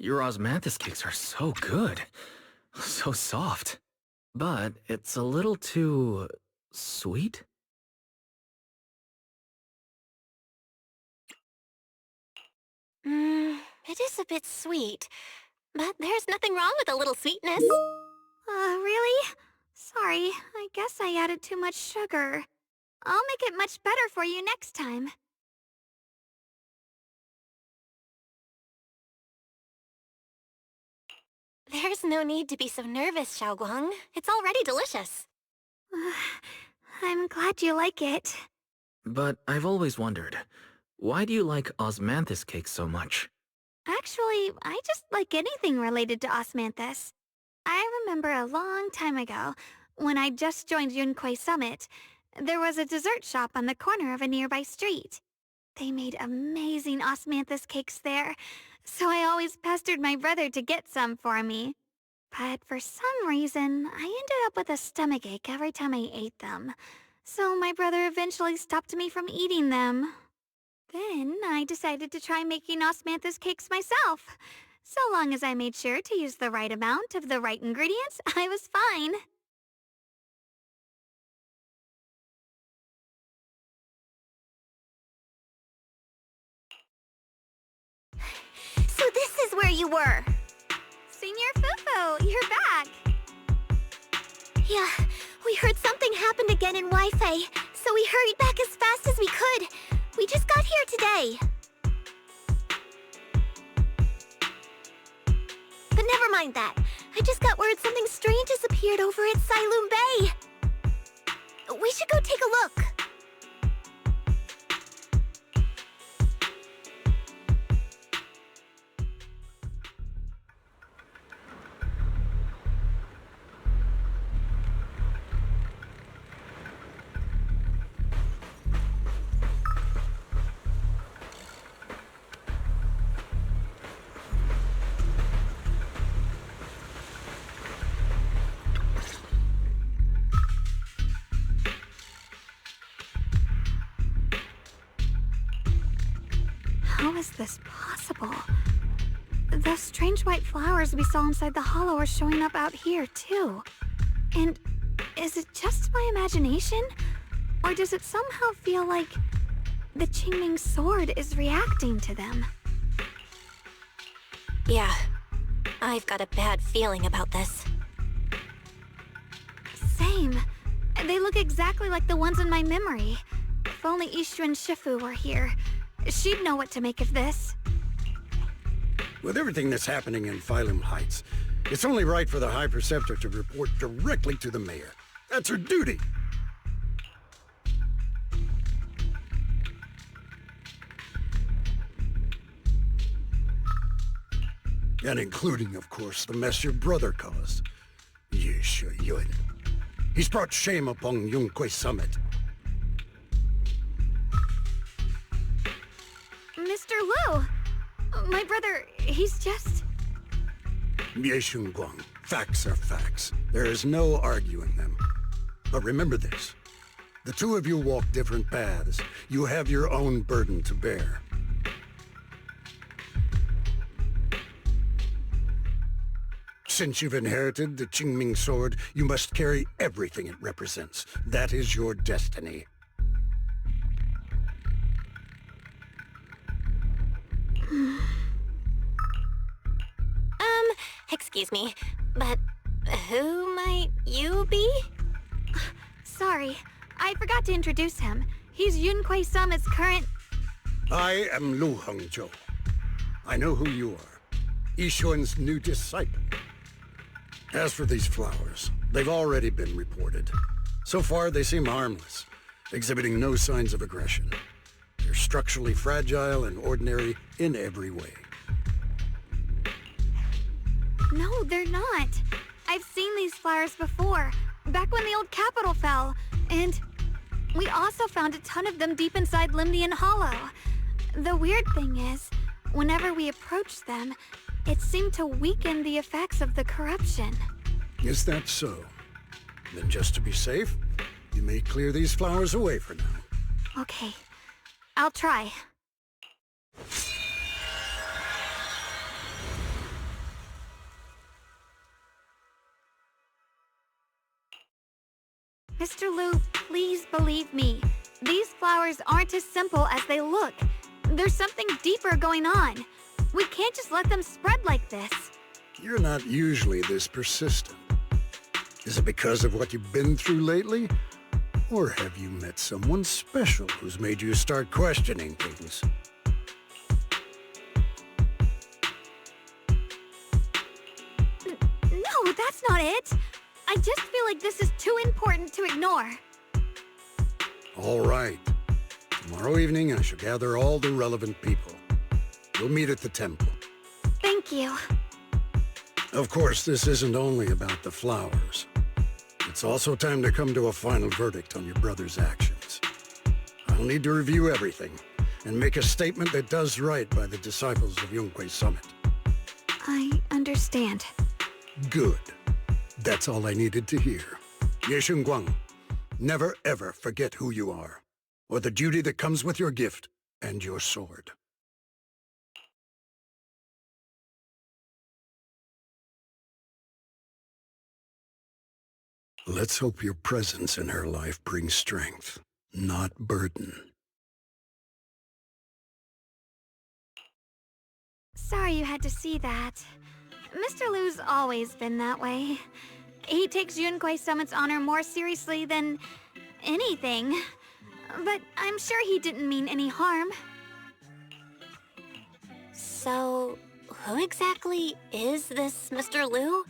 Your osmanthus cakes are so good. So soft. But it's a little too... sweet? It is a bit sweet, but there's nothing wrong with a little sweetness. Really? Sorry, I guess I added too much sugar. I'll make it much better for you next time. There's no need to be so nervous, Xiaoguang. It's already delicious. I'm glad you like it. But I've always wondered, why do you like osmanthus cakes so much? Actually, I just like anything related to osmanthus. I remember a long time ago, when I just joined Yunquay Summit, there was a dessert shop on the corner of a nearby street. They made amazing osmanthus cakes there, so I always pestered my brother to get some for me. But for some reason, I ended up with a stomachache every time I ate them, so my brother eventually stopped me from eating them. Then I decided to try making osmanthus cakes myself. So long as I made sure to use the right amount of the right ingredients, I was fine. So this is where you were. Senior Fufu, you're back. Yeah, we heard something happened again in Wi-Fi, so we hurried back as fast as we could. We just got here today. But never mind that. I just got word something strange has appeared over at Sailoon Bay. We should go take a look. How is this possible? Those strange white flowers we saw inside the hollow are showing up out here, too. And is it just my imagination? Or does it somehow feel like the Qingming sword is reacting to them? Yeah, I've got a bad feeling about this. Same. They look exactly like the ones in my memory. If only Ishu and Shifu were here, she'd know what to make of this. With everything that's happening in Phylum Heights, it's only right for the High Preceptor to report directly to the mayor. That's her duty. And including, of course, the mess your brother caused. Yesha Yun. He's brought shame upon Yunquay Summit. Mr. Liu! My brother, he's just... Yeshun Guang, facts are facts. There is no arguing them. But remember this. The two of you walk different paths. You have your own burden to bear. Since you've inherited the Qingming sword, you must carry everything it represents. That is your destiny. Excuse me, but who might you be? Sorry, I forgot to introduce him. He's Yunquay Summit's current... I am Lu Hengzhou. I know who you are. Yixuan's new disciple. As for these flowers, they've already been reported. So far, they seem harmless, exhibiting no signs of aggression. They're structurally fragile and ordinary in every way. No, they're not. I've seen these flowers before, back when the old capital fell, and we also found a ton of them deep inside Limdian Hollow. The weird thing is, whenever we approached them, it seemed to weaken the effects of the corruption. Is that so? Then just to be safe, you may clear these flowers away for now. Okay, I'll try. Mr. Liu, please believe me. These flowers aren't as simple as they look. There's something deeper going on. We can't just let them spread like this. You're not usually this persistent. Is it because of what you've been through lately? Or have you met someone special who's made you start questioning things? No, that's not it. I just feel like this is too important to ignore. All right. Tomorrow evening, I shall gather all the relevant people. We'll meet at the temple. Thank you. Of course, this isn't only about the flowers. It's also time to come to a final verdict on your brother's actions. I'll need to review everything and make a statement that does right by the disciples of Yunkwei Summit. I understand. Good. That's all I needed to hear. Ye Guang, never ever forget who you are, or the duty that comes with your gift and your sword. Let's hope your presence in her life brings strength, not burden. Sorry you had to see that. Mr. Liu's always been that way. He takes Yunkwei Summit's honor more seriously than anything. But I'm sure he didn't mean any harm. So, who exactly is this Mr. Liu?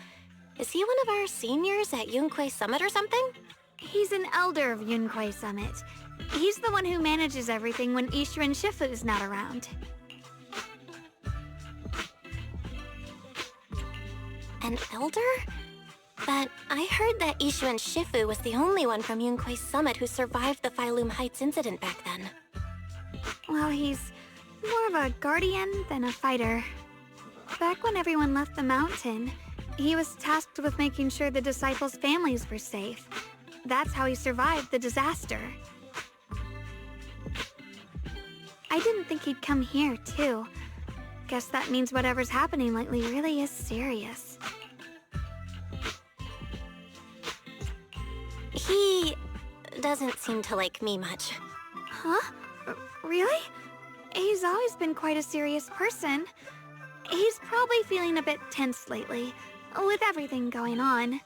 Is he one of our seniors at Yunkwei Summit or something? He's an elder of Yunkwei Summit. He's the one who manages everything when Ishu and Shifu is not around. An elder? But I heard that Ishu and Shifu was the only one from Yunkwei Summit who survived the Phylum Heights incident back then. Well, he's more of a guardian than a fighter. Back when everyone left the mountain, he was tasked with making sure the disciples' families were safe. That's how he survived the disaster. I didn't think he'd come here, too. Guess that means whatever's happening lately really is serious. He doesn't seem to like me much. Huh? Really? He's always been quite a serious person. He's probably feeling a bit tense lately, with everything going on.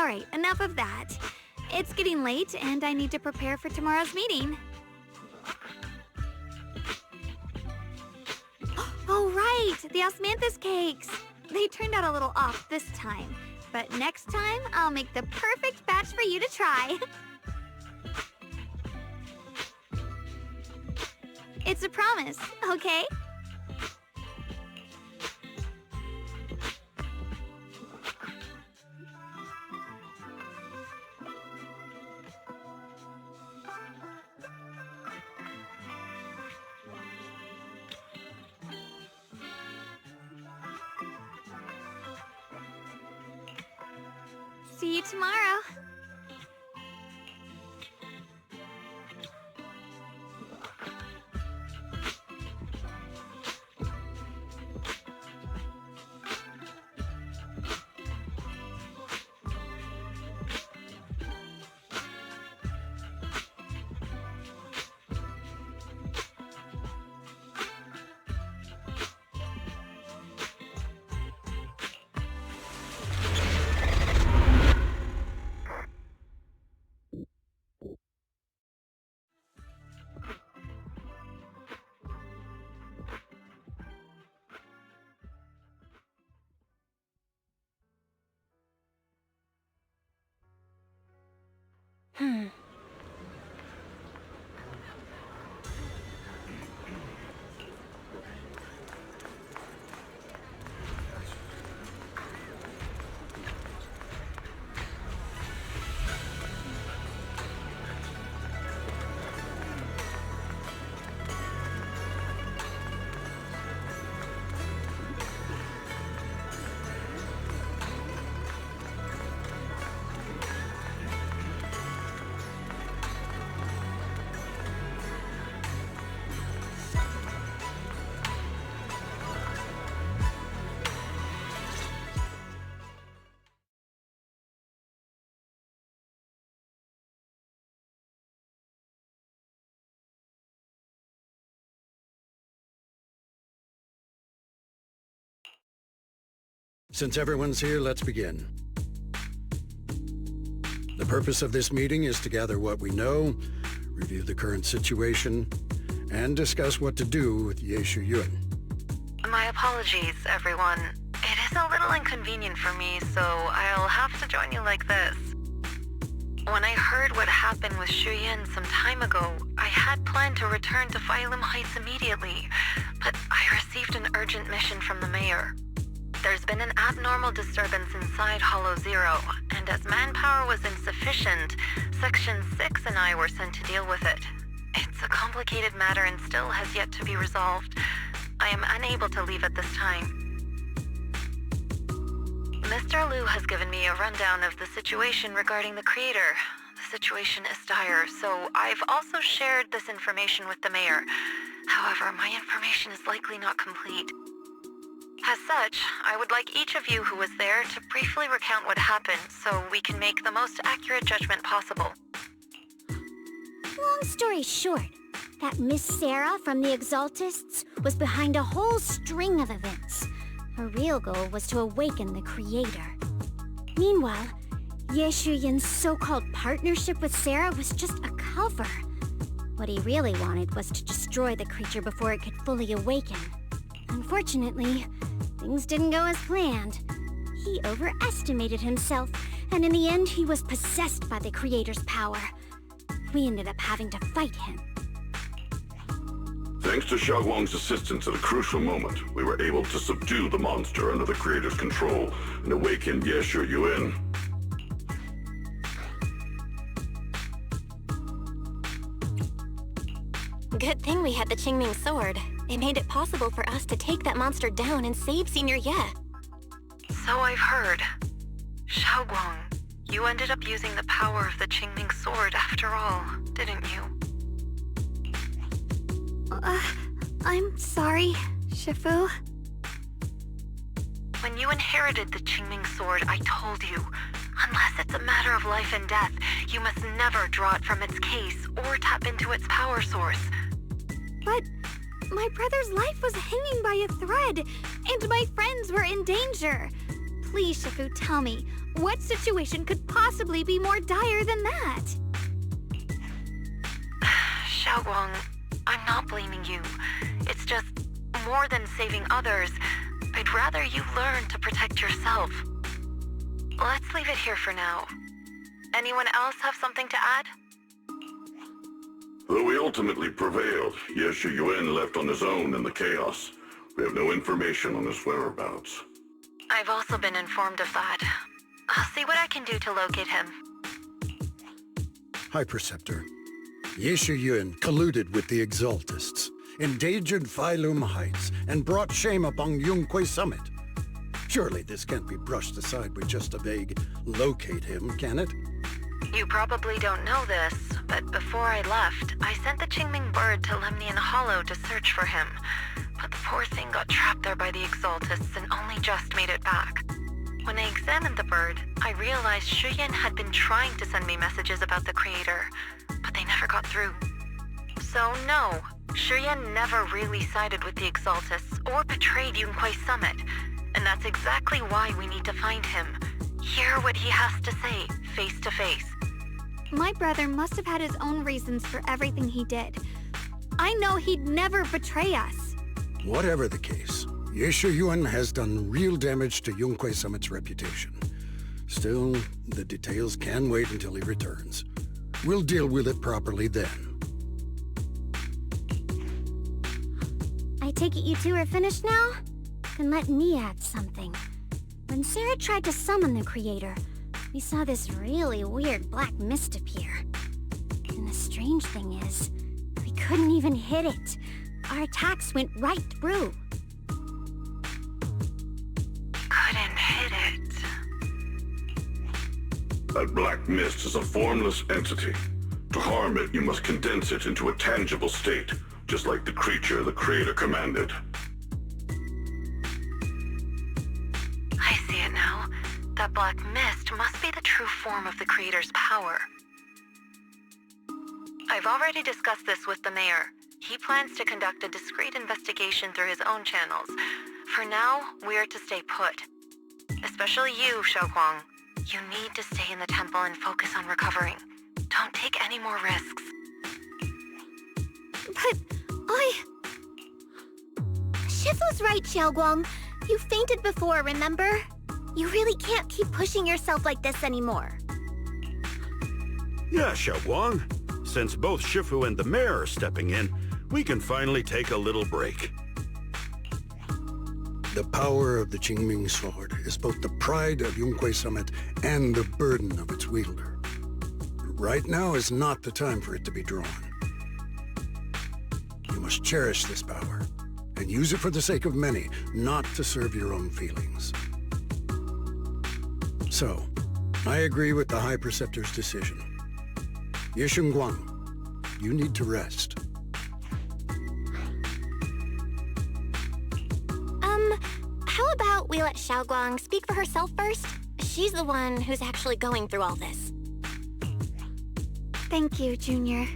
Alright, enough of that. It's getting late, and I need to prepare for tomorrow's meeting. Oh, right! The osmanthus cakes! They turned out a little off this time. But next time, I'll make the perfect batch for you to try. It's a promise, okay? See you tomorrow. Since everyone's here, let's begin. The purpose of this meeting is to gather what we know, review the current situation, and discuss what to do with Yeshu Yun. My apologies, everyone. It is a little inconvenient for me, so I'll have to join you like this. When I heard what happened with Shuyin some time ago, I had planned to return to Phylum Heights immediately, but I received an urgent mission from the mayor. There's been an abnormal disturbance inside Hollow Zero, and as manpower was insufficient, Section 6 and I were sent to deal with it. It's a complicated matter and still has yet to be resolved. I am unable to leave at this time. Mr. Liu has given me a rundown of the situation regarding the creator. The situation is dire, so I've also shared this information with the mayor. However, my information is likely not complete. As such, I would like each of you who was there to briefly recount what happened so we can make the most accurate judgment possible. Long story short, that Miss Sarah from the Exaltists was behind a whole string of events. Her real goal was to awaken the creator. Meanwhile, Yeshu Yun's so-called partnership with Sarah was just a cover. What he really wanted was to destroy the creature before it could fully awaken. Unfortunately, things didn't go as planned. He overestimated himself, and in the end he was possessed by the creator's power. We ended up having to fight him. Thanks to Xiaoguang's assistance at a crucial moment, we were able to subdue the monster under the creator's control and awaken Yeshu Yun. Good thing we had the Qingming sword. It made it possible for us to take that monster down and save Senior Ye. So I've heard. Xiaoguang, you ended up using the power of the Qingming sword after all, didn't you? I'm sorry, Shifu. When you inherited the Qingming sword, I told you, unless it's a matter of life and death, you must never draw it from its case or tap into its power source. But my brother's life was hanging by a thread, and my friends were in danger. Please, Shifu, tell me, What situation could possibly be more dire than that? Xiaoguang, I'm not blaming you. It's just, more than saving others, I'd rather you learn to protect yourself. Let's leave it here for now. Anyone else have something to add? Though we ultimately prevailed, Yeshu Yuan left on his own in the chaos. We have no information on his whereabouts. I've also been informed of that. I'll see what I can do to locate him. High Preceptor, Yeshu Yuan colluded with the Exaltists, endangered Phylum Heights, and brought shame upon Yunquay Summit. Surely this can't be brushed aside with just a vague locate him, can it? You probably don't know this, but before I left, I sent the Qingming bird to Lemnian Hollow to search for him. But the poor thing got trapped there by the Exaltists and only just made it back. When I examined the bird, I realized Shuyan had been trying to send me messages about the Creator, but they never got through. So no, Shuyan never really sided with the Exaltists or betrayed Yunquay Summit, and that's exactly why we need to find him. Hear what he has to say, face to face. My brother must have had his own reasons for everything he did. I know he'd never betray us. Whatever the case, Yeshu Yuan has done real damage to Yunquay Summit's reputation. Still, the details can wait until he returns. We'll deal with it properly then. I take it you two are finished now? Then let me add something. When Sarah tried to summon the Creator, we saw this really weird black mist appear. And the strange thing is, we couldn't even hit it. Our attacks went right through. Couldn't hit it. That black mist is a formless entity. To harm it, you must condense it into a tangible state, just like the creature the Creator commanded. I see it now. That black mist must be the true form of the Creator's power. I've already discussed this with the mayor. He plans to conduct a discreet investigation through his own channels. For now, we're to stay put. Especially you, Xiaoguang. You need to stay in the temple and focus on recovering. Don't take any more risks. But Shifu's right, Xiaoguang. You fainted before, remember? You really can't keep pushing yourself like this anymore. Yeah, Xiaoguang. Since both Shifu and the mayor are stepping in, we can finally take a little break. The power of the Qingming sword is both the pride of Yunquay Summit and the burden of its wielder. Right now is not the time for it to be drawn. You must cherish this power, and use it for the sake of many, not to serve your own feelings. So, I agree with the High Preceptor's decision. Yishunguang, you need to rest. How about we let Xiaoguang speak for herself first? She's the one who's actually going through all this. thank you, Junior.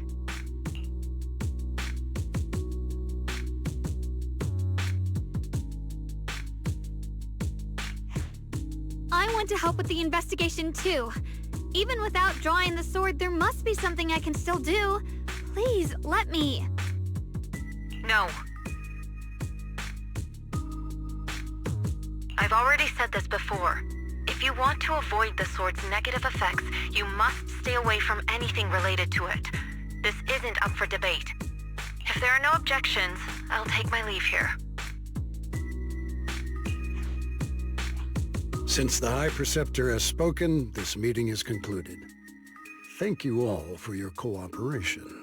I want to help with the investigation too. Even without drawing the sword, there must be something I can still do. Please, let me. No. I've already said this before. If you want to avoid the sword's negative effects, you must stay away from anything related to it. This isn't up for debate. If there are no objections, I'll take my leave here. Since the High Preceptor has spoken, this meeting is concluded. Thank you all for your cooperation.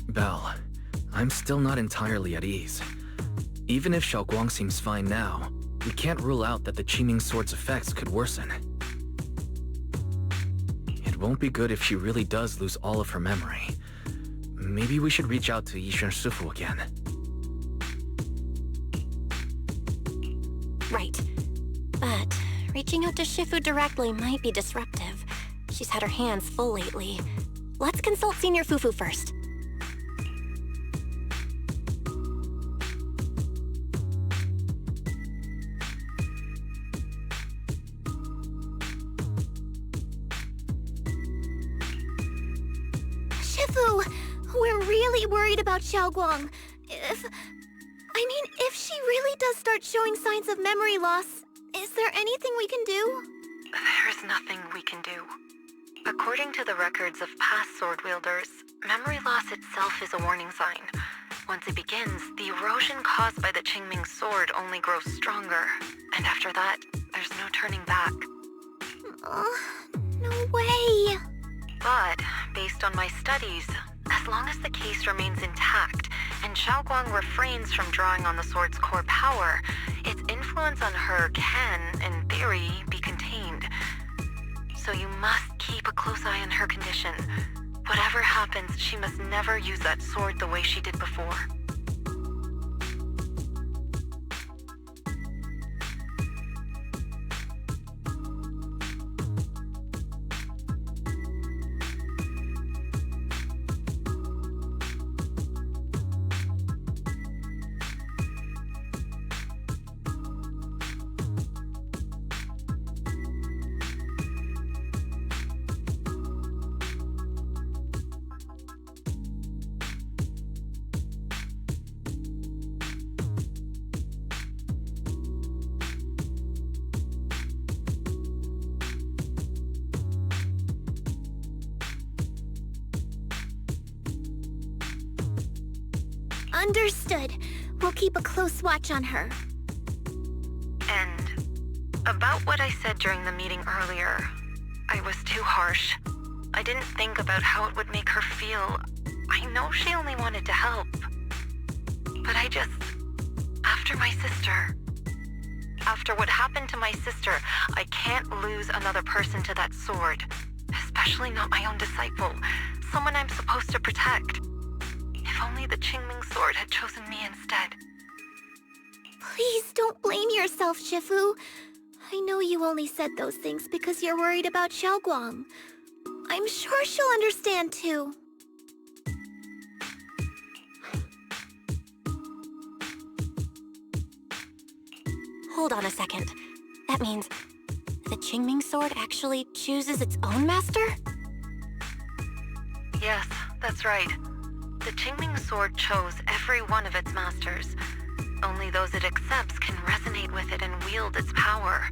Belle, I'm still not entirely at ease. Even if Xiaoguang seems fine now, we can't rule out that the Qiming Sword's effects could worsen. It won't be good if she really does lose all of her memory. Maybe we should reach out to Yixuan Shifu again. Right. But reaching out to Shifu directly might be disruptive. She's had her hands full lately. Let's consult Senior Fufu first. Shifu, we're really worried about Xiaoguang. If she really does start showing signs of memory loss, is there anything we can do? There's nothing we can do. According to the records of past sword wielders, memory loss itself is a warning sign. Once it begins, the erosion caused by the Qingming sword only grows stronger. And after that, there's no turning back. No way. But, based on my studies, as long as the case remains intact and Xiaoguang refrains from drawing on the sword's core power, its influence on her can, in theory, be contained. So you must keep a close eye on her condition. Whatever happens, she must never use that sword the way she did before. Understood. We'll keep a close watch on her. And about what I said during the meeting earlier, I was too harsh. I didn't think about how it would make her feel. I know she only wanted to help. But after my sister, after what happened to my sister, I can't lose another person to that sword. Especially not my own disciple, someone I'm supposed to protect. If only the Qingming sword had chosen me instead. Please don't blame yourself, Shifu. I know you only said those things because you're worried about Xiaoguang. I'm sure she'll understand too. Hold on a second. That means the Qingming sword actually chooses its own master? Yes, that's right. The Qingming sword chose every one of its masters. Only those it accepts can resonate with it and wield its power.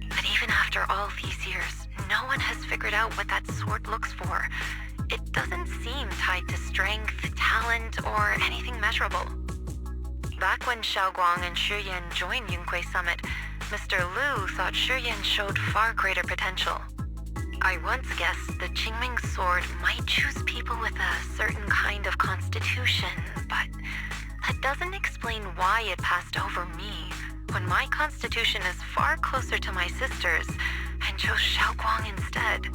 But even after all these years, no one has figured out what that sword looks for. It doesn't seem tied to strength, talent, or anything measurable. Back when Xiaoguang and Shiyan joined Yunque Summit, Mr. Liu thought Shiyan showed far greater potential. I once guessed the Qingming sword might choose people with a certain kind of constitution, but that doesn't explain why it passed over me, when my constitution is far closer to my sister's, and chose Xiaoguang instead.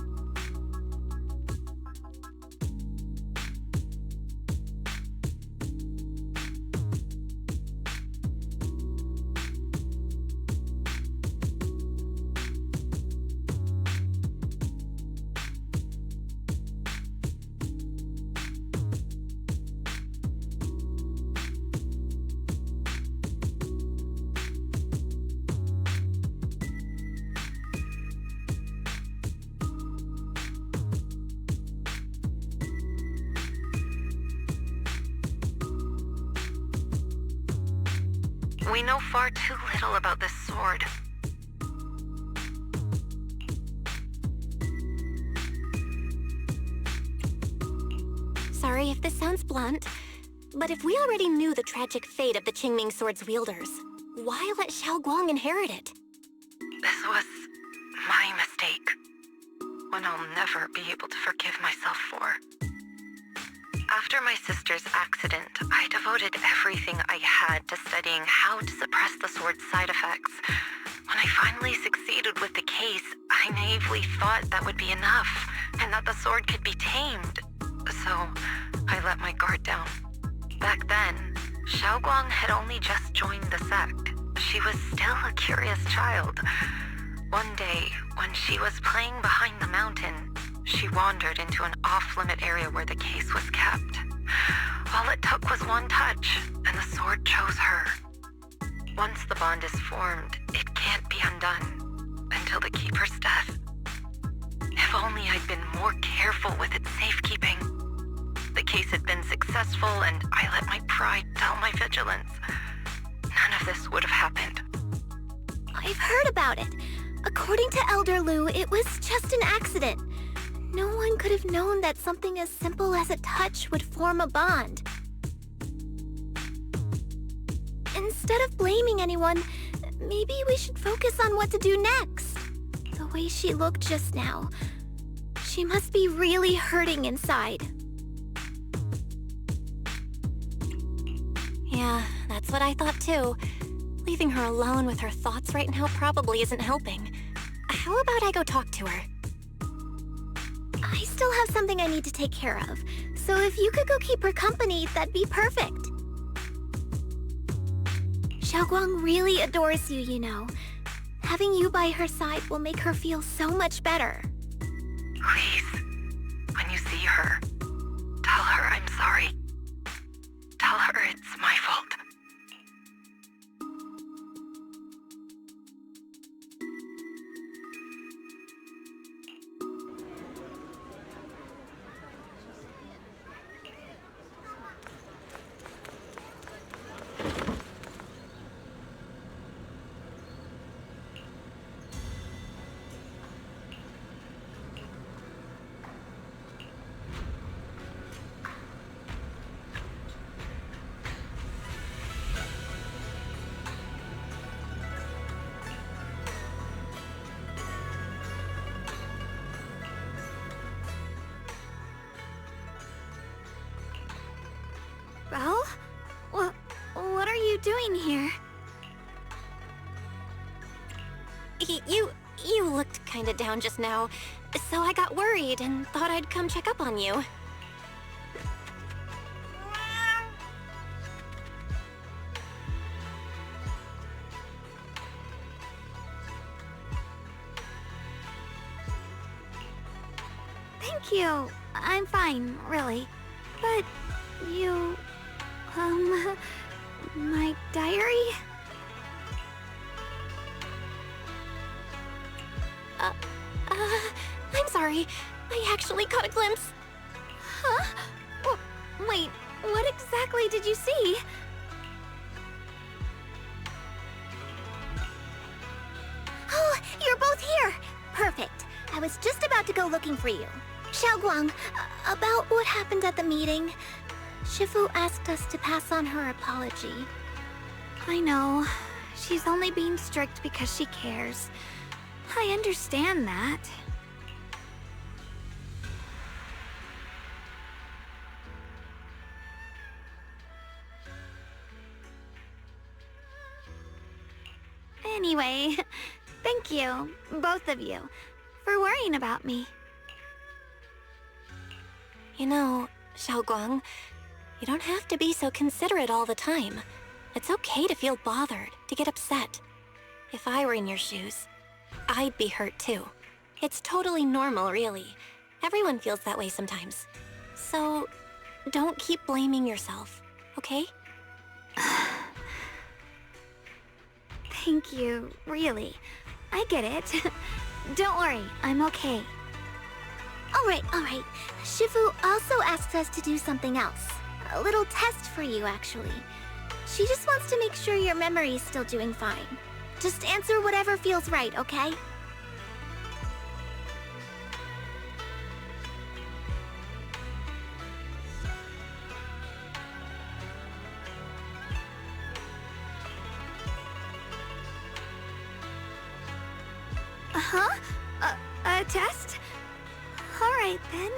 We know far too little about this sword. Sorry if this sounds blunt, but if we already knew the tragic fate of the Qingming sword's wielders, why let Xiao Guang inherit it? This was my mistake. One I'll never be able to forgive myself for. After my sister's accident, I devoted everything I had to studying how to suppress the sword's side effects. When I finally succeeded with the case, I naively thought that would be enough, and that the sword could be tamed. So, I let my guard down. Back then, Xiao Guang had only just joined the sect. She was still a curious child. One day, when she was playing behind the mountain, she wandered into an off-limit area where the case was kept. All it took was one touch, and the sword chose her. Once the bond is formed, it can't be undone until the Keeper's death. If only I'd been more careful with its safekeeping. The case had been successful, and I let my pride dull my vigilance. None of this would have happened. I've heard about it. According to Elder Lu, it was just an accident. No one could have known that something as simple as a touch would form a bond. Instead of blaming anyone, maybe we should focus on what to do next. The way she looked just now, she must be really hurting inside. Yeah, that's what I thought too. Leaving her alone with her thoughts right now probably isn't helping. How about I go talk to her? I still have something I need to take care of, so if you could go keep her company, that'd be perfect. Xiao Guang really adores you, you know. Having you by her side will make her feel so much better. Please, when you see her, tell her I'm sorry. Tell her it's my fault. Well, what are you doing here? You looked kinda down just now, so I got worried and thought I'd come check up on you. Thank you. I'm fine, really. But you... my diary? I'm sorry. I actually caught a glimpse. Huh? Wait, what exactly did you see? Oh, you're both here! Perfect. I was just about to go looking for you. Xiao Guang, about what happened at the meeting. Shifu asked us to pass on her apology. I know. She's only being strict because she cares. I understand that. Anyway, thank you, both of you, for worrying about me. You know, Xiao Guang, you don't have to be so considerate all the time. It's okay to feel bothered, to get upset. If I were in your shoes, I'd be hurt too. It's totally normal, really. Everyone feels that way sometimes. So, don't keep blaming yourself, okay? Thank you, really. I get it. Don't worry, I'm okay. All right. Shifu also asked us to do something else. A little test for you, actually. She just wants to make sure your memory's still doing fine. Just answer whatever feels right, okay? Huh? A test? Alright then.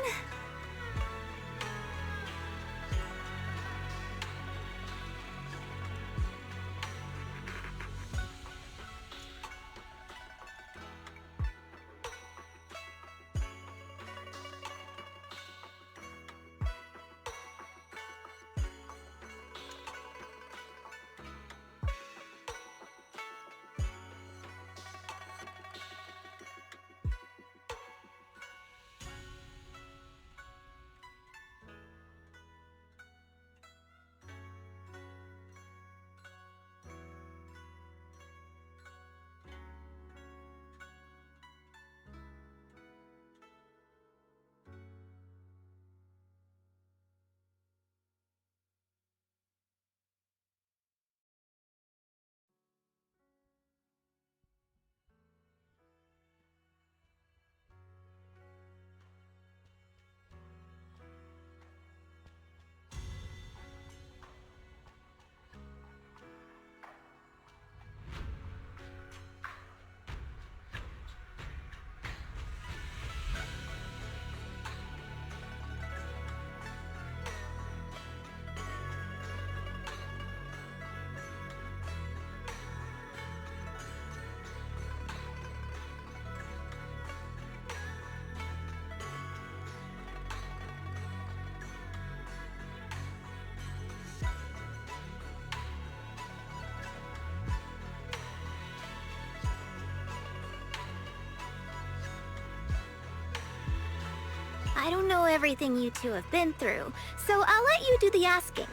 I don't know everything you two have been through, so I'll let you do the asking.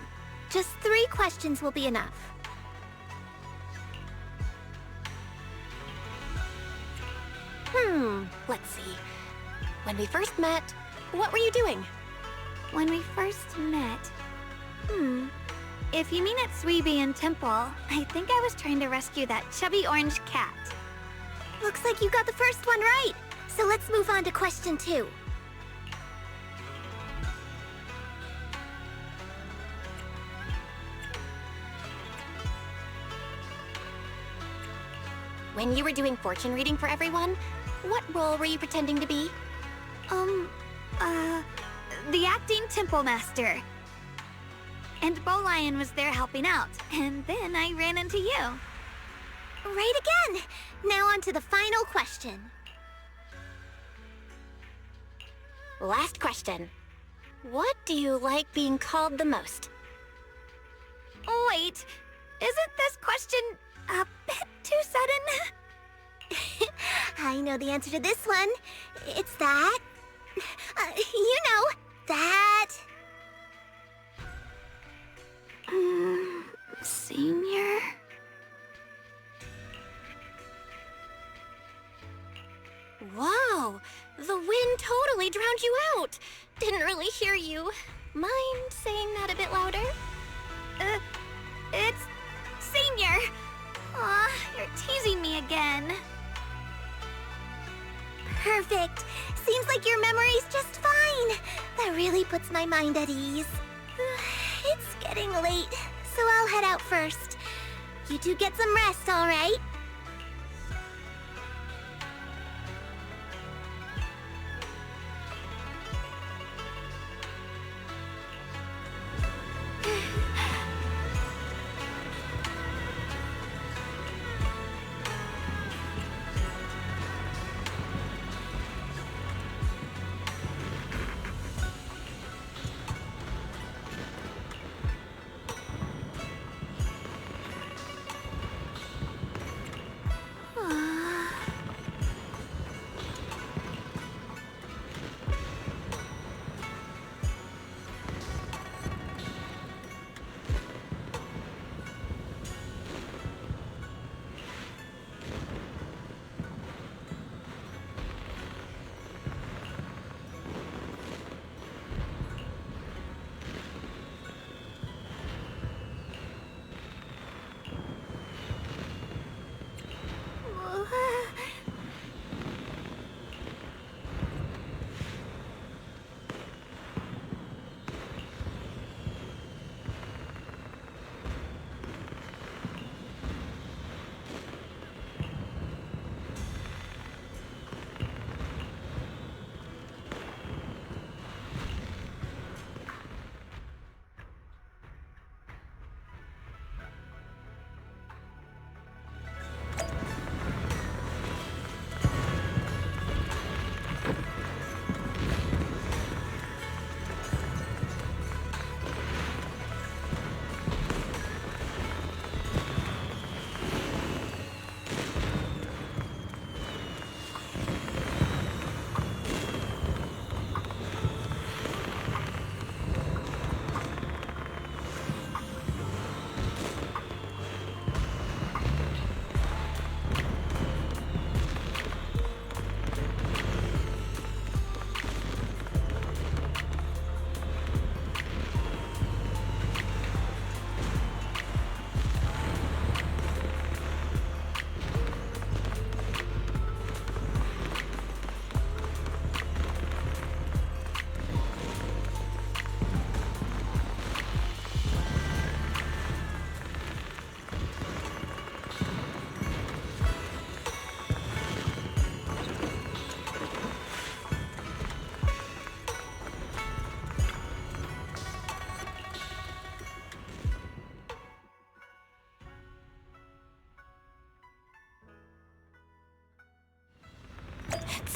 Just 3 questions will be enough. Let's see. When we first met, what were you doing? When we first met... If you mean at Sweebian Temple, I think I was trying to rescue that chubby orange cat. Looks like you got the first one right, so let's move on to question 2. When you were doing fortune reading for everyone, what role were you pretending to be? The acting temple master. And Bowlion was there helping out, and then I ran into you. Right again! Now on to the final question. Last question. What do you like being called the most? Wait, isn't this question a bit too sudden? I know the answer to this one. It's that... you know, that... Senior? Wow, the wind totally drowned you out. Didn't really hear you. Mind saying that a bit louder? It's Senior. Aw, you're teasing me again. Perfect. Seems like your memory's just fine. That really puts my mind at ease. It's getting late, so I'll head out first. You two get some rest, all right?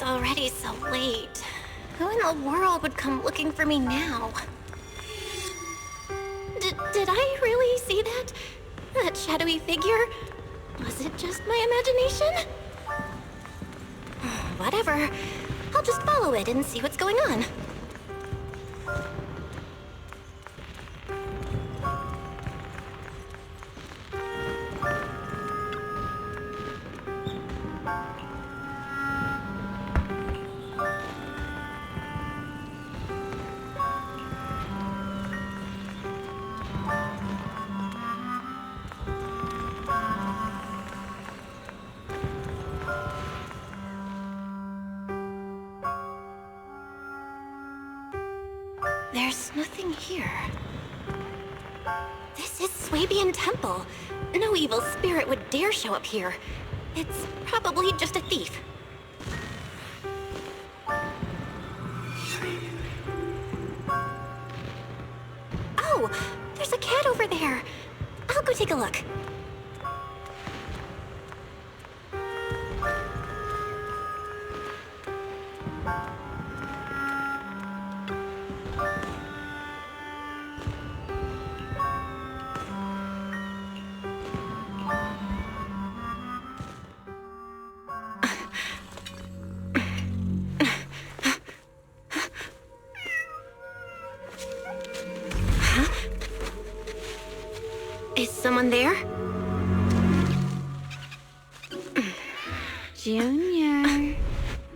It's already so late. Who in the world would come looking for me now? Did I really see that? That shadowy figure? Was it just my imagination? Whatever. I'll just follow it and see what's going on. There's nothing here. This is Swabian Temple. No evil spirit would dare show up here. It's probably just a thief. Oh, there's a cat over there. I'll go take a look. Is someone there? Junior.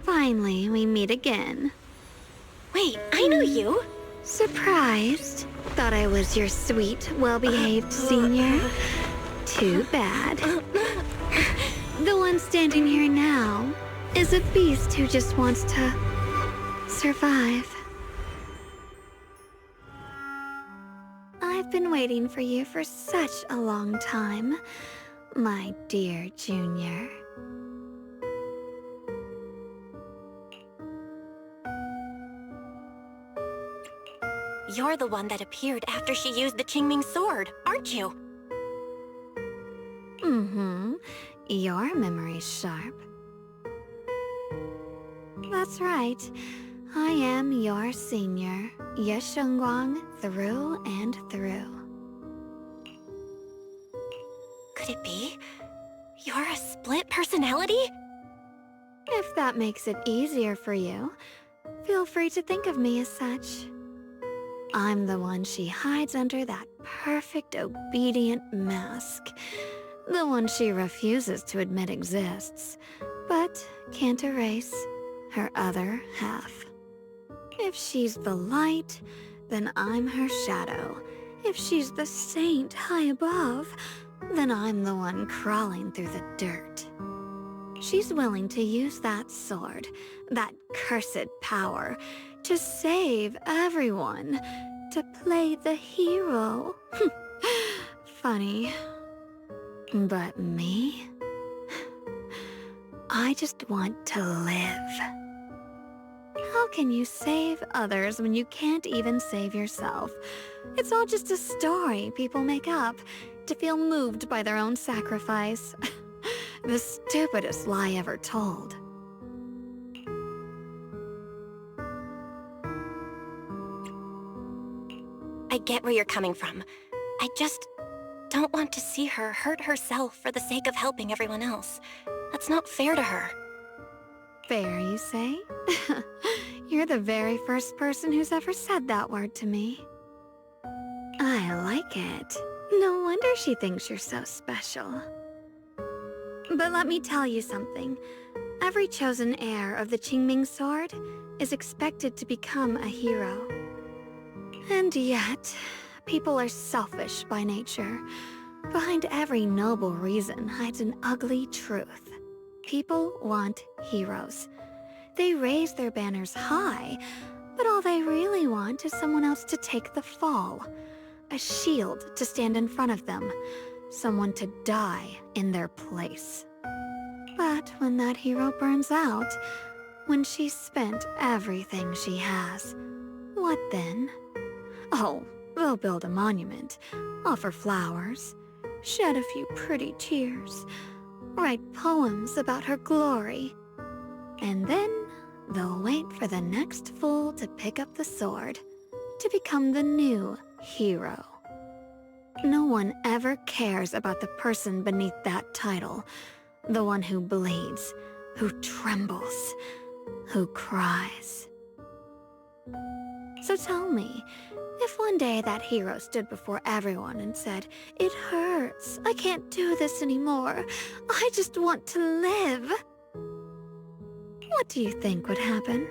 Finally, we meet again. Wait, I know you. Surprised? Thought I was your sweet, well-behaved senior? Too bad. The one standing here now is a beast who just wants to survive. I've been waiting for you for such a long time, my dear Junior. You're the one that appeared after she used the Qingming sword, aren't you? Mm-hmm. Your memory's sharp. That's right. I am your senior, Ye Shengguang, through and through. Could it be? You're a split personality? If that makes it easier for you, feel free to think of me as such. I'm the one she hides under that perfect obedient mask. The one she refuses to admit exists, but can't erase her other half. If she's the light, then I'm her shadow. If she's the saint high above, then I'm the one crawling through the dirt. She's willing to use that sword, that cursed power, to save everyone, to play the hero. Funny. But me? I just want to live. How can you save others when you can't even save yourself? It's all just a story people make up to feel moved by their own sacrifice. The stupidest lie ever told. I get where you're coming from. I just don't want to see her hurt herself for the sake of helping everyone else. That's not fair to her. Fair, you say? You're the very first person who's ever said that word to me. I like it. No wonder she thinks you're so special. But let me tell you something. Every chosen heir of the Qingming sword is expected to become a hero. And yet, people are selfish by nature. Behind every noble reason hides an ugly truth. People want heroes. They raise their banners high, but all they really want is someone else to take the fall. A shield to stand in front of them. Someone to die in their place. But when that hero burns out, when she's spent everything she has, what then? Oh, they'll build a monument, offer flowers, shed a few pretty tears, write poems about her glory. And then they'll wait for the next fool to pick up the sword, to become the new hero. No one ever cares about the person beneath that title, the one who bleeds, who trembles, who cries. So tell me, if one day that hero stood before everyone and said, "It hurts, I can't do this anymore, I just want to live," what do you think would happen?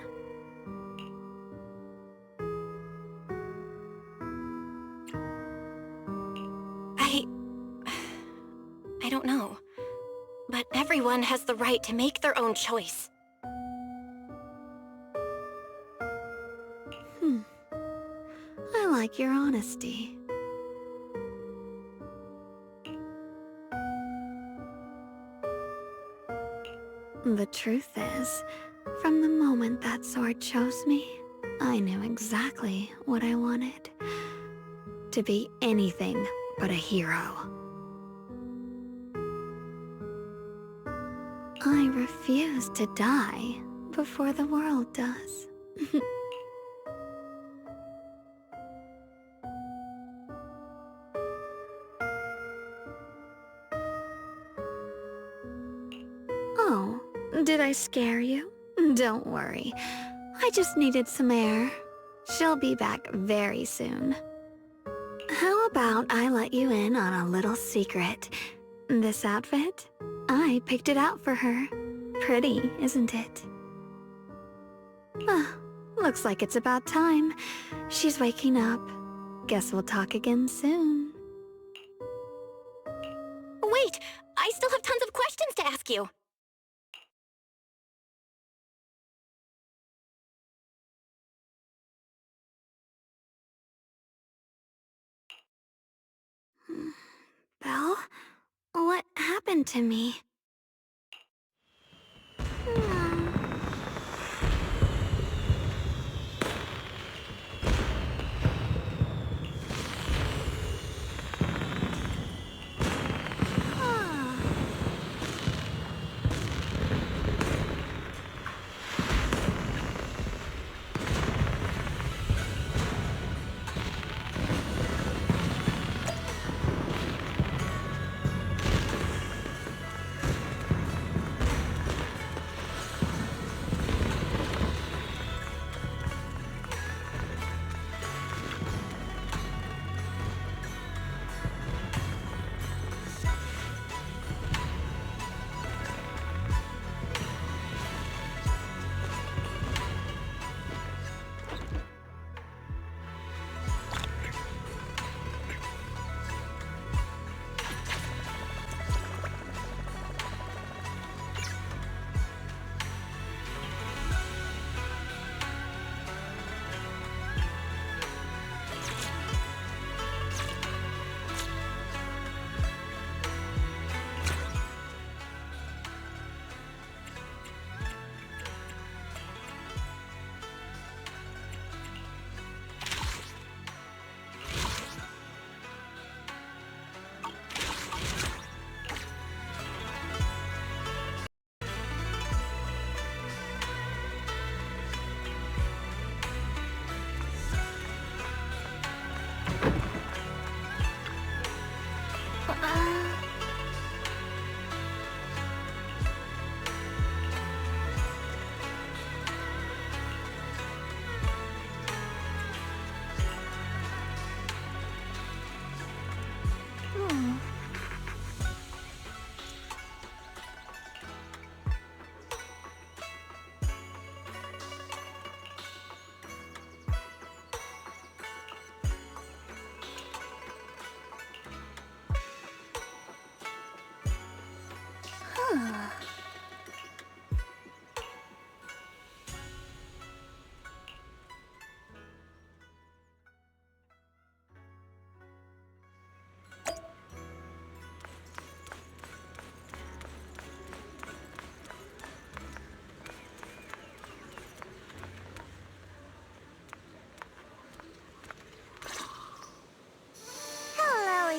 I don't know. But everyone has the right to make their own choice. I like your honesty. The truth is, from the moment that sword chose me, I knew exactly what I wanted. To be anything but a hero. I refuse to die before the world does. Oh, did I scare you? Don't worry. I just needed some air. She'll be back very soon. How about I let you in on a little secret? This outfit? I picked it out for her. Pretty, isn't it? Looks like it's about time. She's waking up. Guess we'll talk again soon. Wait! I still have tons of questions to ask you! Belle? What happened to me?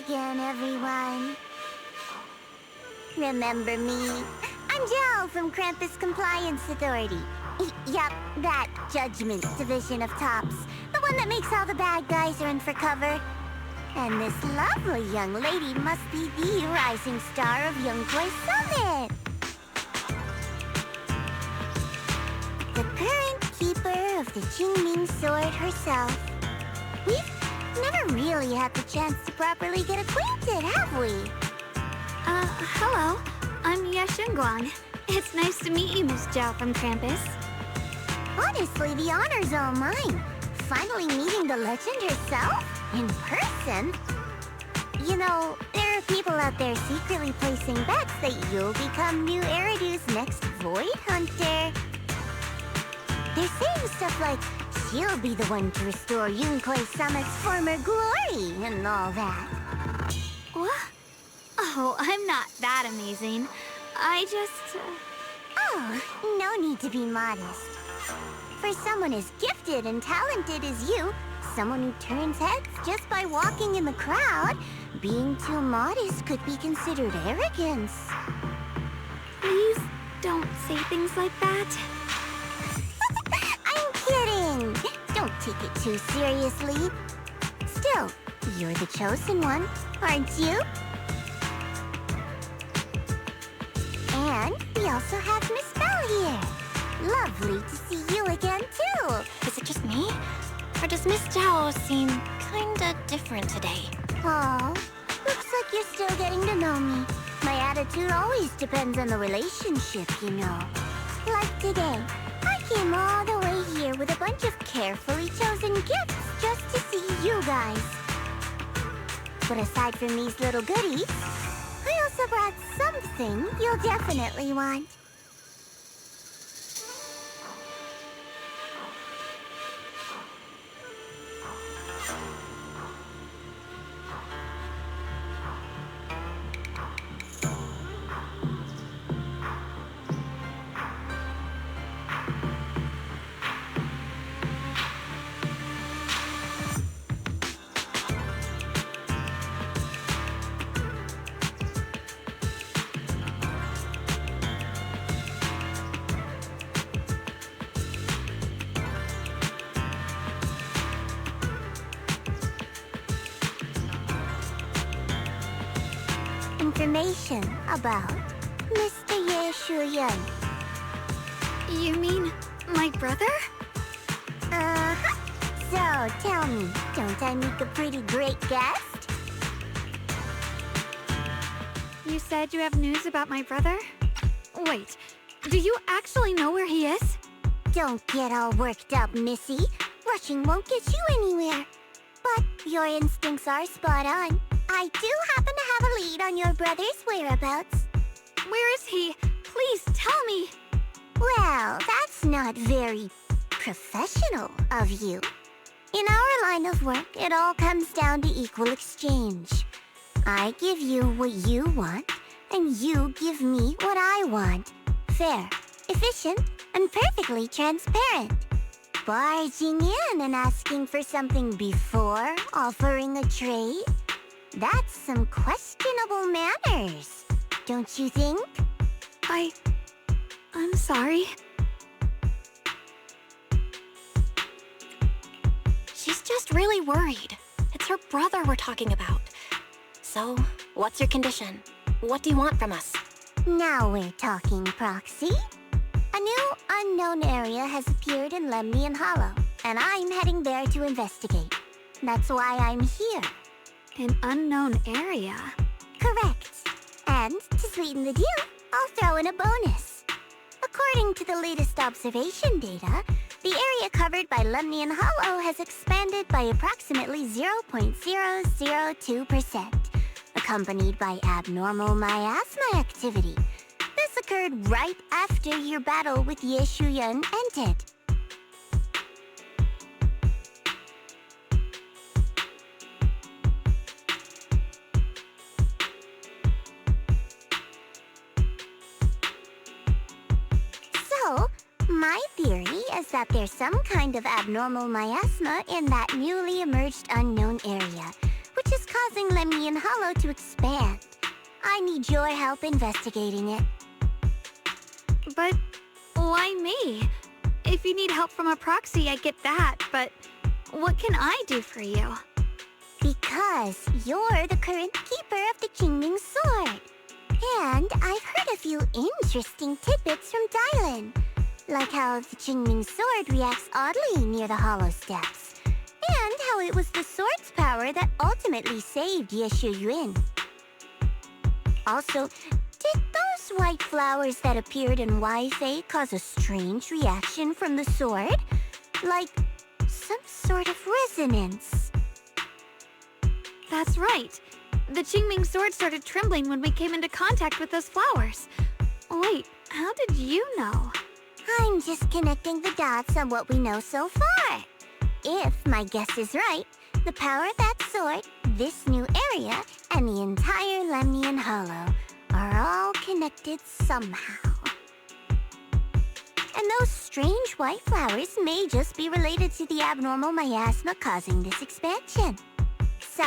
Again, everyone. Remember me? I'm Jel from Krampus Compliance Authority. Yep, that Judgment division of Tops. The one that makes all the bad guys run for cover. And this lovely young lady must be the rising star of Yunkwei Summit. The current keeper of the Qingming sword herself. We've never really had the chance to properly get acquainted, have we? Hello. I'm Yashunguang. It's nice to meet you, Miss Zhao from Krampus. Honestly, the honor's all mine. Finally meeting the legend herself? In person? You know, there are people out there secretly placing bets that you'll become new Eridu's next Void Hunter. They're saying stuff like, she'll be the one to restore Yunkwei Summit's former glory and all that. What? Oh, I'm not that amazing. I just... Oh, no need to be modest. For someone as gifted and talented as you, someone who turns heads just by walking in the crowd, being too modest could be considered arrogance. Please don't say things like that. I'm kidding! Don't take it too seriously. Still, you're the chosen one, aren't you? And we also have Miss Belle here. Lovely to see you again, too. Is it just me? Or does Miss Zhao seem kinda different today? Aw, looks like you're still getting to know me. My attitude always depends on the relationship, you know. Like today, I came all the way here with a bunch of carefully chosen gifts just to see you guys. But aside from these little goodies, I also brought something you'll definitely want. Information about Mr. Ye Shuyan. You mean my brother? Uh-huh. So, tell me, don't I make a pretty great guest? You said you have news about my brother? Wait, do you actually know where he is? Don't get all worked up, Missy. Rushing won't get you anywhere. But your instincts are spot on. I do happen to have a lead on your brother's whereabouts. Where is he? Please tell me. Well, that's not very professional of you. In our line of work, it all comes down to equal exchange. I give you what you want, and you give me what I want. Fair, efficient, and perfectly transparent. Barging in and asking for something before offering a trade? That's some questionable manners, don't you think? I'm sorry. She's just really worried. It's her brother we're talking about. So, what's your condition? What do you want from us? Now we're talking, Proxy. A new unknown area has appeared in Lemnian Hollow, and I'm heading there to investigate. That's why I'm here. An unknown area? Correct. And to sweeten the deal, I'll throw in a bonus. According to the latest observation data, the area covered by Lemnian Hollow has expanded by approximately 0.002%, accompanied by abnormal miasma activity. This occurred right after your battle with Ye Shuyan ended. So, my theory is that there's some kind of abnormal miasma in that newly emerged unknown area, which is causing Lemnian Hollow to expand. I need your help investigating it. But why me? If you need help from a proxy, I get that, but what can I do for you? Because you're the current keeper of the Qingming sword. And I've heard a few interesting tidbits from Dylan. Like how the Qingming sword reacts oddly near the hollow steps. And how it was the sword's power that ultimately saved Yeshu Yuan. Also, did those white flowers that appeared in Wi-Fi cause a strange reaction from the sword? Like some sort of resonance. That's right. The Qingming sword started trembling when we came into contact with those flowers. Wait, how did you know? I'm just connecting the dots on what we know so far. If my guess is right, the power of that sword, this new area, and the entire Lemnian Hollow are all connected somehow. And those strange white flowers may just be related to the abnormal miasma causing this expansion. So,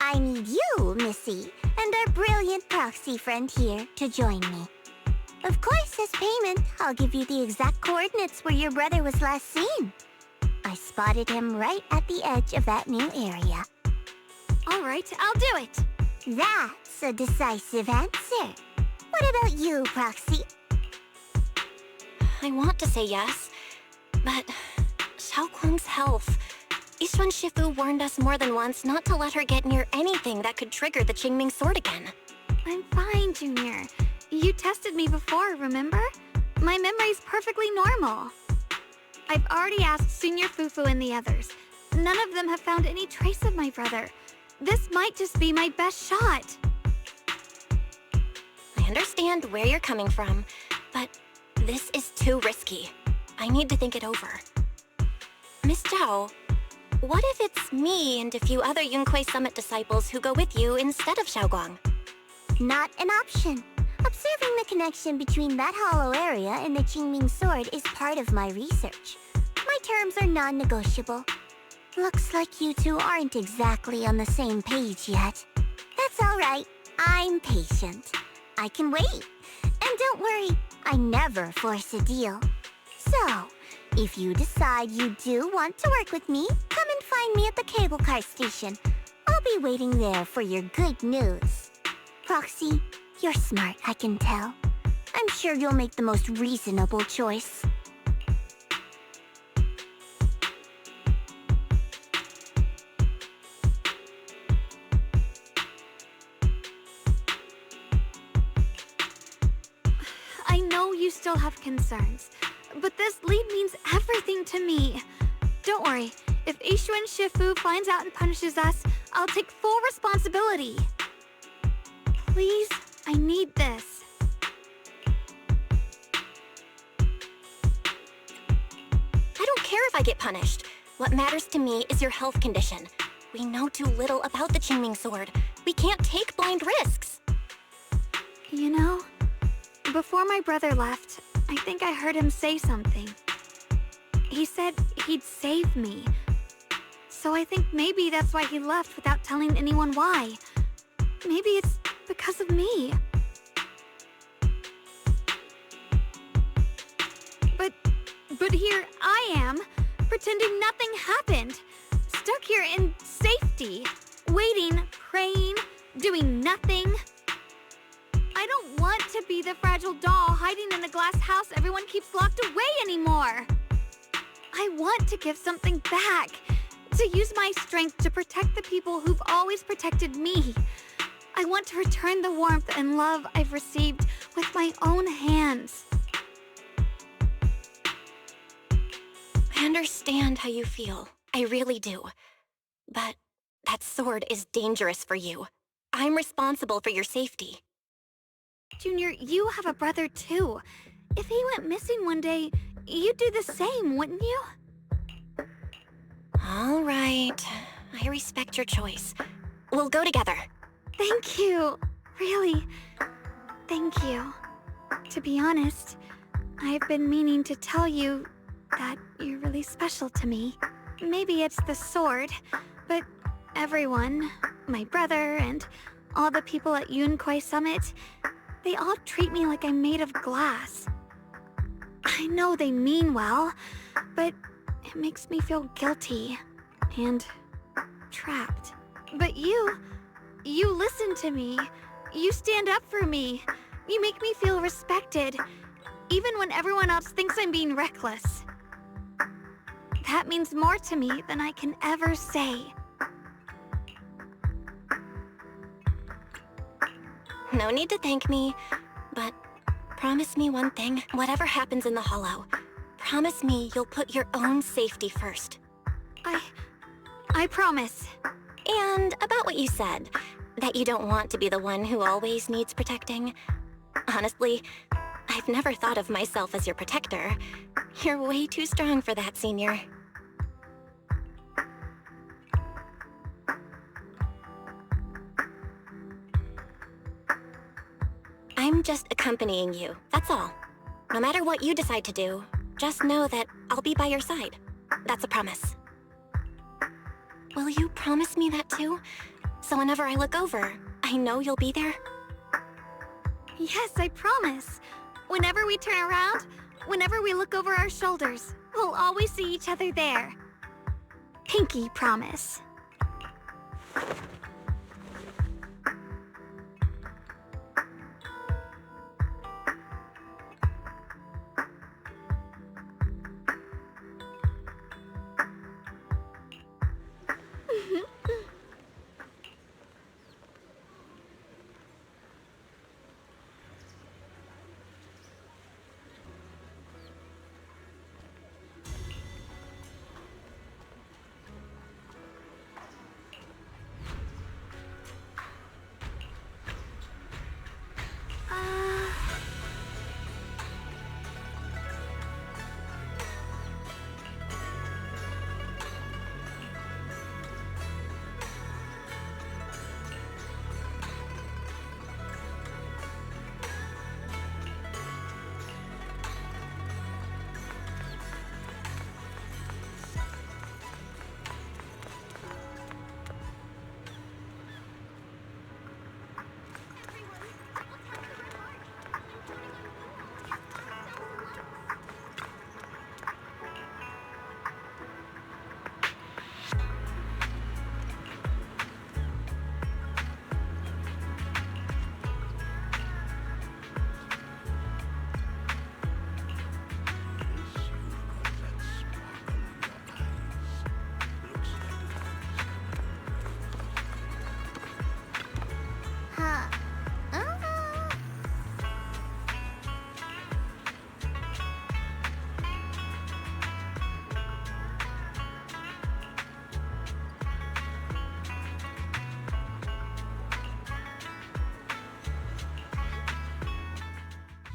I need you, Missy, and our brilliant proxy friend here to join me. Of course, as payment, I'll give you the exact coordinates where your brother was last seen. I spotted him right at the edge of that new area. All right, I'll do it. That's a decisive answer. What about you, Proxy? I want to say yes, but Xiaoguang's health. Yishuan Shifu warned us more than once not to let her get near anything that could trigger the Qingming sword again. I'm fine, Junior. You tested me before, remember? My memory's perfectly normal. I've already asked Senior Fufu and the others. None of them have found any trace of my brother. This might just be my best shot. I understand where you're coming from, but this is too risky. I need to think it over. Miss Zhao, what if it's me and a few other Yunquei Summit disciples who go with you instead of Xiaoguang? Not an option. Observing the connection between that hollow area and the Qingming sword is part of my research. My terms are non-negotiable. Looks like you two aren't exactly on the same page yet. That's all right. I'm patient. I can wait. And don't worry, I never force a deal. So, if you decide you do want to work with me, come and find me at the cable car station. I'll be waiting there for your good news. Proxy, you're smart, I can tell. I'm sure you'll make the most reasonable choice. I know you still have concerns, but this lead means everything to me. Don't worry, if Yishuan Shifu finds out and punishes us, I'll take full responsibility. Please, I need this. I don't care if I get punished. What matters to me is your health condition. We know too little about the Qingming sword. We can't take blind risks. You know, before my brother left, I think I heard him say something. He said he'd save me. So I think maybe that's why he left without telling anyone why. Maybe it's because of me. But here I am, pretending nothing happened. Stuck here in safety, waiting, praying, doing nothing. I don't want to be the fragile doll hiding in the glass house everyone keeps locked away anymore. I want to give something back, to use my strength to protect the people who've always protected me. I want to return the warmth and love I've received with my own hands. I understand how you feel. I really do. But that sword is dangerous for you. I'm responsible for your safety. Junior, you have a brother too. If he went missing one day, you'd do the same, wouldn't you? All right. I respect your choice. We'll go together. Thank you. Really, thank you. To be honest, I've been meaning to tell you that you're really special to me. Maybe it's the sword, but everyone, my brother and all the people at Yunquei Summit, they all treat me like I'm made of glass. I know they mean well, but it makes me feel guilty and trapped. But you listen to me. You stand up for me. You make me feel respected, even when everyone else thinks I'm being reckless. That means more to me than I can ever say. No need to thank me, but promise me one thing. Whatever happens in the Hollow, promise me you'll put your own safety first. I promise. And about what you said, that you don't want to be the one who always needs protecting. Honestly, I've never thought of myself as your protector. You're way too strong for that, Senior. I'm just accompanying you, that's all. No matter what you decide to do, just know that I'll be by your side. That's a promise. Will you promise me that too? So whenever I look over, I know you'll be there? Yes, I promise. Whenever we turn around, whenever we look over our shoulders, we'll always see each other there. Pinky promise.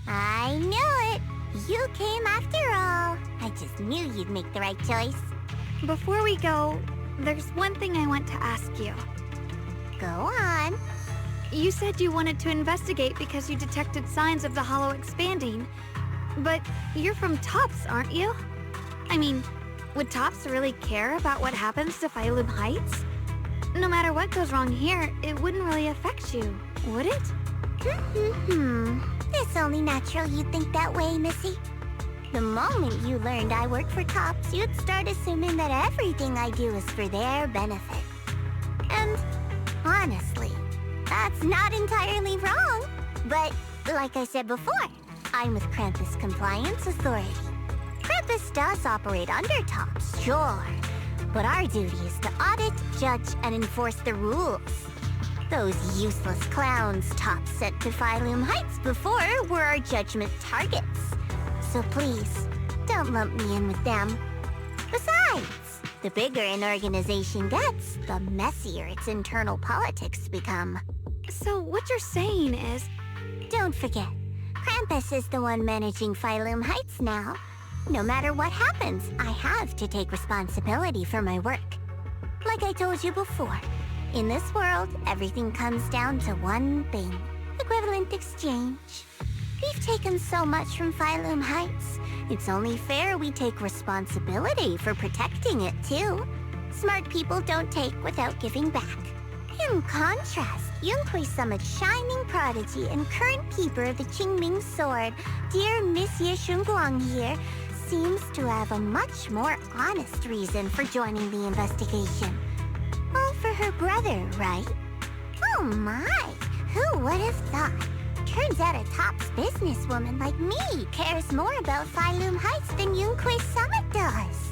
I knew it! You came after all. I just knew you'd make the right choice. Before we go, there's one thing I want to ask you. Go on. You said you wanted to investigate because you detected signs of the Hollow expanding. But you're from Tops, aren't you? I mean, would Tops really care about what happens to Phylum Heights? No matter what goes wrong here, it wouldn't really affect you, would it? It's only natural you'd think that way, Missy. The moment you learned I work for Tops, you'd start assuming that everything I do is for their benefit. And honestly, that's not entirely wrong. But like I said before, I'm with Krampus Compliance Authority. Krampus does operate under Tops, sure. But our duty is to audit, judge, and enforce the rules. Those useless clowns Tops sent to Phylum Heights before were our judgment targets. So please, don't lump me in with them. Besides, the bigger an organization gets, the messier its internal politics become. So what you're saying is... Don't forget, Krampus is the one managing Phylum Heights now. No matter what happens, I have to take responsibility for my work. Like I told you before, in this world, everything comes down to one thing. Equivalent exchange. We've taken so much from Phylum Heights. It's only fair we take responsibility for protecting it, too. Smart people don't take without giving back. In contrast, Yunhui Summit's shining prodigy and current keeper of the Qingming sword, dear Miss Ye Shunguang here, seems to have a much more honest reason for joining the investigation. All for her brother, right? Oh my! Who would have thought? Turns out a tops businesswoman like me cares more about Phylum Heights than Yunhui Summit does.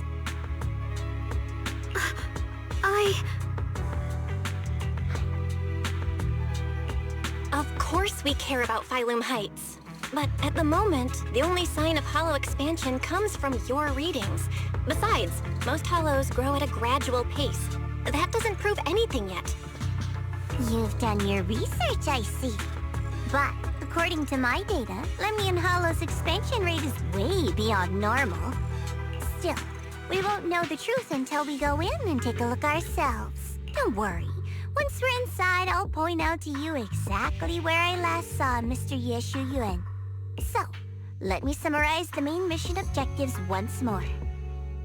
Of course we care about Phylum Heights. But at the moment, the only sign of hollow expansion comes from your readings. Besides, most hollows grow at a gradual pace. That doesn't prove anything yet. You've done your research, I see. But according to my data, Lemnian Hollow's expansion rate is way beyond normal. Still, we won't know the truth until we go in and take a look ourselves. Don't worry. Once we're inside, I'll point out to you exactly where I last saw Mr. Ye Shuyuan. So, let me summarize the main mission objectives once more.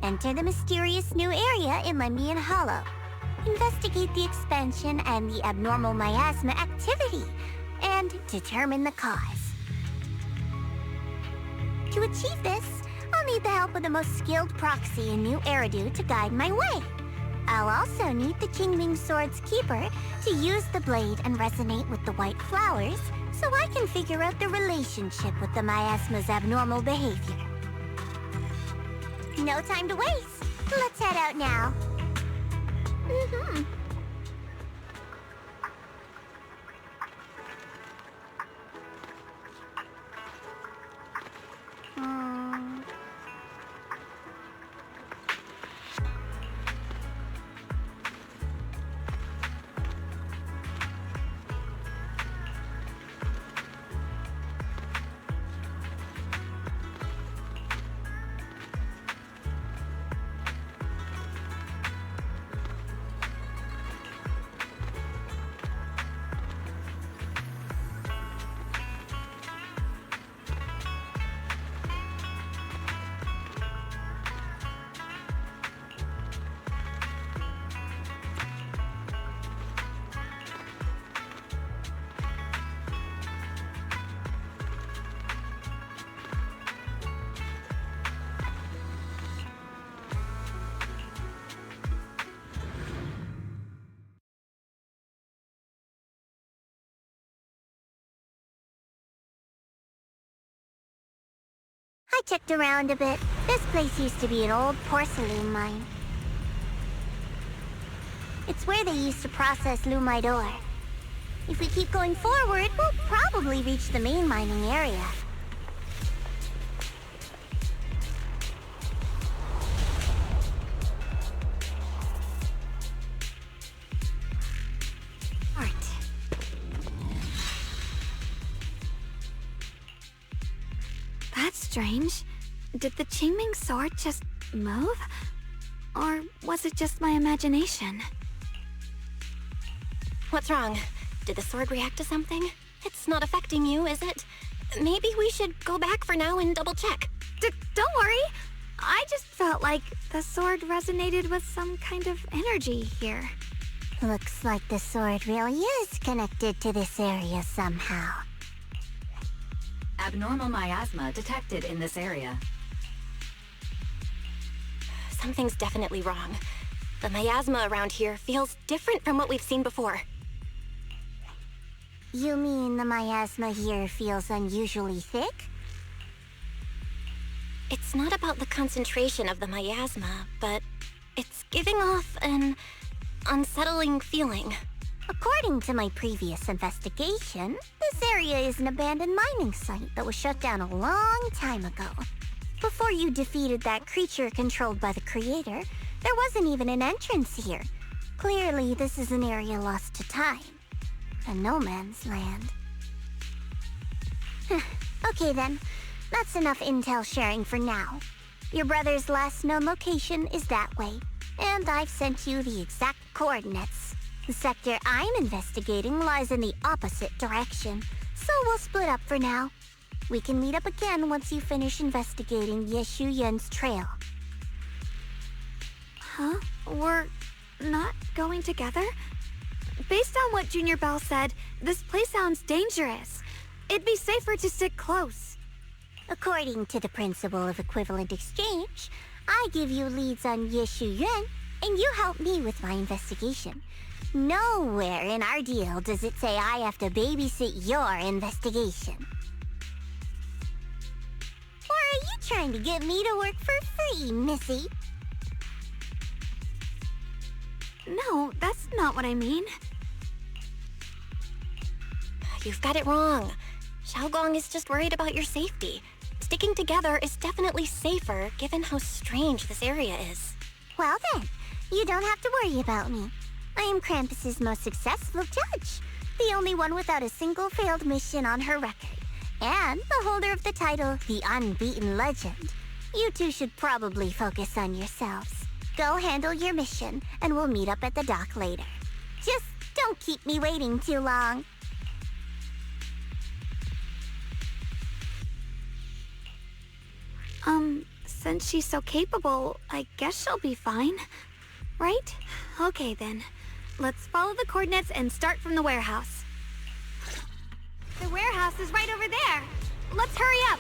Enter the mysterious new area in Lemnian Hollow. Investigate the expansion and the abnormal miasma activity, and determine the cause. To achieve this, I'll need the help of the most skilled proxy in New Eridu to guide my way. I'll also need the Qingming Sword's keeper to use the blade and resonate with the white flowers, so I can figure out the relationship with the miasma's abnormal behavior. No time to waste. Let's head out now. I checked around a bit. This place used to be an old porcelain mine. It's where they used to process lumite ore. If we keep going forward, we'll probably reach the main mining area. That's strange. Did the Qingming sword just move? Or was it just my imagination? What's wrong? Did the sword react to something? It's not affecting you, is it? Maybe we should go back for now and double check. Don't worry. I just felt like the sword resonated with some kind of energy here. Looks like the sword really is connected to this area somehow. Abnormal miasma detected in this area. Something's definitely wrong. The miasma around here feels different from what we've seen before. You mean the miasma here feels unusually thick? It's not about the concentration of the miasma, but it's giving off an unsettling feeling. According to my previous investigation, this area is an abandoned mining site that was shut down a long time ago. Before you defeated that creature controlled by the Creator, there wasn't even an entrance here. Clearly, this is an area lost to time. A no man's land. Okay then, that's enough intel sharing for now. Your brother's last known location is that way, and I've sent you the exact coordinates. The sector I'm investigating lies in the opposite direction, so we'll split up for now. We can meet up again once you finish investigating Ye Shuyuan's trail. Huh? We're not going together? based on what Junior Bell said, this place sounds dangerous. It'd be safer to stick close. According to the principle of equivalent exchange, I give you leads on Ye Shuyuan, and you help me with my investigation. Nowhere in our deal does it say I have to babysit your investigation. Or are you trying to get me to work for free, Missy? No, that's not what I mean. You've got it wrong. Xiaoguang is just worried about your safety. Sticking together is definitely safer, given how strange this area is. Well then, you don't have to worry about me. I am Krampus's most successful judge, the only one without a single failed mission on her record, and the holder of the title, the Unbeaten Legend. You two should probably focus on yourselves. Go handle your mission, and we'll meet up at the dock later. Just don't keep me waiting too long. Since she's so capable, I guess she'll be fine. Right? Okay then. Let's follow the coordinates and start from the warehouse. The warehouse is right over there. Let's hurry up.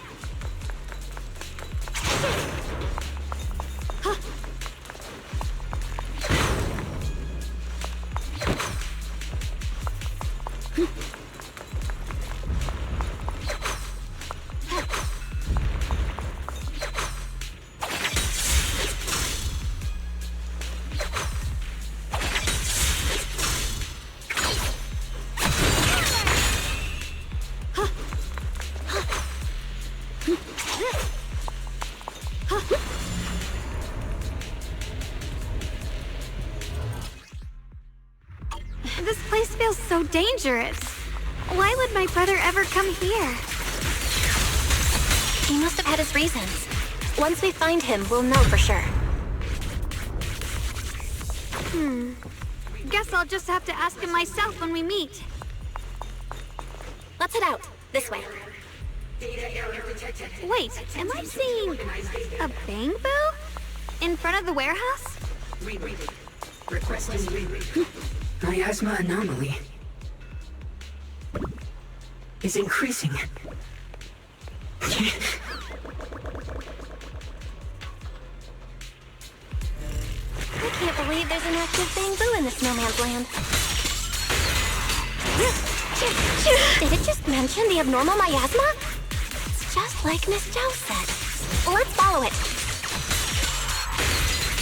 This place feels so dangerous. Why would my brother ever come here? He must have had his reasons. Once we find him, we'll know for sure. Guess I'll just have to ask him myself when we meet. Let's head out. This way. Wait, am I seeing a Bangbu? In front of the warehouse? Requesting reroute. Miasma anomaly is increasing. I can't believe there's an active Bangbu in the snowman's land. Did it just mention the abnormal miasma? It's just like Miss Zhao said. Let's follow it.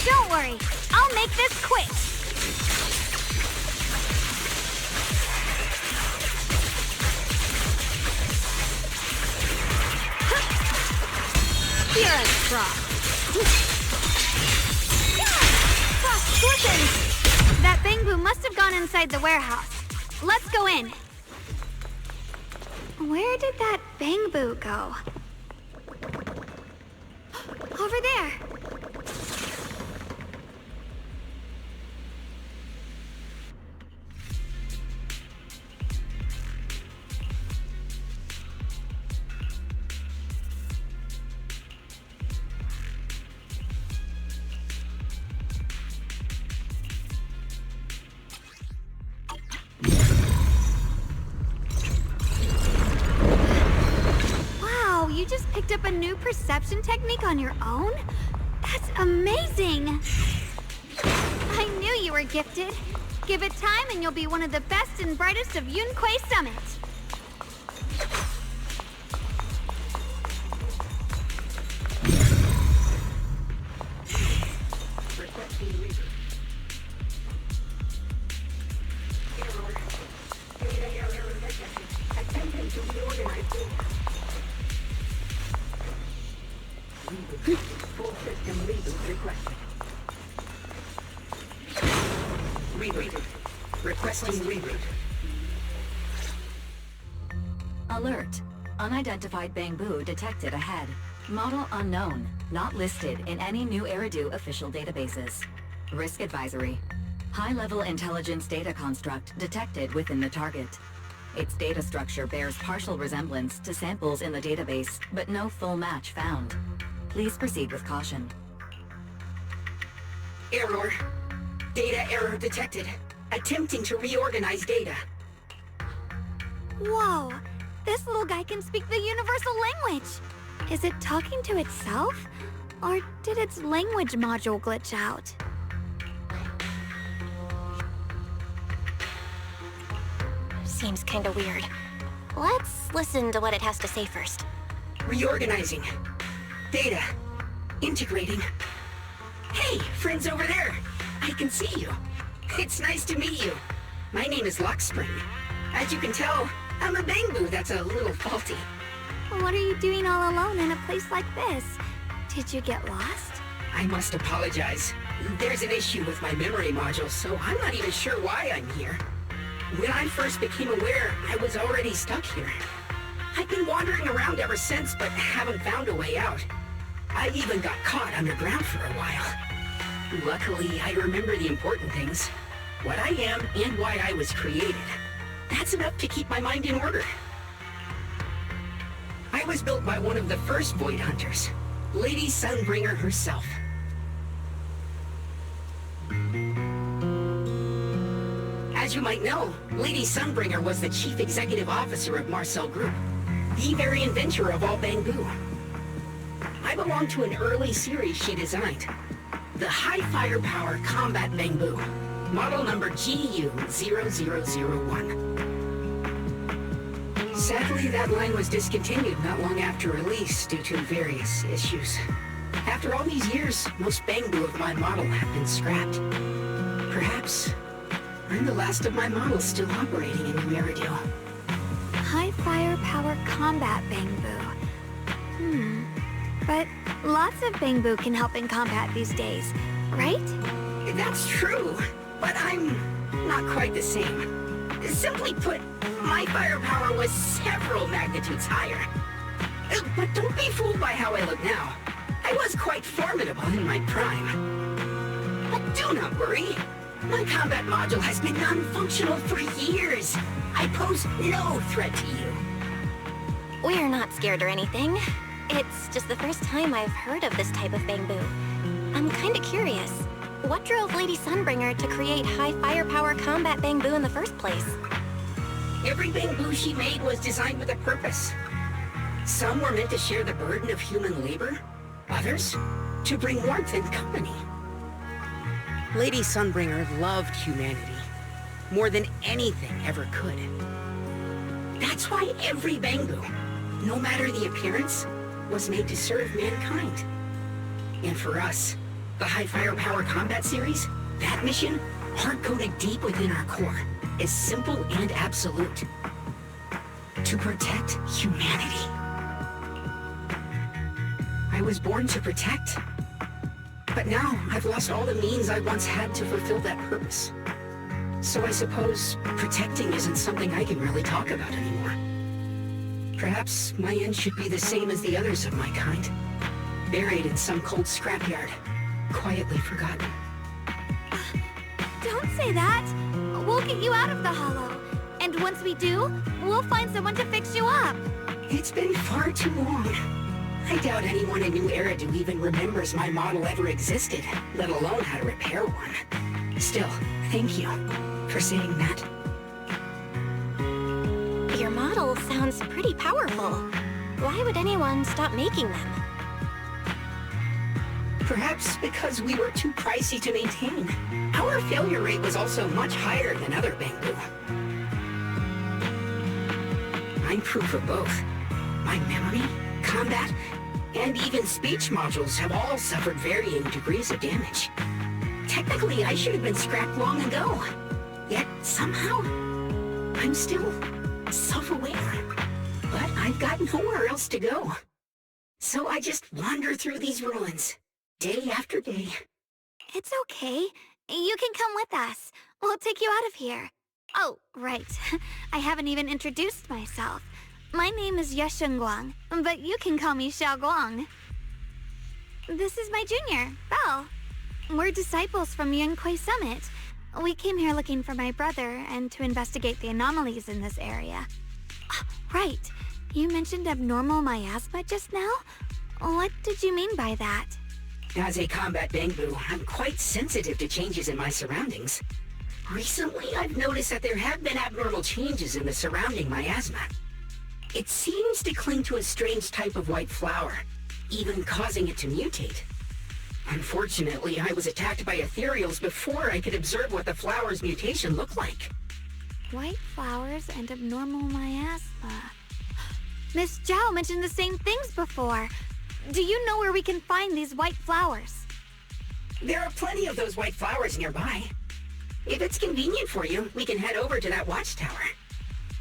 Don't worry, I'll make this quick. You're a cross. Cross glistens! That Bangbu must have gone inside the warehouse. Let's go in. Where did that Bangbu go? Over there. You just picked up a new perception technique on your own? That's amazing! I knew you were gifted. Give it time and you'll be one of the best and brightest of Yunquay Summit. Requesting reroute. Alert. Unidentified Bangbu detected ahead. Model unknown. Not listed in any new Eridu official databases. Risk advisory. High-level intelligence data construct detected within the target. Its data structure bears partial resemblance to samples in the database, but no full match found. Please proceed with caution. Error. Data error detected. attempting to reorganize data. Whoa, this little guy can speak the universal language. Is it talking to itself? Or did its language module glitch out? Seems kinda weird. Let's listen to what it has to say first. Reorganizing. Data. Integrating. Hey, friends over there. I can see you. It's nice to meet you. My name is Lockspring. As you can tell, I'm a Bangboo that's a little faulty. What are you doing all alone in a place like this? Did you get lost? I must apologize. There's an issue with my memory module, so I'm not even sure why I'm here. When I first became aware, I was already stuck here. I've been wandering around ever since, but haven't found a way out. I even got caught underground for a while. Luckily, I remember the important things. What I am and why I was created. That's enough to keep my mind in order. I was built by one of the first Void Hunters, Lady Sunbringer herself. As you might know, Lady Sunbringer was the chief executive officer of Marcel Group, the very inventor of all Bangboo. I belong to an early series she designed, the High Firepower Combat Bangboo, model number GU0001. Sadly, that line was discontinued not long after release due to various issues. After all these years, most Bangboo of my model have been scrapped. Perhaps I'm the last of my models still operating in New Eridu. High firepower combat Bangboo. But lots of Bangboo can help in combat these days, right? That's true, but I'm not quite the same. Simply put, my firepower was several magnitudes higher. But don't be fooled by how I look now. I was quite formidable in my prime. But do not worry. My combat module has been non-functional for years. I pose no threat to you. We're not scared or anything. It's just the first time I've heard of this type of Bangboo. I'm kinda curious. What drove Lady Sunbringer to create high firepower combat Bangboo in the first place? Every Bangboo she made was designed with a purpose. Some were meant to share the burden of human labor. Others, to bring warmth and company. Lady Sunbringer loved humanity more than anything ever could. That's why every Bangboo, no matter the appearance, was made to serve mankind. And for us, the High Firepower Combat Series, that mission, hard-coded deep within our core, is simple and absolute. To protect humanity. I was born to protect, but now I've lost all the means I once had to fulfill that purpose. So I suppose protecting isn't something I can really talk about anymore. Perhaps my end should be the same as the others of my kind. Buried in some cold scrapyard, quietly forgotten. Don't say that! We'll get you out of the hollow. And once we do, we'll find someone to fix you up. It's been far too long. I doubt anyone in New Eridu even remembers my model ever existed, let alone how to repair one. Still, thank you for saying that. Your model sounds pretty powerful. Why would anyone stop making them? Perhaps because we were too pricey to maintain. Our failure rate was also much higher than other Bangboo. I'm proof of both. My memory, combat, and even speech modules have all suffered varying degrees of damage. Technically, I should have been scrapped long ago. Yet, somehow, I'm still self-aware. But I've got nowhere else to go. So I just wander through these ruins, day after day. It's okay. You can come with us. We'll take you out of here. Oh, right. I haven't even introduced myself. My name is Guang, but you can call me Xiaoguang. This is my junior, Belle. We're disciples from Yunquay Summit. We came here looking for my brother and to investigate the anomalies in this area. Right. You mentioned abnormal miasma just now? What did you mean by that? As a combat Bangboo, I'm quite sensitive to changes in my surroundings. Recently, I've noticed that there have been abnormal changes in the surrounding miasma. It seems to cling to a strange type of white flower, even causing it to mutate. Unfortunately, I was attacked by ethereals before I could observe what the flower's mutation looked like. White flowers and abnormal miasma. Miss Zhao mentioned the same things before. Do you know where we can find these white flowers? There are plenty of those white flowers nearby. If it's convenient for you, we can head over to that watchtower.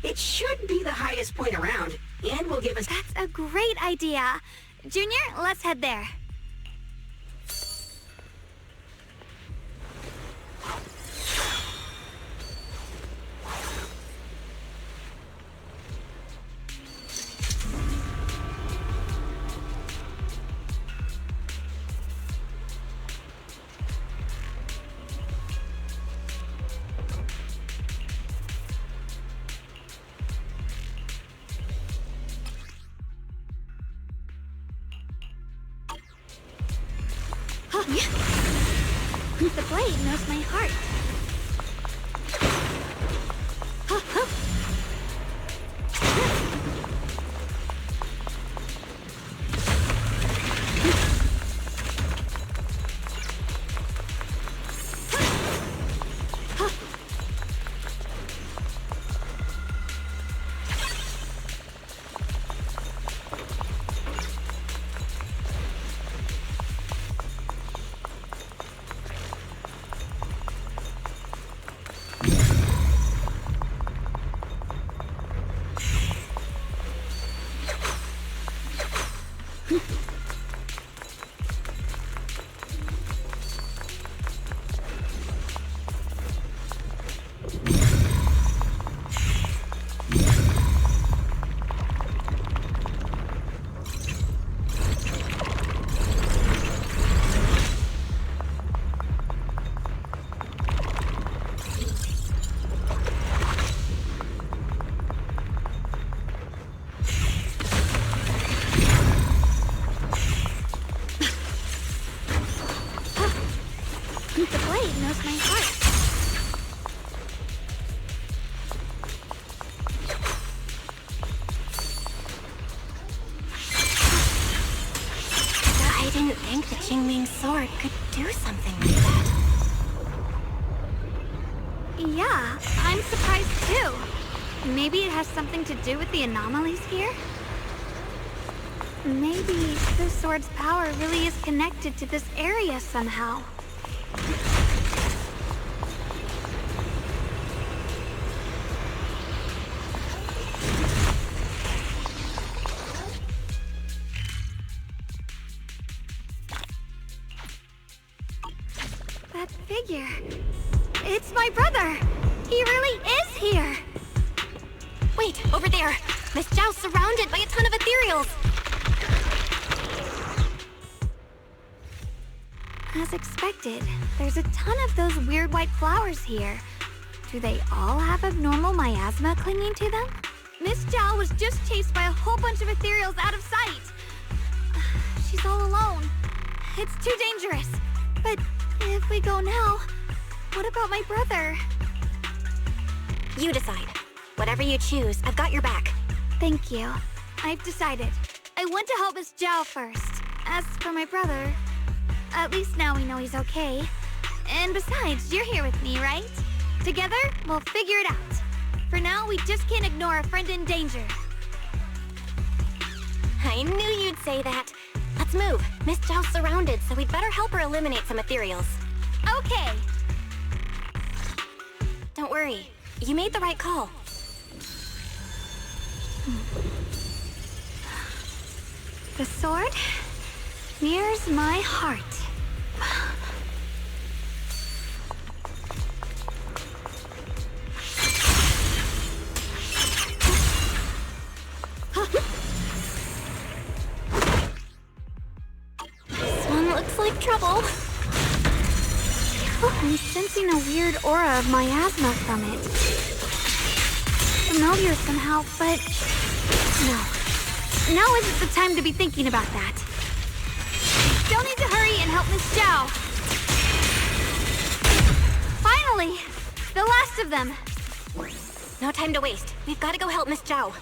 It should be the highest point around, and will give us... That's a great idea. Junior, let's head there. The blade knows my heart. The blade knows my heart. I didn't think the Qingming sword could do something like that. Yeah, I'm surprised too. Maybe it has something to do with the anomalies here? Maybe the sword's power really is connected to this area somehow. That figure. It's my brother! He really is here! Wait, over there! Miss Zhao's surrounded by a ton of ethereals! As expected, there's a ton of those weird white flowers here. Do they all have abnormal miasma clinging to them? Miss Zhao was just chased by a whole bunch of ethereals out of sight. She's all alone. It's too dangerous. But if we go now, what about my brother? You decide. Whatever you choose, I've got your back. Thank you. I've decided. I want to help Miss Zhao first. As for my brother, at least now we know he's okay. And besides, you're here with me, right? Together, we'll figure it out. For now, we just can't ignore a friend in danger. I knew you'd say that. Let's move. Miss Zhao's surrounded, so we'd better help her eliminate some ethereals. Okay. Don't worry. You made the right call. The sword mirrors my heart. This one looks like trouble. I'm sensing a weird aura of miasma from it. Familiar somehow, but no. Now isn't the time to be thinking about that. Still need to hurry and help Miss Zhao. Finally! The last of them! No time to waste. We've got to go help Miss Zhao.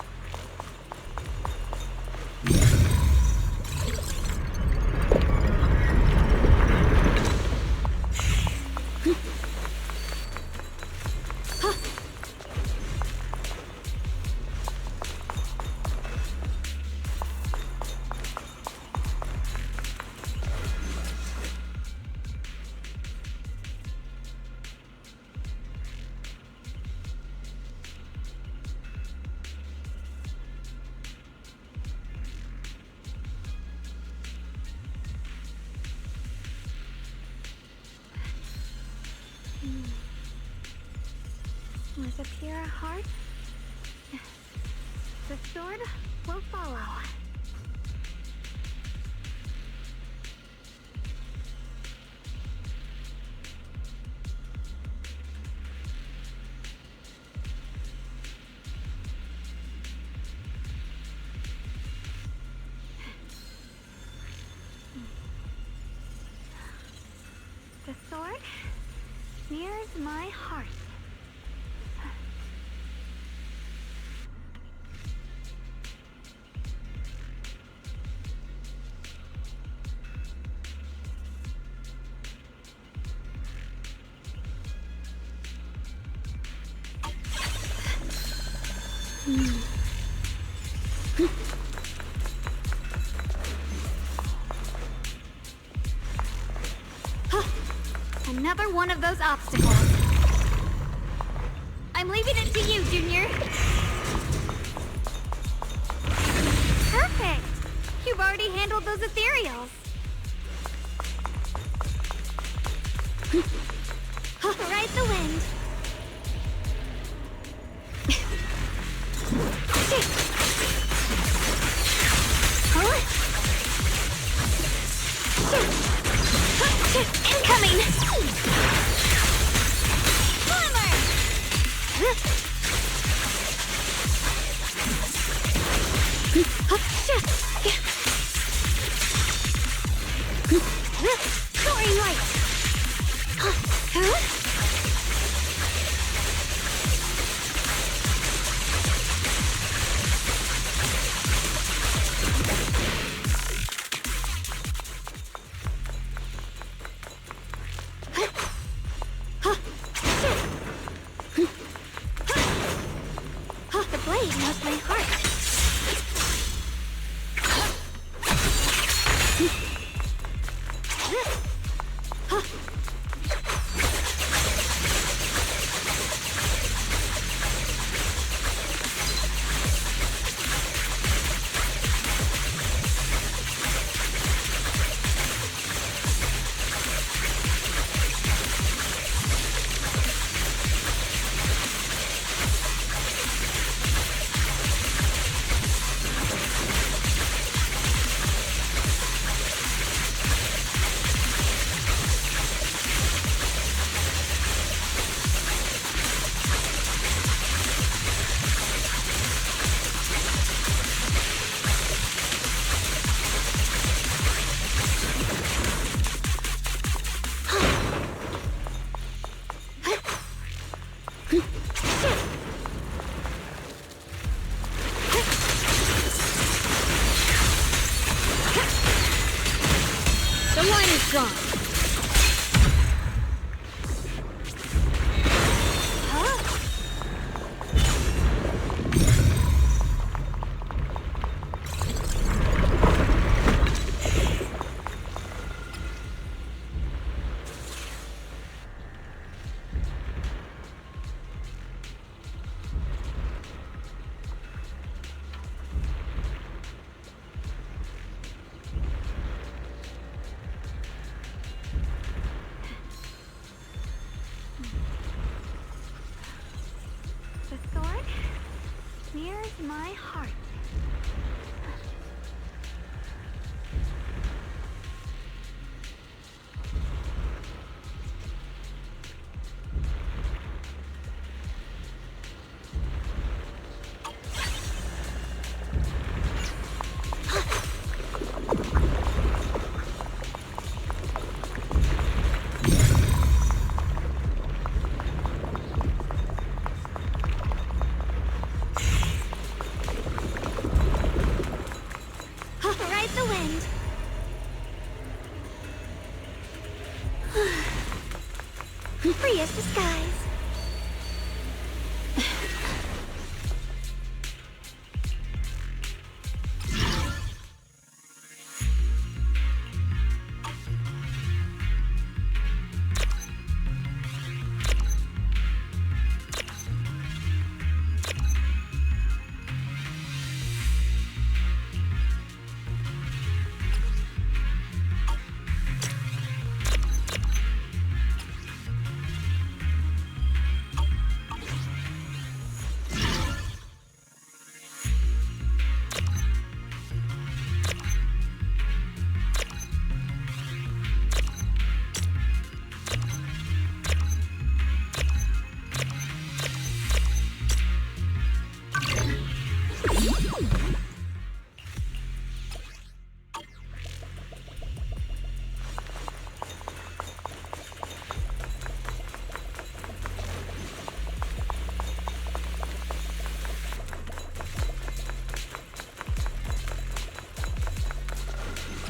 With a pure heart, the sword will follow. The sword mirrors my heart. Another one of those obstacles. I'm leaving it to you, Junior. Perfect! You've already handled those ethereals. Ride the wind. Incoming! Soaring light! The blade knows my heart. The line is gone. The sword mirrors my heart. Free as the skies.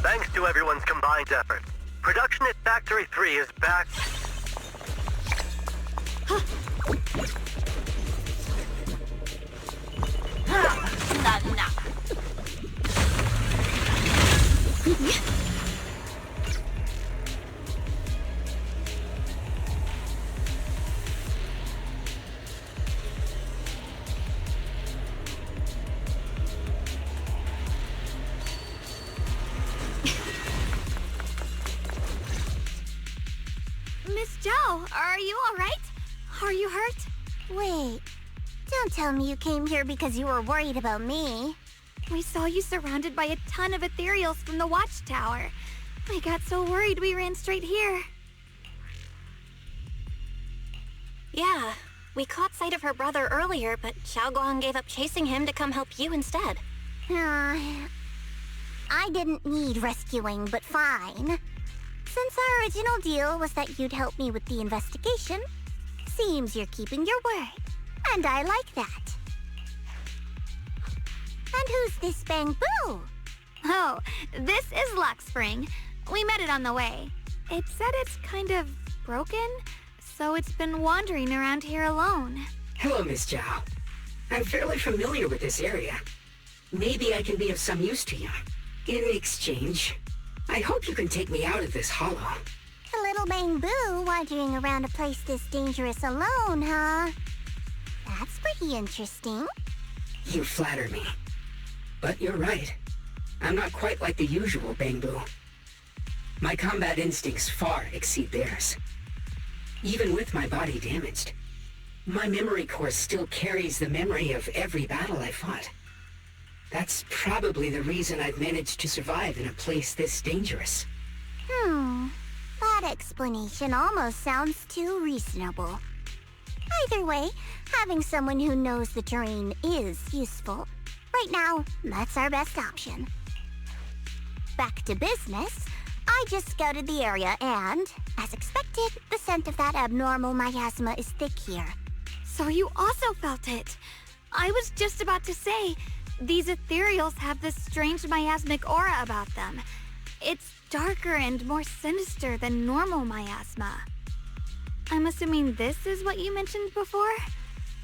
Thanks to everyone's combined effort, production at Factory 3 is back. Miss Joe, are you alright? Are you hurt? Wait, don't tell me you came here because you were worried about me. We saw you surrounded by a ton of ethereals from the watchtower. I got so worried we ran straight here. Yeah, we caught sight of her brother earlier, but Xiaoguang gave up chasing him to come help you instead. I didn't need rescuing, but fine. Since our original deal was that you'd help me with the investigation, seems you're keeping your word. And I like that. And who's this Bang Boo? Oh, this is Luxspring. We met it on the way. It said it's kind of broken, so it's been wandering around here alone. Hello, Miss Zhao. I'm fairly familiar with this area. Maybe I can be of some use to you. In exchange, I hope you can take me out of this hollow. A little Bang Boo wandering around a place this dangerous alone, huh? That's pretty interesting. You flatter me. But you're right. I'm not quite like the usual Bang Boo. My combat instincts far exceed theirs. Even with my body damaged, my memory core still carries the memory of every battle I fought. That's probably the reason I've managed to survive in a place this dangerous. That explanation almost sounds too reasonable. Either way, having someone who knows the terrain is useful. Right now, that's our best option. Back to business, I just scouted the area and, as expected, the scent of that abnormal miasma is thick here. So you also felt it. I was just about to say, these ethereals have this strange miasmic aura about them. It's darker and more sinister than normal miasma. I'm assuming this is what you mentioned before?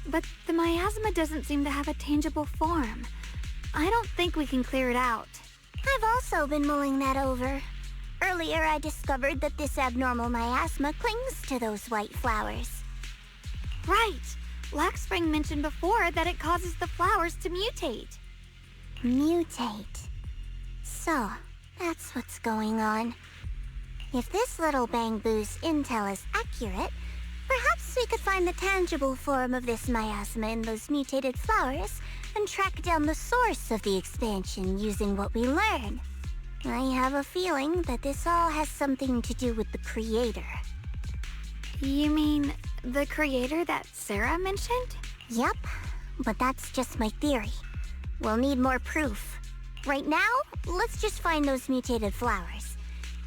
But the miasma doesn't seem to have a tangible form. I don't think we can clear it out. I've also been mulling that over. Earlier, I discovered that this abnormal miasma clings to those white flowers. Right! Luxspring mentioned before that it causes the flowers to mutate. Mutate. So, that's what's going on. If this little Bang Boo's intel is accurate, perhaps we could find the tangible form of this miasma in those mutated flowers and track down the source of the expansion using what we learn. I have a feeling that this all has something to do with the creator. You mean the creator that Sarah mentioned? Yep, but that's just my theory. We'll need more proof. Right now, let's just find those mutated flowers.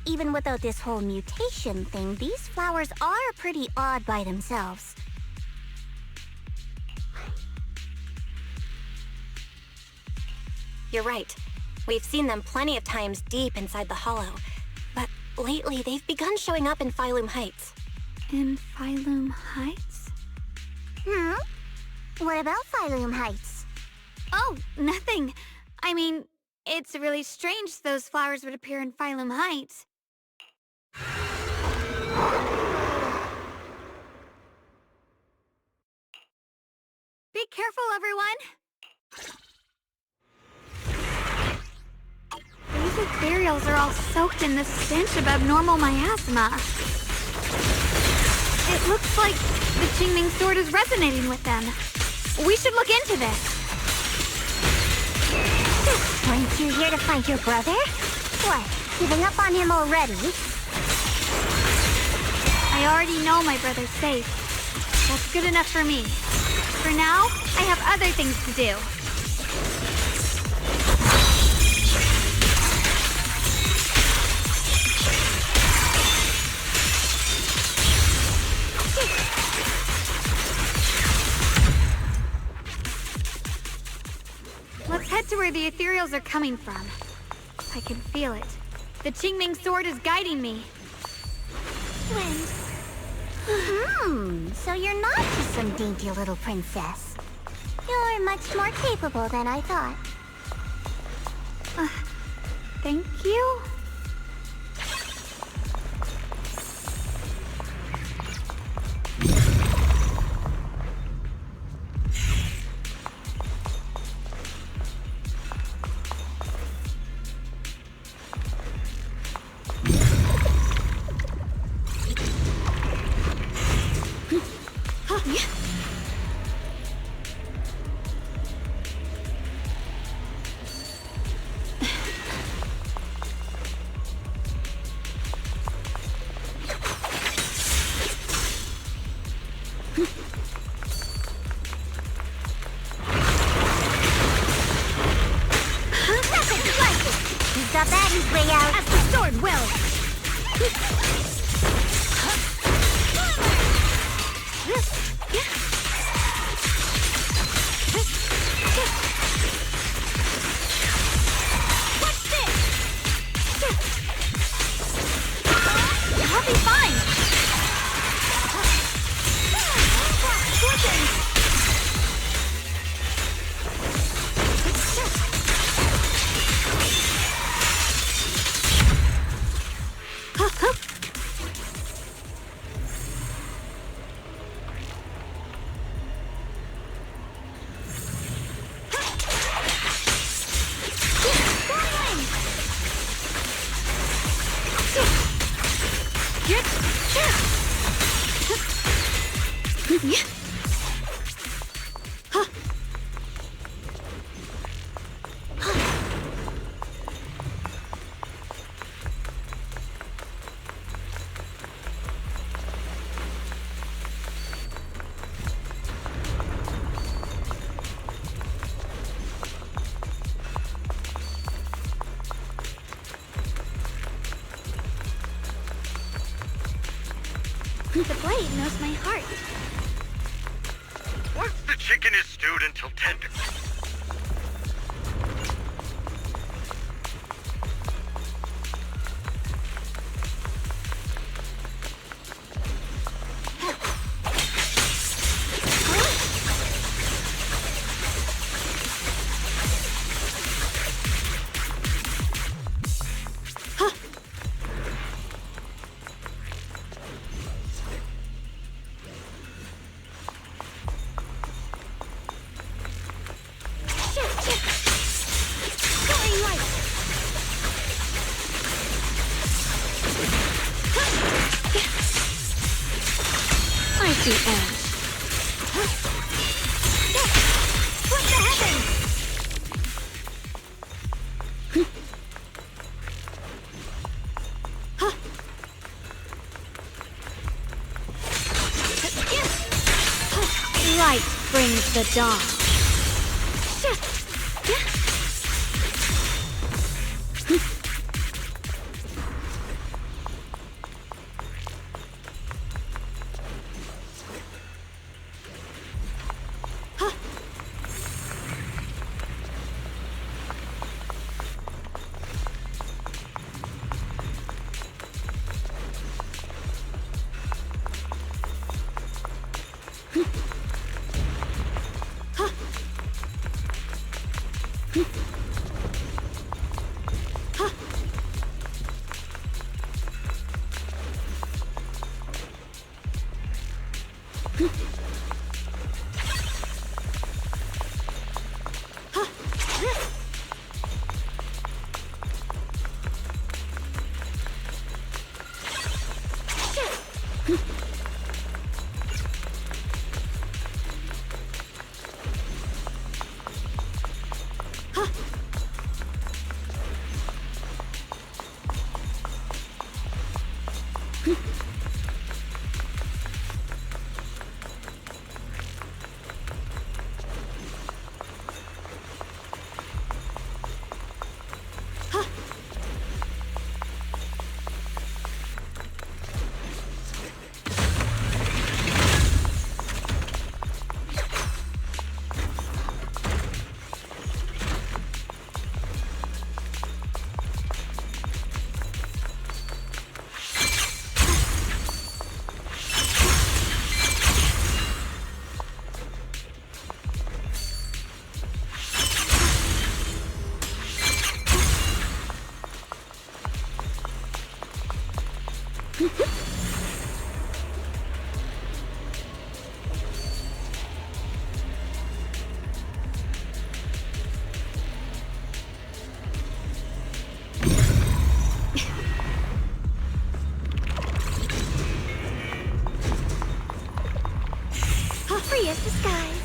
Even without this whole mutation thing, these flowers are pretty odd by themselves. You're right. We've seen them plenty of times deep inside the hollow. But lately, they've begun showing up in Phylum Heights. In Phylum Heights? What about Phylum Heights? Oh, nothing. I mean, it's really strange those flowers would appear in Phylum Heights. Be careful, everyone! These ethereals are all soaked in the stench of abnormal miasma. It looks like the Qingming sword is resonating with them. We should look into this. Weren't you here to find your brother? What, giving up on him already? I already know my brother's safe. That's good enough for me. For now, I have other things to do. Let's head to where the ethereals are coming from. I can feel it. The Qingming sword is guiding me. Wind. So you're not just some dainty little princess. You're much more capable than I thought. Thank you? Got that his way out. As the sword will! What's this? I'll be fine! The blade knows my heart. Once the chicken is stewed until tender. I see ash. What the heavens? Light brings the dawn. Free as the skies.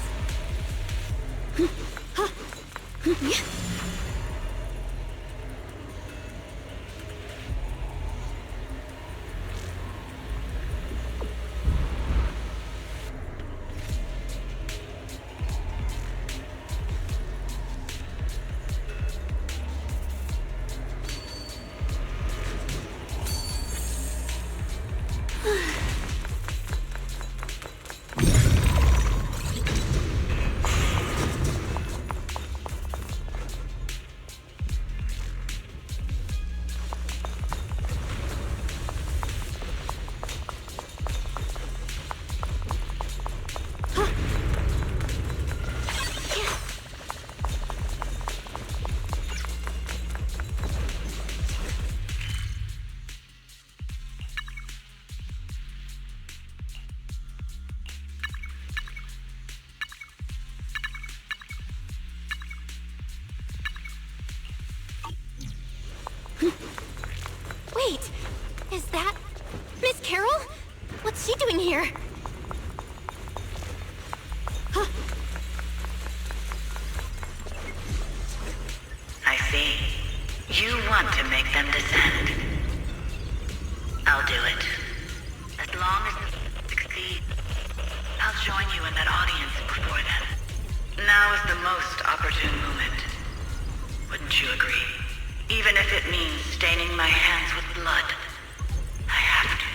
Wait, is that Miss Carol? What's she doing here? I see. You want to make them descend. I'll do it. As long as they succeed, I'll join you in that audience before them. Now is the most opportune moment. Wouldn't you agree? Even if it means staining my hands with blood, I have to.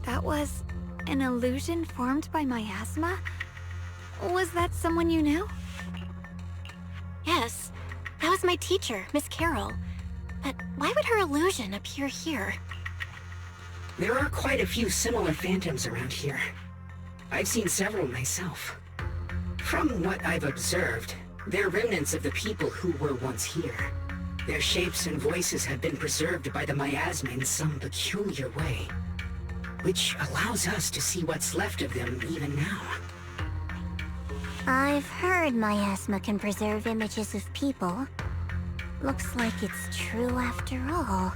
That was an illusion formed by miasma? Was that someone you knew? Yes, that was my teacher, Miss Carol. But why would her illusion appear here? There are quite a few similar phantoms around here. I've seen several myself. From what I've observed, they're remnants of the people who were once here. Their shapes and voices have been preserved by the miasma in some peculiar way, which allows us to see what's left of them even now. I've heard miasma can preserve images of people. Looks like it's true after all.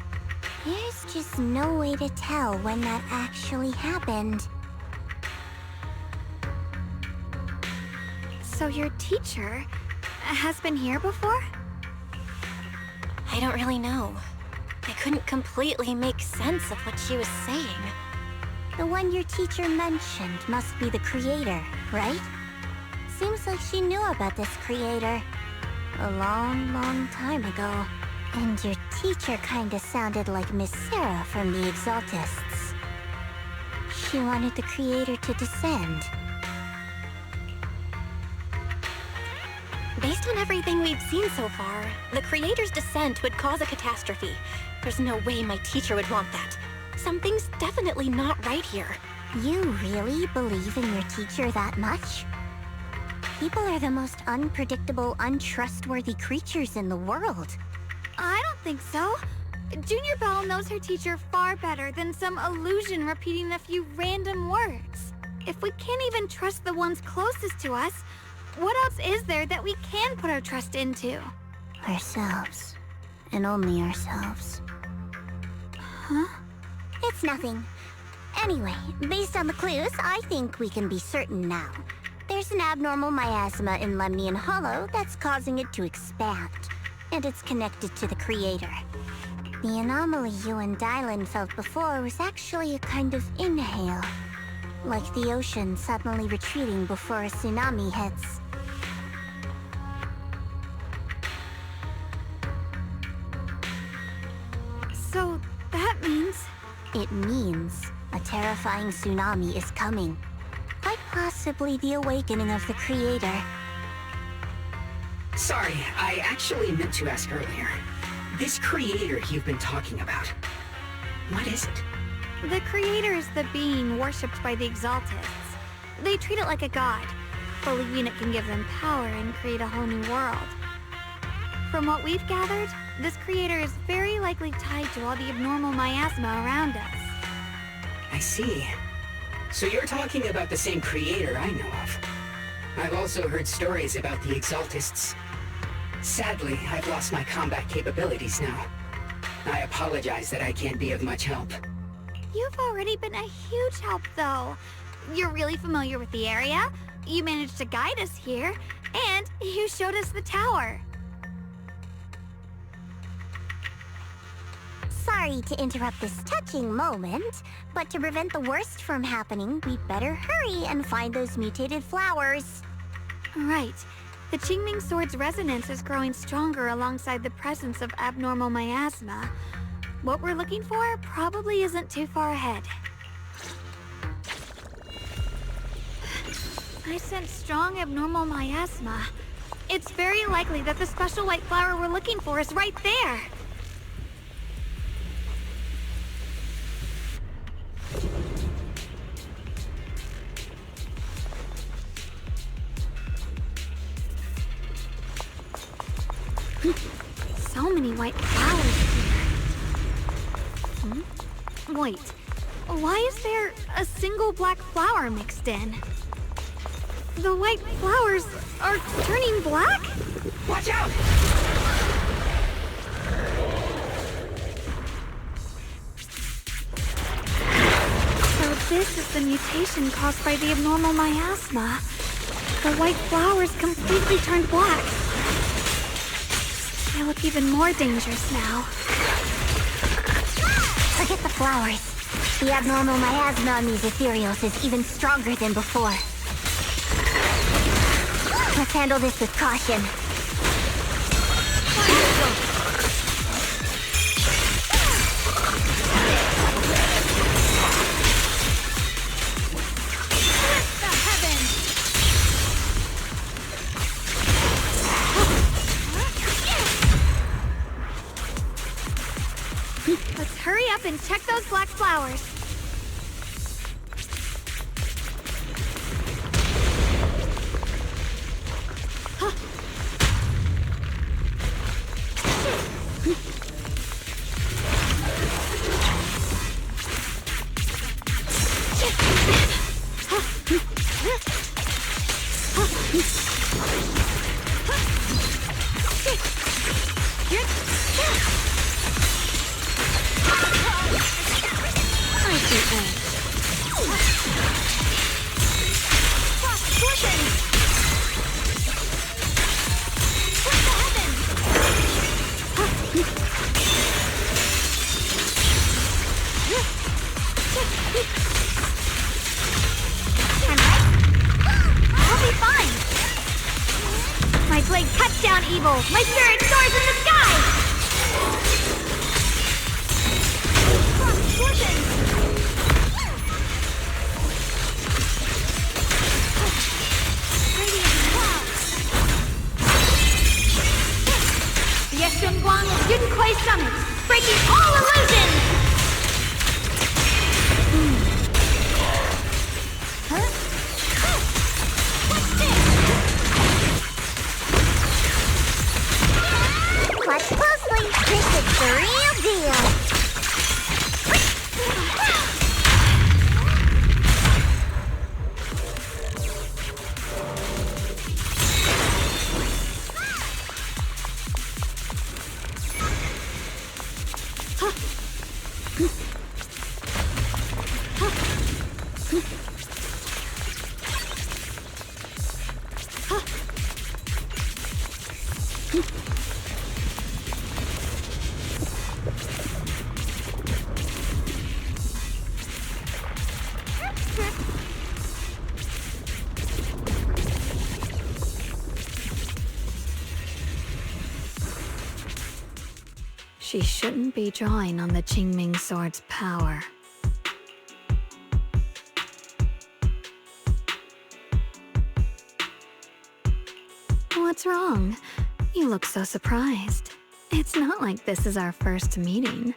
There's just no way to tell when that actually happened. So your teacher has been here before? I don't really know. I couldn't completely make sense of what she was saying. The one your teacher mentioned must be the creator, right? Seems like she knew about this creator a long, long time ago. And your teacher kinda sounded like Miss Sarah from the Exaltists. She wanted the creator to descend. Based on everything we've seen so far, the creator's descent would cause a catastrophe. There's no way my teacher would want that. Something's definitely not right here. You really believe in your teacher that much? People are the most unpredictable, untrustworthy creatures in the world. I don't think so. Junior Belle knows her teacher far better than some illusion repeating a few random words. If we can't even trust the ones closest to us, what else is there that we can put our trust into? Ourselves. And only ourselves. Huh? It's nothing. Anyway, based on the clues, I think we can be certain now. There's an abnormal miasma in Lemnian Hollow that's causing it to expand, and it's connected to the Creator. The anomaly you and Dylan felt before was actually a kind of inhale, like the ocean suddenly retreating before a tsunami hits. So, that means... It means a terrifying tsunami is coming. Quite possibly the awakening of the Creator. Sorry, I actually meant to ask earlier. This creator you've been talking about, what is it? The Creator is the being worshipped by the Exaltists. They treat it like a god, believing it can give them power and create a whole new world. From what we've gathered, this Creator is very likely tied to all the abnormal miasma around us. I see. So you're talking about the same creator I know of. I've also heard stories about the Exaltists. Sadly, I've lost my combat capabilities now. I apologize that I can't be of much help. You've already been a huge help, though. You're really familiar with the area, you managed to guide us here, and you showed us the tower. Sorry to interrupt this touching moment, but to prevent the worst from happening, we'd better hurry and find those mutated flowers. Right. The Qingming Sword's resonance is growing stronger alongside the presence of abnormal miasma. What we're looking for probably isn't too far ahead. I sense strong abnormal miasma. It's very likely that the special white flower we're looking for is right there. So many white flowers here. Wait, why is there a single black flower mixed in? The white flowers are turning black? Watch out! So this is the mutation caused by the abnormal miasma. The white flowers completely turned black. They look even more dangerous now. Forget the flowers. The abnormal miasma on these ethereals is even stronger than before. Let's handle this with caution. Let's hurry up and check those black flowers. My blade cuts down evil! My spirit soars in the sky! The Yeshun of Yunquay Summit, breaking all illusions! Watch closely. This is the real deal. She shouldn't be drawing on the Qingming Sword's power. What's wrong? You look so surprised. It's not like this is our first meeting,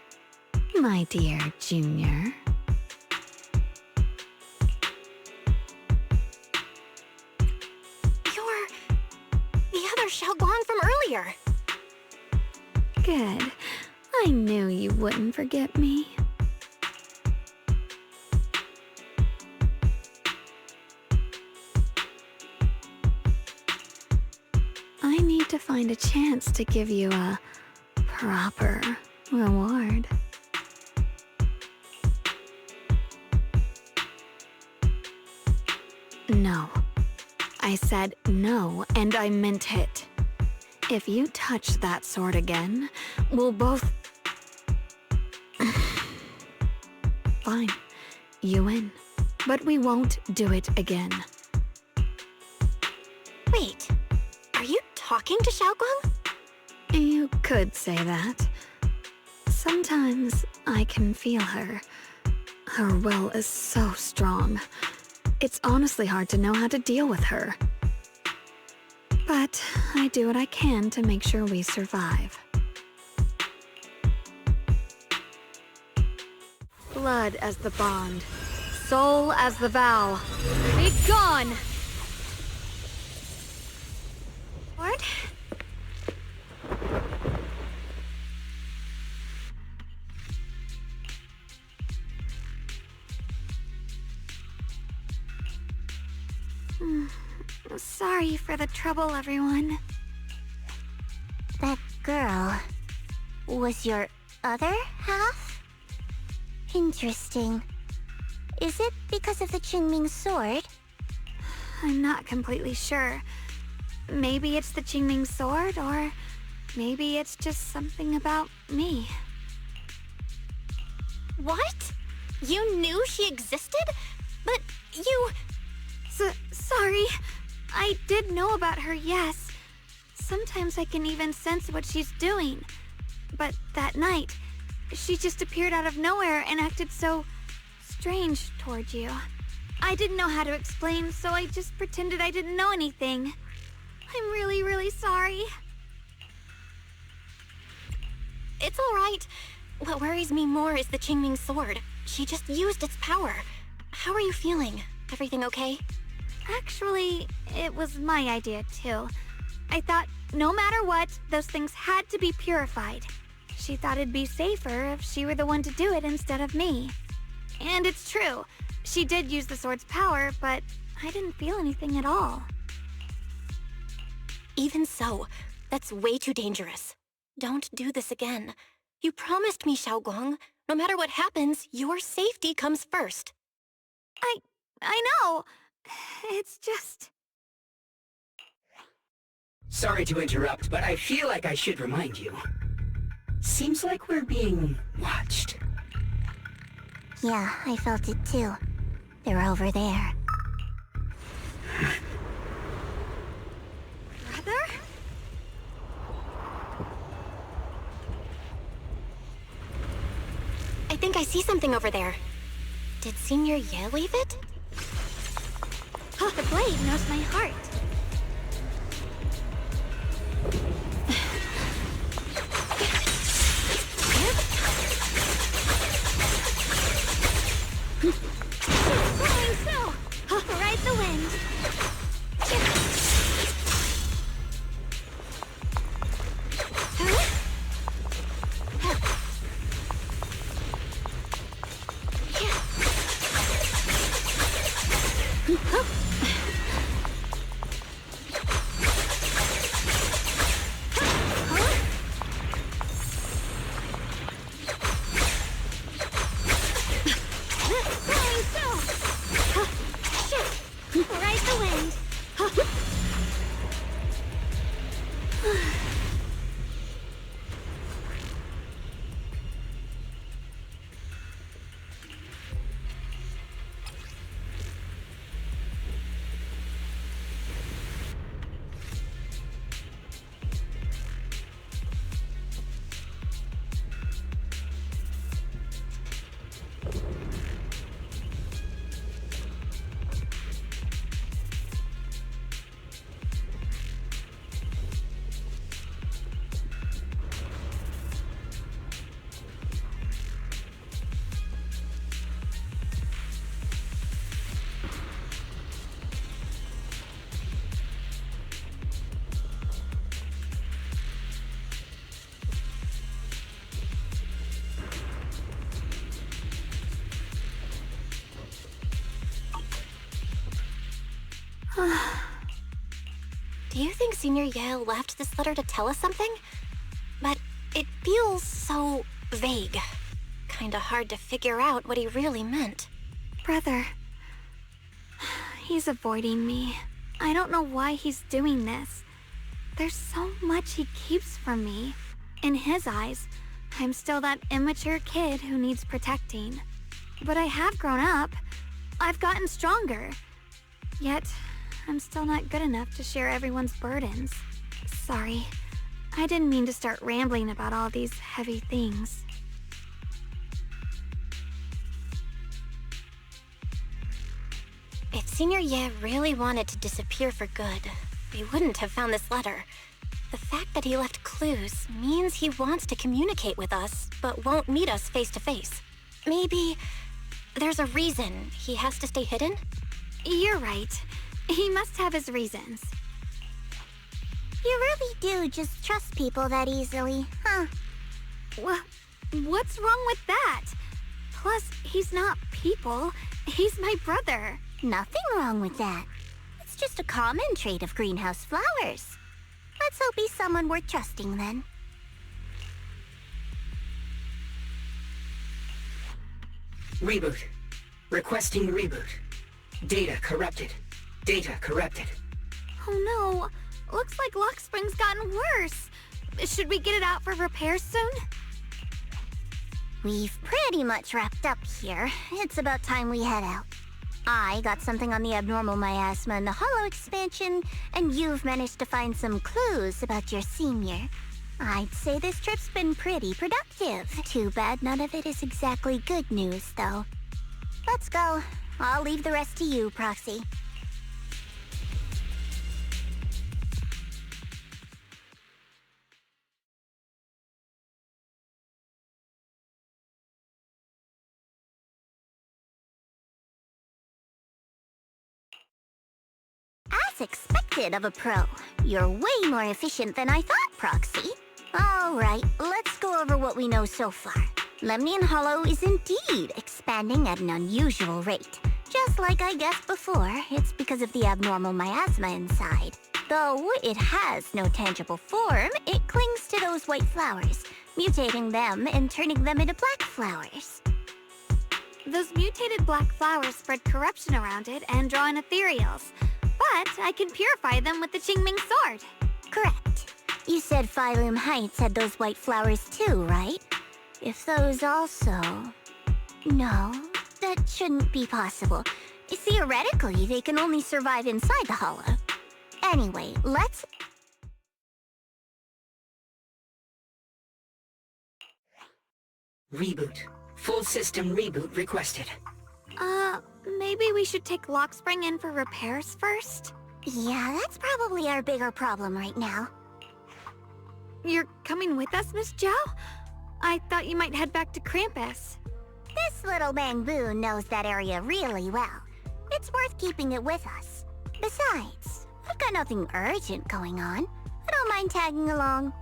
my dear Junior. You're the other Xiaoguang from earlier. Good. I knew you wouldn't forget me. I need to find a chance to give you a proper reward. No. I said no, and I meant it. If you touch that sword again, we'll both... Fine. You win. But we won't do it again. Wait, are you talking to Xiaoguang? You could say that. Sometimes I can feel her. Her will is so strong. It's honestly hard to know how to deal with her. But I do what I can to make sure we survive. Blood as the bond. Soul as the vow. Be gone! Lord? Sorry for the trouble, everyone. That girl was your other half? Interesting. Is it because of the Qingming sword? I'm not completely sure. Maybe it's the Qingming sword, or maybe it's just something about me. What? You knew she existed? But you... Sorry. I did know about her, yes. Sometimes I can even sense what she's doing. But that night, she just appeared out of nowhere and acted so strange toward you. I didn't know how to explain, so I just pretended I didn't know anything. I'm really, really sorry. It's all right. What worries me more is the Qingming sword. She just used its power. How are you feeling? Everything okay? Actually, it was my idea, too. I thought, no matter what, those things had to be purified. She thought it'd be safer if she were the one to do it instead of me. And it's true. She did use the sword's power, but I didn't feel anything at all. Even so, that's way too dangerous. Don't do this again. You promised me, Xiaoguang. No matter what happens, your safety comes first. I know. It's just... Sorry to interrupt, but I feel like I should remind you. Seems like we're being watched. Yeah, I felt it too. They're over there. Brother? I think I see something over there. Did Senior Ye leave it? The blade knows my heart. It's blowing snow! Ride the wind! Do you think Senior Ye left this letter to tell us something? But it feels so vague. Kinda hard to figure out what he really meant. Brother. He's avoiding me. I don't know why he's doing this. There's so much he keeps from me. In his eyes, I'm still that immature kid who needs protecting. But I have grown up. I've gotten stronger. Yet, I'm still not good enough to share everyone's burdens. Sorry. I didn't mean to start rambling about all these heavy things. If Senior Ye really wanted to disappear for good, they wouldn't have found this letter. The fact that he left clues means he wants to communicate with us, but won't meet us face to face. Maybe there's a reason he has to stay hidden? You're right. He must have his reasons. You really do just trust people that easily, huh? What's wrong with that? Plus, he's not people. He's my brother. Nothing wrong with that. It's just a common trait of greenhouse flowers. Let's hope he's someone worth trusting then. Reboot. Requesting reboot. Data corrupted. Data corrupted. Oh no. Looks like Lock Spring's gotten worse. Should we get it out for repairs soon? We've pretty much wrapped up here. It's about time we head out. I got something on the abnormal miasma and the hollow expansion, and you've managed to find some clues about your senior. I'd say this trip's been pretty productive. Too bad none of it is exactly good news, though. Let's go. I'll leave the rest to you, Proxy. As expected of a pro, you're way more efficient than I thought, Proxy. Alright, let's go over what we know so far. Lemnian Hollow is indeed expanding at an unusual rate. Just like I guessed before, it's because of the abnormal miasma inside. Though it has no tangible form, it clings to those white flowers, mutating them and turning them into black flowers. Those mutated black flowers spread corruption around it and draw in ethereals. But I can purify them with the Qingming sword. Correct. You said Phylum Heights had those white flowers too, right? If those also... No, that shouldn't be possible. Theoretically, they can only survive inside the hollow. Anyway, let's... Reboot. Full system reboot requested. Maybe we should take Lock Spring in for repairs first? Yeah, that's probably our bigger problem right now. You're coming with us, Miss Zhao? I thought you might head back to Krampus. This little Bangboon knows that area really well. It's worth keeping it with us. Besides, I've got nothing urgent going on. I don't mind tagging along.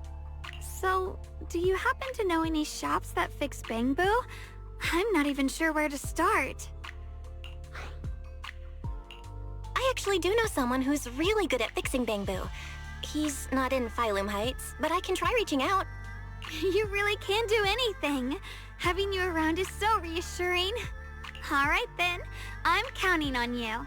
So, do you happen to know any shops that fix Bangbu? I'm not even sure where to start. I actually do know someone who's really good at fixing Bangbu. He's not in Phylum Heights, but I can try reaching out. You really can do anything. Having you around is so reassuring. All right then, I'm counting on you.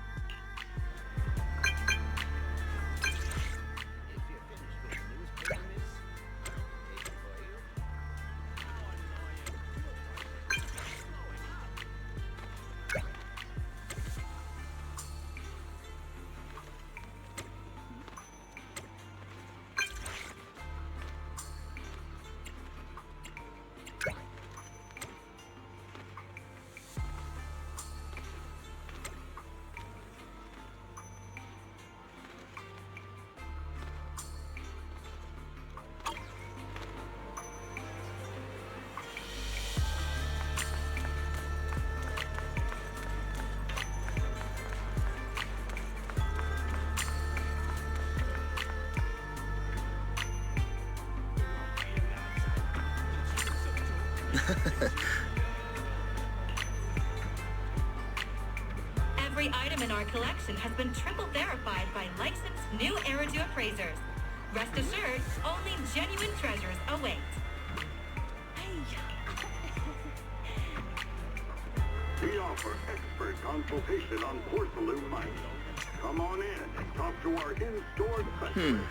Every item in our collection has been triple verified by licensed new Eridu appraisers. Rest assured, only genuine treasures await. We offer expert consultation on porcelain mice. Come on in and talk to our in-store specialist.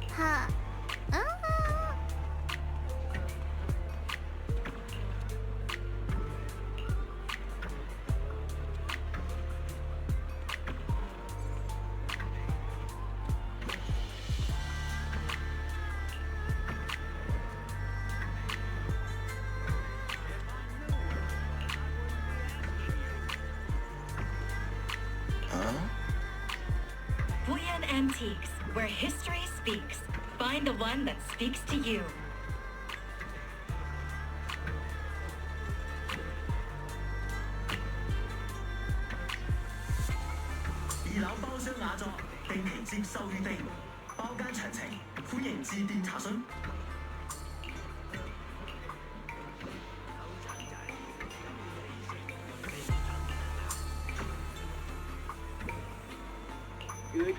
Huh. Buyan Antiques, where history speaks. Find the one that speaks to you.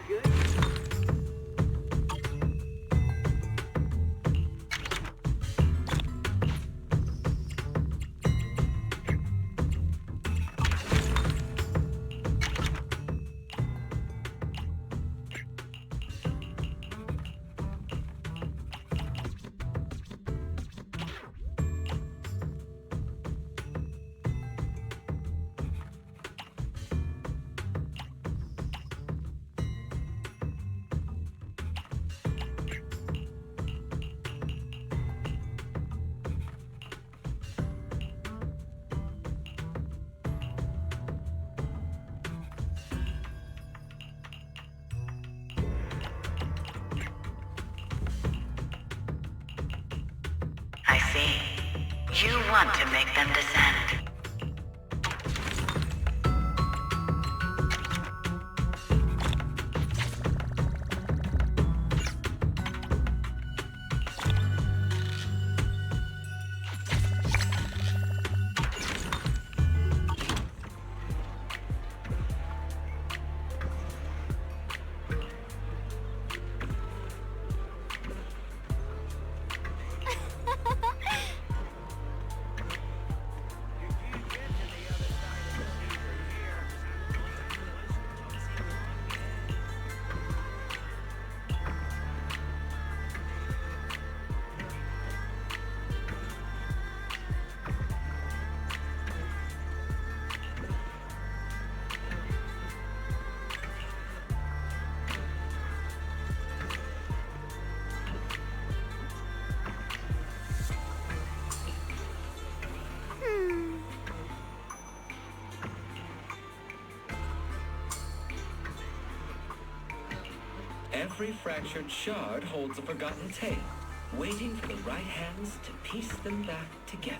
Good. I see. You want to make them descend. Every fractured shard holds a forgotten tale, waiting for the right hands to piece them back together.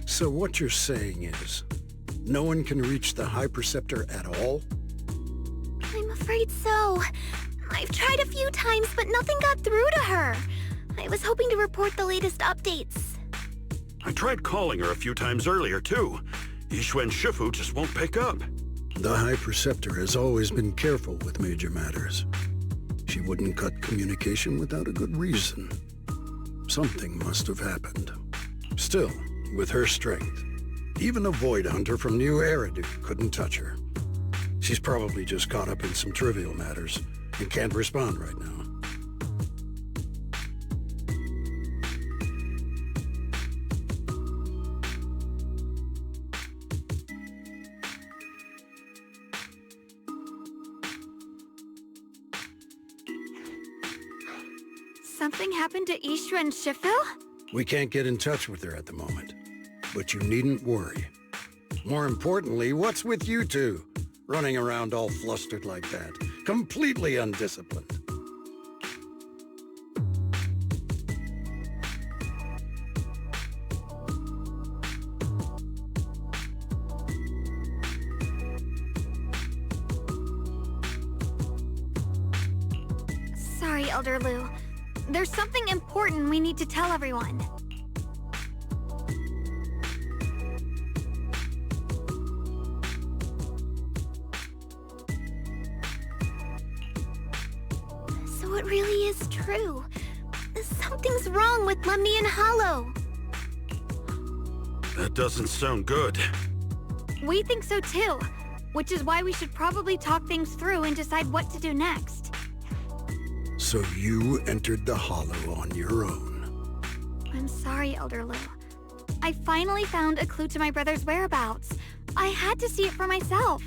So what you're saying is, no one can reach the High Preceptor at all? I'm afraid so. I've tried a few times, but nothing got through to her. I was hoping to report the latest updates. I tried calling her a few times earlier, too. Yixuan Shifu just won't pick up. The High Preceptor has always been careful with major matters. She wouldn't cut communication without a good reason. Something must have happened. Still, with her strength, Even a Void Hunter from New Eridu couldn't touch her. She's probably just caught up in some trivial matters and can't respond right now. Something happened to Ishu and Shifu? We can't get in touch with her at the moment, but you needn't worry. More importantly, what's with you two? Running around all flustered like that, completely undisciplined. Sorry, Elder Lu. There's something important we need to tell everyone. So it really is true. Something's wrong with Lemny and Hollow. That doesn't sound good. We think so too, which is why we should probably talk things through and decide what to do next. So you entered the Hollow on your own. I'm sorry, Elder Lu. I finally found a clue to my brother's whereabouts. I had to see it for myself.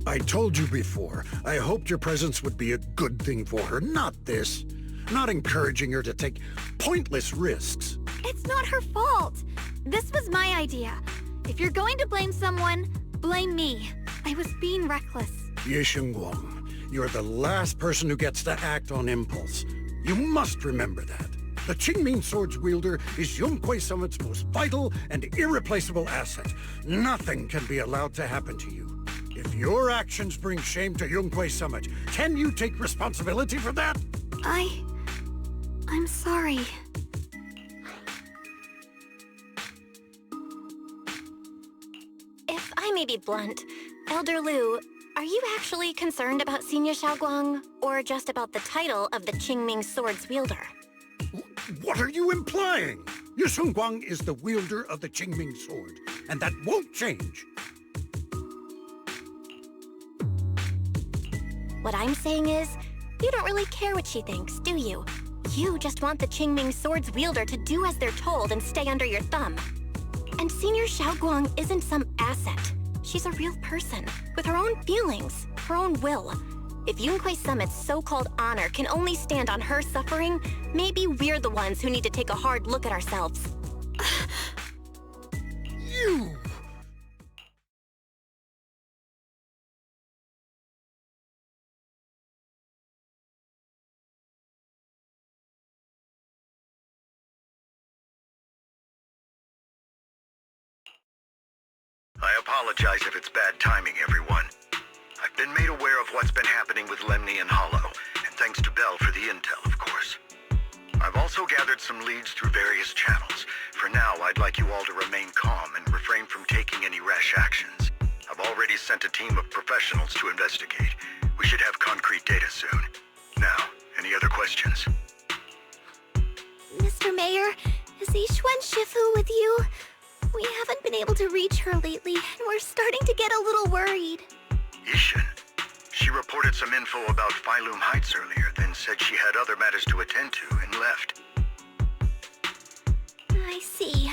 I told you before, I hoped your presence would be a good thing for her, not this. Not encouraging her to take pointless risks. It's not her fault. This was my idea. If you're going to blame someone, blame me. I was being reckless. Ye Guang, you're the last person who gets to act on impulse. You must remember that. The Qingming Sword's wielder is Yunhui Summit's most vital and irreplaceable asset. Nothing can be allowed to happen to you. If your actions bring shame to Yunhui Summit, can you take responsibility for that? I'm sorry. If I may be blunt, Elder Lu, are you actually concerned about Senior Xiaoguang, or just about the title of the Qingming Sword's wielder? What are you implying? Ye Guang is the wielder of the Qingming Sword, and that won't change. What I'm saying is, you don't really care what she thinks, do you? You just want the Qingming Sword's wielder to do as they're told and stay under your thumb. And Senior Xiaoguang isn't some asset. She's a real person, with her own feelings, her own will. If Yunhui Summit's so-called honor can only stand on her suffering, maybe we're the ones who need to take a hard look at ourselves. You! I apologize if it's bad timing, everyone. I've been made aware of what's been happening with Lemny and Hollow, and thanks to Bell for the intel, of course. I've also gathered some leads through various channels. For now, I'd like you all to remain calm and refrain from taking any rash actions. I've already sent a team of professionals to investigate. We should have concrete data soon. Now, any other questions? Mr. Mayor, is Ishu and Shifu with you? We haven't been able to reach her lately, and we're starting to get a little worried. Ishin? She reported some info about Phylum Heights earlier, then said she had other matters to attend to and left. I see.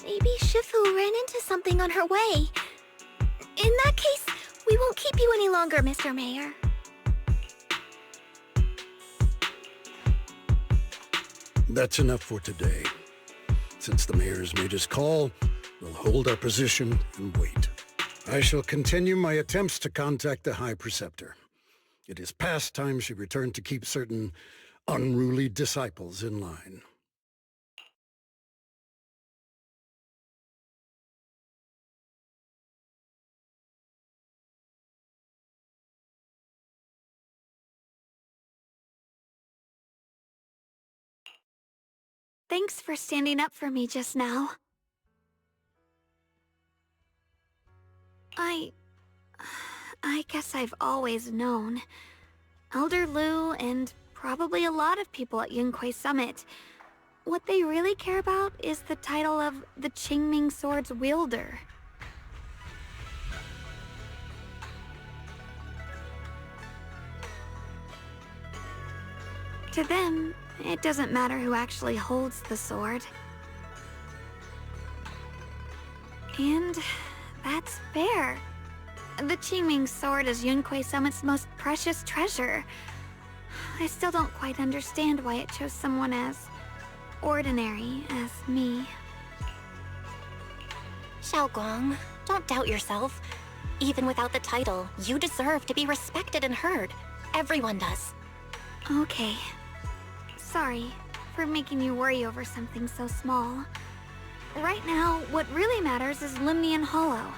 Maybe Shifu ran into something on her way. In that case, we won't keep you any longer, Mr. Mayor. That's enough for today. Since the mayor's made his call, we'll hold our position and wait. I shall continue my attempts to contact the High Preceptor. It is past time she returned to keep certain unruly disciples in line. Thanks for standing up for me just now. I guess I've always known. Elder Lu and probably a lot of people at Yunquei Summit. What they really care about is the title of the Qingming Sword's wielder. To them, it doesn't matter who actually holds the sword. And that's fair. The Qingming Sword is Yunquei Summit's most precious treasure. I still don't quite understand why it chose someone as ordinary as me. Xiaoguang, don't doubt yourself. Even without the title, you deserve to be respected and heard. Everyone does. Okay. Sorry for making you worry over something so small. Right now, what really matters is Limnian Hollow.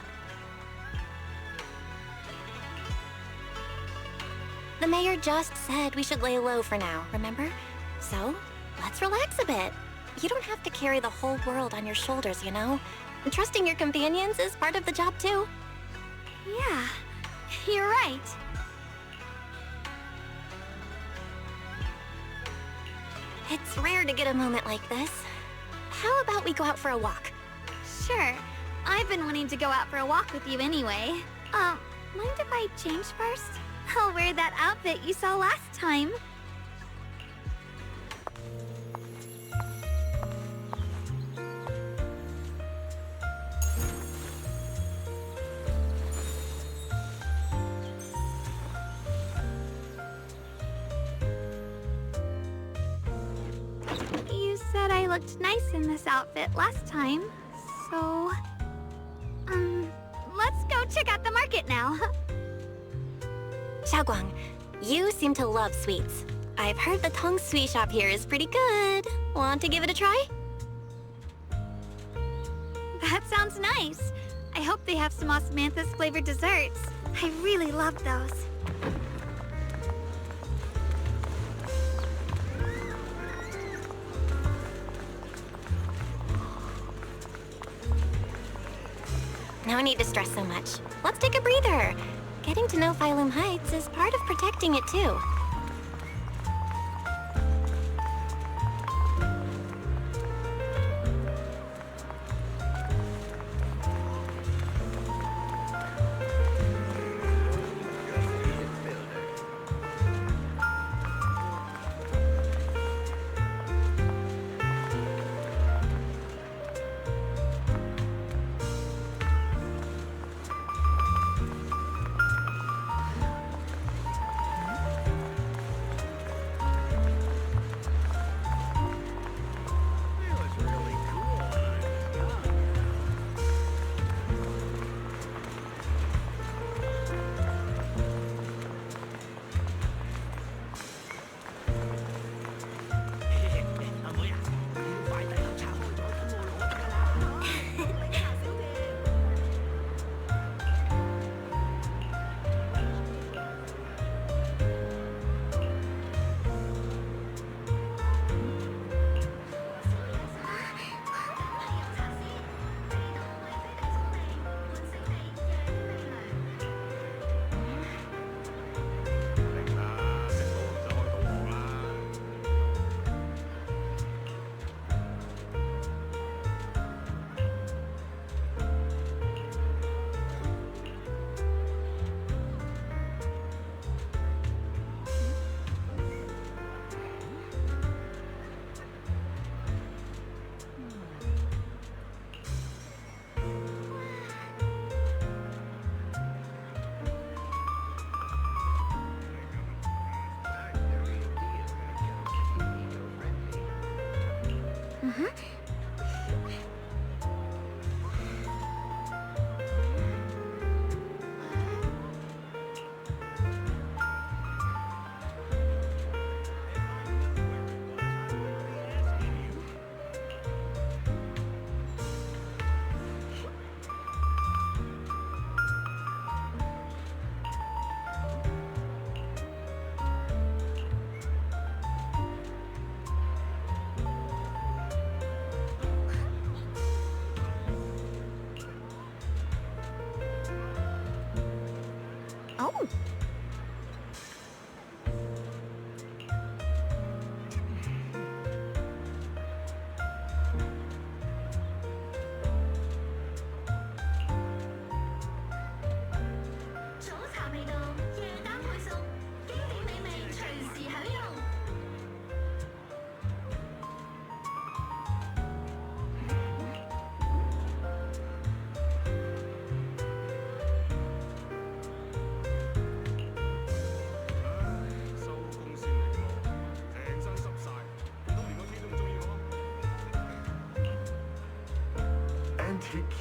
The mayor just said we should lay low for now, remember? So, let's relax a bit. You don't have to carry the whole world on your shoulders, you know? Trusting your companions is part of the job too. Yeah, you're right. It's rare to get a moment like this. How about we go out for a walk? Sure. I've been wanting to go out for a walk with you anyway. Mind if I change first? I'll wear that outfit you saw last time. You said I looked nice in this outfit last time, so... let's go check out the market now. Xiaoguang, you seem to love sweets. I've heard the Tong sweet shop here is pretty good. Want to give it a try? That sounds nice. I hope they have some osmanthus flavored desserts. I really love those. No need to stress so much. Let's take a breather. Getting to know Phylum Heights is part of protecting it too.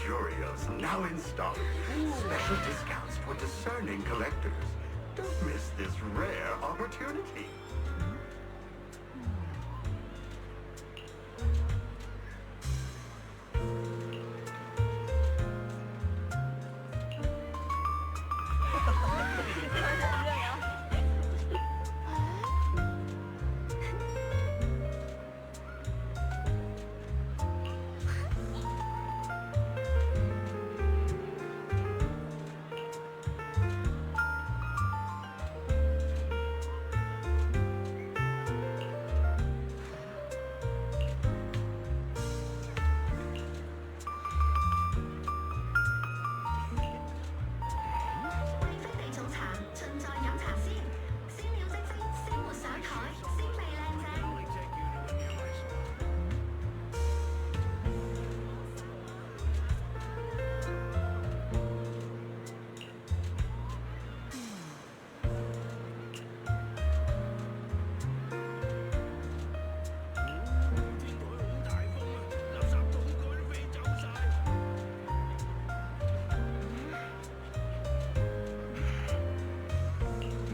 Curios, now in stock. Special discounts for discerning collectors. Don't miss this rare opportunity.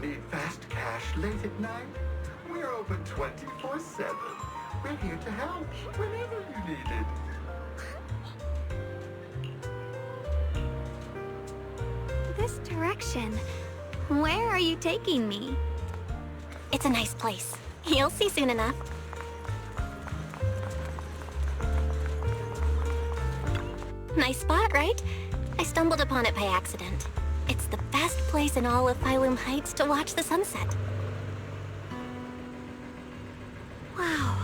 Need fast cash late at night? We're open 24/7. We're here to help whenever you need it. This direction. Where are you taking me? It's a nice place. You'll see soon enough. Nice spot, right? I stumbled upon it by accident. It's the best place in all of Phylum Heights to watch the sunset. Wow.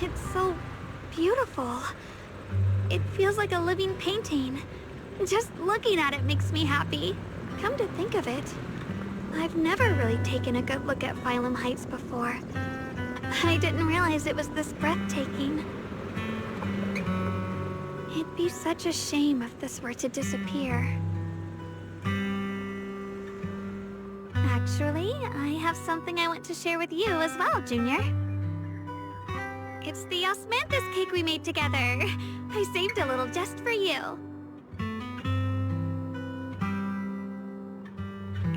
It's so beautiful. It feels like a living painting. Just looking at it makes me happy. Come to think of it, I've never really taken a good look at Phylum Heights before. I didn't realize it was this breathtaking. It'd be such a shame if this were to disappear. Actually, I have something I want to share with you as well, Junior. It's the osmanthus cake we made together. I saved a little just for you.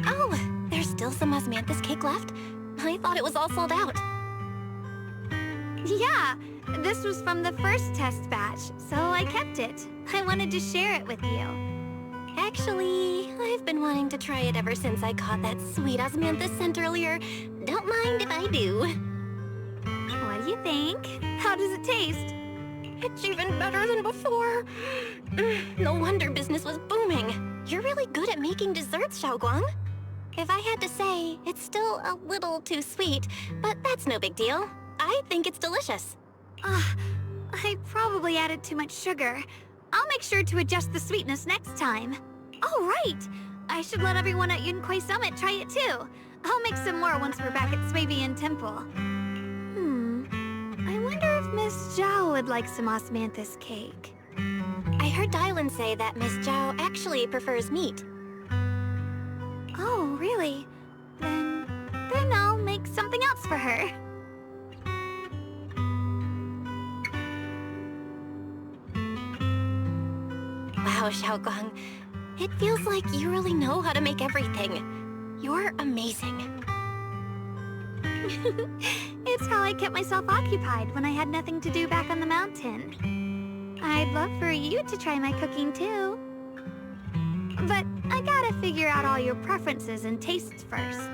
Oh, there's still some osmanthus cake left? I thought it was all sold out. Yeah, this was from the first test batch, so I kept it. I wanted to share it with you. Actually, I've been wanting to try it ever since I caught that sweet osmanthus scent earlier. Don't mind if I do. What do you think? How does it taste? It's even better than before. No wonder business was booming. You're really good at making desserts, Xiaoguang. If I had to say, it's still a little too sweet, but that's no big deal. I think it's delicious. I probably added too much sugar. I'll make sure to adjust the sweetness next time. Oh, right! I should let everyone at Yunquay Summit try it too. I'll make some more once we're back at Swavian Temple. I wonder if Miss Zhao would like some osmanthus cake. I heard Dylan say that Miss Zhao actually prefers meat. Oh, really? Then I'll make something else for her. Wow, Xiaoguang. It feels like you really know how to make everything. You're amazing. It's how I kept myself occupied when I had nothing to do back on the mountain. I'd love for you to try my cooking too. But I gotta figure out all your preferences and tastes first.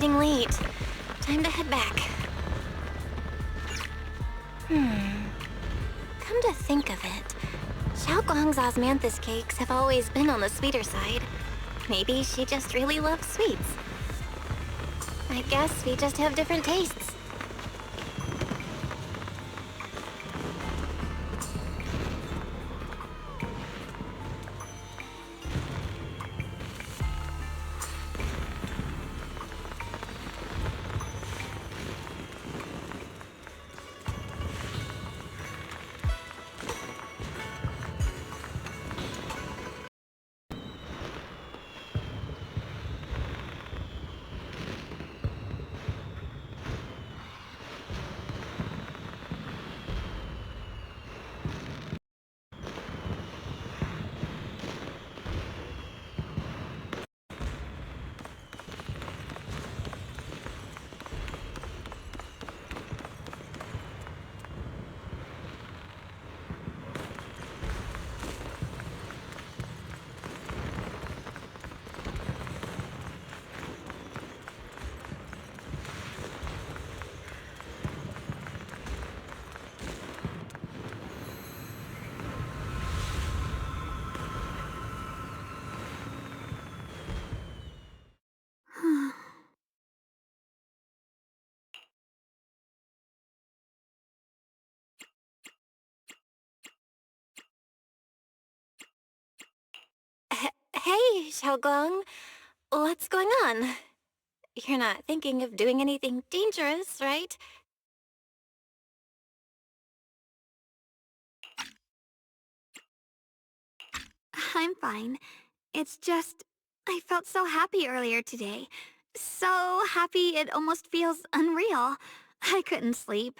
getting late. Time to head back. Come to think of it, Xiaoguang's osmanthus cakes have always been on the sweeter side. Maybe she just really loves sweets. I guess we just have different tastes. Hey, Xiaoguang. What's going on? You're not thinking of doing anything dangerous, right? I'm fine. It's just, I felt so happy earlier today. So happy it almost feels unreal. I couldn't sleep.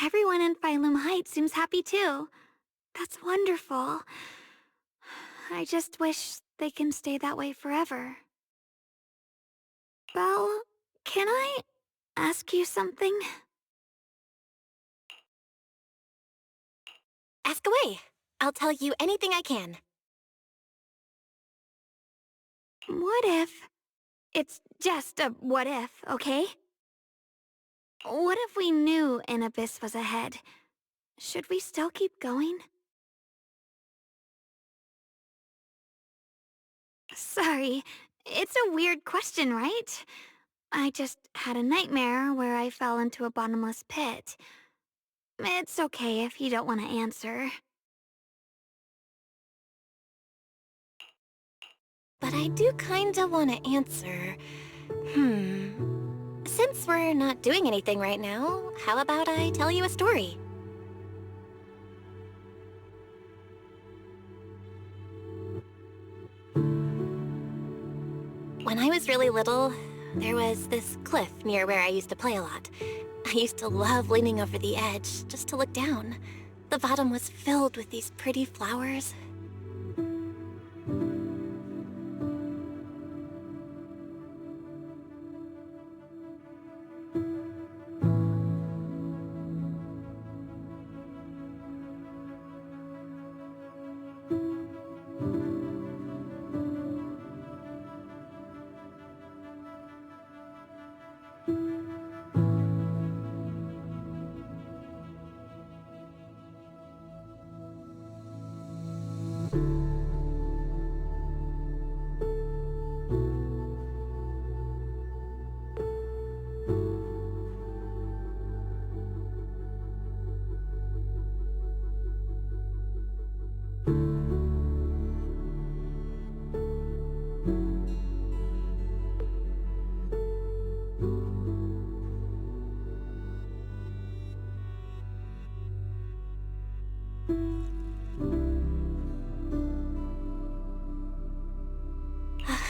Everyone in Phylum Heights seems happy too. That's wonderful. I just wish they can stay that way forever. Belle, can I ask you something? Ask away. I'll tell you anything I can. What if... It's just a what if, okay? What if we knew an abyss was ahead? Should we still keep going? Sorry, it's a weird question, right? I just had a nightmare where I fell into a bottomless pit. It's okay if you don't want to answer. But I do kinda want to answer. Since we're not doing anything right now, how about I tell you a story? When I was really little, there was this cliff near where I used to play a lot. I used to love leaning over the edge just to look down. The bottom was filled with these pretty flowers.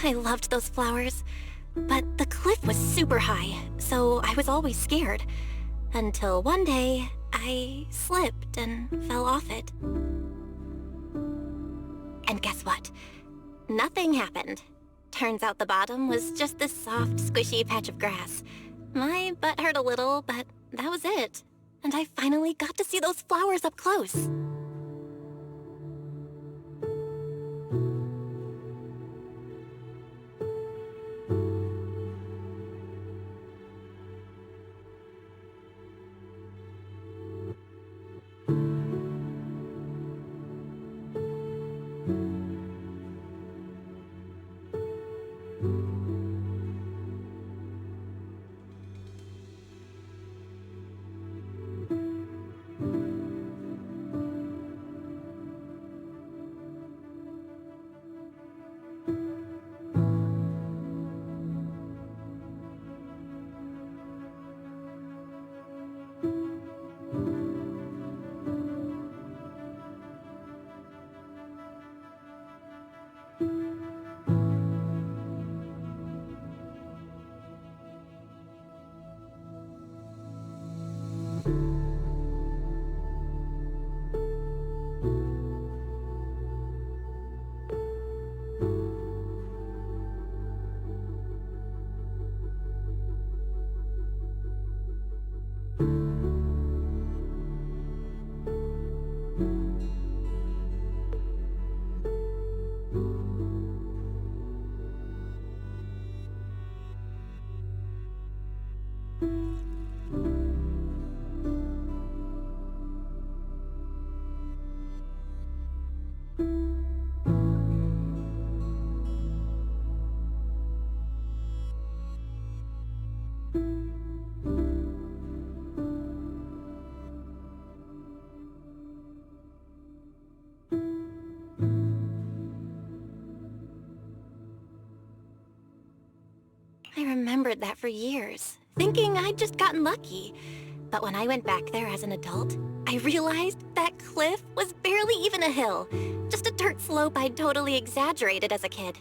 I loved those flowers, but the cliff was super high, so I was always scared. Until one day, I slipped and fell off it. And guess what? Nothing happened. Turns out the bottom was just this soft, squishy patch of grass. My butt hurt a little, but that was it. And I finally got to see those flowers up close. I remembered that for years, thinking I'd just gotten lucky. But when I went back there as an adult, I realized that cliff was barely even a hill, just a dirt slope I'd totally exaggerated as a kid.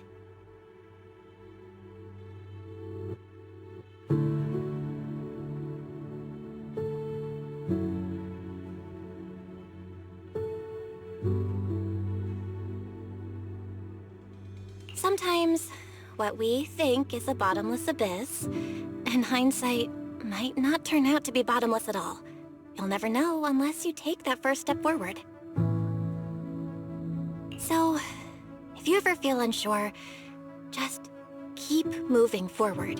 Sometimes, what we think is a bottomless abyss, in hindsight, might not turn out to be bottomless at all. You'll never know unless you take that first step forward. So, if you ever feel unsure, just keep moving forward.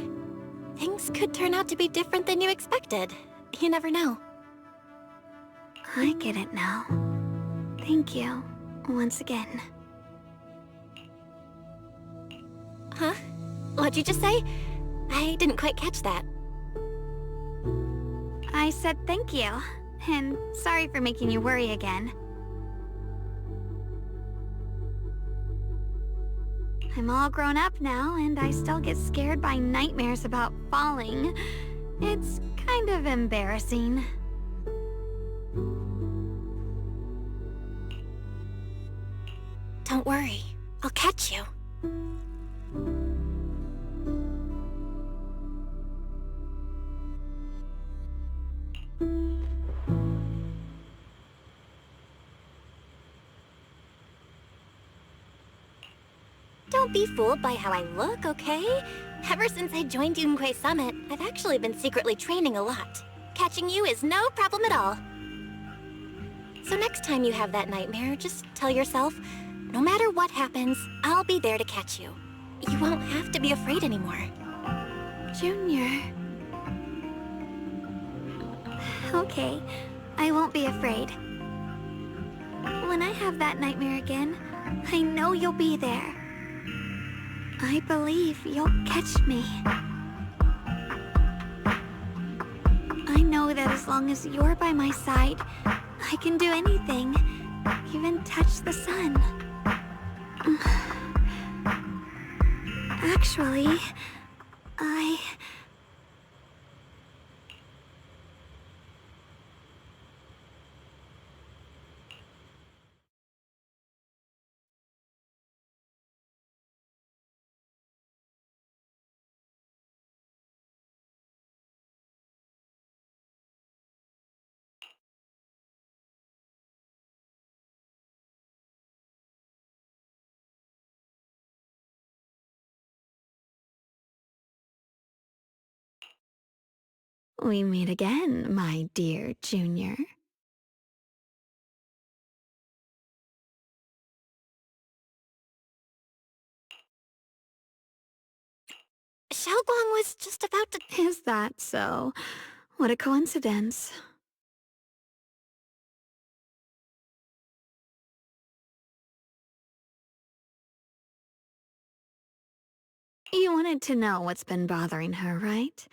Things could turn out to be different than you expected. You never know. I get it now. Thank you, once again. Huh? What'd you just say? I didn't quite catch that. I said thank you, and sorry for making you worry again. I'm all grown up now, and I still get scared by nightmares about falling. It's kind of embarrassing. Don't worry, I'll catch you. Don't be fooled by how I look, okay? Ever since I joined Yunquei Summit, I've actually been secretly training a lot. Catching you is no problem at all. So next time you have that nightmare, just tell yourself, no matter what happens, I'll be there to catch you. You won't have to be afraid anymore. Junior. Okay, I won't be afraid. When I have that nightmare again, I know you'll be there. I believe you'll catch me. I know that as long as you're by my side, I can do anything, even touch the sun. Actually, we meet again, my dear Junior. Xiaoguang was just about to... Is that so? What a coincidence. You wanted to know what's been bothering her, right?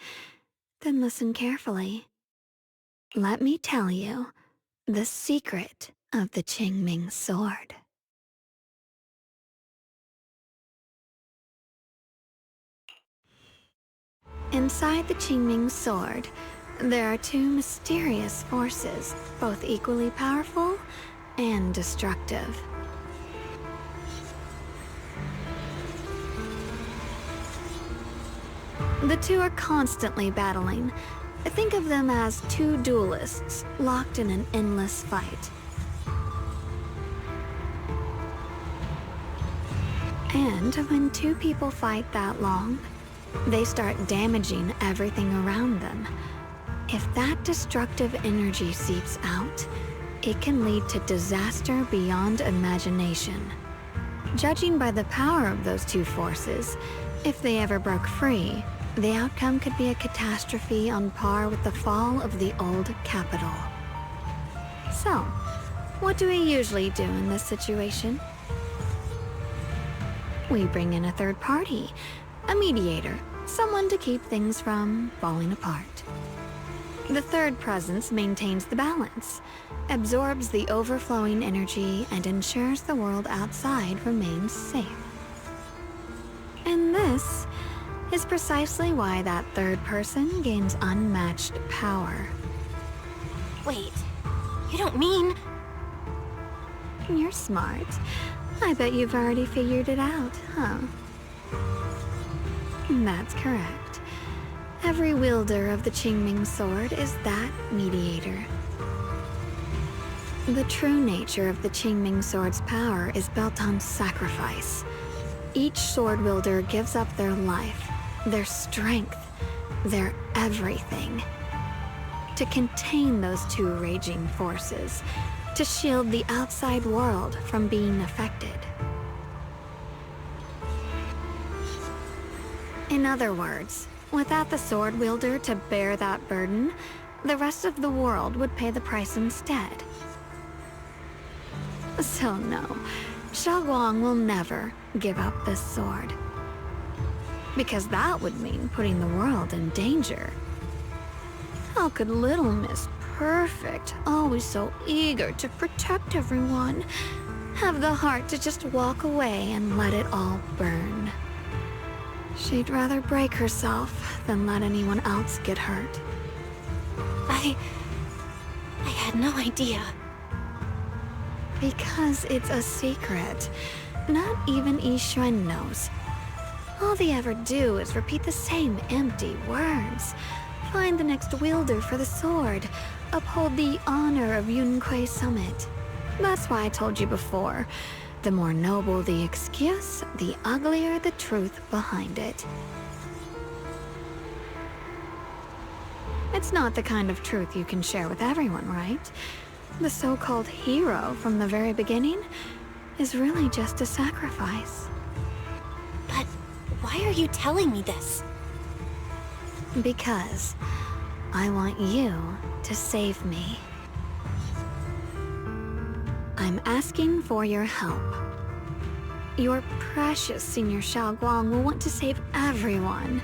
Then listen carefully. Let me tell you the secret of the Qingming sword. Inside the Qingming sword, there are two mysterious forces, both equally powerful and destructive. The two are constantly battling. Think of them as two duelists locked in an endless fight. And when two people fight that long, they start damaging everything around them. If that destructive energy seeps out, it can lead to disaster beyond imagination. Judging by the power of those two forces, if they ever broke free, the outcome could be a catastrophe on par with the fall of the old capital. So, what do we usually do in this situation? We bring in a third party, a mediator, someone to keep things from falling apart. The third presence maintains the balance, absorbs the overflowing energy, and ensures the world outside remains safe. And this is precisely why that third person gains unmatched power. Wait, you don't mean... You're smart. I bet you've already figured it out, huh? That's correct. Every wielder of the Qingming sword is that mediator. The true nature of the Qingming sword's power is built on sacrifice. Each sword wielder gives up their life, their strength, their everything, to contain those two raging forces, to shield the outside world from being affected. In other words, without the sword wielder to bear that burden, the rest of the world would pay the price instead. So no, Xiaoguang will never give up this sword. Because that would mean putting the world in danger. How could little Miss Perfect, always so eager to protect everyone, have the heart to just walk away and let it all burn? She'd rather break herself than let anyone else get hurt. I had no idea. Because it's a secret. Not even Yixuan knows. All they ever do is repeat the same empty words. Find the next wielder for the sword. Uphold the honor of Yunquei Summit. That's why I told you before. The more noble the excuse, the uglier the truth behind it. It's not the kind of truth you can share with everyone, right? The so-called hero from the very beginning is really just a sacrifice. But why are you telling me this? Because I want you to save me. I'm asking for your help. Your precious Senior Xiaoguang will want to save everyone.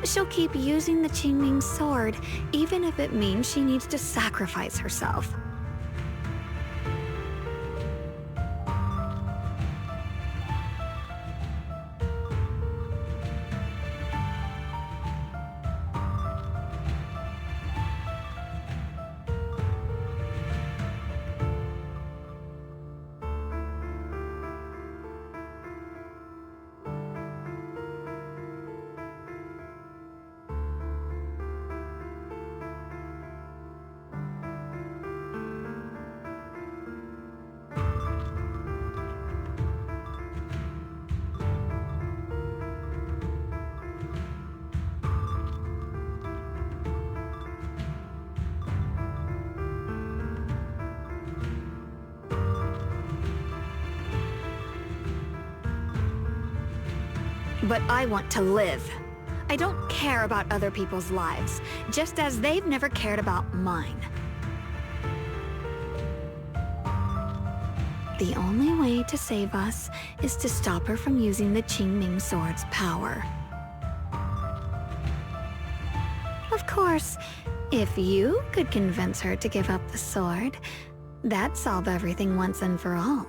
She'll keep using the Qingming sword, even if it means she needs to sacrifice herself. But I want to live. I don't care about other people's lives, just as they've never cared about mine. The only way to save us is to stop her from using the Qingming sword's power. Of course, if you could convince her to give up the sword, that'd solve everything once and for all.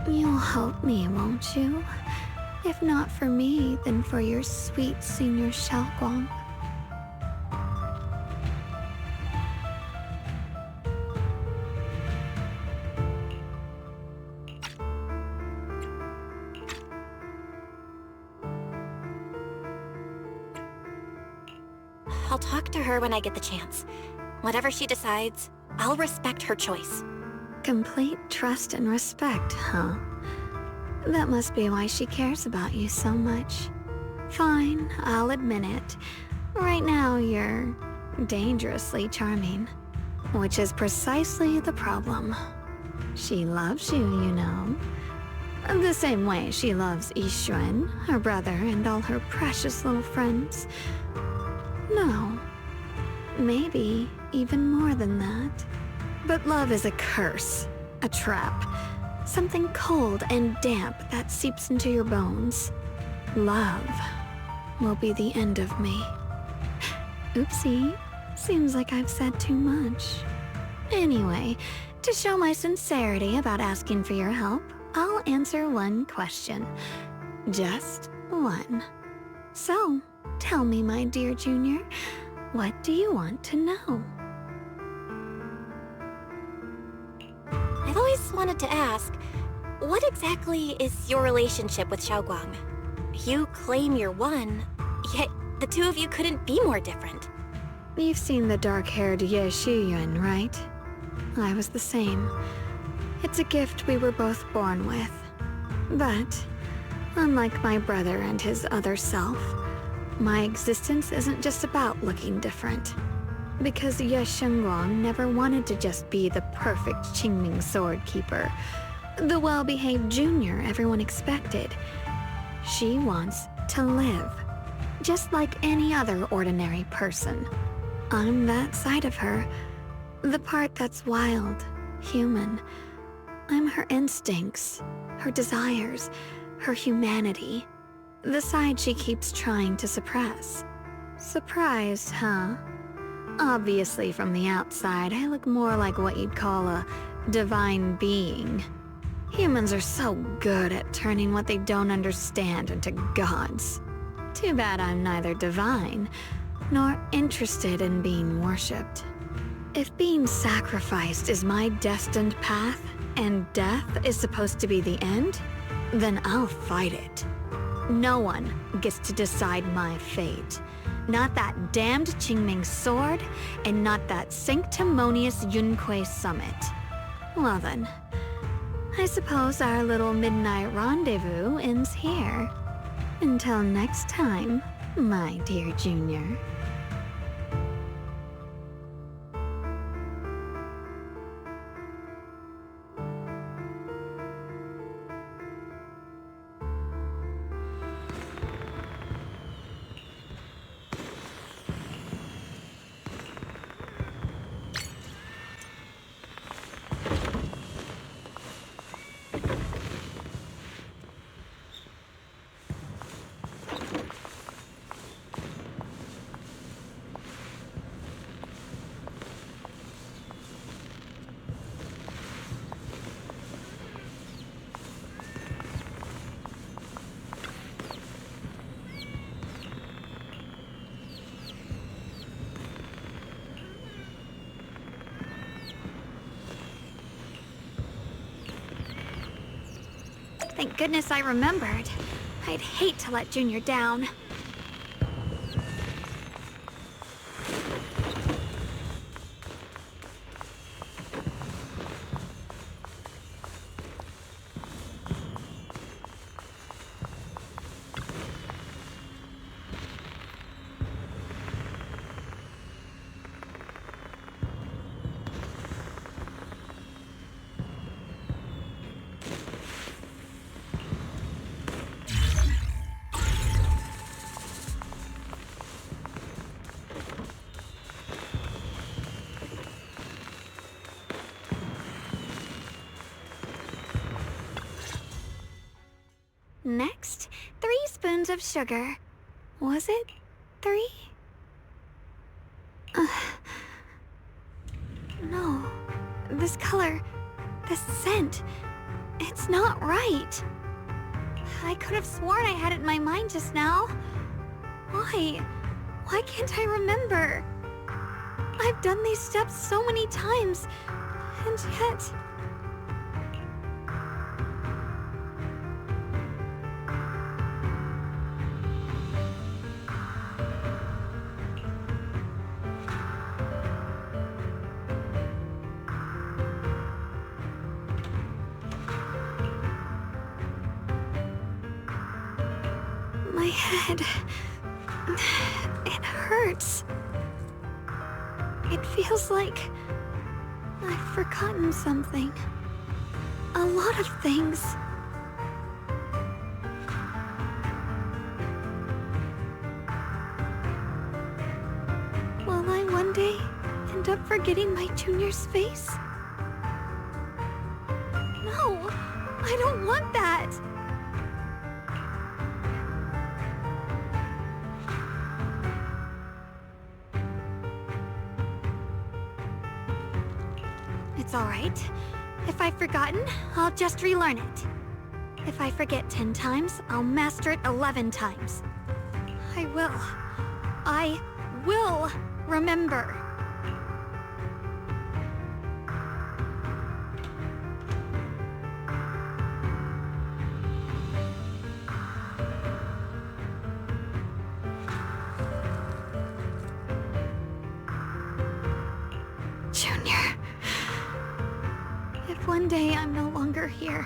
You'll help me, won't you? If not for me, then for your sweet senior Xiaoguang. I'll talk to her when I get the chance. Whatever she decides, I'll respect her choice. Complete trust and respect, huh? That must be why she cares about you so much. Fine, I'll admit it. Right now, you're dangerously charming. Which is precisely the problem. She loves you, you know. The same way she loves Yixuan, her brother, and all her precious little friends. No. Maybe even more than that. But love is a curse. A trap. Something cold and damp that seeps into your bones. Love will be the end of me. Oopsie. Seems like I've said too much. Anyway, to show my sincerity about asking for your help, I'll answer one question. Just one. So, tell me, my dear Junior, what do you want to know? I've always wanted to ask, what exactly is your relationship with Xiaoguang? You claim you're one, yet the two of you couldn't be more different. You've seen the dark-haired Ye Shiyuan, right? I was the same. It's a gift we were both born with. But, unlike my brother and his other self, my existence isn't just about looking different. Because Ye Shengguang never wanted to just be the perfect Qingming sword keeper, the well-behaved junior everyone expected. She wants to live, just like any other ordinary person. I'm that side of her, the part that's wild, human. I'm her instincts, her desires, her humanity, the side she keeps trying to suppress. Surprised, huh? Obviously, from the outside, I look more like what you'd call a divine being. Humans are so good at turning what they don't understand into gods. Too bad I'm neither divine, nor interested in being worshipped. If being sacrificed is my destined path, and death is supposed to be the end, then I'll fight it. No one gets to decide my fate. Not that damned Qingming sword, and not that sanctimonious Yunque summit. Well then, I suppose our little midnight rendezvous ends here. Until next time, my dear Junior. Thank goodness I remembered. I'd hate to let Junior down. Next, 3 spoons of sugar. Was it 3? No. This color, this scent, It's not right. I could have sworn I had it in my mind just now. Why? Why can't I remember? I've done these steps so many times, and yet... My head... it hurts. It feels like I've forgotten something. A lot of things. Will I one day end up forgetting my junior's face? No, I don't want that. It's alright. If I've forgotten, I'll just relearn it. If I forget 10 times, I'll master it 11 times. I will remember. Junior. If one day I'm no longer here,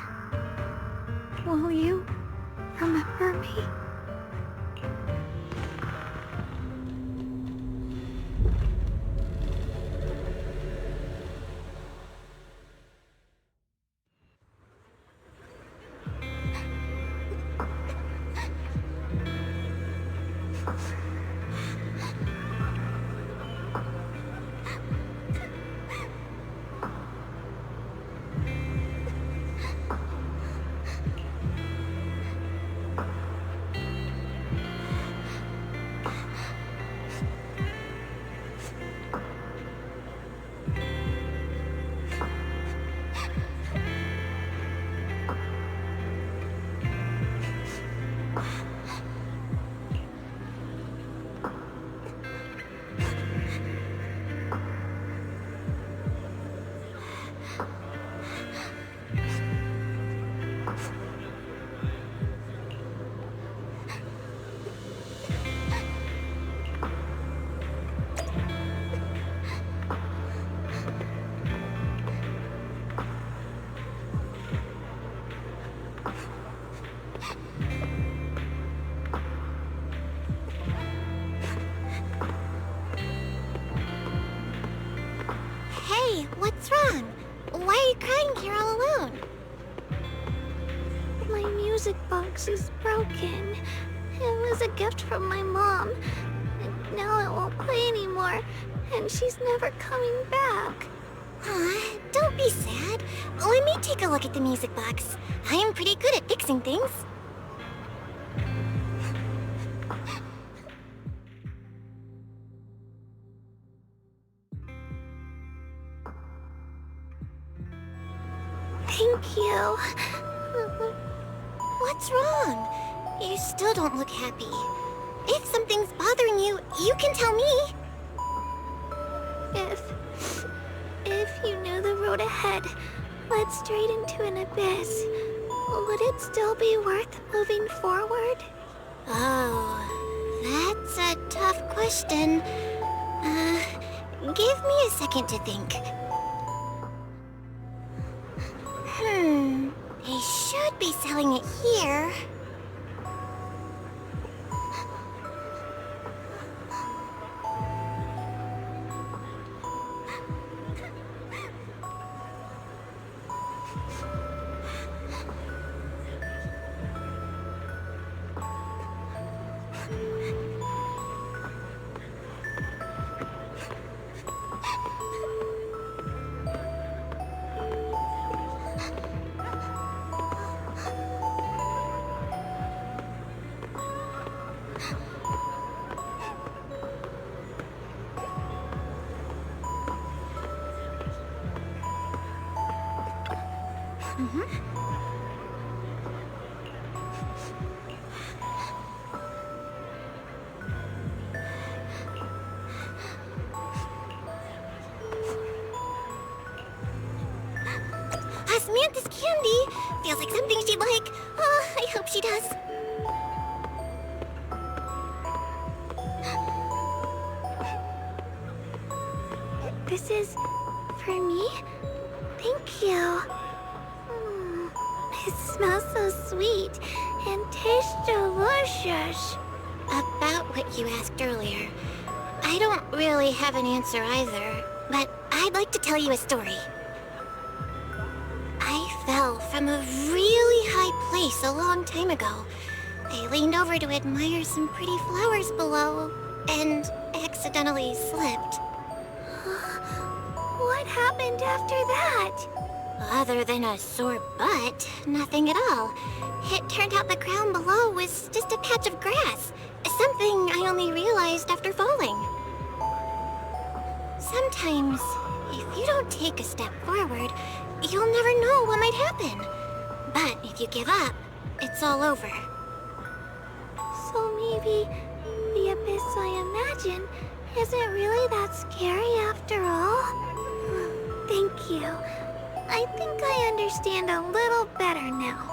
will you remember me? Hey, what's wrong? Why are you crying here all alone? My music box is broken. It was a gift from my mom. And now it won't play anymore. And she's never coming back. Aw, don't be sad. Let me take a look at the music box. I am pretty good at fixing things. Thank you. What's wrong? You still don't look happy. If something's bothering you, you can tell me. If you knew the road ahead led straight into an abyss, would it still be worth moving forward? Oh, that's a tough question. Give me a second to think. They should be selling it here. osmanthus candy. Feels like something she'd like. Oh, I hope she does. This is for me? Thank you. It smells so sweet and tastes delicious. About what you asked earlier, I don't really have an answer either, but I'd like to tell you a story. I fell from a really high place a long time ago. I leaned over to admire some pretty flowers below, and accidentally slipped. What happened after that? Other than a sore butt, nothing at all. It turned out the ground below was just a patch of grass. Something I only realized after falling. Sometimes, if you don't take a step forward, you'll never know what might happen. But if you give up, it's all over. So maybe the abyss I imagine isn't really that scary after all? Thank you. I think I understand a little better now.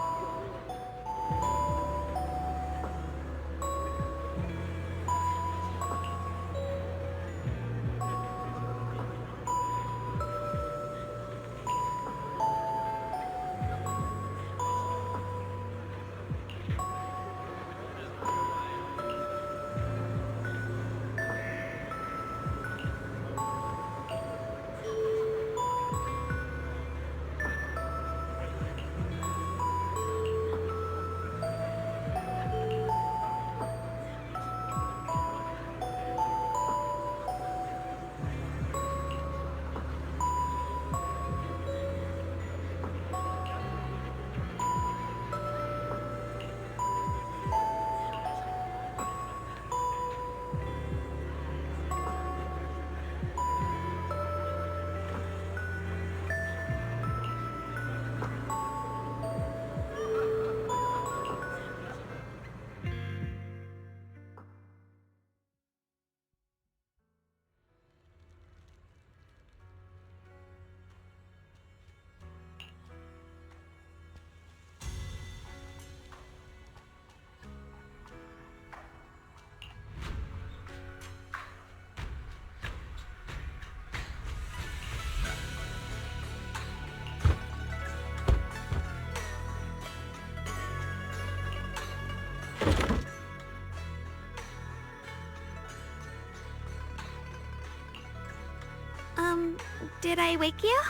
Did I wake you?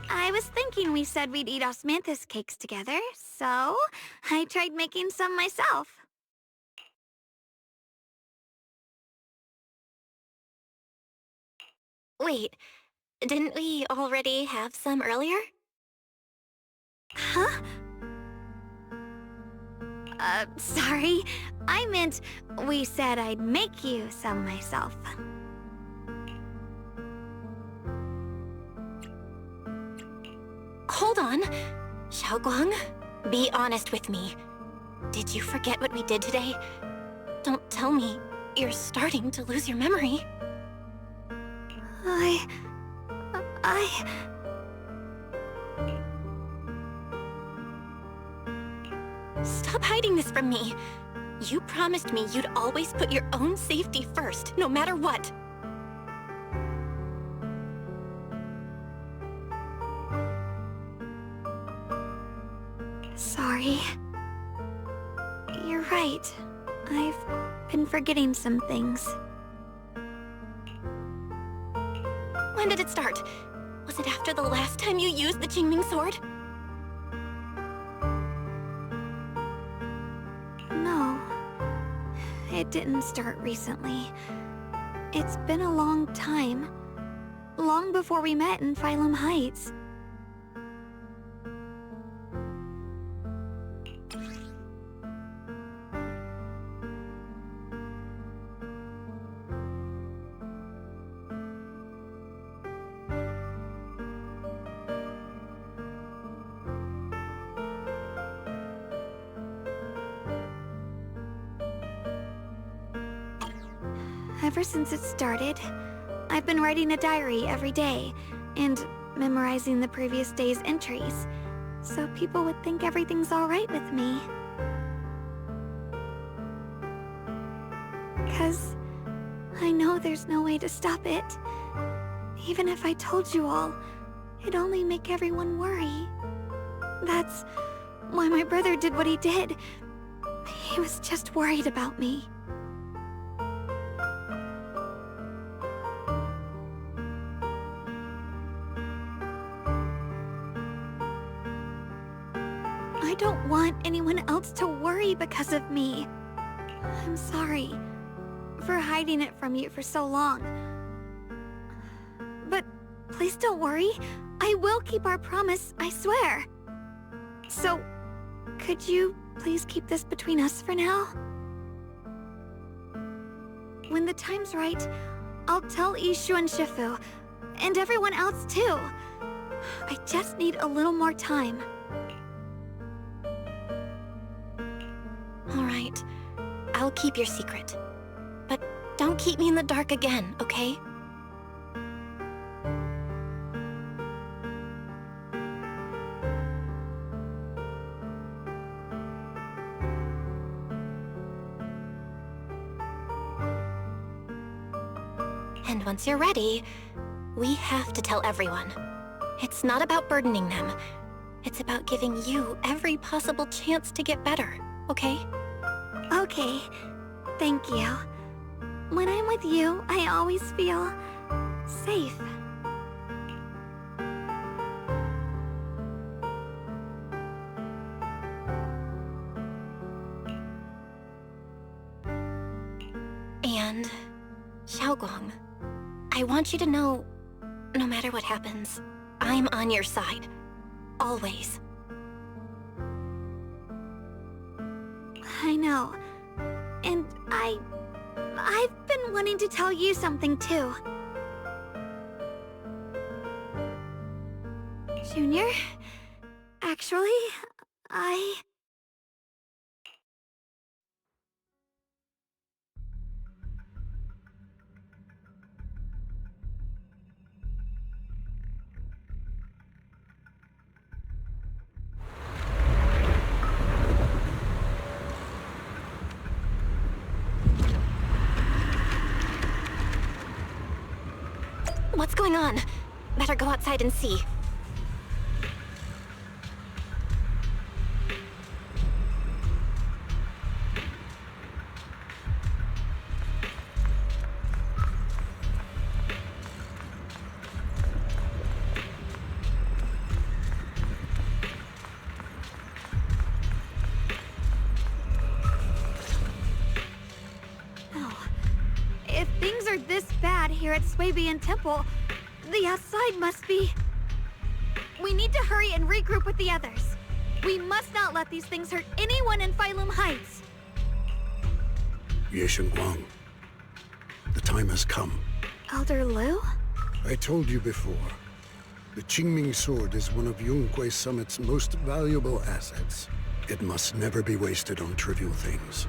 I was thinking we said we'd eat osmanthus cakes together, so I tried making some myself. Wait, didn't we already have some earlier? Huh? Sorry. I meant we said I'd make you some myself. Hold on. Xiaoguang, be honest with me. Did you forget what we did today? Don't tell me you're starting to lose your memory. Stop hiding this from me. You promised me you'd always put your own safety first, no matter what. Sorry. You're right. I've been forgetting some things. When did it start? Was it after the last time you used the Qingming sword? No. It didn't start recently. It's been a long time. Long before we met in Phylum Heights. Ever since it started, I've been writing a diary every day, and memorizing the previous day's entries, so people would think everything's alright with me. 'Cause I know there's no way to stop it. Even if I told you all, it'd only make everyone worry. That's why my brother did what he did. He was just worried about me. I don't want anyone else to worry because of me. I'm sorry for hiding it from you for so long. But please don't worry. I will keep our promise, I swear. So, could you please keep this between us for now? When the time's right, I'll tell Ishu and Shifu, and everyone else too. I just need a little more time. All right. I'll keep your secret. But don't keep me in the dark again, okay? And once you're ready, we have to tell everyone. It's not about burdening them. It's about giving you every possible chance to get better, okay? Okay, thank you. When I'm with you, I always feel safe. And Xiaoguang, I want you to know, no matter what happens, I'm on your side. Always. I know. And I've been wanting to tell you something too. Junior, actually, What's going on? Better go outside and see. if things are this bad here at Swabian Temple, the outside must be... We need to hurry and regroup with the others. We must not let these things hurt anyone in Phylum Heights. Ye Guang, the time has come. Elder Liu? I told you before, the Qingming sword is one of Yunque Summit's most valuable assets. It must never be wasted on trivial things.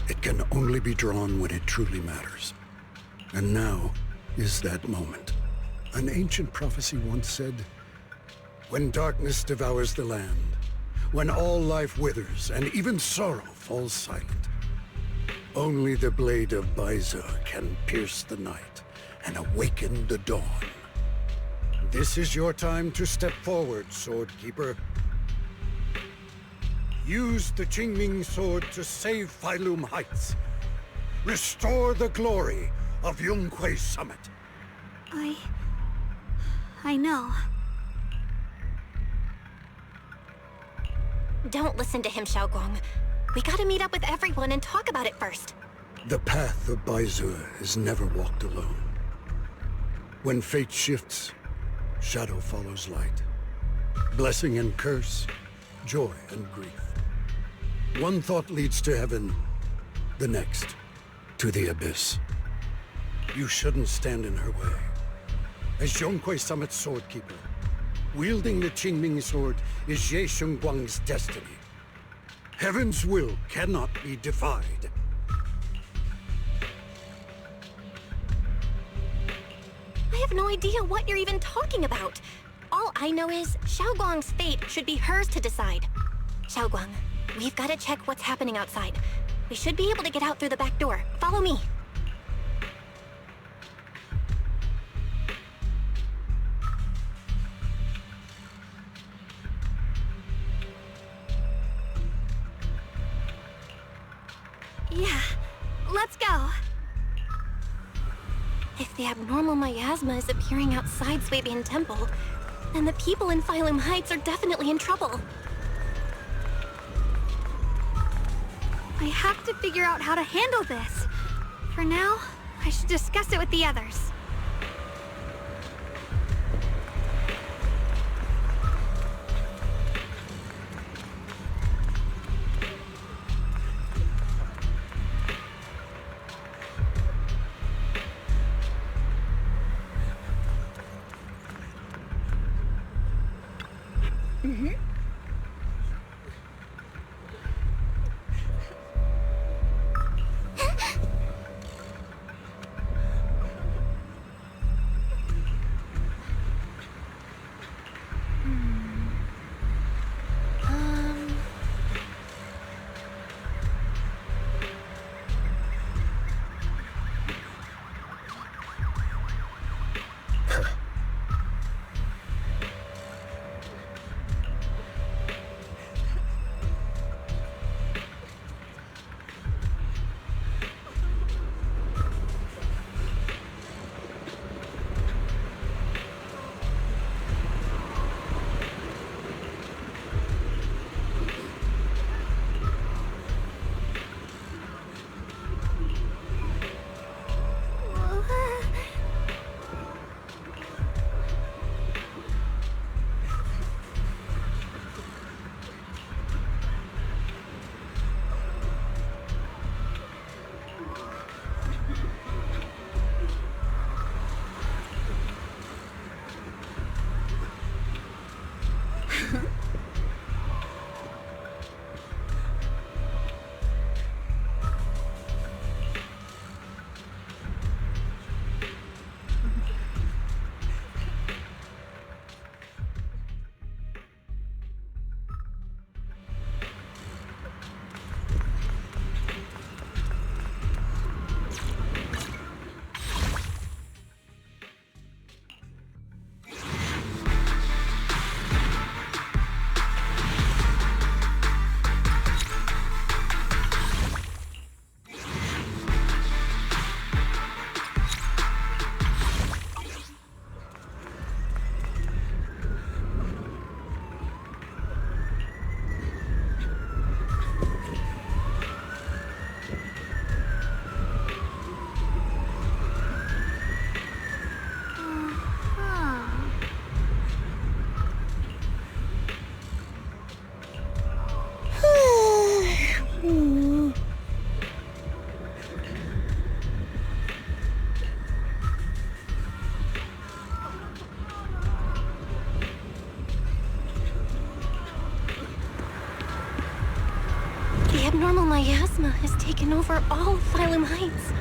It can only be drawn when it truly matters. And now is that moment. An ancient prophecy once said, when darkness devours the land, when all life withers and even sorrow falls silent, only the blade of Baizu can pierce the night and awaken the dawn. This is your time to step forward, Swordkeeper. Use the Qingming sword to save Phylum Heights. Restore the glory of Yunque Summit. I know. Don't listen to him, Xiaoguang. We gotta meet up with everyone and talk about it first. The path of Baizu is never walked alone. When fate shifts, shadow follows light. Blessing and curse, joy and grief. One thought leads to heaven, the next to the abyss. You shouldn't stand in her way. As Yunque Summit's swordkeeper, wielding the Qingming sword is Ye Guang's destiny. Heaven's will cannot be defied. have no idea what you're even talking about. All I know is Xiaoguang's fate should be hers to decide. Xiaoguang, we've got to check what's happening outside. We should be able to get out through the back door. Follow me. Yeah, let's go. If the abnormal miasma is appearing outside Swabian Temple, then the people in Phylum Heights are definitely in trouble. I have to figure out how to handle this. For now, I should discuss it with the others. The abnormal miasma has taken over all of Phylum Heights.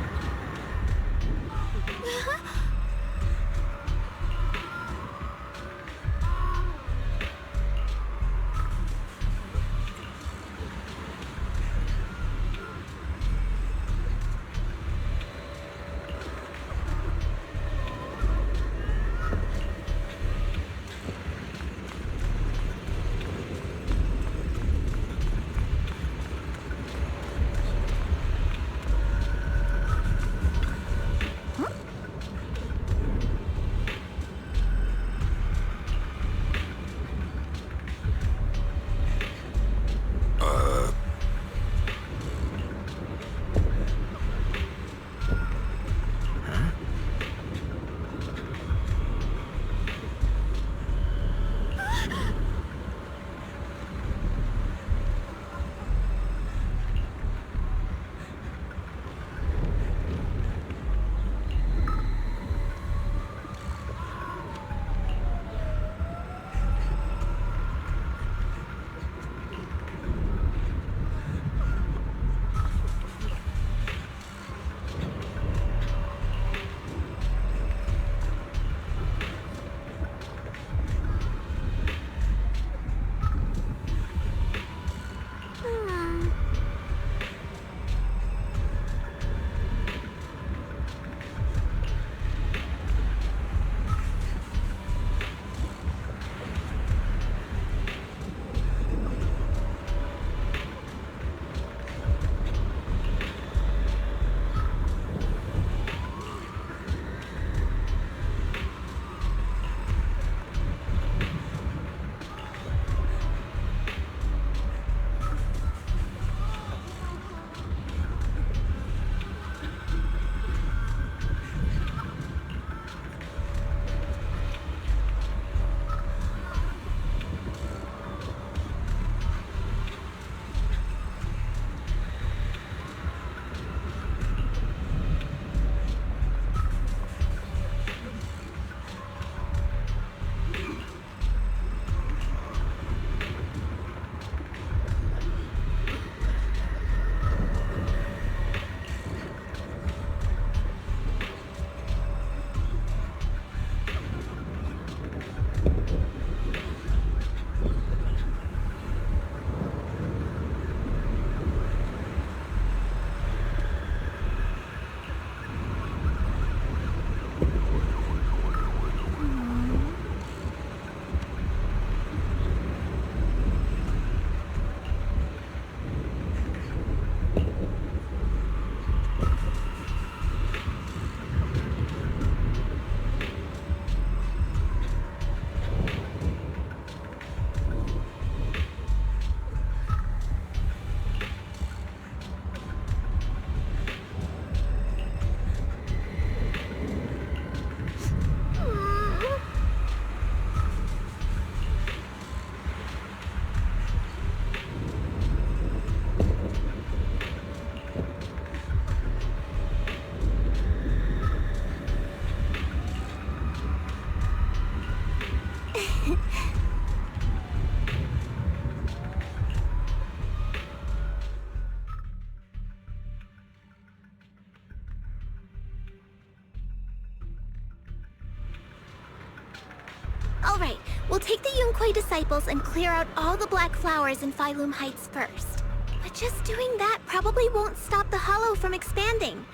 Alright, we'll take the Yunquei disciples and clear out all the black flowers in Phylum Heights first. But just doing that probably won't stop the Hollow from expanding.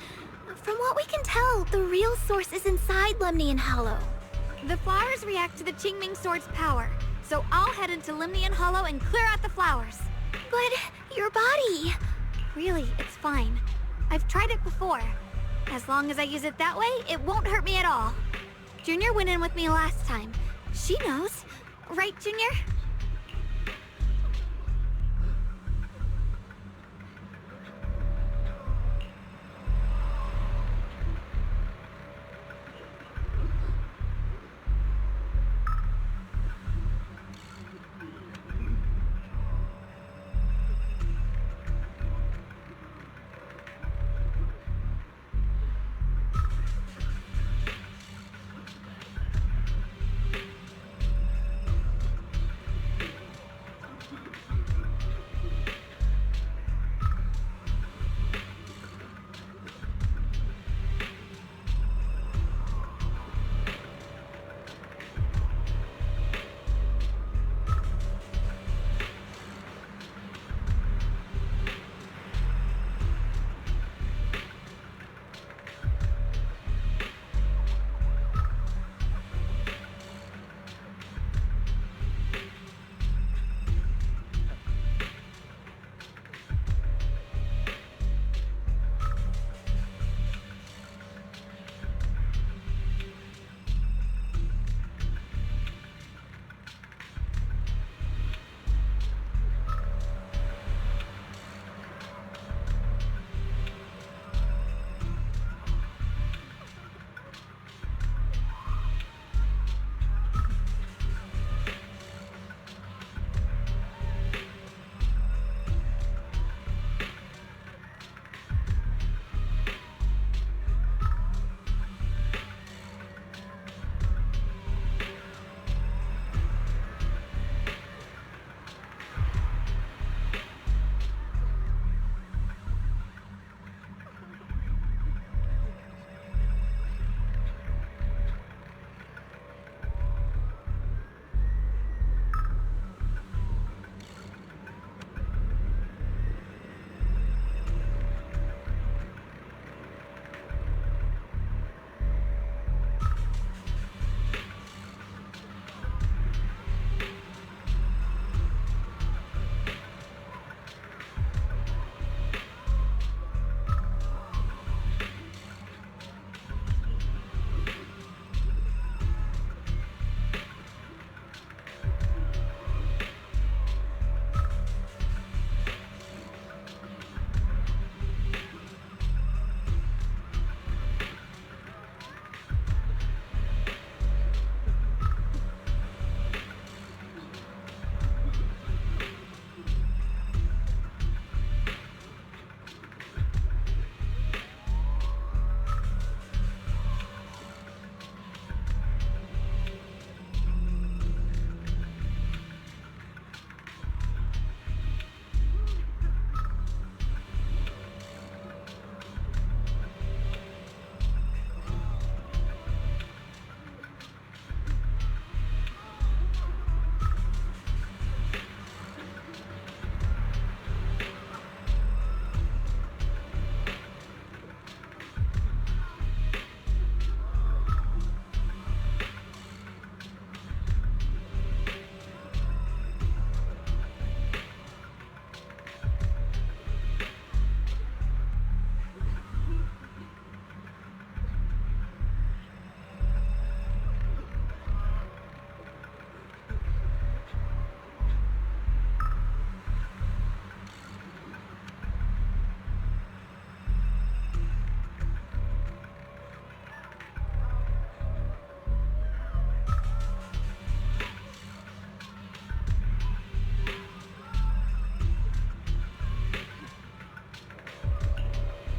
From what we can tell, the real source is inside Lemnian Hollow. The flowers react to the Qingming Sword's power, so I'll head into Lemnian Hollow and clear out the flowers. But your body... Really, it's fine. I've tried it before. As long as I use it that way, it won't hurt me at all. Junior went in with me last time. She knows. Right, Junior?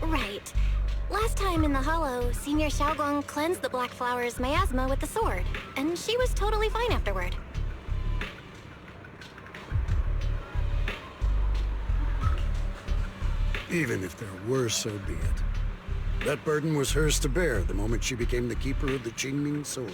Right. Last time in the Hollow, Senior Xiaoguang cleansed the Black Flower's miasma with the sword, and she was totally fine afterward. Even if there were, so be it. That burden was hers to bear the moment she became the keeper of the Qingming Sword.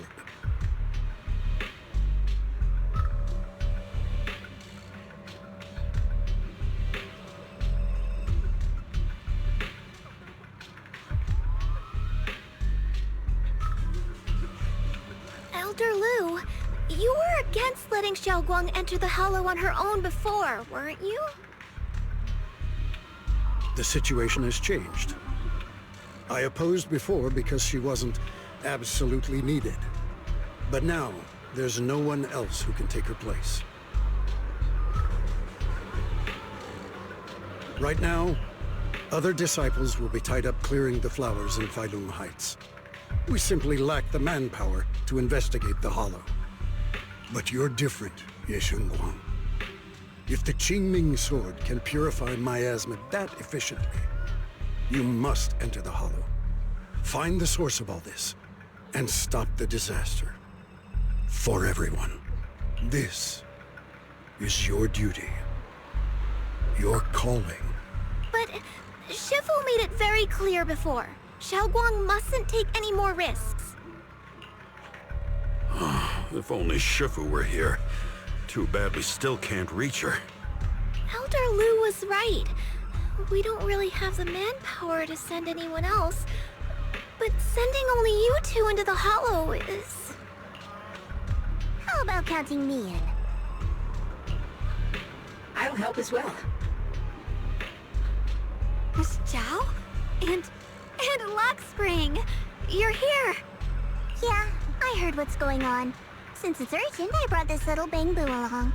Elder Lu, you were against letting Xiaoguang enter the Hollow on her own before, weren't you? The situation has changed. I opposed before because she wasn't absolutely needed. But now, there's no one else who can take her place. Right now, other disciples will be tied up clearing the flowers in Failung Heights. We simply lack the manpower to investigate the Hollow. But you're different, Ye Shunguang. If the Qingming sword can purify miasma that efficiently, you must enter the Hollow. Find the source of all this, and stop the disaster. For everyone. This is your duty. Your calling. But Shifu made it very clear before. Xiaoguang mustn't take any more risks. If only Shifu were here. Too bad we still can't reach her. Elder Lu was right. We don't really have the manpower to send anyone else. But sending only you two into the Hollow is... How about counting me in? I'll help as well. Miss Zhao? And Lockspring! You're here! Yeah, I heard what's going on. Since it's urgent, I brought this little Bangbu along.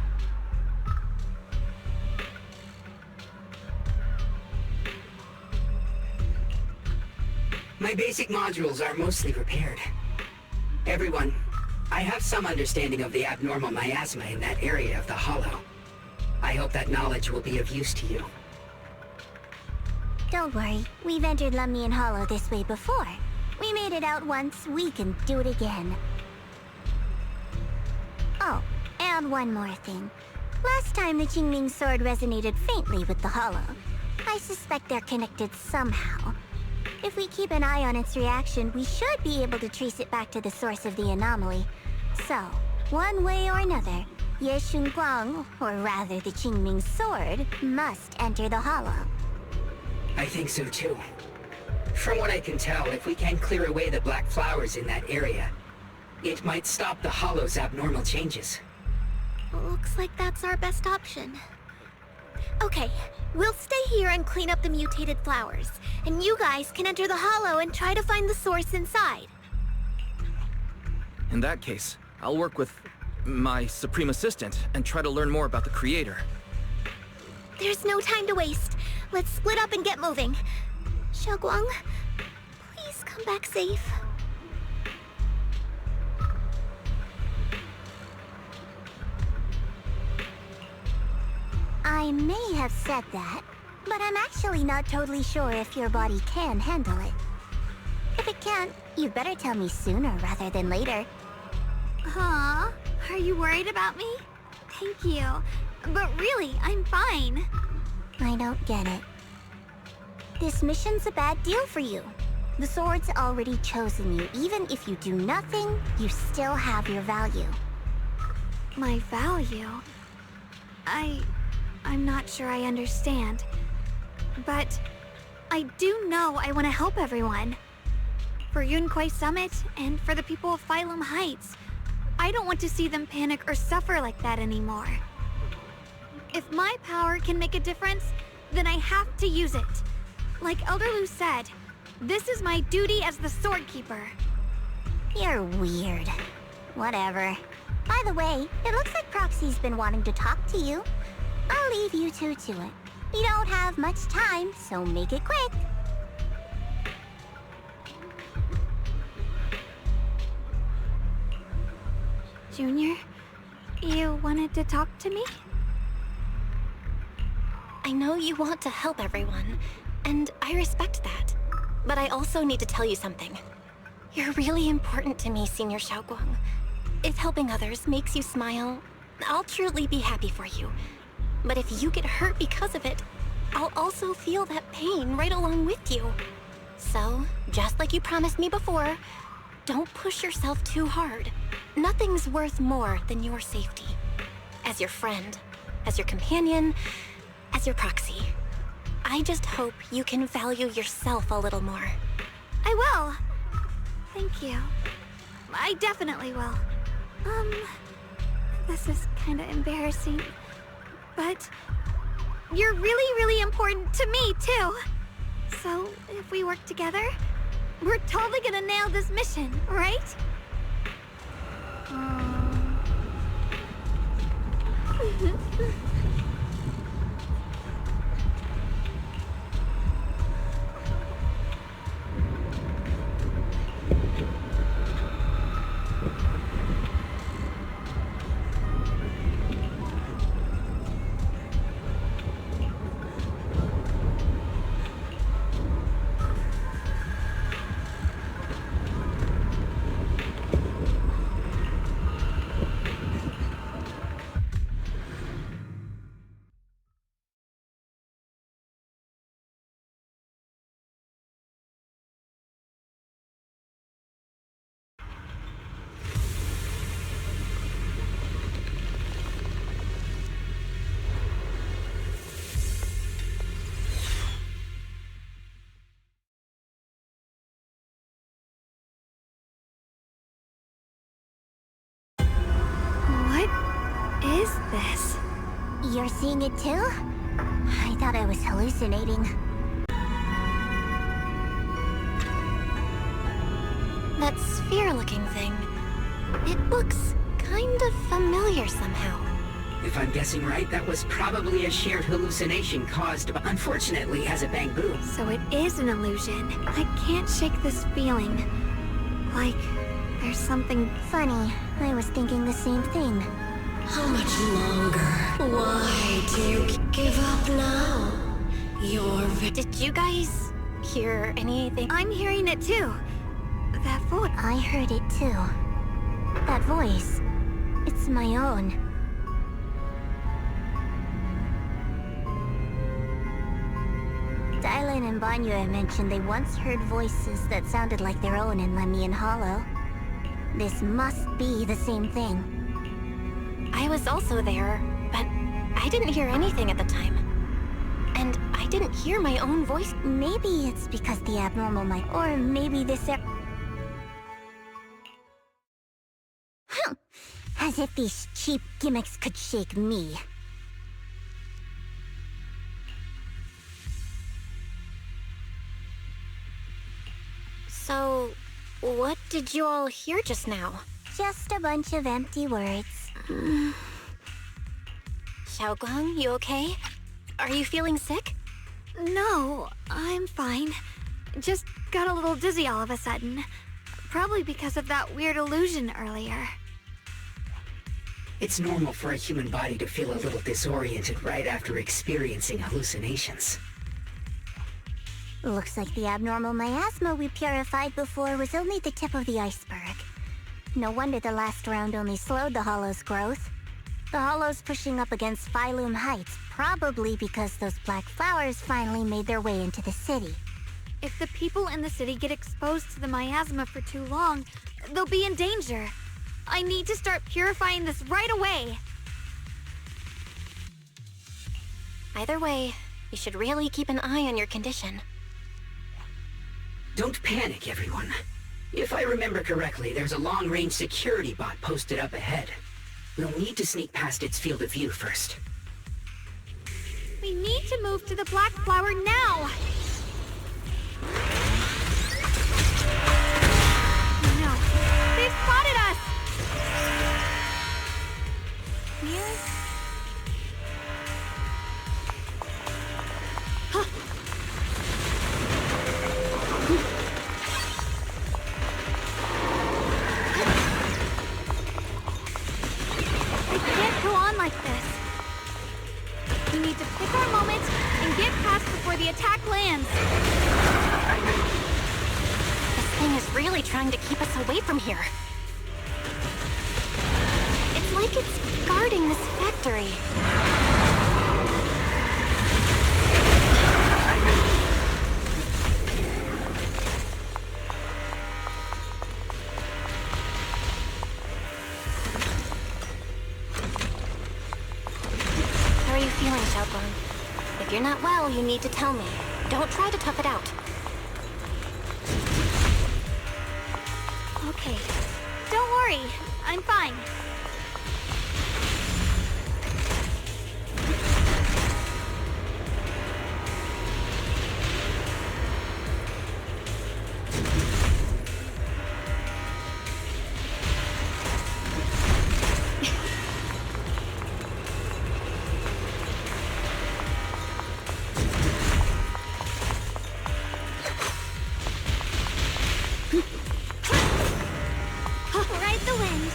My basic modules are mostly repaired. Everyone, I have some understanding of the abnormal miasma in that area of the Hollow. I hope that knowledge will be of use to you. Don't worry, we've entered Lumnian Hollow this way before. We made it out once, we can do it again. Oh, and one more thing. Last time the Qingming sword resonated faintly with the Hollow. I suspect they're connected somehow. If we keep an eye on its reaction, we should be able to trace it back to the source of the anomaly. So, one way or another, Ye Shunguang, or rather the Qingming sword, must enter the Hollow. I think so too. From what I can tell, if we can clear away the black flowers in that area, it might stop the Hollow's abnormal changes. Looks like that's our best option. Okay, we'll stay here and clean up the mutated flowers, and you guys can enter the Hollow and try to find the source inside. In that case, I'll work with my Supreme Assistant and try to learn more about the Creator. There's no time to waste. Let's split up and get moving. Xiaoguang, please come back safe. I may have said that, but I'm actually not totally sure if your body can handle it. If it can't, you'd better tell me sooner rather than later. Huh? Are you worried about me? Thank you. But really, I'm fine. I don't get it. This mission's a bad deal for you. The sword's already chosen you. Even if you do nothing, you still have your value. My value? I'm not sure I understand. But I do know I want to help everyone. For Yunquay Summit and for the people of Failung Heights. I don't want to see them panic or suffer like that anymore. If my power can make a difference, then I have to use it. Like Elder Lu said, this is my duty as the Sword Keeper. You're weird. Whatever. By the way, it looks like Proxy's been wanting to talk to you. I'll leave you two to it. You don't have much time, so make it quick. Junior, you wanted to talk to me? I know you want to help everyone, and I respect that. But I also need to tell you something. You're really important to me, Senior Xiaoguang. If helping others makes you smile, I'll truly be happy for you. But if you get hurt because of it, I'll also feel that pain right along with you. So, just like you promised me before, don't push yourself too hard. Nothing's worth more than your safety. As your friend, as your companion, as your proxy. I just hope you can value yourself a little more. I will. Thank you. I definitely will. This is kinda embarrassing. But you're really, really important to me, too. So, if we work together, we're totally gonna nail this mission, right? What is this? You're seeing it too? I thought I was hallucinating. That sphere-looking thing. It looks kind of familiar somehow. If I'm guessing right, that was probably a shared hallucination caused by, unfortunately, as a Bangbu. So it is an illusion. I can't shake this feeling. Like, there's something... Funny, I was thinking the same thing. How much longer? Why do you give up now? Did you guys hear anything? I'm hearing it too. That voice. I heard it too. That voice. It's my own. Dylan and Banyue mentioned they once heard voices that sounded like their own in Lemmy and Hollow. This must be the same thing. I was also there, but I didn't hear anything at the time. And I didn't hear my own voice. Maybe it's because the abnormal might... Or maybe this... As if these cheap gimmicks could shake me. So, what did you all hear just now? Just a bunch of empty words. Xiaoguang, you okay? Are you feeling sick? No, I'm fine. Just got a little dizzy all of a sudden. Probably because of that weird illusion earlier. It's normal for a human body to feel a little disoriented right after experiencing hallucinations. Looks like the abnormal miasma we purified before was only the tip of the iceberg. No wonder the last round only slowed the Hollow's growth. The Hollow's pushing up against Phylum Heights, probably because those black flowers finally made their way into the city. If the people in the city get exposed to the miasma for too long, they'll be in danger. I need to start purifying this right away. Either way, you should really keep an eye on your condition. Don't panic, everyone. If I remember correctly, there's a long-range security bot posted up ahead. We'll need to sneak past its field of view first. We need to move to the black flower now! No, they've spotted us! Mirrors? It can't go on like this. We need to pick our moment and get past before the attack lands. This thing is really trying to keep us away from here. It's like it's guarding this factory. How are you feeling, Xiaoguang? If you're not well, you need to tell me. Don't try to tough it out. Okay, Don't worry, I'm fine. Ride the wind.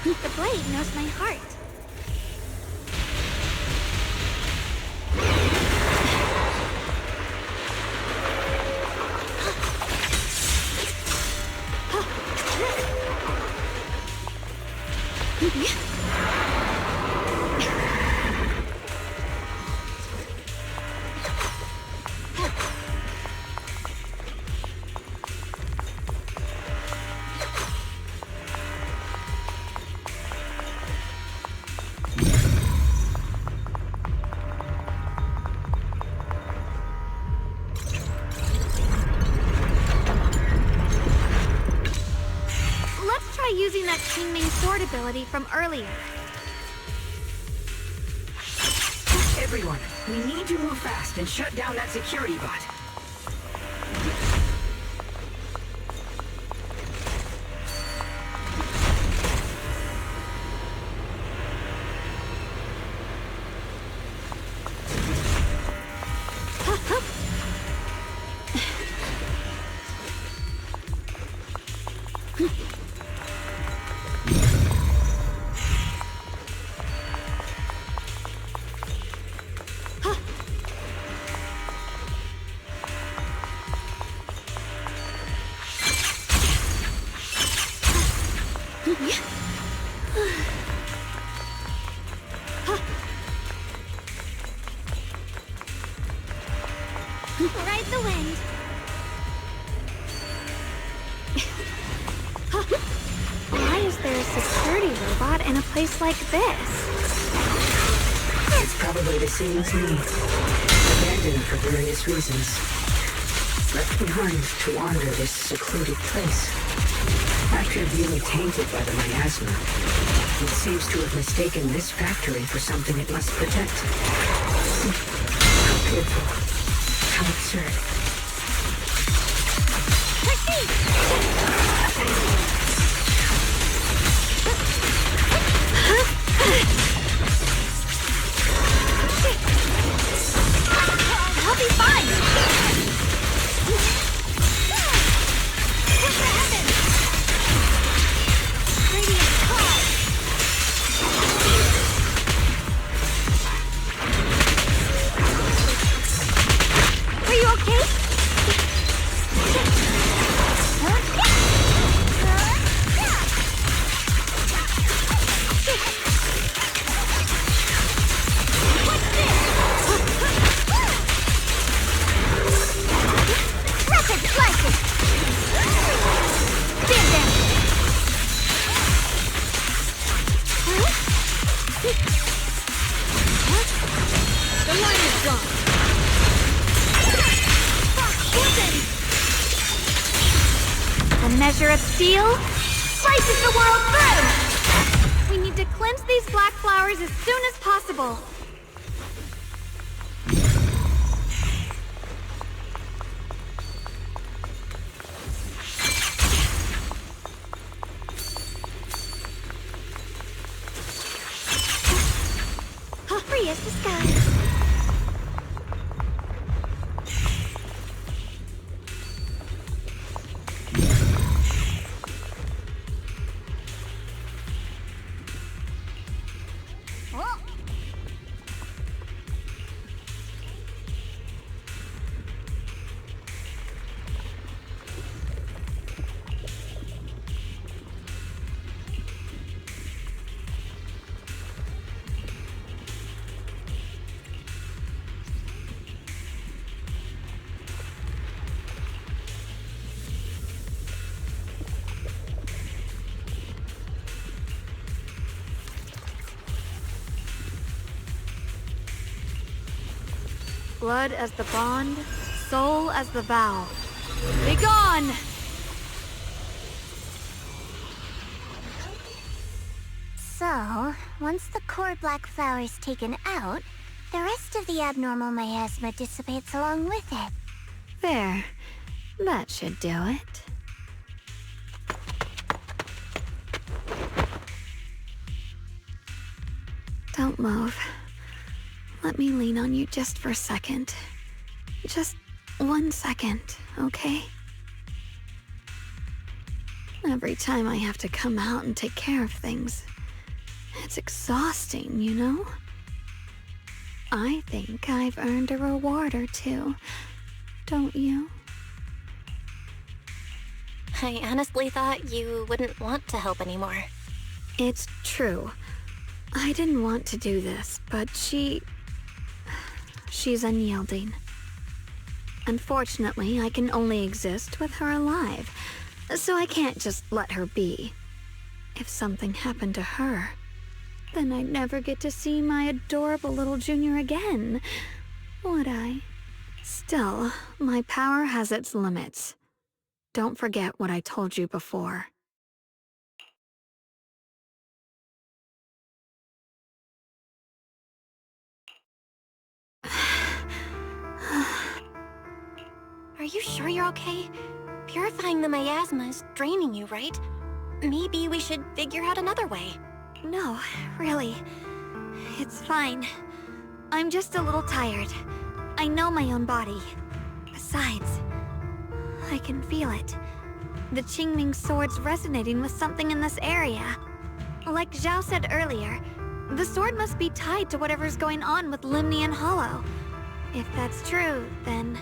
The blade knows my heart. Let's try using that Qingming sword ability from earlier. Everyone, we need to move fast and shut down that security bot. Ride the wind. Why is there a security robot in a place like this? It's probably the same as me. Abandoned for various reasons. Left behind to wander this secluded place. After being tainted by the miasma, it seems to have mistaken this factory for something it must protect. How pitiful. How absurd. I'll be fine. Radiant cloud. Are you okay? Huh? The line is gone. A measure of steel slices the world through! We need to cleanse these black flowers as soon as possible. Free as the sky. Blood as the bond, soul as the vow. Be gone! So, once the core black flower is taken out, the rest of the abnormal miasma dissipates along with it. There. That should do it. Don't move. Let me lean on you just for a second. Just 1 second, okay? Every time I have to come out and take care of things, it's exhausting, you know? I think I've earned a reward or two, don't you? I honestly thought you wouldn't want to help anymore. It's true. I didn't want to do this, but she's unyielding. Unfortunately, I can only exist with her alive, so I can't just let her be. If something happened to her, then I'd never get to see my adorable little junior again, would I? Still, my power has its limits. Don't forget what I told you before. Are you sure you're okay? Purifying the miasma is draining you, right? Maybe we should figure out another way. No, really. It's fine. I'm just a little tired. I know my own body. Besides, I can feel it. The Qingming sword's resonating with something in this area. Like Zhao said earlier, the sword must be tied to whatever's going on with Limnian Hollow. If that's true, then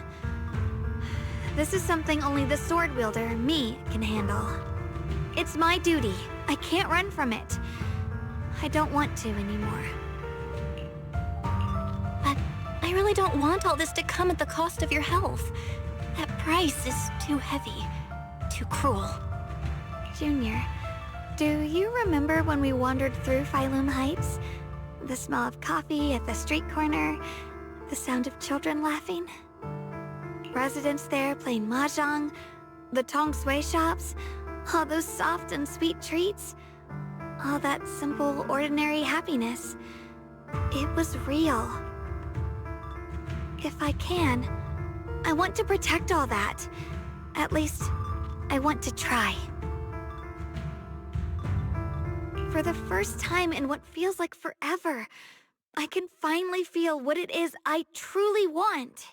this is something only the sword wielder, me, can handle. It's my duty. I can't run from it. I don't want to anymore. But I really don't want all this to come at the cost of your health. That price is too heavy, too cruel. Junior, do you remember when we wandered through Phylum Heights? The smell of coffee at the street corner, the sound of children laughing? Residents there playing mahjong, the tong sui shops, all those soft and sweet treats, all that simple, ordinary happiness. It was real. If I can, I want to protect all that. At least, I want to try. For the first time in what feels like forever, I can finally feel what it is I truly want.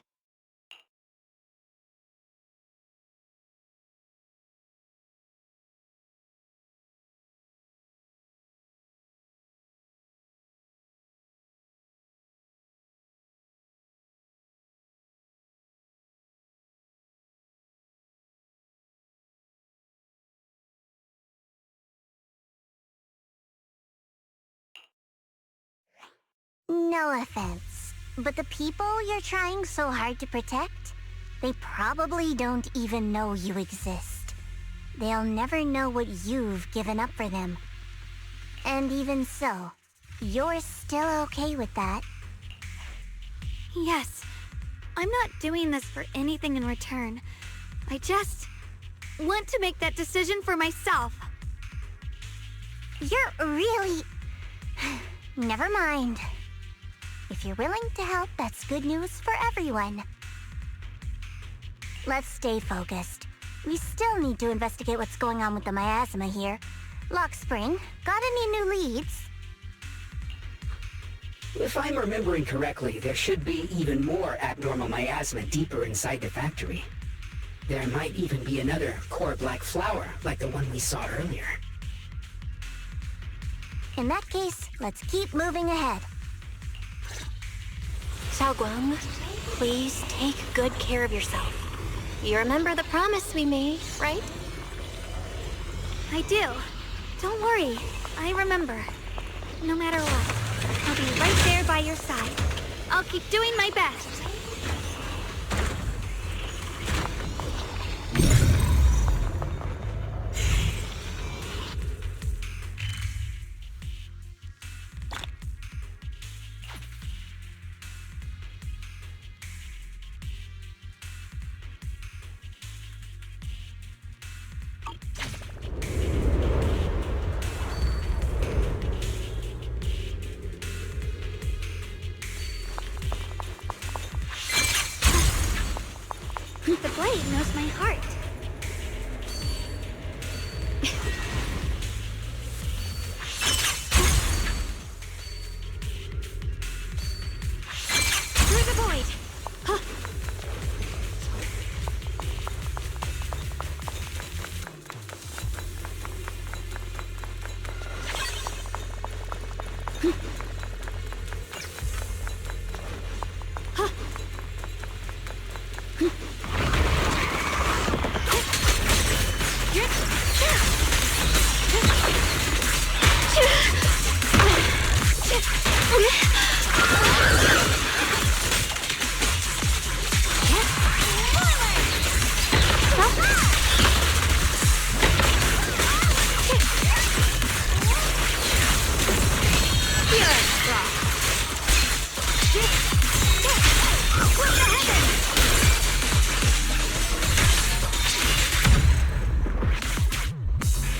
No offense, but the people you're trying so hard to protect, they probably don't even know you exist. They'll never know what you've given up for them. And even so, You're still okay with that? Yes. I'm not doing this for anything in return. I just want to make that decision for myself. You're really... Never mind. If you're willing to help, that's good news for everyone. Let's stay focused. We still need to investigate what's going on with the miasma here. Lockspring, got any new leads? If I'm remembering correctly, there should be even more abnormal miasma deeper inside the factory. There might even be another core black flower, like the one we saw earlier. In that case, let's keep moving ahead. Xiaoguang, please take good care of yourself. You remember the promise we made, right? I do. Don't worry. I remember. No matter what, I'll be right there by your side. I'll keep doing my best. The blade knows my heart. Through the void! Huh.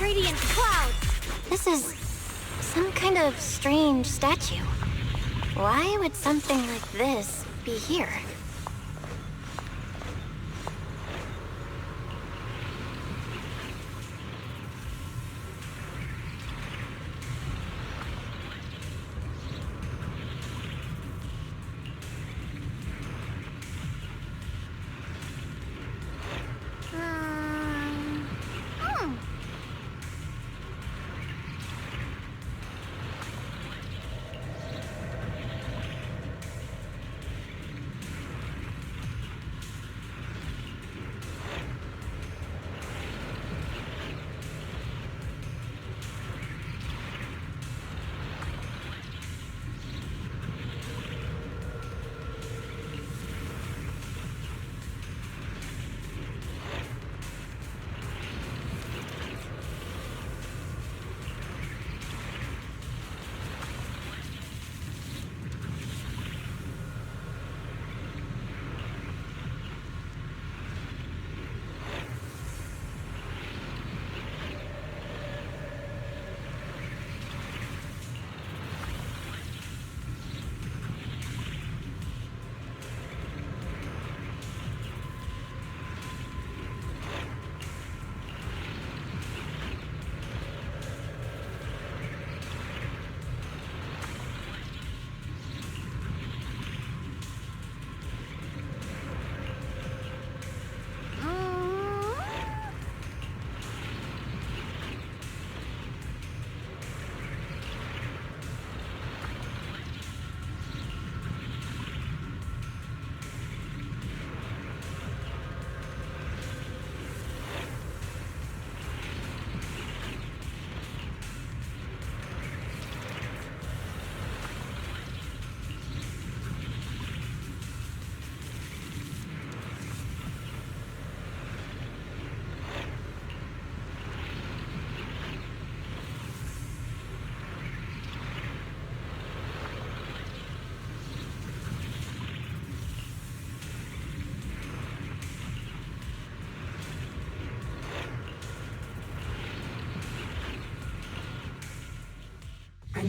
Radiant clouds! This is some kind of strange statue. Why would something like this be here?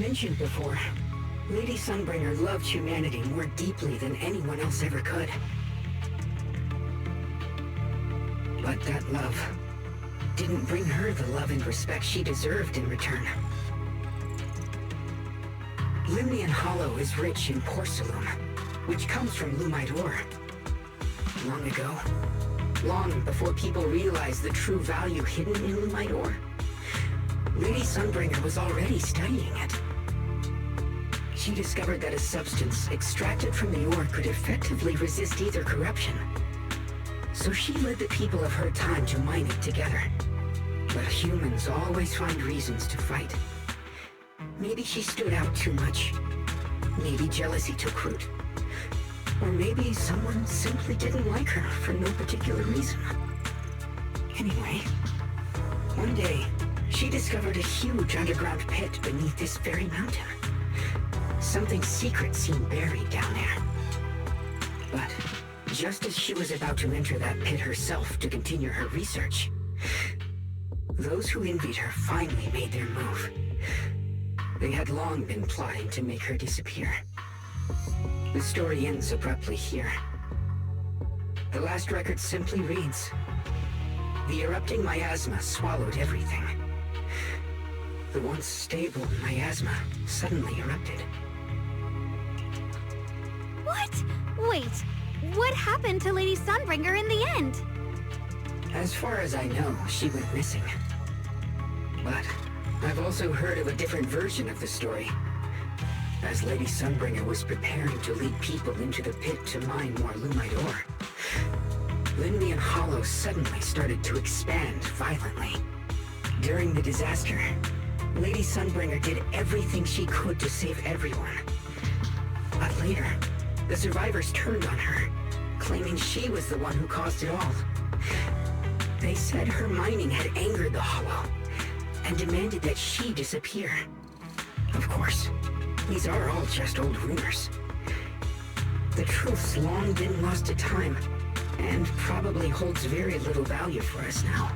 mentioned before, Lady Sunbringer loved humanity more deeply than anyone else ever could. But that love didn't bring her the love and respect she deserved in return. Limnian Hollow is rich in porcelain, which comes from Lumite ore. Long ago, long before people realized the true value hidden in Lumite ore, Lady Sunbringer was already studying it. She discovered that a substance extracted from the ore could effectively resist either corruption. So she led the people of her time to mine it together. But humans always find reasons to fight. Maybe she stood out too much. Maybe jealousy took root. Or maybe someone simply didn't like her for no particular reason. Anyway, one day, she discovered a huge underground pit beneath this very mountain. Something secret seemed buried down there. But just as she was about to enter that pit herself to continue her research, those who envied her finally made their move. They had long been plotting to make her disappear. The story ends abruptly here. The last record simply reads, "The erupting miasma swallowed everything." The once stable miasma suddenly erupted. What? Wait, what happened to Lady Sunbringer in the end? As far as I know, she went missing. But I've also heard of a different version of the story. As Lady Sunbringer was preparing to lead people into the pit to mine more Lumite ore, Limnian Hollow suddenly started to expand violently. During the disaster, Lady Sunbringer did everything she could to save everyone. But later, the survivors turned on her, claiming she was the one who caused it all. They said her mining had angered the Hollow, and demanded that she disappear. Of course, these are all just old rumors. The truth's long been lost to time, and probably holds very little value for us now.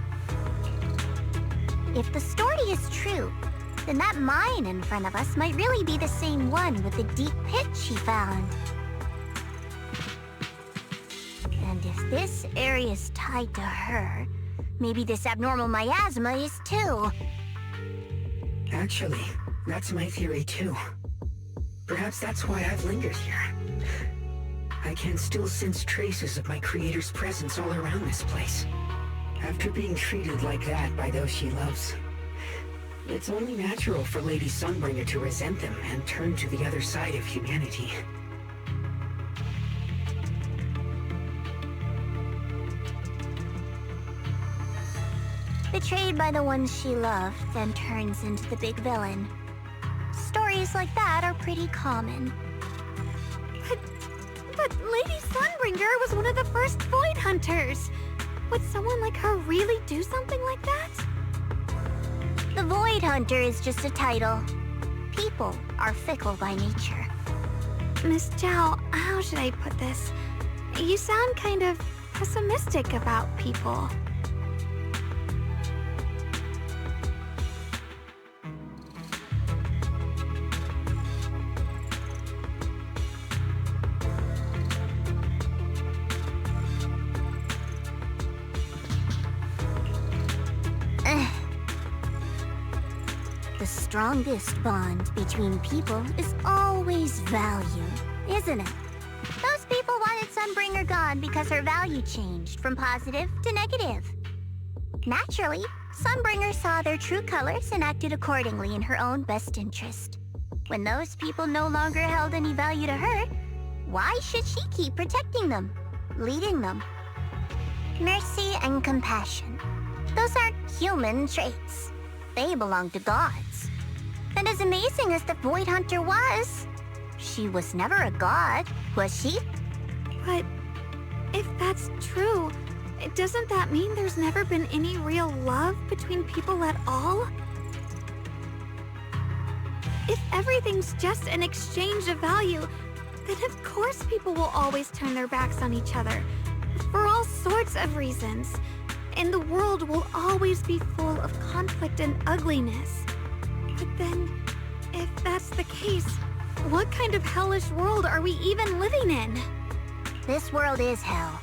If the story is true, then that mine in front of us might really be the same one with the deep pit she found. And if this area is tied to her, maybe this abnormal miasma is too. Actually, that's my theory too. Perhaps that's why I've lingered here. I can still sense traces of my creator's presence all around this place. After being treated like that by those she loves, it's only natural for Lady Sunbringer to resent them and turn to the other side of humanity. Betrayed by the ones she loved, then turns into the big villain. Stories like that are pretty common. But Lady Sunbringer was one of the first Void Hunters. Would someone like her really do something like that? The Void Hunter is just a title. People are fickle by nature. Miss Zhao, how should I put this? You sound kind of pessimistic about people. The strongest bond between people is always value, isn't it? Those people wanted Sunbringer gone because her value changed from positive to negative. Naturally, Sunbringer saw their true colors and acted accordingly in her own best interest. When those people no longer held any value to her, why should she keep protecting them, leading them? Mercy and compassion. Those aren't human traits. They belong to gods. And as amazing as the Void Hunter was, she was never a god, was she? But if that's true, doesn't that mean there's never been any real love between people at all? If everything's just an exchange of value, then of course people will always turn their backs on each other, for all sorts of reasons. And the world will always be full of conflict and ugliness. But then, If that's the case, what kind of hellish world are we even living in? This world is hell.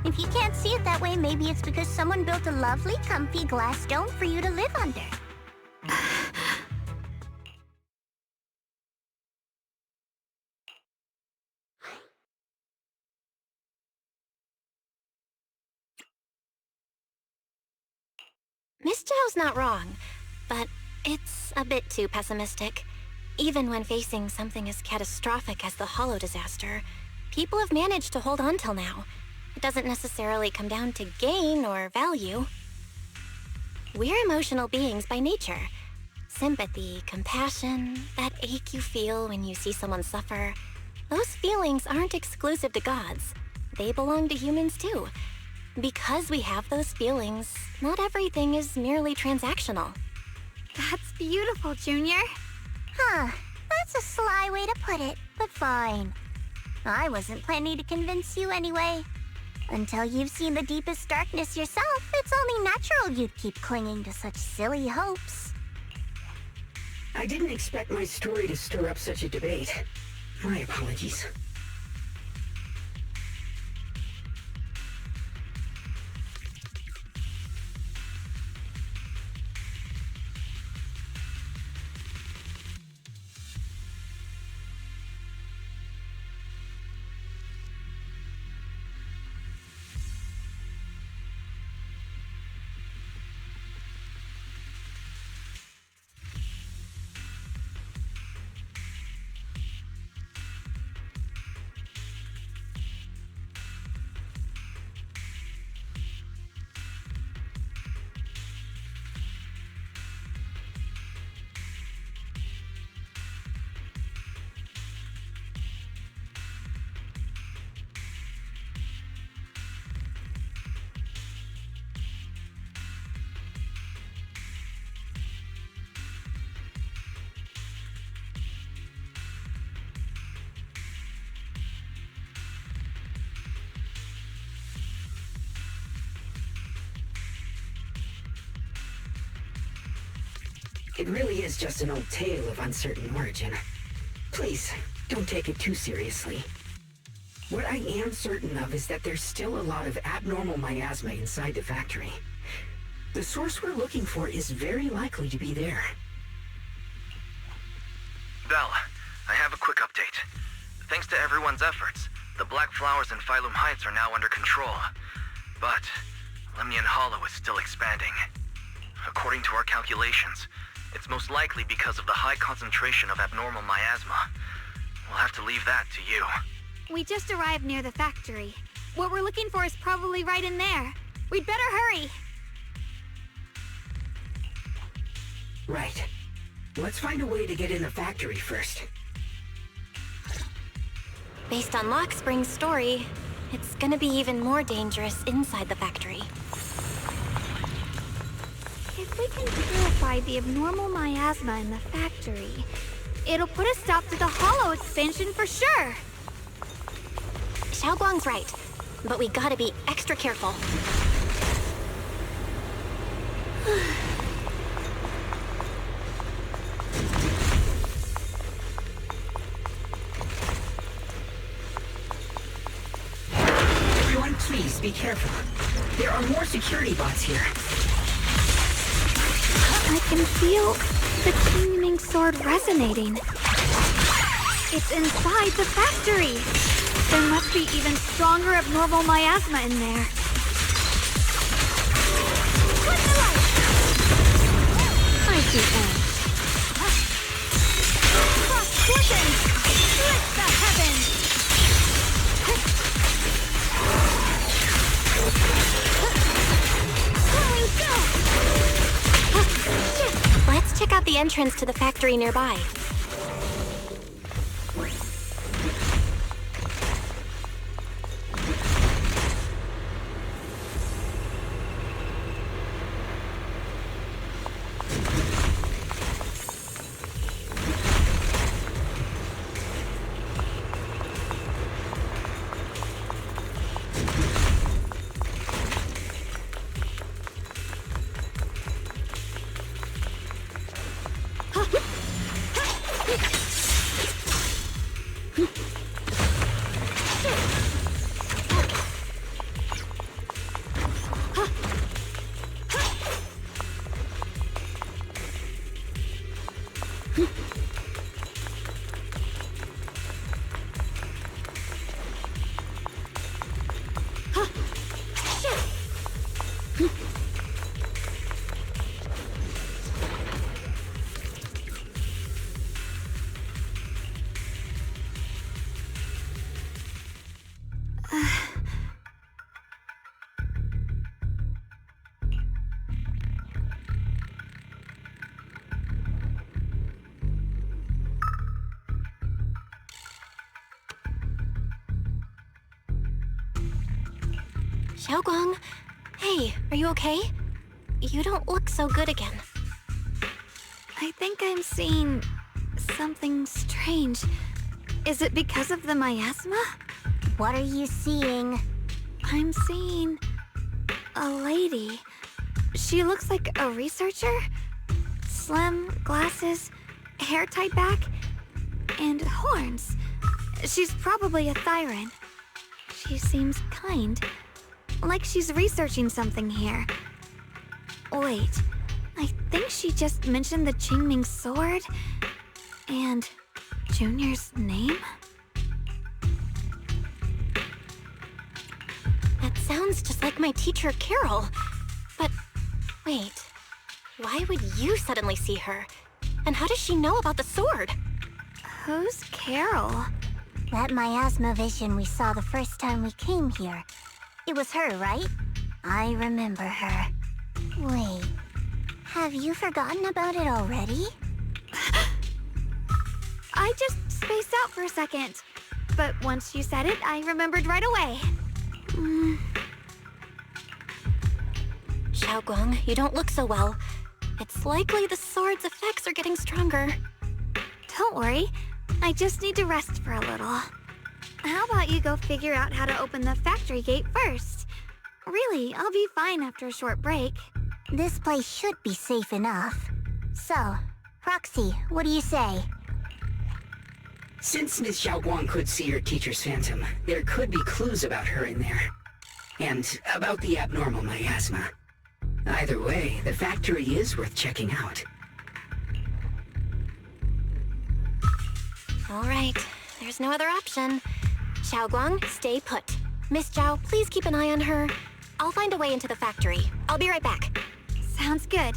If you can't see it that way, maybe it's because someone built a lovely, comfy glass dome for you to live under. Miss Zhao's not wrong, but it's a bit too pessimistic. Even when facing something as catastrophic as the Hollow disaster, people have managed to hold on till now. It doesn't necessarily come down to gain or value. We're emotional beings by nature. Sympathy, compassion, that ache you feel when you see someone suffer, those feelings aren't exclusive to gods. They belong to humans too. Because we have those feelings, not everything is merely transactional. That's beautiful, Junior. Huh, that's a sly way to put it, but fine. I wasn't planning to convince you anyway. Until you've seen the deepest darkness yourself, it's only natural you'd keep clinging to such silly hopes. I didn't expect my story to stir up such a debate. My apologies. It really is just an old tale of uncertain origin. Please, don't take it too seriously. What I am certain of is that there's still a lot of abnormal miasma inside the factory. The source we're looking for is very likely to be there. Belle, I have a quick update. Thanks to everyone's efforts, the Black Flowers in Phylum Heights are now under control. But Lemnian Hollow is still expanding. According to our calculations, it's most likely because of the high concentration of abnormal miasma. We'll have to leave that to you. We just arrived near the factory. What we're looking for is probably right in there. We'd better hurry. Right. Let's find a way to get in the factory first. Based on Lockspring's story, it's gonna be even more dangerous inside the factory. If we can purify the abnormal miasma in the factory, it'll put a stop to the Hollow expansion for sure. Xiaoguang's right, but we gotta be extra careful. Everyone, please be careful. There are more security bots here. I can feel the gleaming sword resonating. It's inside the factory. There must be even stronger abnormal miasma in there. What's the light? I see things. Cross quicken! Split the heavens! Glowing go! Let's check out the entrance to the factory nearby. Xiaoguang, hey, are you okay? You don't look so good again. I think I'm seeing something strange. Is it because of the miasma? What are you seeing? I'm seeing a lady. She looks like a researcher. Slim, glasses, hair tied back, and horns. She's probably a Thyran. She seems kind. Like she's researching something here. Wait, I think she just mentioned the Qingming sword and Junior's name? That sounds just like my teacher, Carol. But wait, why would you suddenly see her? And how does she know about the sword? Who's Carol? That miasma vision we saw the first time we came here. It was her, right? I remember her. Wait, have you forgotten about it already? I just spaced out for a second. But once you said it, I remembered right away. Xiaoguang, you don't look so well. It's likely the sword's effects are getting stronger. Don't worry. I just need to rest for a little. How about you go figure out how to open the factory gate first? Really, I'll be fine after a short break. This place should be safe enough. So, Roxy, what do you say? Since Ms. Xiaoguang could see her teacher's phantom, there could be clues about her in there. And about the abnormal miasma. Either way, the factory is worth checking out. All right, there's no other option. Xiaoguang, stay put. Miss Zhao, please keep an eye on her. I'll find a way into the factory. I'll be right back. Sounds good.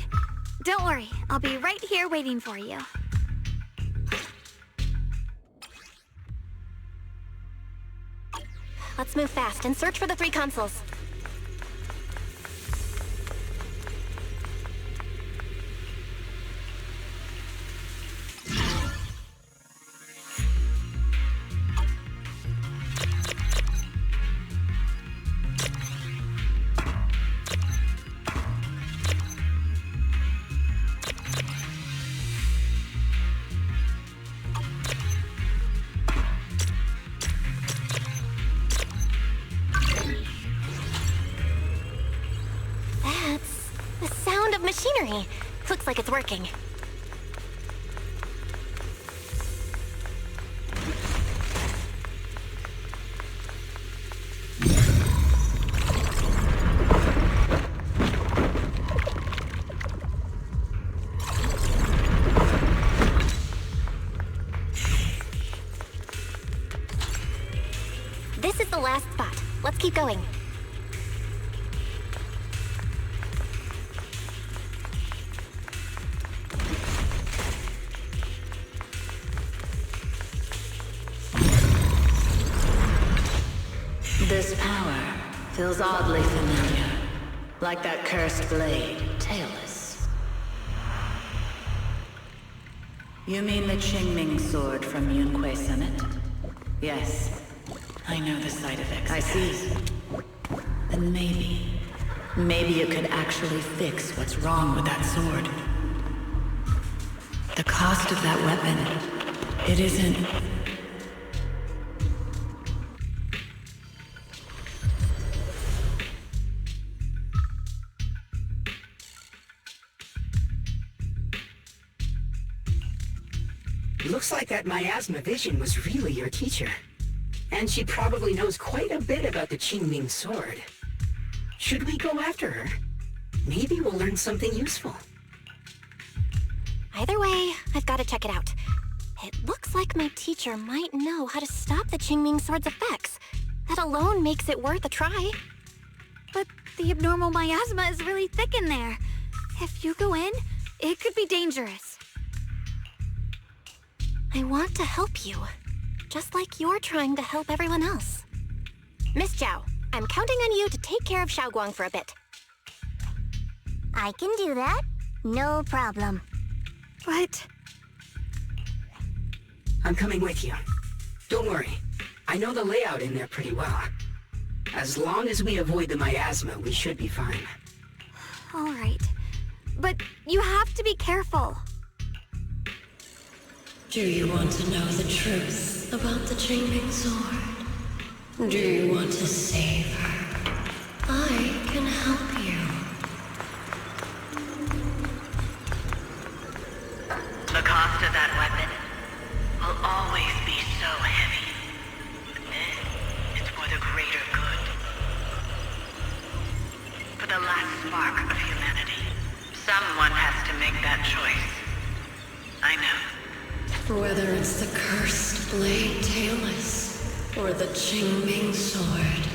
Don't worry, I'll be right here waiting for you. Let's move fast and search for the 3 consoles. Machinery. Looks like it's working. This is the last spot. Let's keep going. This power feels oddly familiar. Like that cursed blade, tailless. You mean the Qingming sword from Yunquei Summit? Yes. I know the side effects. I see. Then maybe you could actually fix what's wrong with that sword. The cost of that weapon, it isn't... Looks like that miasma vision was really your teacher. And she probably knows quite a bit about the Qingming sword. Should we go after her? Maybe we'll learn something useful. Either way, I've got to check it out. It looks like my teacher might know how to stop the Qingming sword's effects. That alone makes it worth a try. But the abnormal miasma is really thick in there. If you go in, it could be dangerous. I want to help you, just like you're trying to help everyone else. Miss Zhao, I'm counting on you to take care of Xiaoguang for a bit. I can do that. No problem. But... I'm coming with you. Don't worry. I know the layout in there pretty well. As long as we avoid the miasma, we should be fine. all right. But you have to be careful. Do you want to know the truth about the Qingming sword? Do you want to save her? I can help you. The cost of that weapon will always be so heavy. It's for the greater good. For the last spark of humanity. Someone has to make that choice. I know. Whether it's the cursed blade tailless or the Qingming sword,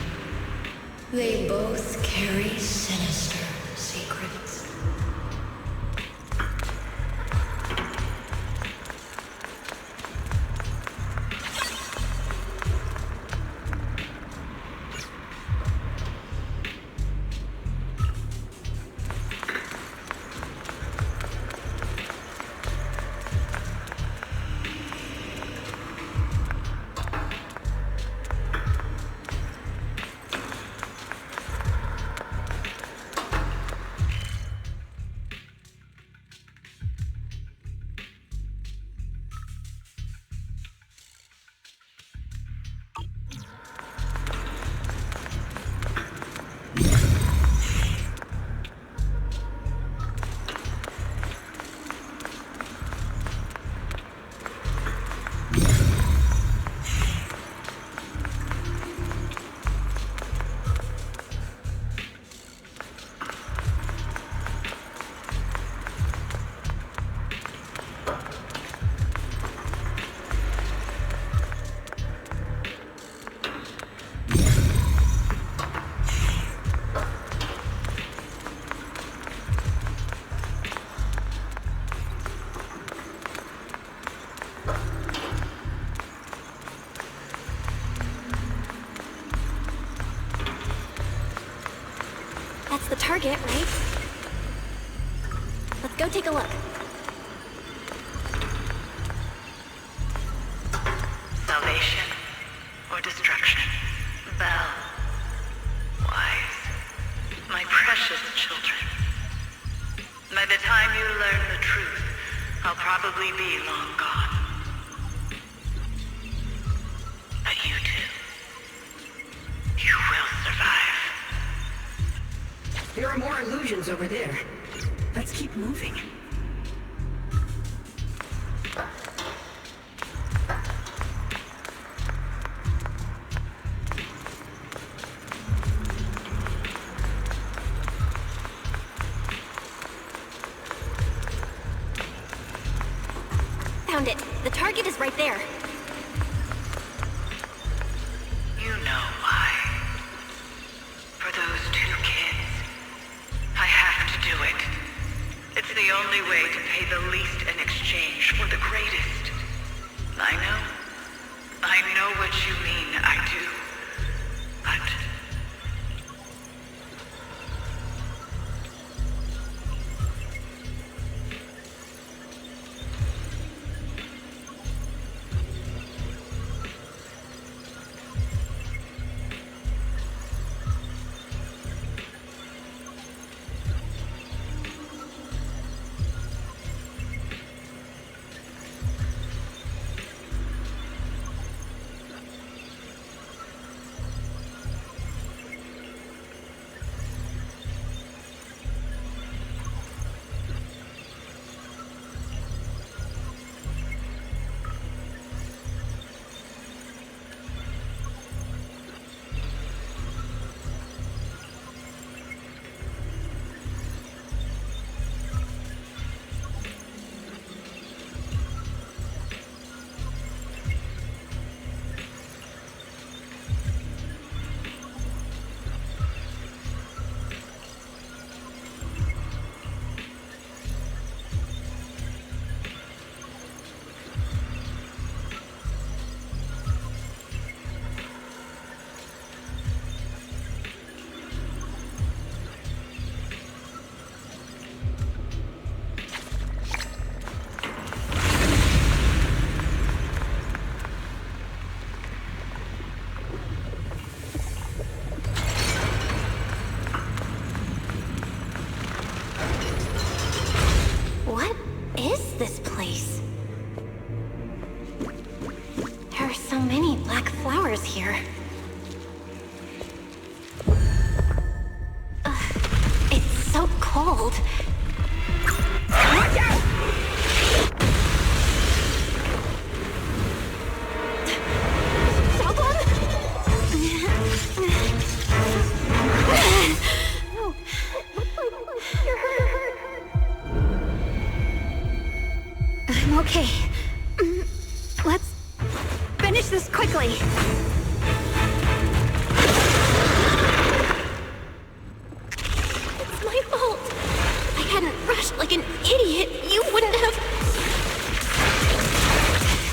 they both carry sinister secrets. That's the target, right? Let's go take a look. Salvation or destruction? Belle. Wise. My precious children. By the time you learn the truth, I'll probably be long gone. But you two. You will survive. There are more illusions over there. Let's keep moving. Found it. The target is right there. You know why. For those two kids. I have to do it. It's the only way to pay the least in exchange for the greatest. I know what you mean, I do. But... are so many black flowers here? It's so cold. Watch out! I'm okay. Let's finish this quickly. It's my fault. If I hadn't rushed like an idiot, you wouldn't have...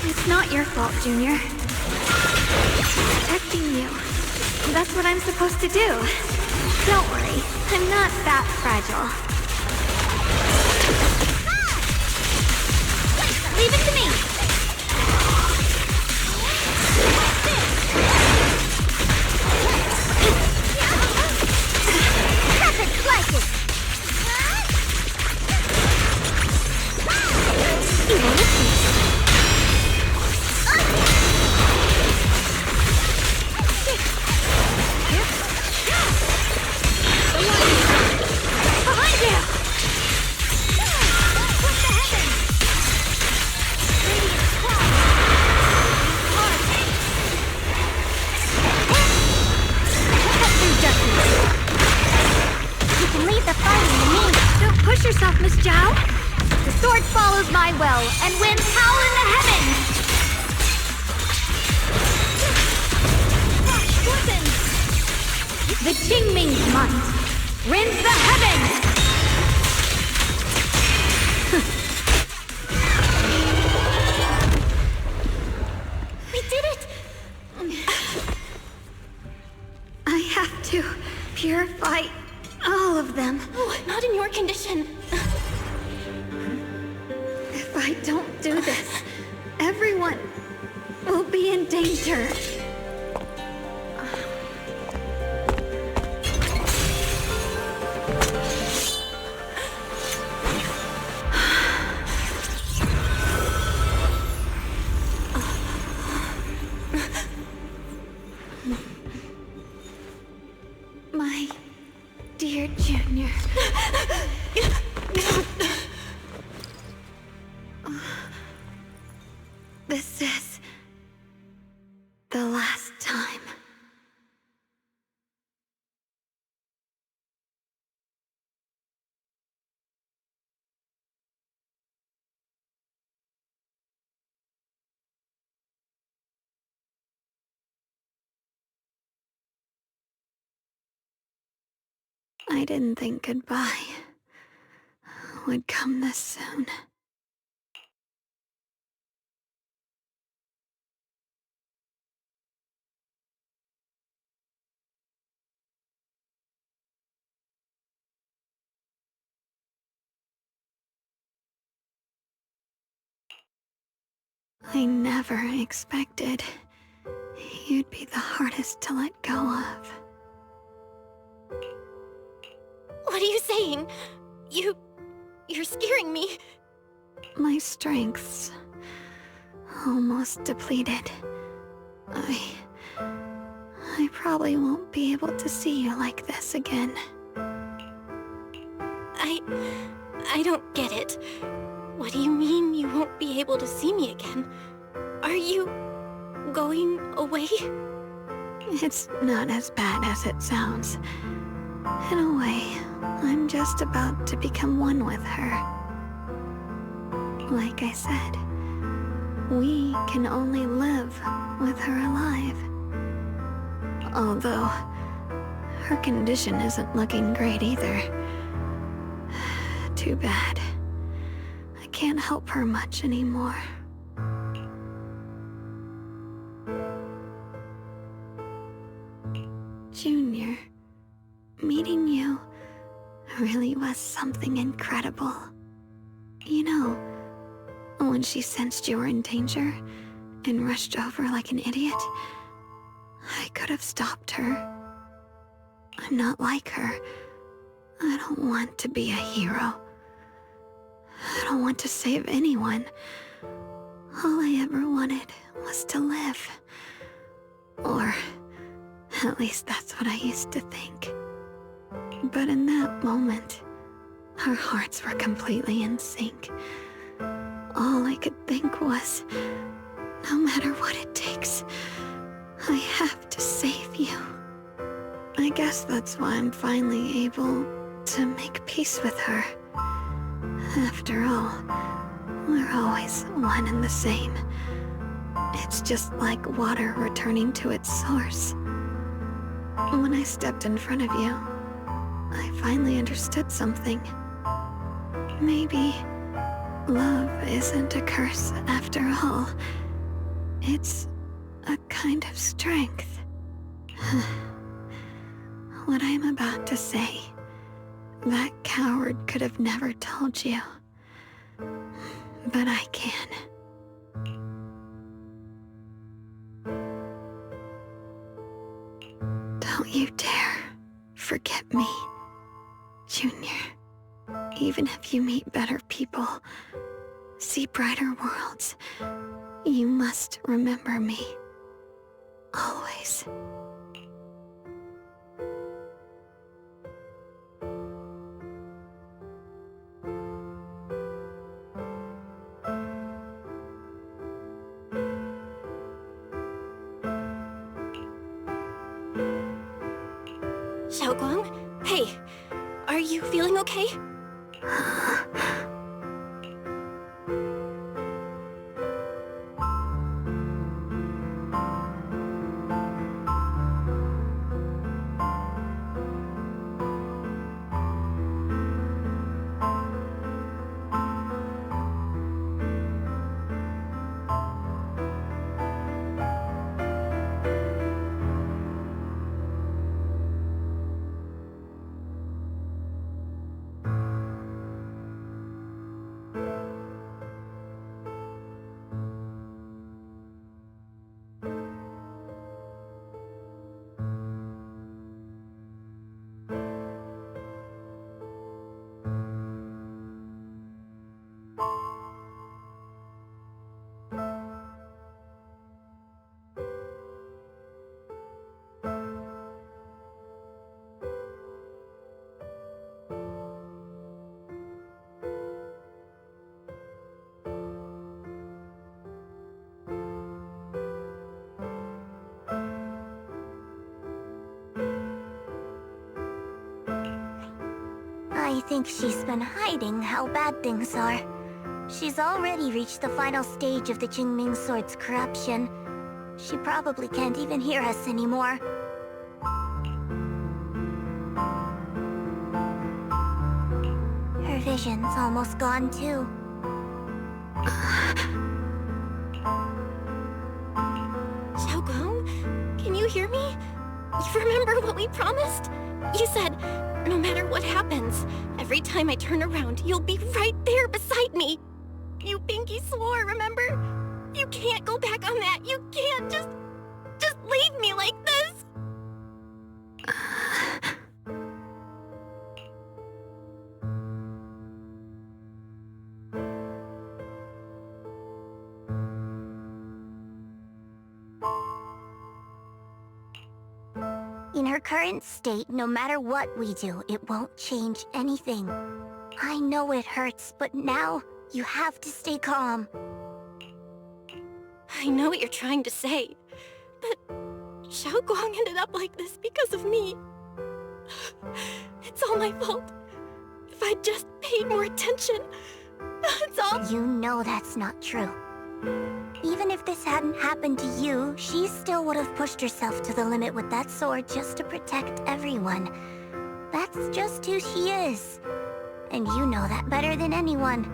It's not your fault, Junior. Protecting you. That's what I'm supposed to do. Don't worry, I'm not that fragile. Leave it to me! Perfect like it! Behind you! What the heavens? You can leave the fighting to me. Don't push yourself, Miss Zhao. The sword follows my will and winds howl in the heavens. Listen. The Qingming's might rends the heavens. We did it! I have to purify all of them. Oh, not in your condition. If I don't do this, everyone will be in danger. My dear Junior. This is the last time. I didn't think goodbye would come this soon. I never expected you'd be the hardest to let go of. What are you saying? You're scaring me. My strength's almost depleted. I probably won't be able to see you like this again. I don't get it. What do you mean you won't be able to see me again? Are you going away? It's not as bad as it sounds. In a way, I'm just about to become one with her. Like I said, we can only live with her alive. Although, her condition isn't looking great either. Too bad. I can't help her much anymore. Junior, meeting you really was something incredible. You know, when she sensed you were in danger and rushed over like an idiot, I could have stopped her. I'm not like her. I don't want to be a hero. I don't want to save anyone. All I ever wanted was to live. Or, at least that's what I used to think. But in that moment, our hearts were completely in sync. All I could think was, no matter what it takes, I have to save you. I guess that's why I'm finally able to make peace with her. After all, we're always one and the same. It's just like water returning to its source. When I stepped in front of you, I finally understood something. Maybe love isn't a curse after all. It's a kind of strength. What I'm about to say, that coward could have never told you. But I can. Don't you dare forget me, Junior. Even if you meet better people, see brighter worlds, you must remember me. Always. Xiaoguang? Hey, are you feeling okay? I think she's been hiding how bad things are. She's already reached the final stage of the Jingming Sword's corruption. She probably can't even hear us anymore. Her vision's almost gone too. Xiaoguang, can you hear me? You remember what we promised? You said, no matter what happens, every time I turn around, you'll be right there beside me. You pinky swore, remember? You can't go back on that. You can't just leave me like this. In her current state, no matter what we do, it won't change anything. I know it hurts, but now you have to stay calm. I know what you're trying to say, but Xiaoguang ended up like this because of me. It's all my fault. If I'd just paid more attention, that's all. You know that's not true. Even if this hadn't happened to you, she still would have pushed herself to the limit with that sword just to protect everyone. That's just who she is. And you know that better than anyone.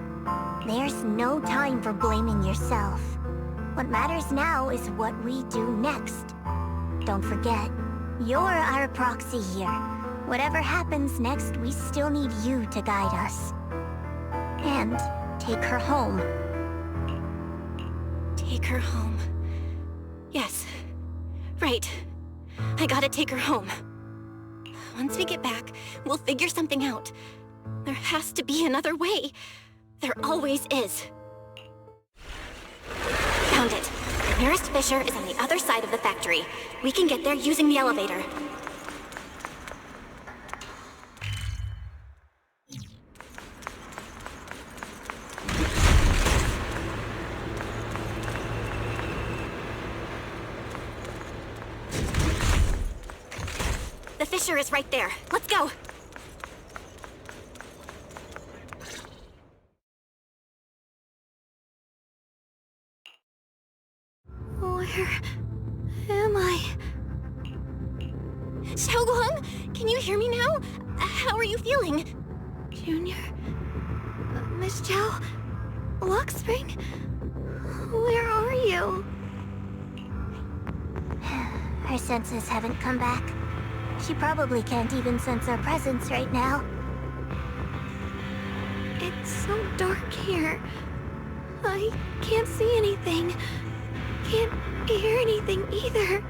There's no time for blaming yourself. What matters now is what we do next. Don't forget, you're our proxy here. Whatever happens next, we still need you to guide us. And take her home. Take her home. Yes. Right. I gotta take her home. Once we get back, we'll figure something out. There has to be another way. There always is. Found it. The nearest fissure is on the other side of the factory. We can get there using the elevator. The fissure is right there. Let's go! Where am I? Xiaoguang, can you hear me now? How are you feeling? Junior? Miss Zhao? Luxspring? Where are you? Her senses haven't come back. She probably can't even sense our presence right now. It's so dark here. I can't see anything. Can't hear anything either.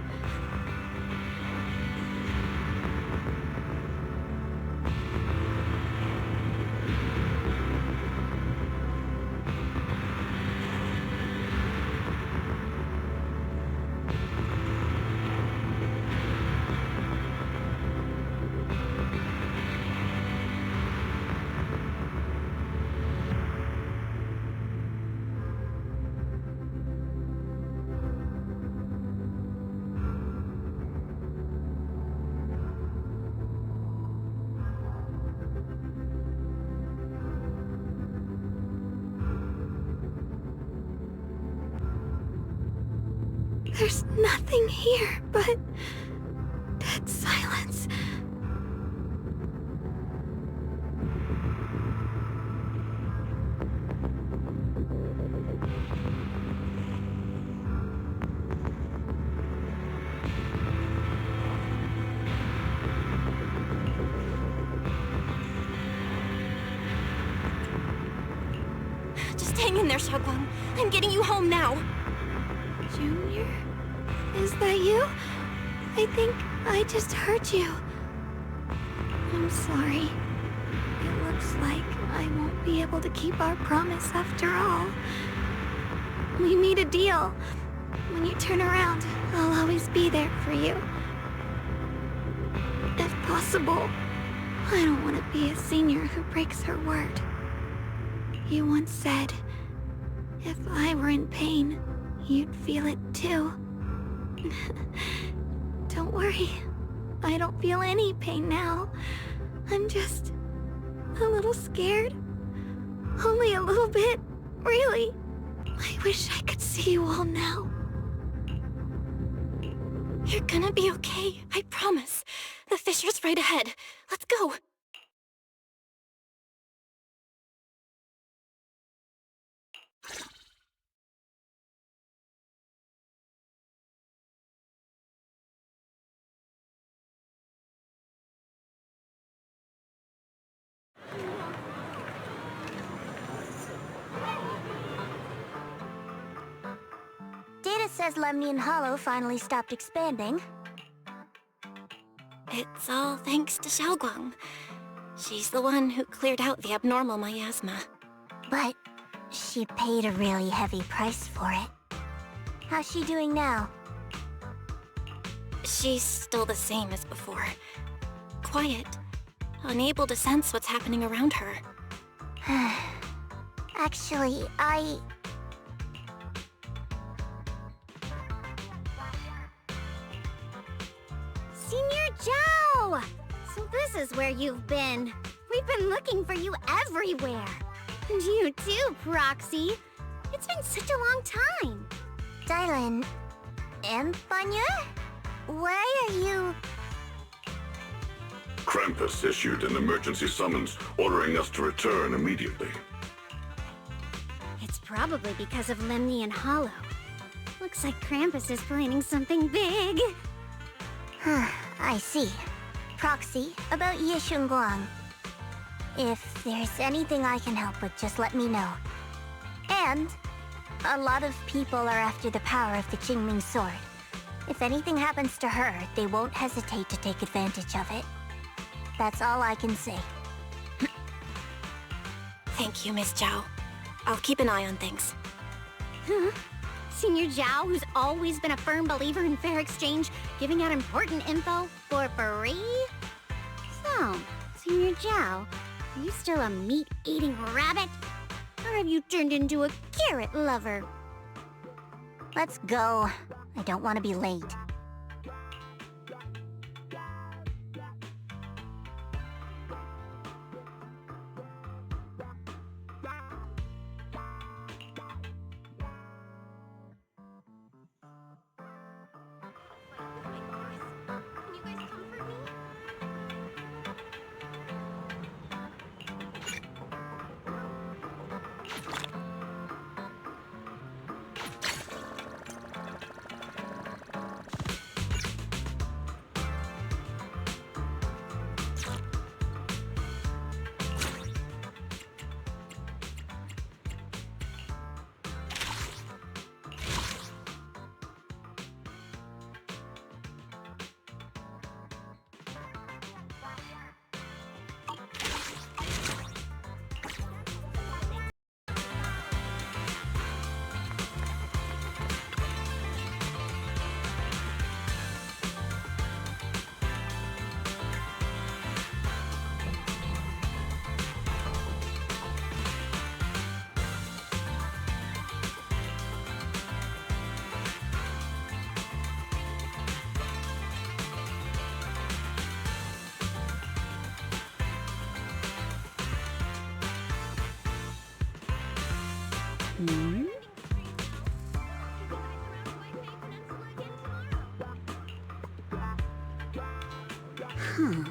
There's nothing here but dead silence. Just hang in there, Xiaoguang. I'm getting you home now. Junior? Is that you? I think I just heard you. I'm sorry. It looks like I won't be able to keep our promise after all. We made a deal. When you turn around, I'll always be there for you. If possible, I don't want to be a senior who breaks her word. You once said, if I were in pain, you'd feel it too. Don't worry. I don't feel any pain now. I'm just a little scared. Only a little bit, really. I wish I could see you all now. You're gonna be okay, I promise. The fissure's right ahead. Let's go. Data says Lemnian Hollow finally stopped expanding. It's all thanks to Xiaoguang. She's the one who cleared out the abnormal miasma. But she paid a really heavy price for it. How's she doing now? She's still the same as before. Quiet. Unable to sense what's happening around her. Actually, Senior Zhao! So this is where you've been. We've been looking for you everywhere. And you too, Proxy. It's been such a long time. Dylan... Empanya? Why are you... Krampus issued an emergency summons ordering us to return immediately. It's probably because of Lemnian Hollow. Looks like Krampus is planning something big. I see. Proxy, about Yishunguang. If there's anything I can help with, just let me know. And a lot of people are after the power of the Qingming sword. If anything happens to her, they won't hesitate to take advantage of it. That's all I can say. Thank you, Miss Zhao. I'll keep an eye on things. Huh? Senior Zhao, who's always been a firm believer in fair exchange, giving out important info for free? So, Senior Zhao, are you still a meat-eating rabbit? Or have you turned into a carrot lover? Let's go. I don't want to be late. Hmm? Huh.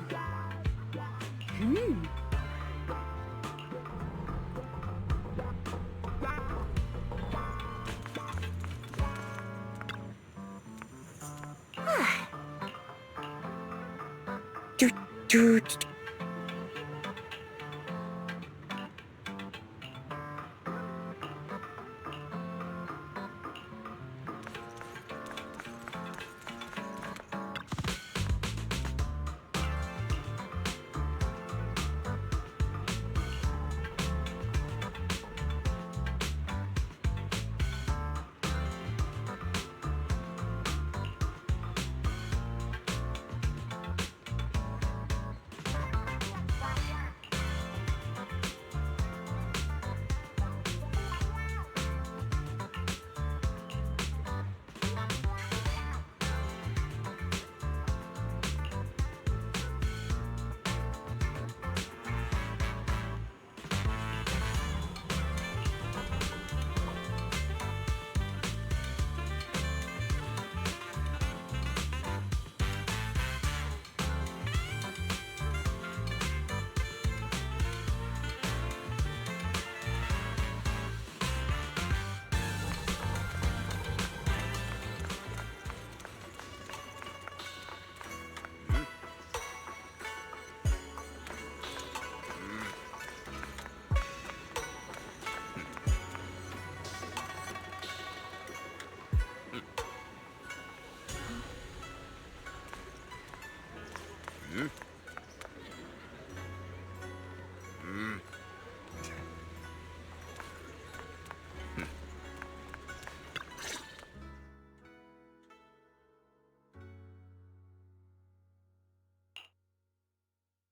Hmm.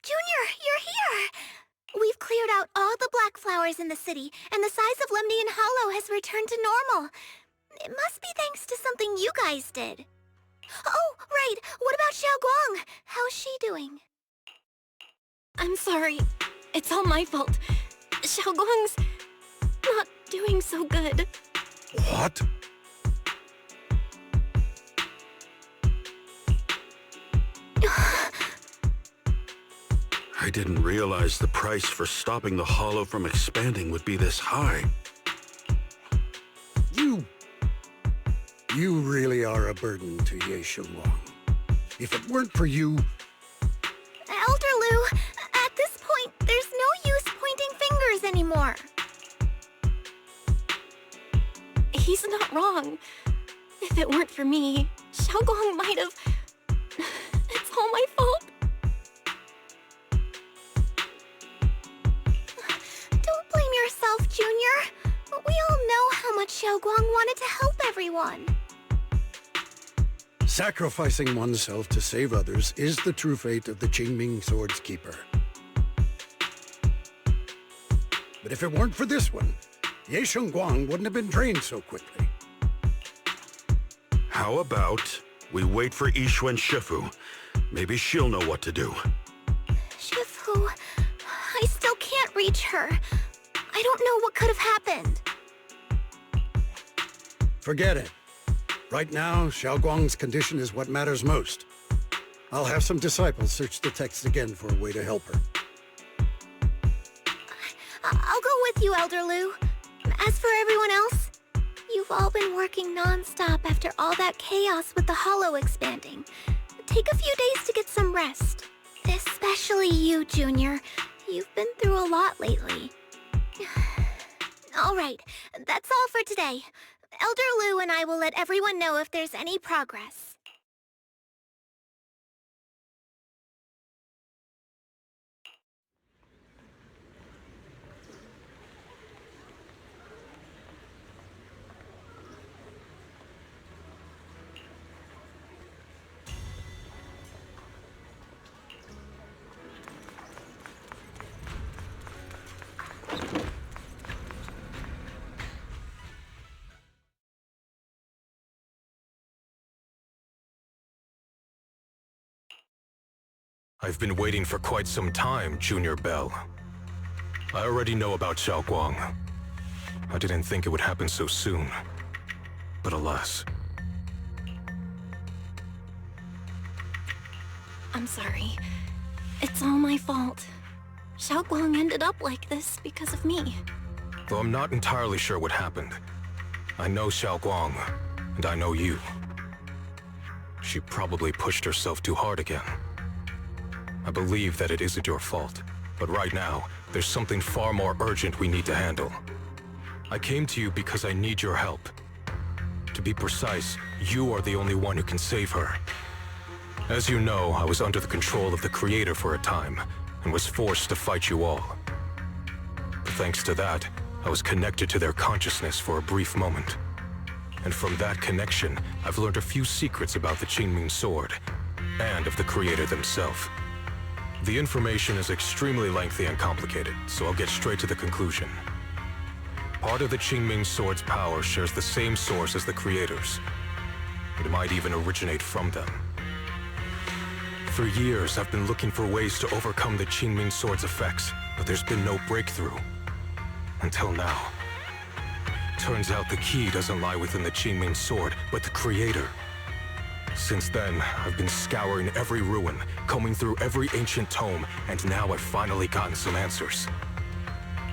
Junior, you're here! We've cleared out all the black flowers in the city, and the size of Lemnian Hollow has returned to normal. It must be thanks to something you guys did. Oh, right! What about Xiaoguang? How's she doing? I'm sorry. It's all my fault. Xiaoguang's not doing so good. What? I didn't realize the price for stopping the hollow from expanding would be this high. You really are a burden to Ye Shengwang. If it weren't for you... Elder Lu, at this point, there's no use pointing fingers anymore. He's not wrong. If it weren't for me, Xiaoguang might have... It's all my fault. Don't blame yourself, Junior. We all know how much thought Xiao Guang wanted to help everyone. Sacrificing oneself to save others is the true fate of the Qingming Sword's keeper. But if it weren't for this one, Ye Guang wouldn't have been drained so quickly. How about we wait for Yixuan Shifu? Maybe she'll know what to do. Shifu, I still can't reach her. I don't know what could have happened. Forget it. Right now, Xiao Guang's condition is what matters most. I'll have some disciples search the text again for a way to help her. I'll go with you, Elder Lu. As for everyone else, you've all been working non-stop after all that chaos with the Hollow expanding. Take a few days to get some rest. Especially you, Junior. You've been through a lot lately. All right, that's all for today. Elder Lu and I will let everyone know if there's any progress. I've been waiting for quite some time, Junior Bell. I already know about Xiao Guang. I didn't think it would happen so soon. But alas. I'm sorry. It's all my fault. Xiao Guang ended up like this because of me. Though I'm not entirely sure what happened. I know Xiao Guang, and I know you. She probably pushed herself too hard again. I believe that it isn't your fault, but right now, there's something far more urgent we need to handle. I came to you because I need your help. To be precise, you are the only one who can save her. As you know, I was under the control of the Creator for a time, and was forced to fight you all. But thanks to that, I was connected to their consciousness for a brief moment. And from that connection, I've learned a few secrets about the Qingming Sword, and of the Creator themselves. The information is extremely lengthy and complicated, so I'll get straight to the conclusion. Part of the Qingming Sword's power shares the same source as the Creator's. It might even originate from them. For years, I've been looking for ways to overcome the Qingming Sword's effects, but there's been no breakthrough. Until now. Turns out the key doesn't lie within the Qingming Sword, but the Creator. Since then, I've been scouring every ruin, combing through every ancient tome, and now I've finally gotten some answers.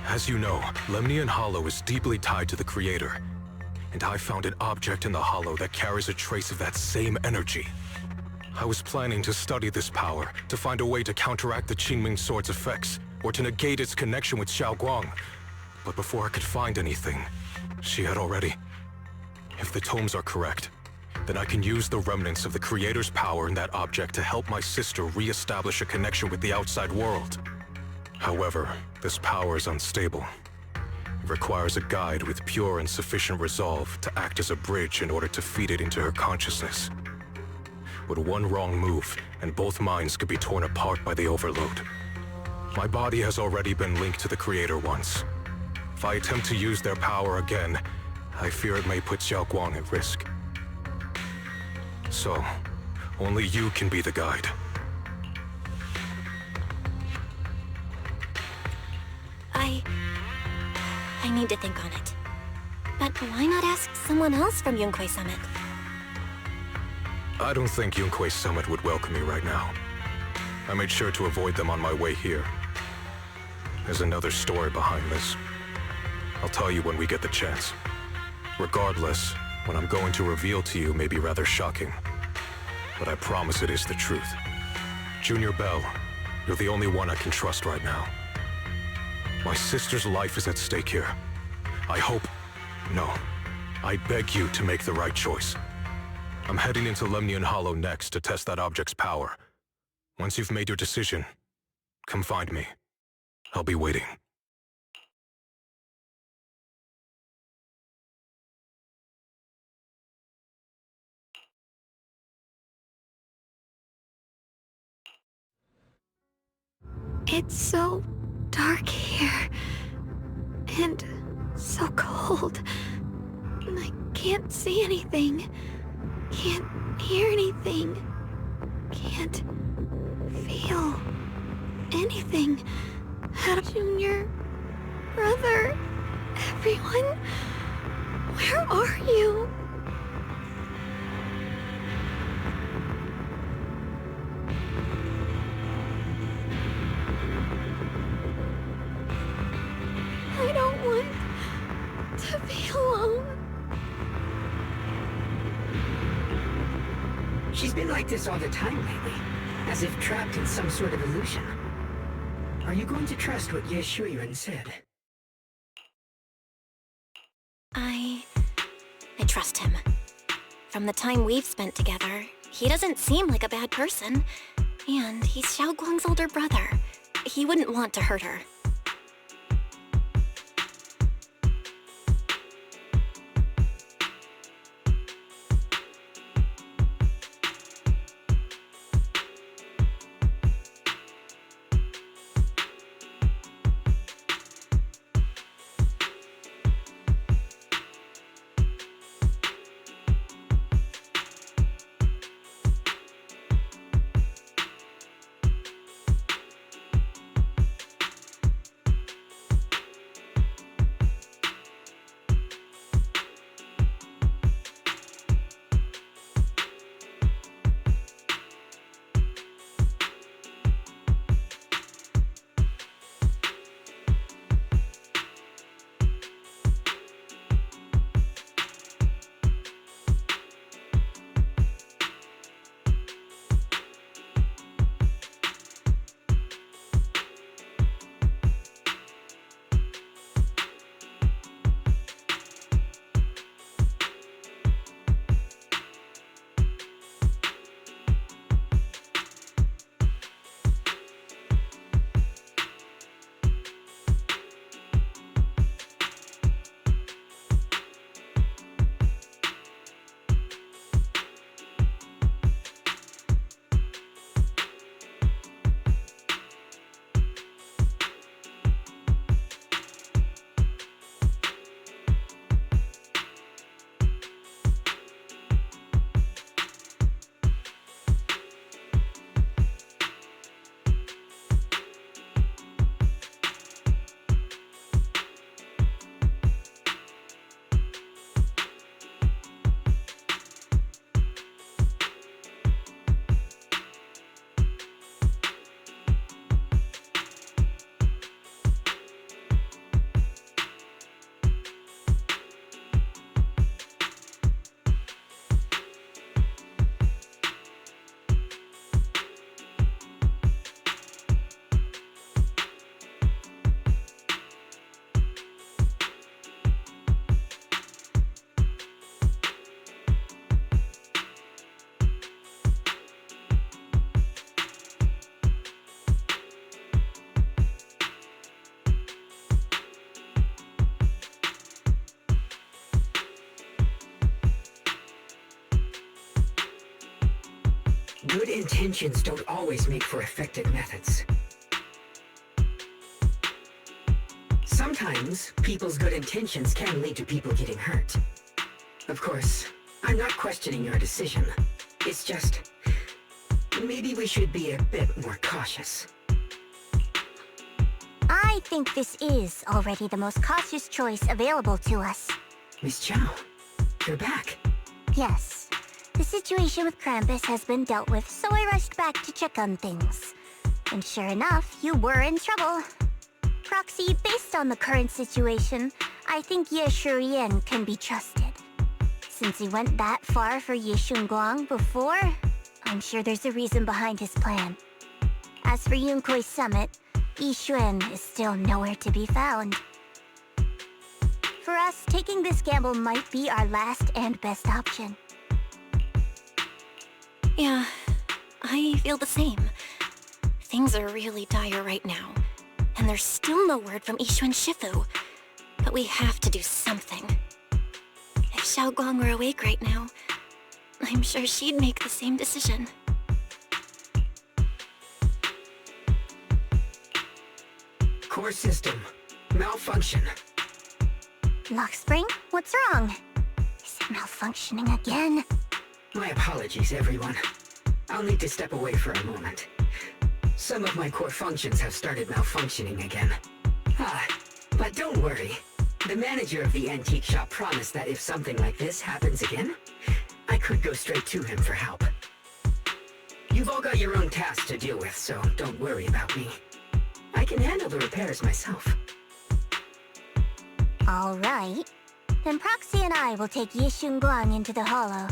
As you know, Lemnian Hollow is deeply tied to the Creator, and I found an object in the Hollow that carries a trace of that same energy. I was planning to study this power, to find a way to counteract the Qingming Sword's effects, or to negate its connection with Xiao Guang. But before I could find anything, she had already. If the tomes are correct, then I can use the remnants of the Creator's power in that object to help my sister re-establish a connection with the outside world. However, this power is unstable. It requires a guide with pure and sufficient resolve to act as a bridge in order to feed it into her consciousness. But one wrong move, and both minds could be torn apart by the overload. My body has already been linked to the Creator once. If I attempt to use their power again, I fear it may put Xiao Guang at risk. So, only you can be the guide. I need to think on it. But why not ask someone else from Yunquei Summit? I don't think Yunquei Summit would welcome me right now. I made sure to avoid them on my way here. There's another story behind this. I'll tell you when we get the chance. Regardless, what I'm going to reveal to you may be rather shocking. But I promise it is the truth. Junior Bell, you're the only one I can trust right now. My sister's life is at stake here. I hope... No. I beg you to make the right choice. I'm heading into Lemnian Hollow next to test that object's power. Once you've made your decision, come find me. I'll be waiting. It's so dark here. And so cold. I can't see anything. Can't hear anything. Can't feel anything. Junior, brother, everyone, where are you? I don't want to be alone. She's been like this all the time lately, as if trapped in some sort of illusion. Are you going to trust what Ye Shuyuan said? I trust him. From the time we've spent together, he doesn't seem like a bad person. And he's Xiaoguang's older brother. He wouldn't want to hurt her. Good intentions don't always make for effective methods. Sometimes, people's good intentions can lead to people getting hurt. Of course, I'm not questioning your decision. It's just, maybe we should be a bit more cautious. I think this is already the most cautious choice available to us. Miss Chow, you're back. Yes. The situation with Krampus has been dealt with, so I rushed back to check on things. And sure enough, you were in trouble. Proxy, based on the current situation, I think Ye Shuyuan can be trusted. Since he went that far for Ye Shunguang before, I'm sure there's a reason behind his plan. As for Yunkuei Summit, Yixuan is still nowhere to be found. For us, taking this gamble might be our last and best option. Yeah, I feel the same. Things are really dire right now, and there's still no word from Yixuan Shifu. But we have to do something. If Xiaoguang were awake right now, I'm sure she'd make the same decision. Power system. Malfunction. Lock spring? What's wrong? Is it malfunctioning again? My apologies, everyone. I'll need to step away for a moment. Some of my core functions have started malfunctioning again. But don't worry. The manager of the antique shop promised that if something like this happens again, I could go straight to him for help. You've all got your own tasks to deal with, so don't worry about me. I can handle the repairs myself. All right. Then Proxy and I will take Yishun Guang into the Hollow.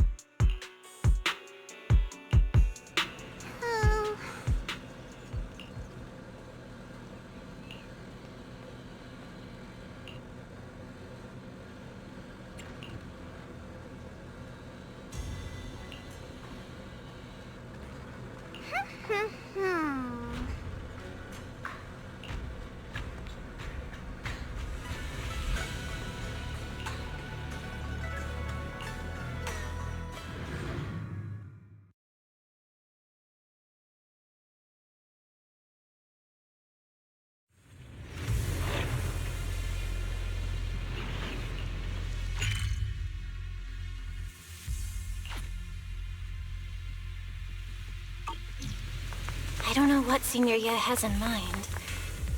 I don't know what Senior Ye has in mind,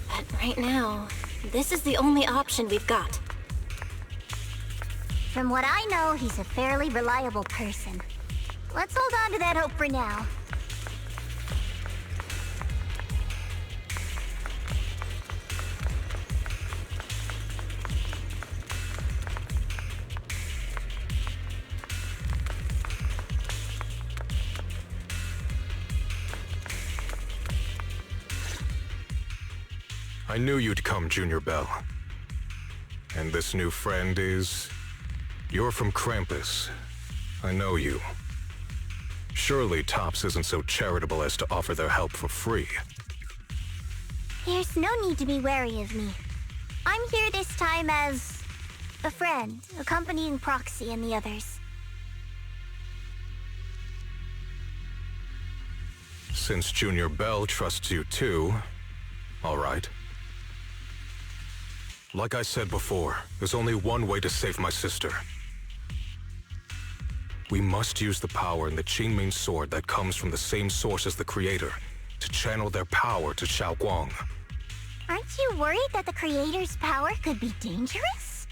but right now, this is the only option we've got. From what I know, he's a fairly reliable person. Let's hold on to that hope for now. I knew you'd come, Junior Bell. And this new friend is... You're from Krampus. I know you. Surely Tops isn't so charitable as to offer their help for free. There's no need to be wary of me. I'm here this time as... a friend, accompanying Proxy and the others. Since Junior Bell trusts you too, all right. Like I said before, there's only one way to save my sister. We must use the power in the Qingming sword that comes from the same source as the Creator to channel their power to Xiaoguang. Aren't you worried that the Creator's power could be dangerous?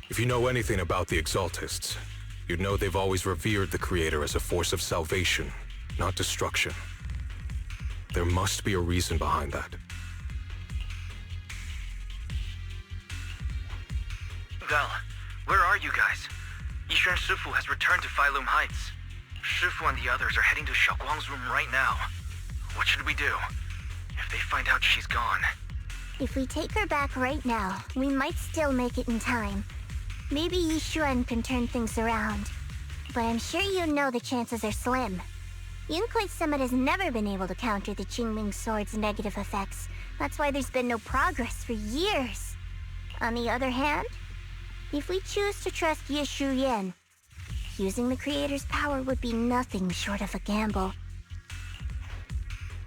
If you know anything about the Exaltists, you'd know they've always revered the Creator as a force of salvation, not destruction. There must be a reason behind that. Val, where are you guys? Yishuan Shifu has returned to Failum Heights. Shifu and the others are heading to Xiaoguang's room right now. What should we do? If they find out she's gone... If we take her back right now, we might still make it in time. Maybe Yishuan can turn things around. But I'm sure you know the chances are slim. Yunkuei Summit has never been able to counter the Qingming Sword's negative effects. That's why there's been no progress for years. On the other hand, if we choose to trust Yishu Yen, using the Creator's power would be nothing short of a gamble.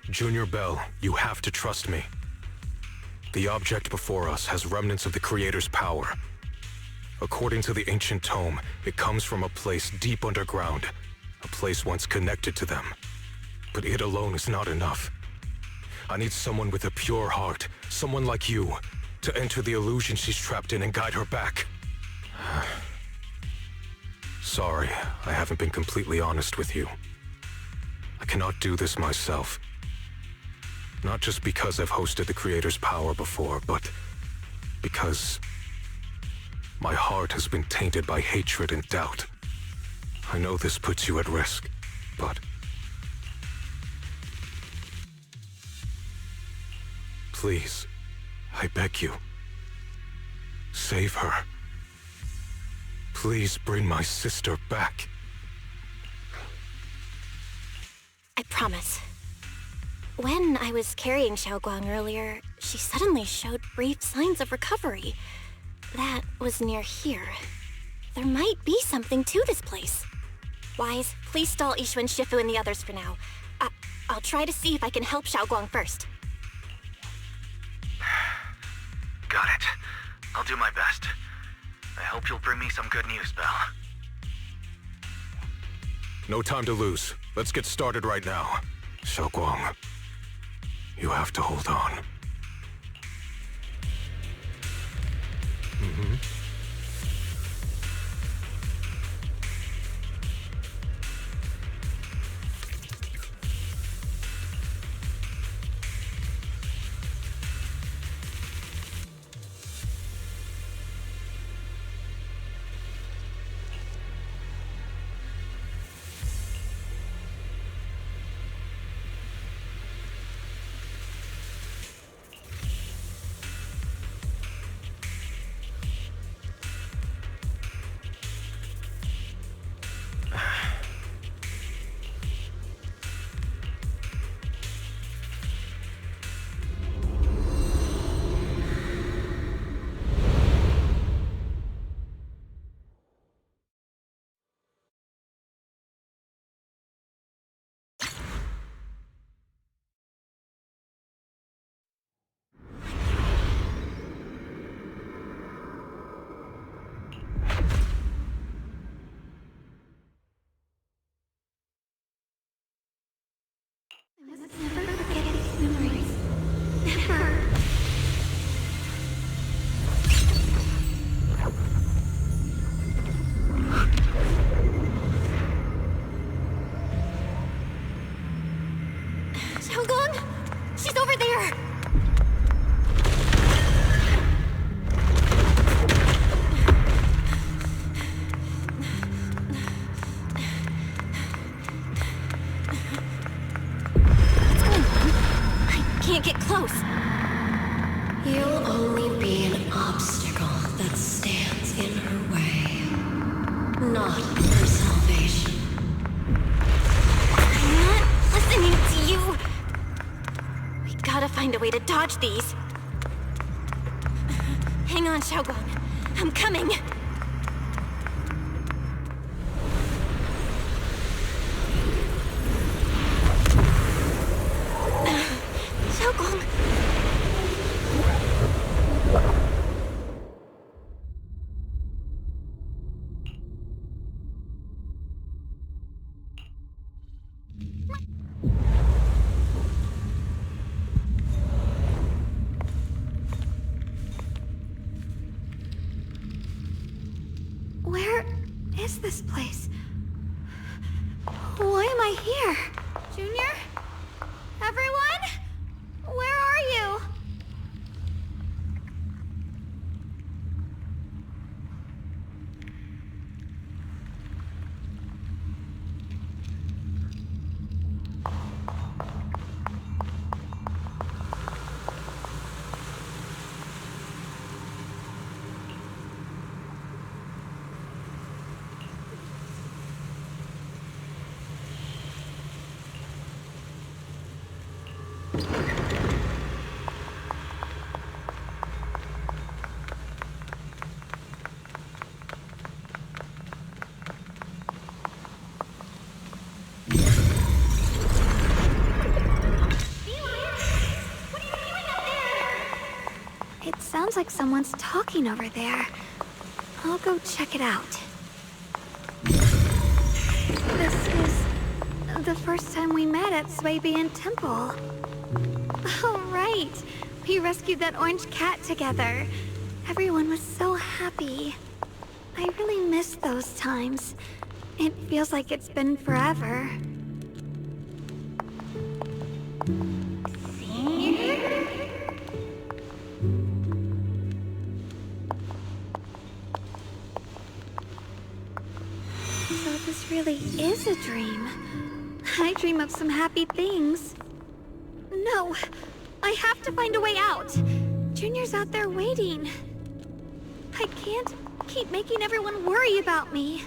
Junior Bell, you have to trust me. The object before us has remnants of the Creator's power. According to the ancient tome, it comes from a place deep underground, a place once connected to them. But it alone is not enough. I need someone with a pure heart, someone like you, to enter the illusion she's trapped in and guide her back. Sorry, I haven't been completely honest with you. I cannot do this myself. Not just because I've hosted the Creator's power before, but because my heart has been tainted by hatred and doubt. I know this puts you at risk, but please, I beg you, save her. Please bring my sister back. I promise. When I was carrying Xiaoguang earlier, she suddenly showed brief signs of recovery. That was near here. There might be something to this place. Wise, please stall Yishuan Shifu and the others for now. I'll try to see if I can help Xiaoguang first. Got it. I'll do my best. I hope you'll bring me some good news, Belle. No time to lose. Let's get started right now. Xiaoguang, you have to hold on. I must never forget these memories. Never. Xiaoguang! She's over there! Can't get close. You'll only be an obstacle that stands in her way, not her salvation. I'm not listening to you. We gotta find a way to dodge these. Hang on, Xiaoguang. I'm coming. Xiaoguang. Where is this place? Why am I here? Junior? Everyone? Where are you? It sounds like someone's talking over there. I'll go check it out. This is the first time we met at Swabian Temple. Oh, right. We rescued that orange cat together. Everyone was so happy. I really miss those times. It feels like it's been forever. So this really is a dream. I dream of some happy things. No, I have to find a way out. Junior's out there waiting. I can't keep making everyone worry about me.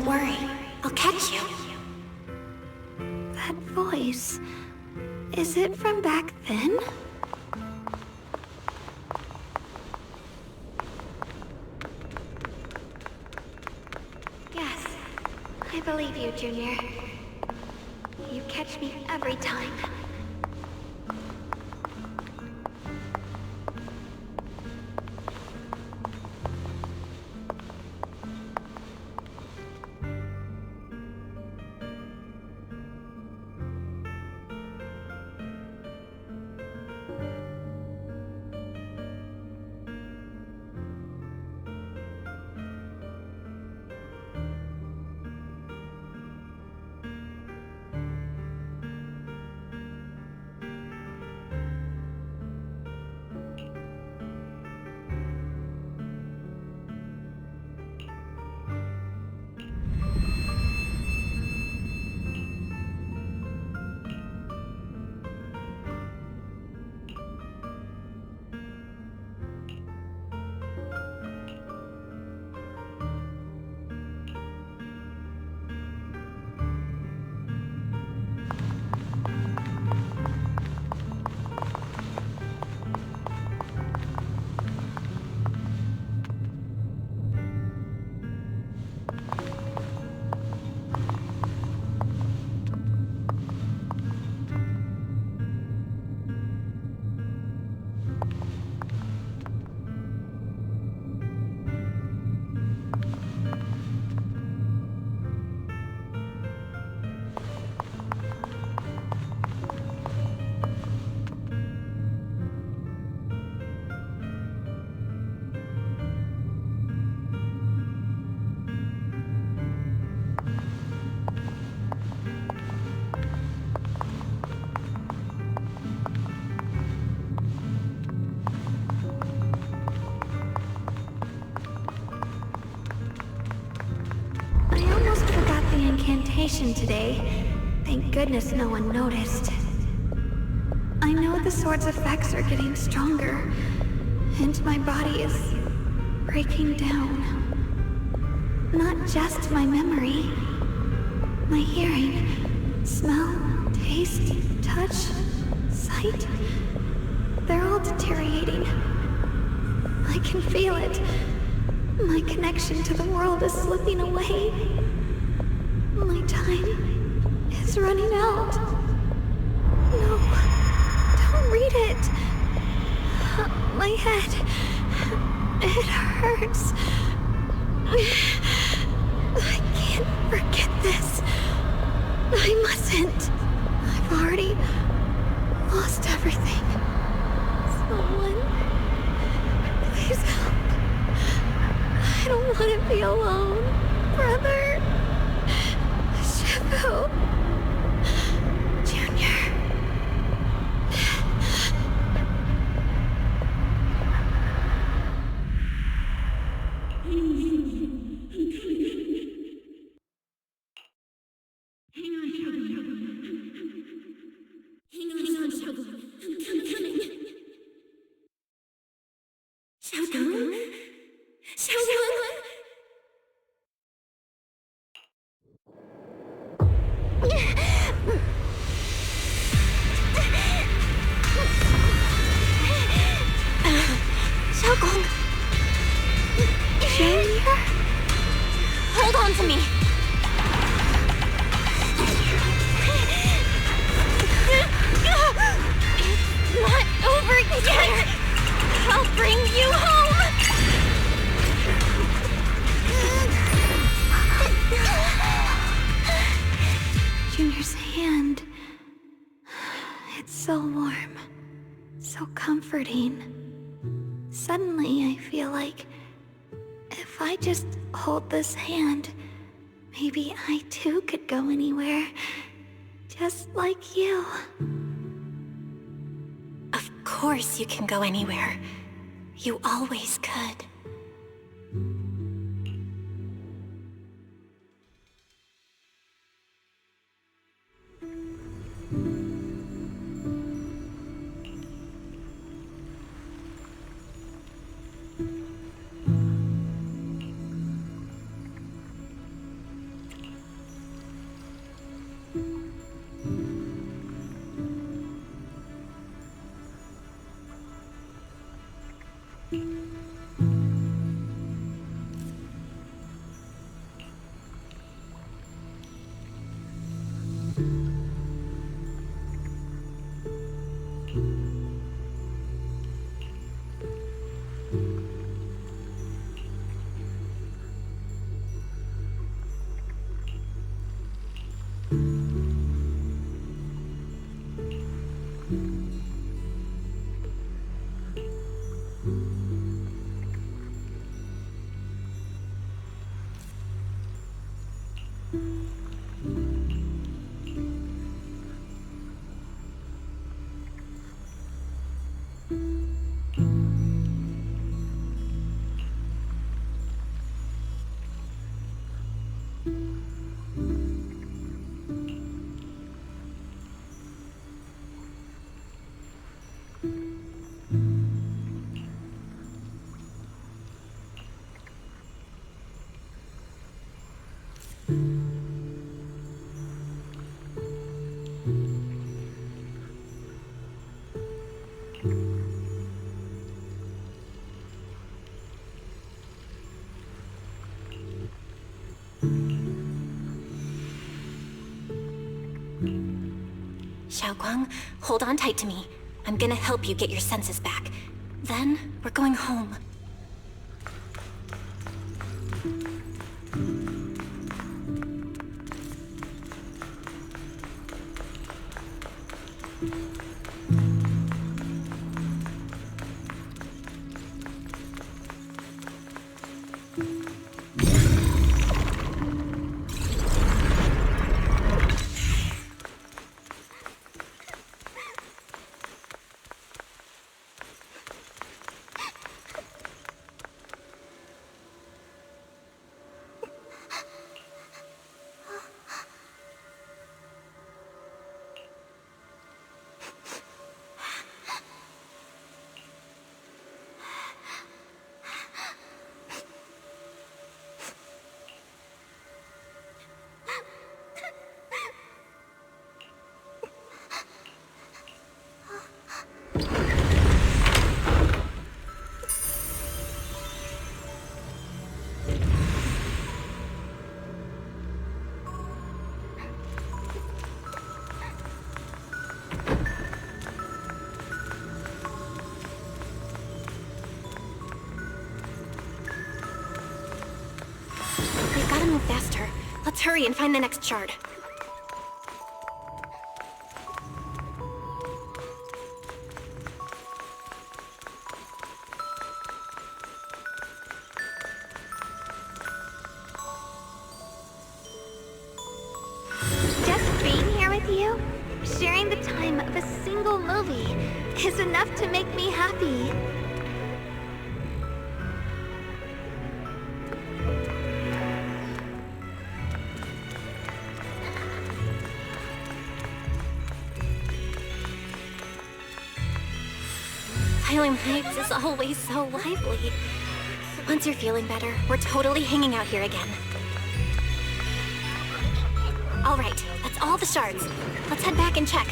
worry. I'll catch you. That voice... is it from back then? Yes, I believe you, Junior. You catch me every time. Incantation today. Thank goodness no one noticed. I know the sword's effects are getting stronger, and my body is breaking down. Not just my memory. My hearing, smell, taste, touch, sight. They're all deteriorating. I can feel it. My connection to the world is slipping away. My time is running out. No, don't read it. My head, it hurts. I can't forget this. I mustn't. I've already lost everything. Someone, please help. I don't want to be alone, brother. Shifu. Junior. Hold on to me. It's not over yet. I'll bring you home. Junior's hand. It's so warm. So comforting. Suddenly I feel like if I just hold this hand, maybe I too could go anywhere. Just like you. Of course you can go anywhere. You always could. Xiaoguang, hold on tight to me. I'm gonna help you get your senses back. Then, we're going home. We've gotta move faster. Let's hurry and find the next shard. Just being here with you, sharing the time of a single movie, is enough to make me happy. Highland Heights is always so lively. Once you're feeling better, we're totally hanging out here again. All right, that's all the shards. Let's head back and check.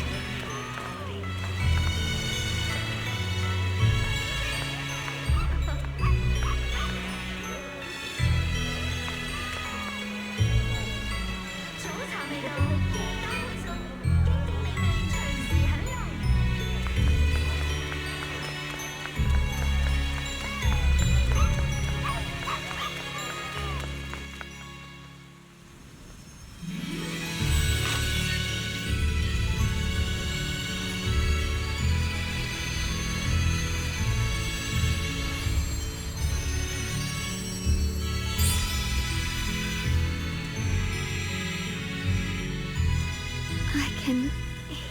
I can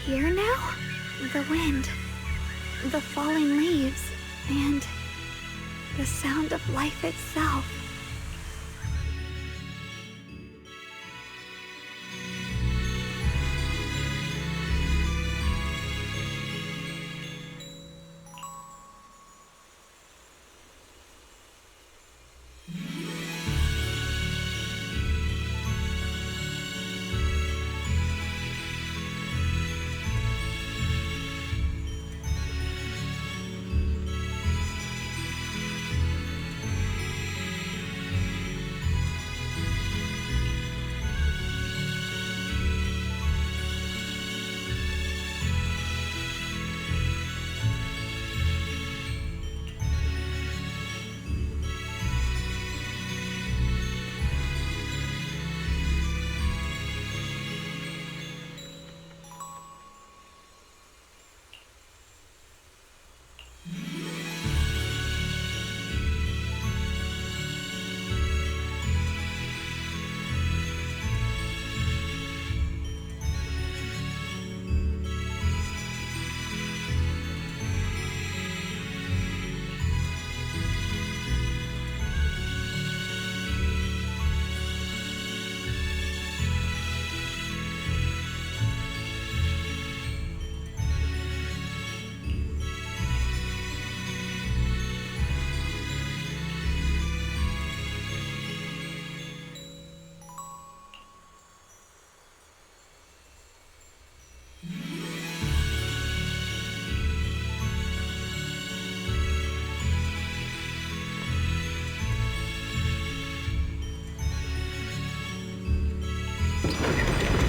hear now? The wind, the falling leaves, and the sound of life itself.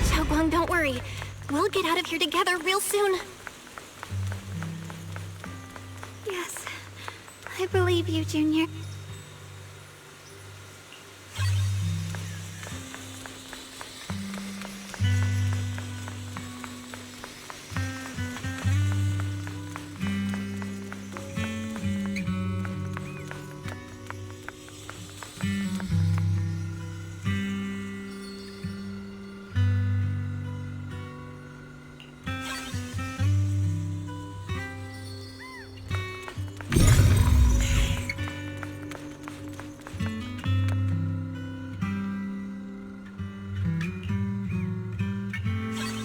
Xiaoguang, don't worry. We'll get out of here together real soon. Yes, I believe you, Junior.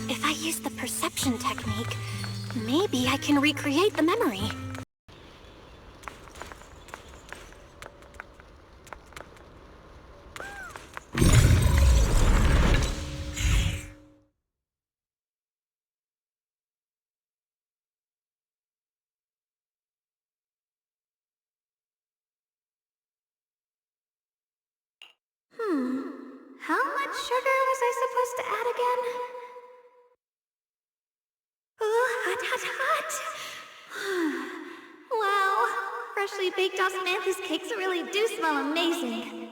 If I use the perception technique, maybe I can recreate the memory. How much sugar was I supposed to add again? Hot, hot, hot! Wow, freshly baked osmanthus cakes really do smell amazing.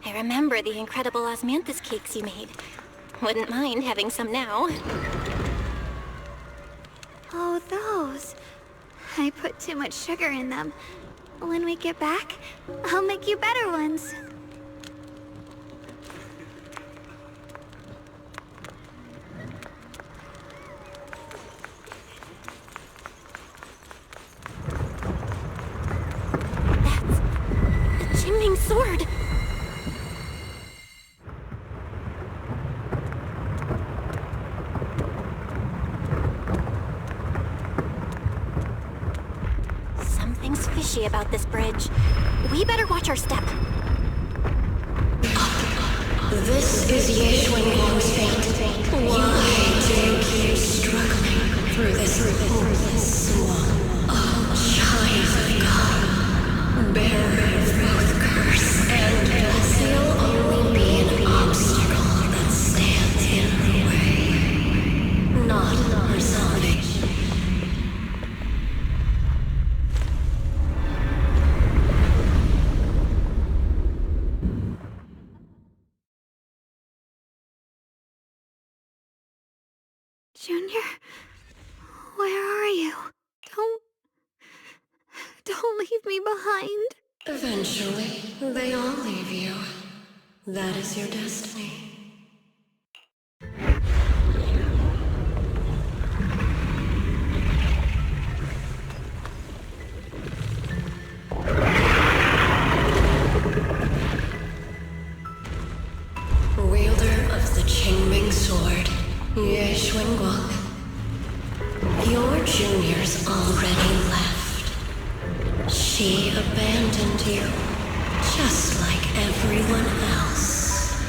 I remember the incredible osmanthus cakes you made. Wouldn't mind having some now. Oh, those. I put too much sugar in them. When we get back, I'll make you better ones. That's a Jingming sword! Something's fishy about this bridge. We better watch our step. This is Yeshuan's fate. Why do you keep struggling through this hopeless swamp? Oh, child of God, bearer of both curse and blessing, will only be an obstacle that stands in the way, not our salvation. Junior, where are you? Don't leave me behind. Eventually, they all leave you. That is your destiny. Wielder of the Qingming sword, Yeshuan. Your junior's already left. She abandoned you, just like everyone else.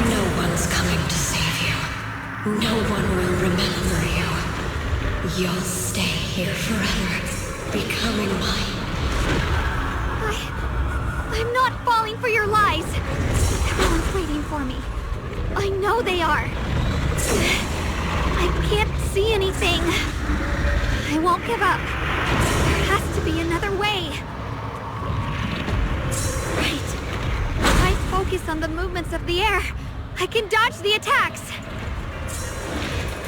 No one's coming to save you. No one will remember you. You'll stay here forever, becoming mine. I'm not falling for your lies. Everyone's waiting for me. I know they are. I can't see anything. I won't give up. There has to be another way. Right. If I focus on the movements of the air, I can dodge the attacks.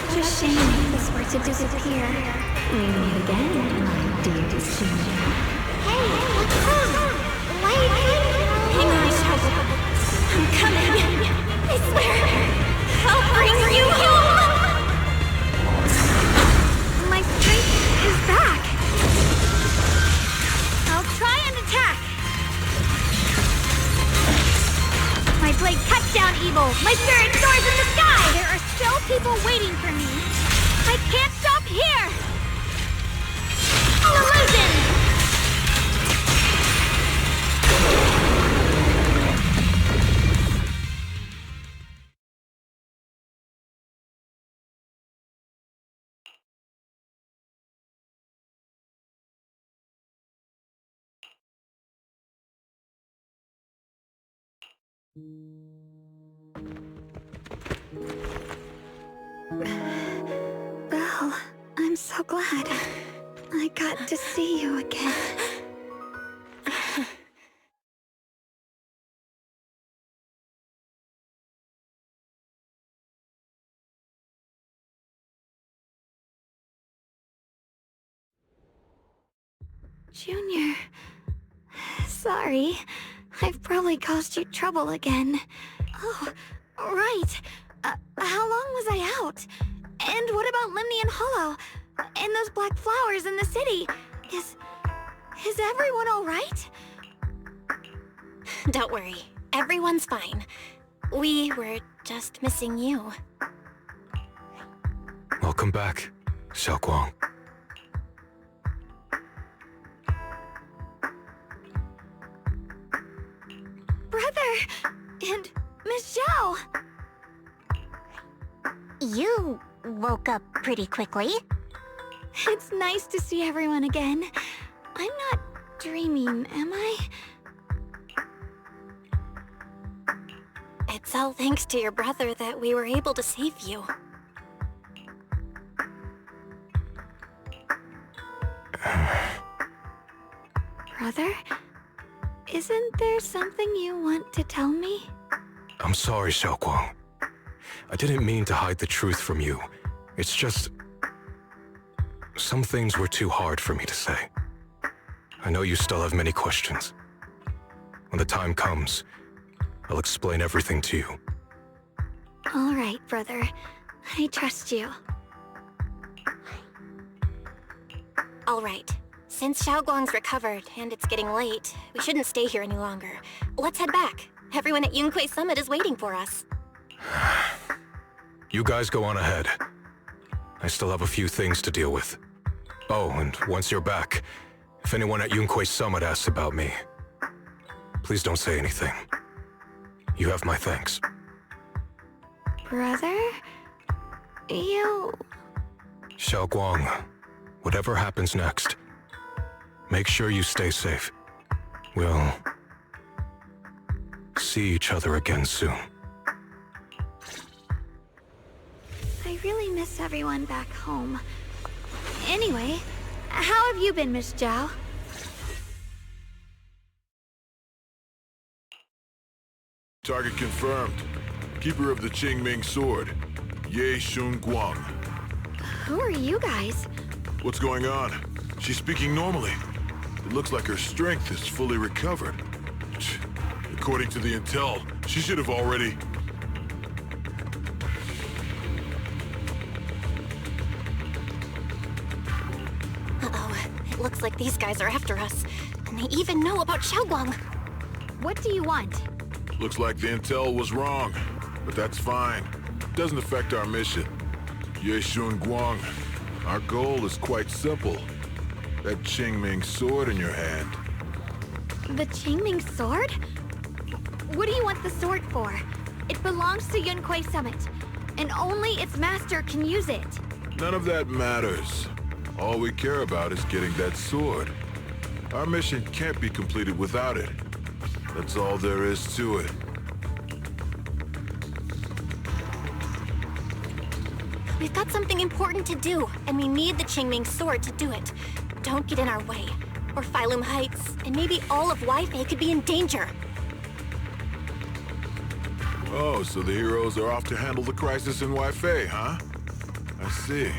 What a shame if this were to disappear. We meet again, my dear Junior. Hey, what's wrong? Wait! Hang on, Shadow. I'm coming. I swear. I'll bring you home. My strength is back. I'll try and attack. My blade cuts down evil. My spirit soars in the sky. There are still people waiting for me. I can't stop here. Illusion! Belle, I'm so glad. I got to see you again. Junior, sorry. I've probably caused you trouble again. Oh, right. How long was I out? And what about Limney and Hollow? And those black flowers in the city? Is everyone all right? Don't worry. Everyone's fine. We were just missing you. Welcome back, Xiaoguang. Brother! And Miss Zhao! You woke up pretty quickly. It's nice to see everyone again. I'm not dreaming, am I? It's all thanks to your brother that we were able to save you. Brother? Isn't there something you want to tell me? I'm sorry, Xiaoguang. I didn't mean to hide the truth from you. It's just... some things were too hard for me to say. I know you still have many questions. When the time comes, I'll explain everything to you. All right, brother. I trust you. All right. Since Xiaoguang's recovered and it's getting late, we shouldn't stay here any longer. Let's head back. Everyone at Yunquei Summit is waiting for us. You guys go on ahead. I still have a few things to deal with. Oh, and once you're back, if anyone at Yunquei Summit asks about me, please don't say anything. You have my thanks. Brother? You... Xiaoguang, whatever happens next, make sure you stay safe. We'll see each other again soon. I really miss everyone back home. Anyway, how have you been, Miss Zhao? Target confirmed. Keeper of the Qingming Sword, Ye Shun Guang. Who are you guys? What's going on? She's speaking normally. It looks like her strength is fully recovered. According to the intel, she should have already... Uh-oh. It looks like these guys are after us. And they even know about Xiaoguang. What do you want? Looks like the intel was wrong, but that's fine. Doesn't affect our mission. Ye Shun Guang, our goal is quite simple. That Qingming sword in your hand. The Qingming sword? What do you want the sword for? It belongs to Yunquei Summit. and only its master can use it. None of that matters. All we care about is getting that sword. Our mission can't be completed without it. That's all there is to it. We've got something important to do, and we need the Qingming sword to do it. Don't get in our way, or Phylum Heights, and maybe all of Wi-Fi could be in danger. Oh, so the heroes are off to handle the crisis in Wi-Fi, huh? I see.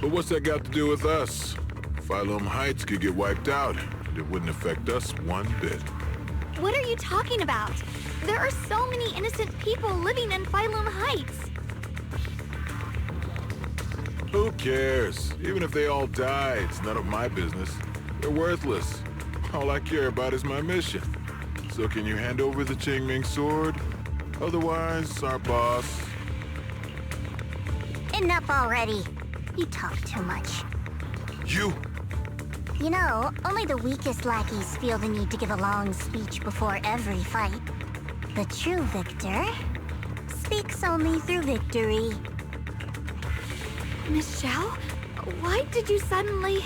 But what's that got to do with us? Phylum Heights could get wiped out, and it wouldn't affect us one bit. What are you talking about? There are so many innocent people living in Phylum Heights. Who cares? Even if they all die, it's none of my business. They're worthless. All I care about is my mission. So can you hand over the Qingming sword? Otherwise, our boss... Enough already. You talk too much. You? You know, only the weakest lackeys feel the need to give a long speech before every fight. The true victor speaks only through victory. Miss Zhao? Why did you suddenly...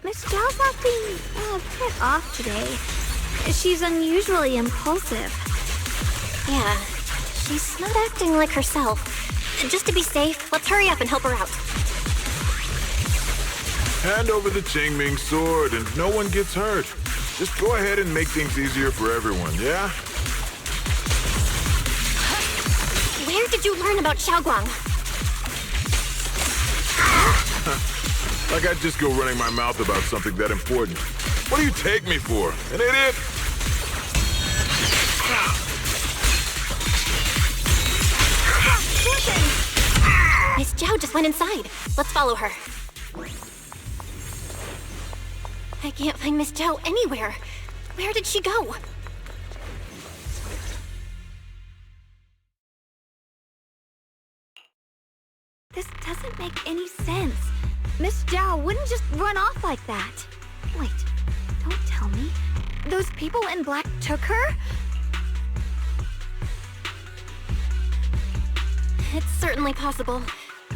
Miss Zhao's acting a bit off today. She's unusually impulsive. Yeah, she's not acting like herself. Just to be safe, let's hurry up and help her out. Hand over the Qingming sword and no one gets hurt. Just go ahead and make things easier for everyone, yeah? Where did you learn about Xiaoguang? Like I'd just go running my mouth about something that important. What do you take me for? An idiot? Miss Zhao just went inside. Let's follow her. I can't find Miss Zhao anywhere. Where did she go? This doesn't make any sense. Miss Zhao wouldn't just run off like that. Wait, don't tell me. Those people in black took her? It's certainly possible.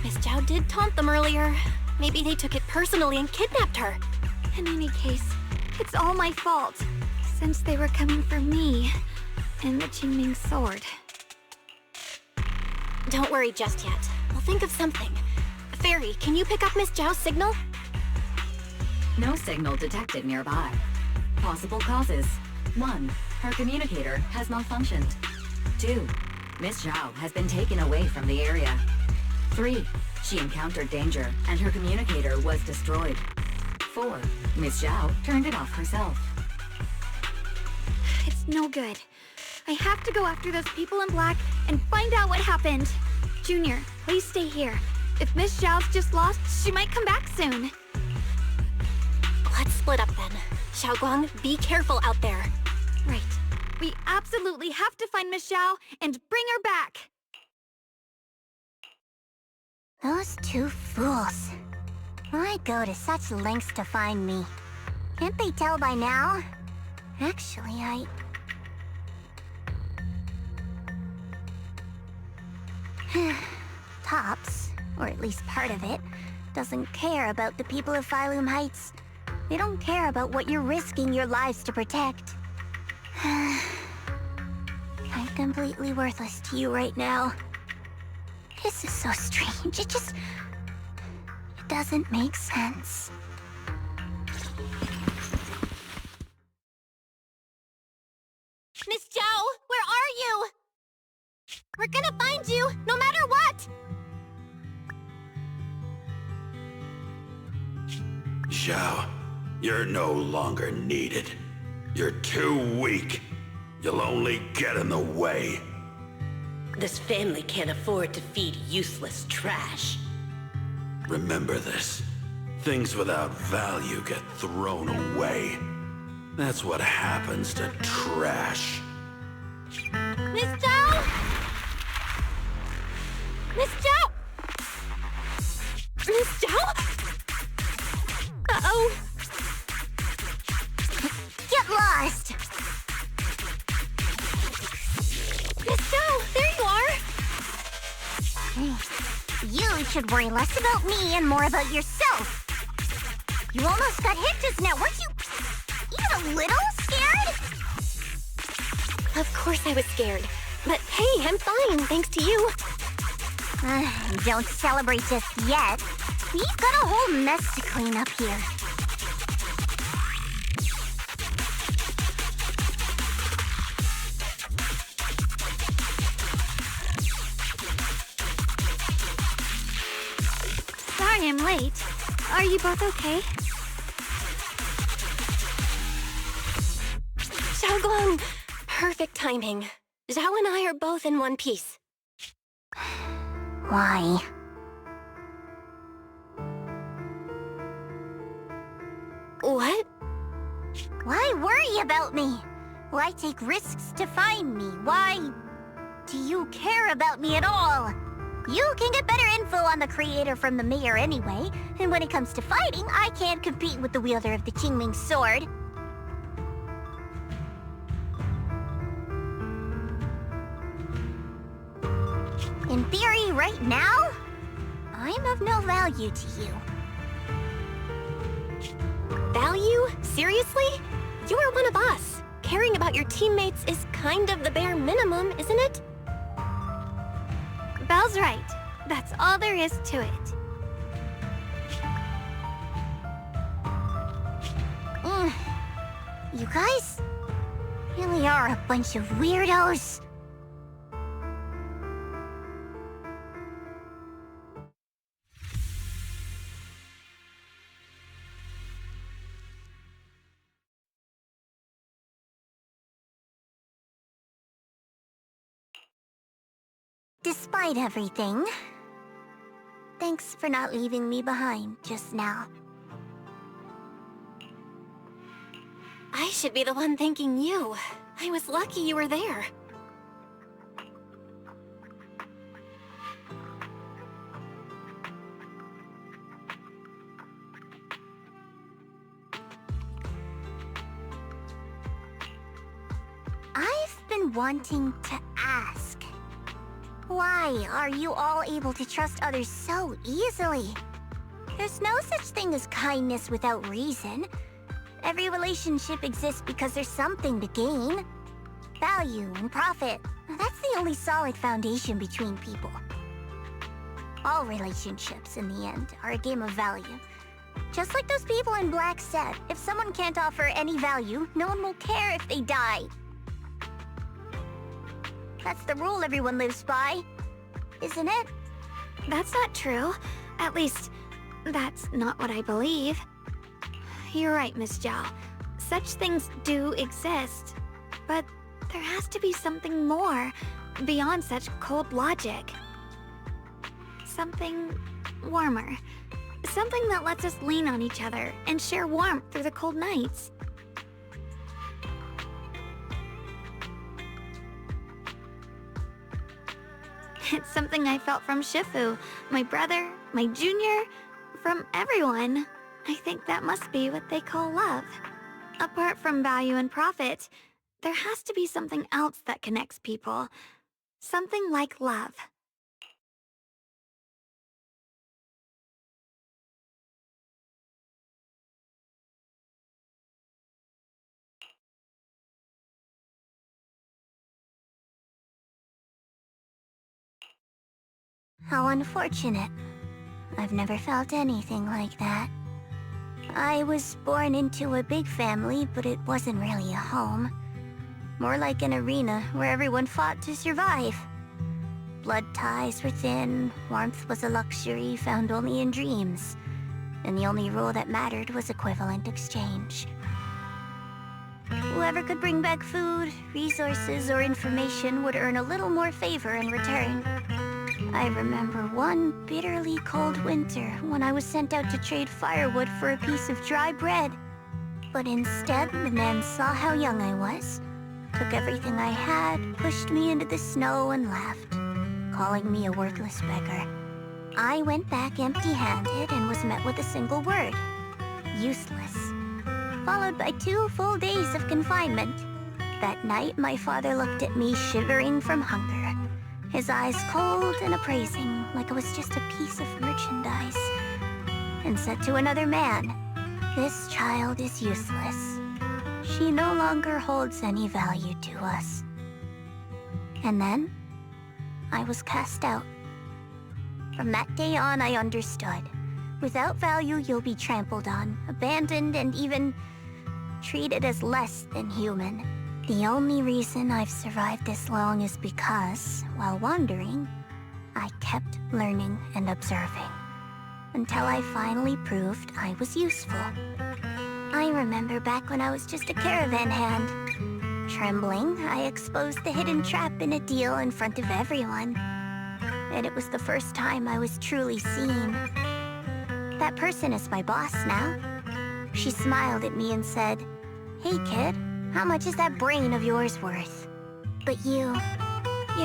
Miss Zhao did taunt them earlier. Maybe they took it personally and kidnapped her. In any case, it's all my fault. Since they were coming for me and the Qingming sword. Don't worry just yet. We'll think of something. Fairy, can you pick up Miss Zhao's signal? No signal detected nearby. Possible causes. 1. Her communicator has malfunctioned. 2. Miss Zhao has been taken away from the area. 3. She encountered danger and her communicator was destroyed. 4. Miss Zhao turned it off herself. It's no good. I have to go after those people in black and find out what happened. Junior, please stay here. If Miss Zhao's just lost, she might come back soon. Let's split up then. Xiaoguang, be careful out there. Right. We absolutely have to find Miss Zhao and bring her back. Those two fools. Why go to such lengths to find me? Can't they tell by now? Actually, Tops, or at least part of it, doesn't care about the people of Phylum Heights. They don't care about what you're risking your lives to protect. I'm completely worthless to you right now. This is so strange. It doesn't make sense. Miss Zhao, where are you? We're gonna find you, no matter what! Zhao, you're no longer needed. You're too weak. You'll only get in the way. This family can't afford to feed useless trash. Remember this. Things without value get thrown away. That's what happens to trash. Miss Zhao! Miss Zhao! Miss Zhao? Uh-oh. Get lost! You should worry less about me and more about yourself. You almost got hit just now, weren't you? Even a little scared? Of course I was scared. But hey, I'm fine, thanks to you. Don't celebrate just yet. We've got a whole mess to clean up here. Sorry I'm late. Are you both okay? Xiaoguang! Perfect timing. Zhao and I are both in one piece. Why? What? Why worry about me? Why take risks to find me? Why do you care about me at all? You can get better info on the creator from the mayor anyway, and when it comes to fighting, I can't compete with the wielder of the Qingming sword. In theory, right now, I'm of no value to you. Value? Seriously? You are one of us. Caring about your teammates is kind of the bare minimum, isn't it? Belle's right. That's all there is to it. You guys really are a bunch of weirdos. Despite everything, thanks for not leaving me behind just now. I should be the one thanking you. I was lucky you were there. I've been wanting to ask. Why are you all able to trust others so easily? There's no such thing as kindness without reason. Every relationship exists because there's something to gain. Value and profit. That's the only solid foundation between people. All relationships, in the end, are a game of value. Just like those people in Black said, if someone can't offer any value, no one will care if they die. That's the rule everyone lives by, isn't it? That's not true. At least, that's not what I believe. You're right, Miss Zhao. Such things do exist. But there has to be something more, beyond such cold logic. Something warmer. Something that lets us lean on each other and share warmth through the cold nights. It's something I felt from Shifu, my brother, my junior, from everyone. I think that must be what they call love. Apart from value and profit, there has to be something else that connects people. Something like love. How unfortunate. I've never felt anything like that. I was born into a big family, but it wasn't really a home. More like an arena where everyone fought to survive. Blood ties were thin, warmth was a luxury found only in dreams, and the only rule that mattered was equivalent exchange. Whoever could bring back food, resources, or information would earn a little more favor in return. I remember one bitterly cold winter when I was sent out to trade firewood for a piece of dry bread. But instead, the man saw how young I was, took everything I had, pushed me into the snow, and left, calling me a worthless beggar. I went back empty-handed and was met with a single word: useless. Followed by 2 full days of confinement. That night, my father looked at me shivering from hunger, his eyes cold and appraising like I was just a piece of merchandise, and said to another man, "This child is useless. She no longer holds any value to us." And then, I was cast out. From that day on, I understood. Without value, you'll be trampled on, abandoned, and even treated as less than human. The only reason I've survived this long is because, while wandering, I kept learning and observing, until I finally proved I was useful. I remember back when I was just a caravan hand. Trembling, I exposed the hidden trap in a deal in front of everyone. And it was the first time I was truly seen. That person is my boss now. She smiled at me and said, "Hey kid, how much is that brain of yours worth?" But you're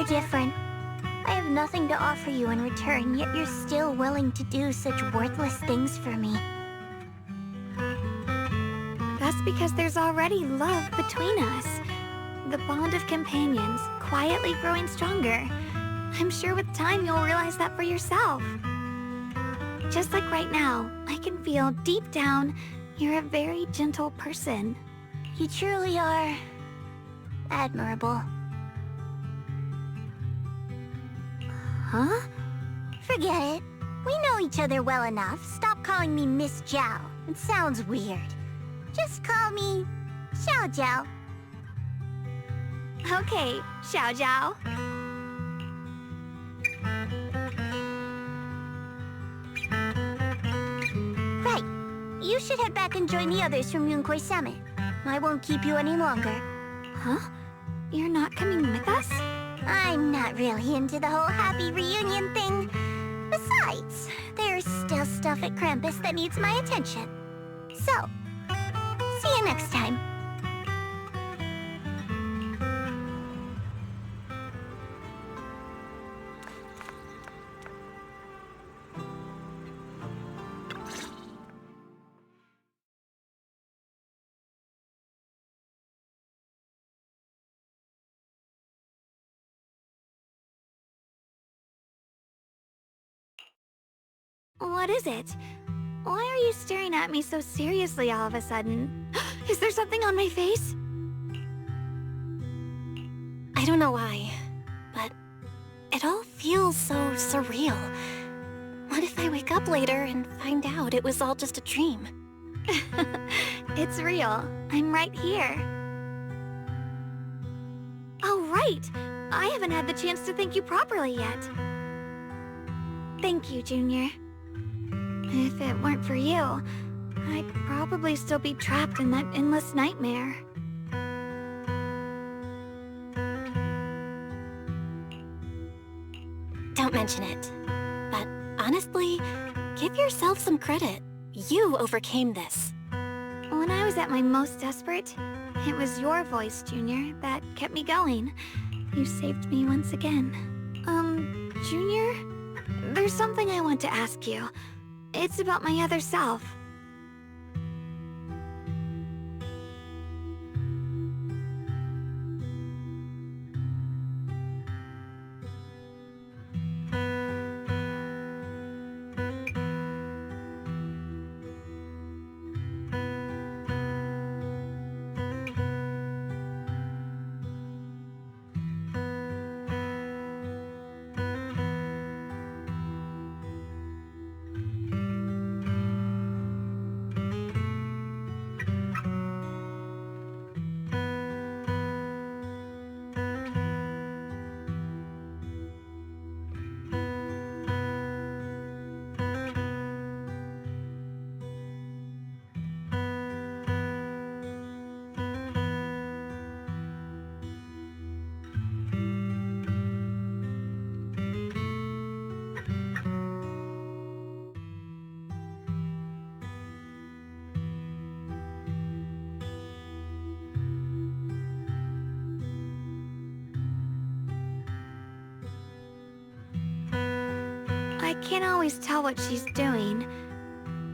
different. I have nothing to offer you in return, yet you're still willing to do such worthless things for me. That's because there's already love between us. The bond of companions, quietly growing stronger. I'm sure with time you'll realize that for yourself. Just like right now, I can feel deep down you're a very gentle person. You truly are admirable. Huh? Forget it. We know each other well enough. Stop calling me Miss Zhao. It sounds weird. Just call me Xiao Zhao. Okay, Xiao Zhao. Right. You should head back and join the others from Yunquay Summit. I won't keep you any longer. Huh? You're not coming with us? I'm not really into the whole happy reunion thing. Besides, there's still stuff at Krampus that needs my attention. So, see you next time. What is it? Why are you staring at me so seriously all of a sudden? Is there something on my face? I don't know why, but it all feels so surreal. What if I wake up later and find out it was all just a dream? It's real. I'm right here. Oh, right! I haven't had the chance to thank you properly yet. Thank you, Junior. If it weren't for you, I'd probably still be trapped in that endless nightmare. Don't mention it. But honestly, give yourself some credit. You overcame this. When I was at my most desperate, it was your voice, Junior, that kept me going. You saved me once again. Junior? There's something I want to ask you. It's about my other self. I can't always tell what she's doing.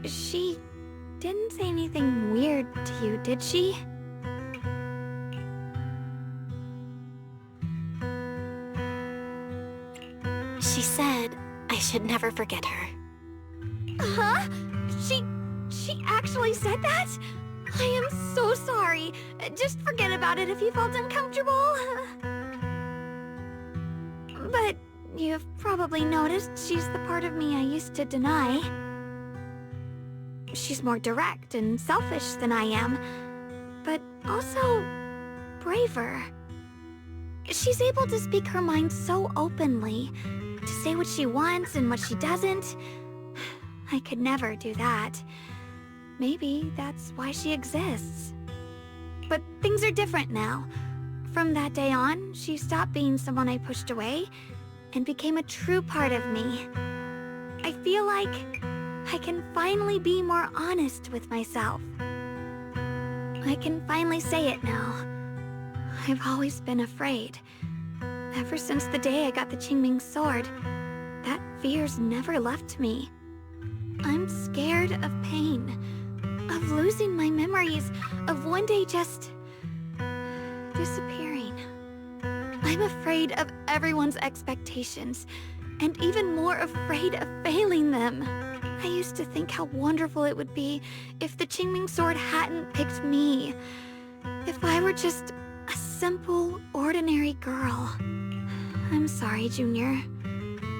She didn't say anything weird to you, did she? She said I should never forget her. Huh? She actually said that? I am so sorry. Just forget about it if you felt uncomfortable. But you've probably noticed she's the part of me I used to deny. She's more direct and selfish than I am, but also braver. She's able to speak her mind so openly, to say what she wants and what she doesn't. I could never do that. Maybe that's why she exists. But things are different now. From that day on, she stopped being someone I pushed away and became a true part of me. I feel like I can finally be more honest with myself. I can finally say it now. I've always been afraid. Ever since the day I got the Qingming sword, that fear's never left me. I'm scared of pain, of losing my memories, of one day just disappearing. I'm afraid of everyone's expectations, and even more afraid of failing them. I used to think how wonderful it would be if the Qingming sword hadn't picked me. If I were just a simple, ordinary girl. I'm sorry, Junior.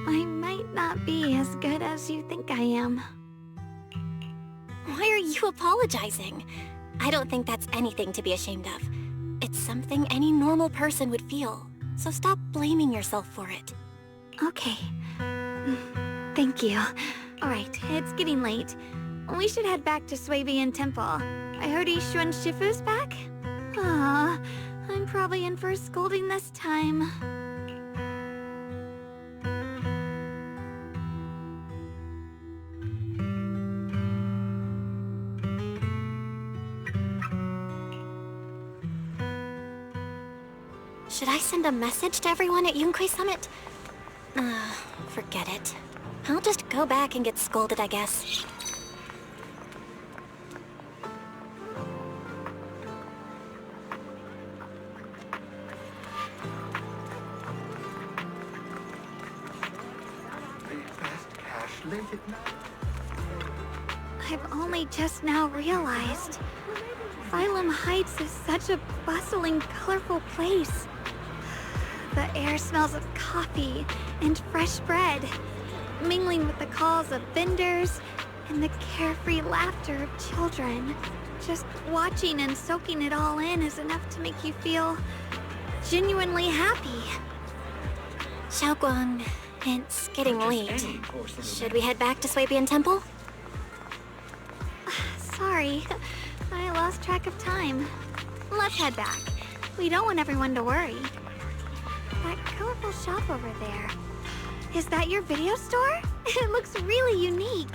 I might not be as good as you think I am. Why are you apologizing? I don't think that's anything to be ashamed of. It's something any normal person would feel, so stop blaming yourself for it. Okay. Thank you. Alright, it's getting late. We should head back to Swabian Temple. I heard Yishuan Shifu's back? Aw, I'm probably in for a scolding this time. Should I send a message to everyone at Yunquei Summit? Forget it. I'll just go back and get scolded, I guess. Late at night. I've only just now realized. Phylum Heights is such a bustling, colorful place. The air smells of coffee and fresh bread, mingling with the calls of vendors and the carefree laughter of children. Just watching and soaking it all in is enough to make you feel genuinely happy. Xiaoguang, it's getting late. Should we head back to Swabian Temple? Sorry, I lost track of time. Let's head back. We don't want everyone to worry. That colorful shop over there. Is that your video store? It looks really unique.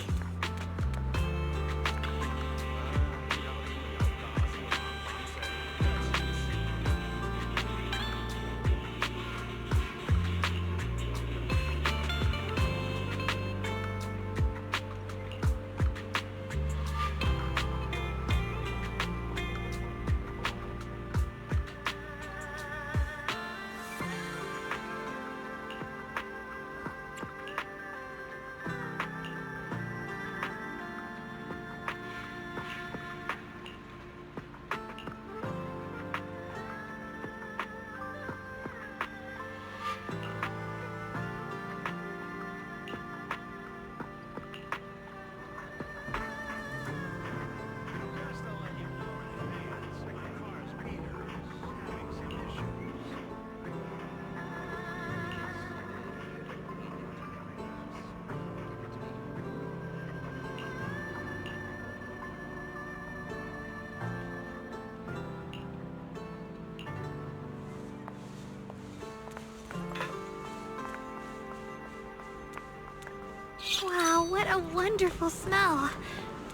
Wow, what a wonderful smell.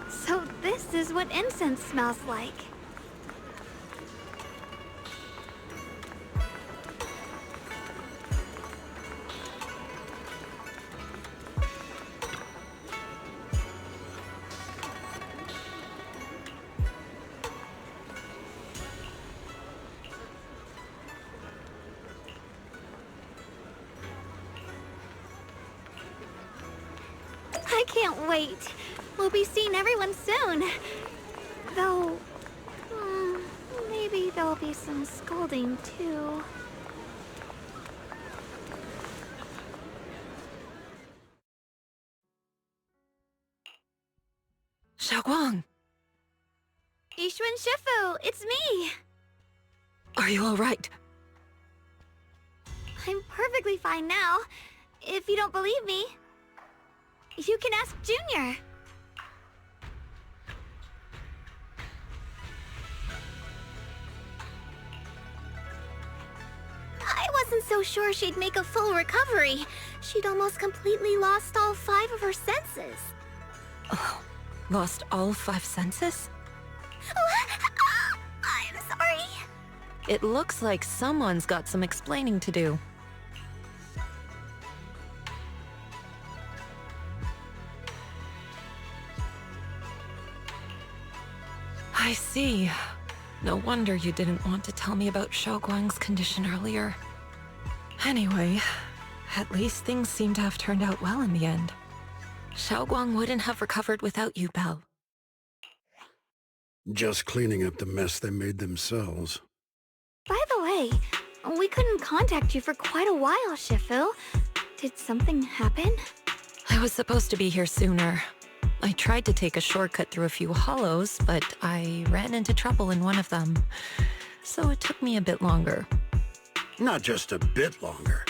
So this is what incense smells like. can't wait. We'll be seeing everyone soon. Though, maybe there'll be some scolding too. Xiaoguang, Yishun Shifu, it's me! are you alright? I'm perfectly fine now. If you don't believe me, you can ask Junior. I wasn't so sure she'd make a full recovery. She'd almost completely lost all 5 of her senses. Oh, lost all 5 senses? I'm sorry. It looks like someone's got some explaining to do. I see. No wonder you didn't want to tell me about Xiaoguang's condition earlier. Anyway, at least things seem to have turned out well in the end. Xiaoguang wouldn't have recovered without you, Belle. Just cleaning up the mess they made themselves. By the way, we couldn't contact you for quite a while, Shifu. Did something happen? I was supposed to be here sooner. I tried to take a shortcut through a few hollows, but I ran into trouble in one of them. So it took me a bit longer. Not just a bit longer.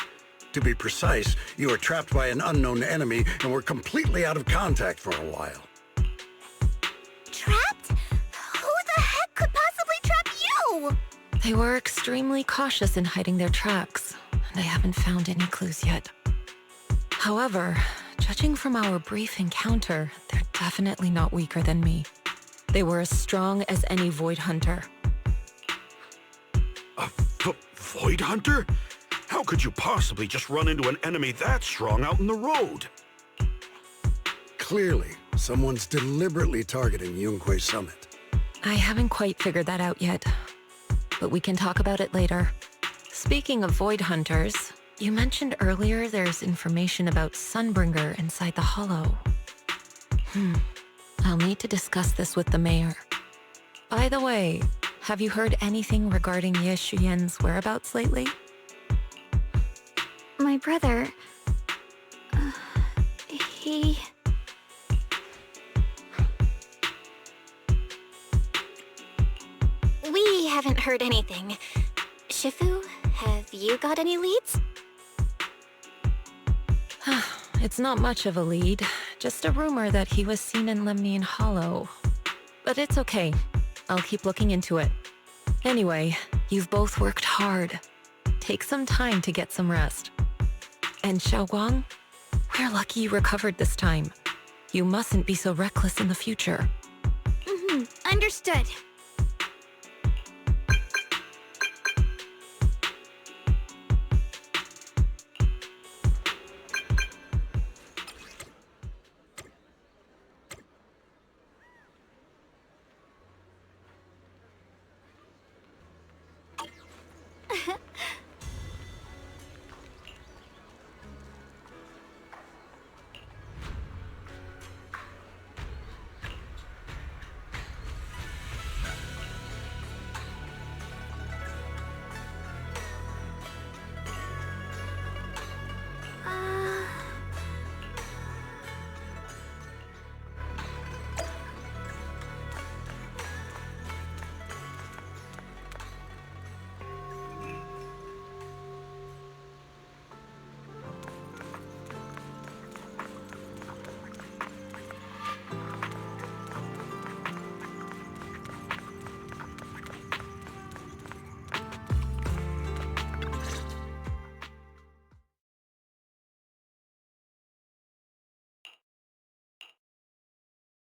To be precise, you were trapped by an unknown enemy and were completely out of contact for a while. Trapped? Who the heck could possibly trap you? They were extremely cautious in hiding their tracks, and I haven't found any clues yet. However, judging from our brief encounter, they're definitely not weaker than me. They were as strong as any Void Hunter. A Void Hunter? How could you possibly just run into an enemy that strong out in the road? Clearly, someone's deliberately targeting Yunquay Summit. I haven't quite figured that out yet, but we can talk about it later. Speaking of Void Hunters, you mentioned earlier there's information about Sunbringer inside the hollow. I'll need to discuss this with the mayor. By the way, have you heard anything regarding Ye Shuyan's whereabouts lately? My brother... he... We haven't heard anything. Shifu, have you got any leads? It's not much of a lead, just a rumor that he was seen in Lemnian Hollow. But it's okay. I'll keep looking into it. Anyway, you've both worked hard. Take some time to get some rest. And Xiaoguang, we're lucky you recovered this time. You mustn't be so reckless in the future. Understood.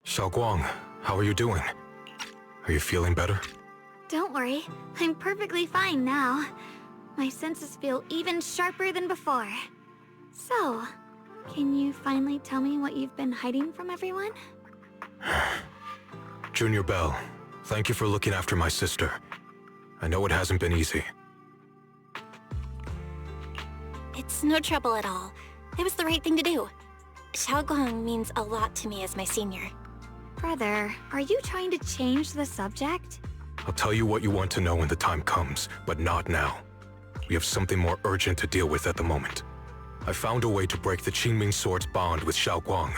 Xiaoguang, how are you doing? Are you feeling better? Don't worry, I'm perfectly fine now. My senses feel even sharper than before. So, can you finally tell me what you've been hiding from everyone? Junior Belle, thank you for looking after my sister. I know it hasn't been easy. It's no trouble at all. It was the right thing to do. Xiaoguang means a lot to me as my senior. Brother, are you trying to change the subject? I'll tell you what you want to know when the time comes, but not now. We have something more urgent to deal with at the moment. I found a way to break the Qingming Sword's bond with Xiaoguang.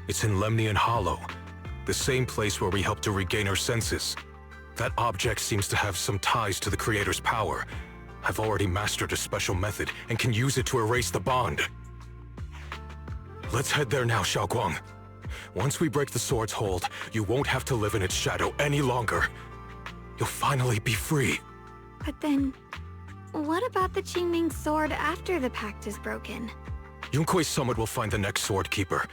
It's in Lemnian Hollow, the same place where we helped to regain her senses. That object seems to have some ties to the Creator's power. I've already mastered a special method and can use it to erase the bond. Let's head there now, Xiaoguang. Once we break the sword's hold, you won't have to live in its shadow any longer. You'll finally be free. But then, what about the Qingming Sword after the pact is broken? Yunkui's Summit will find the next sword keeper.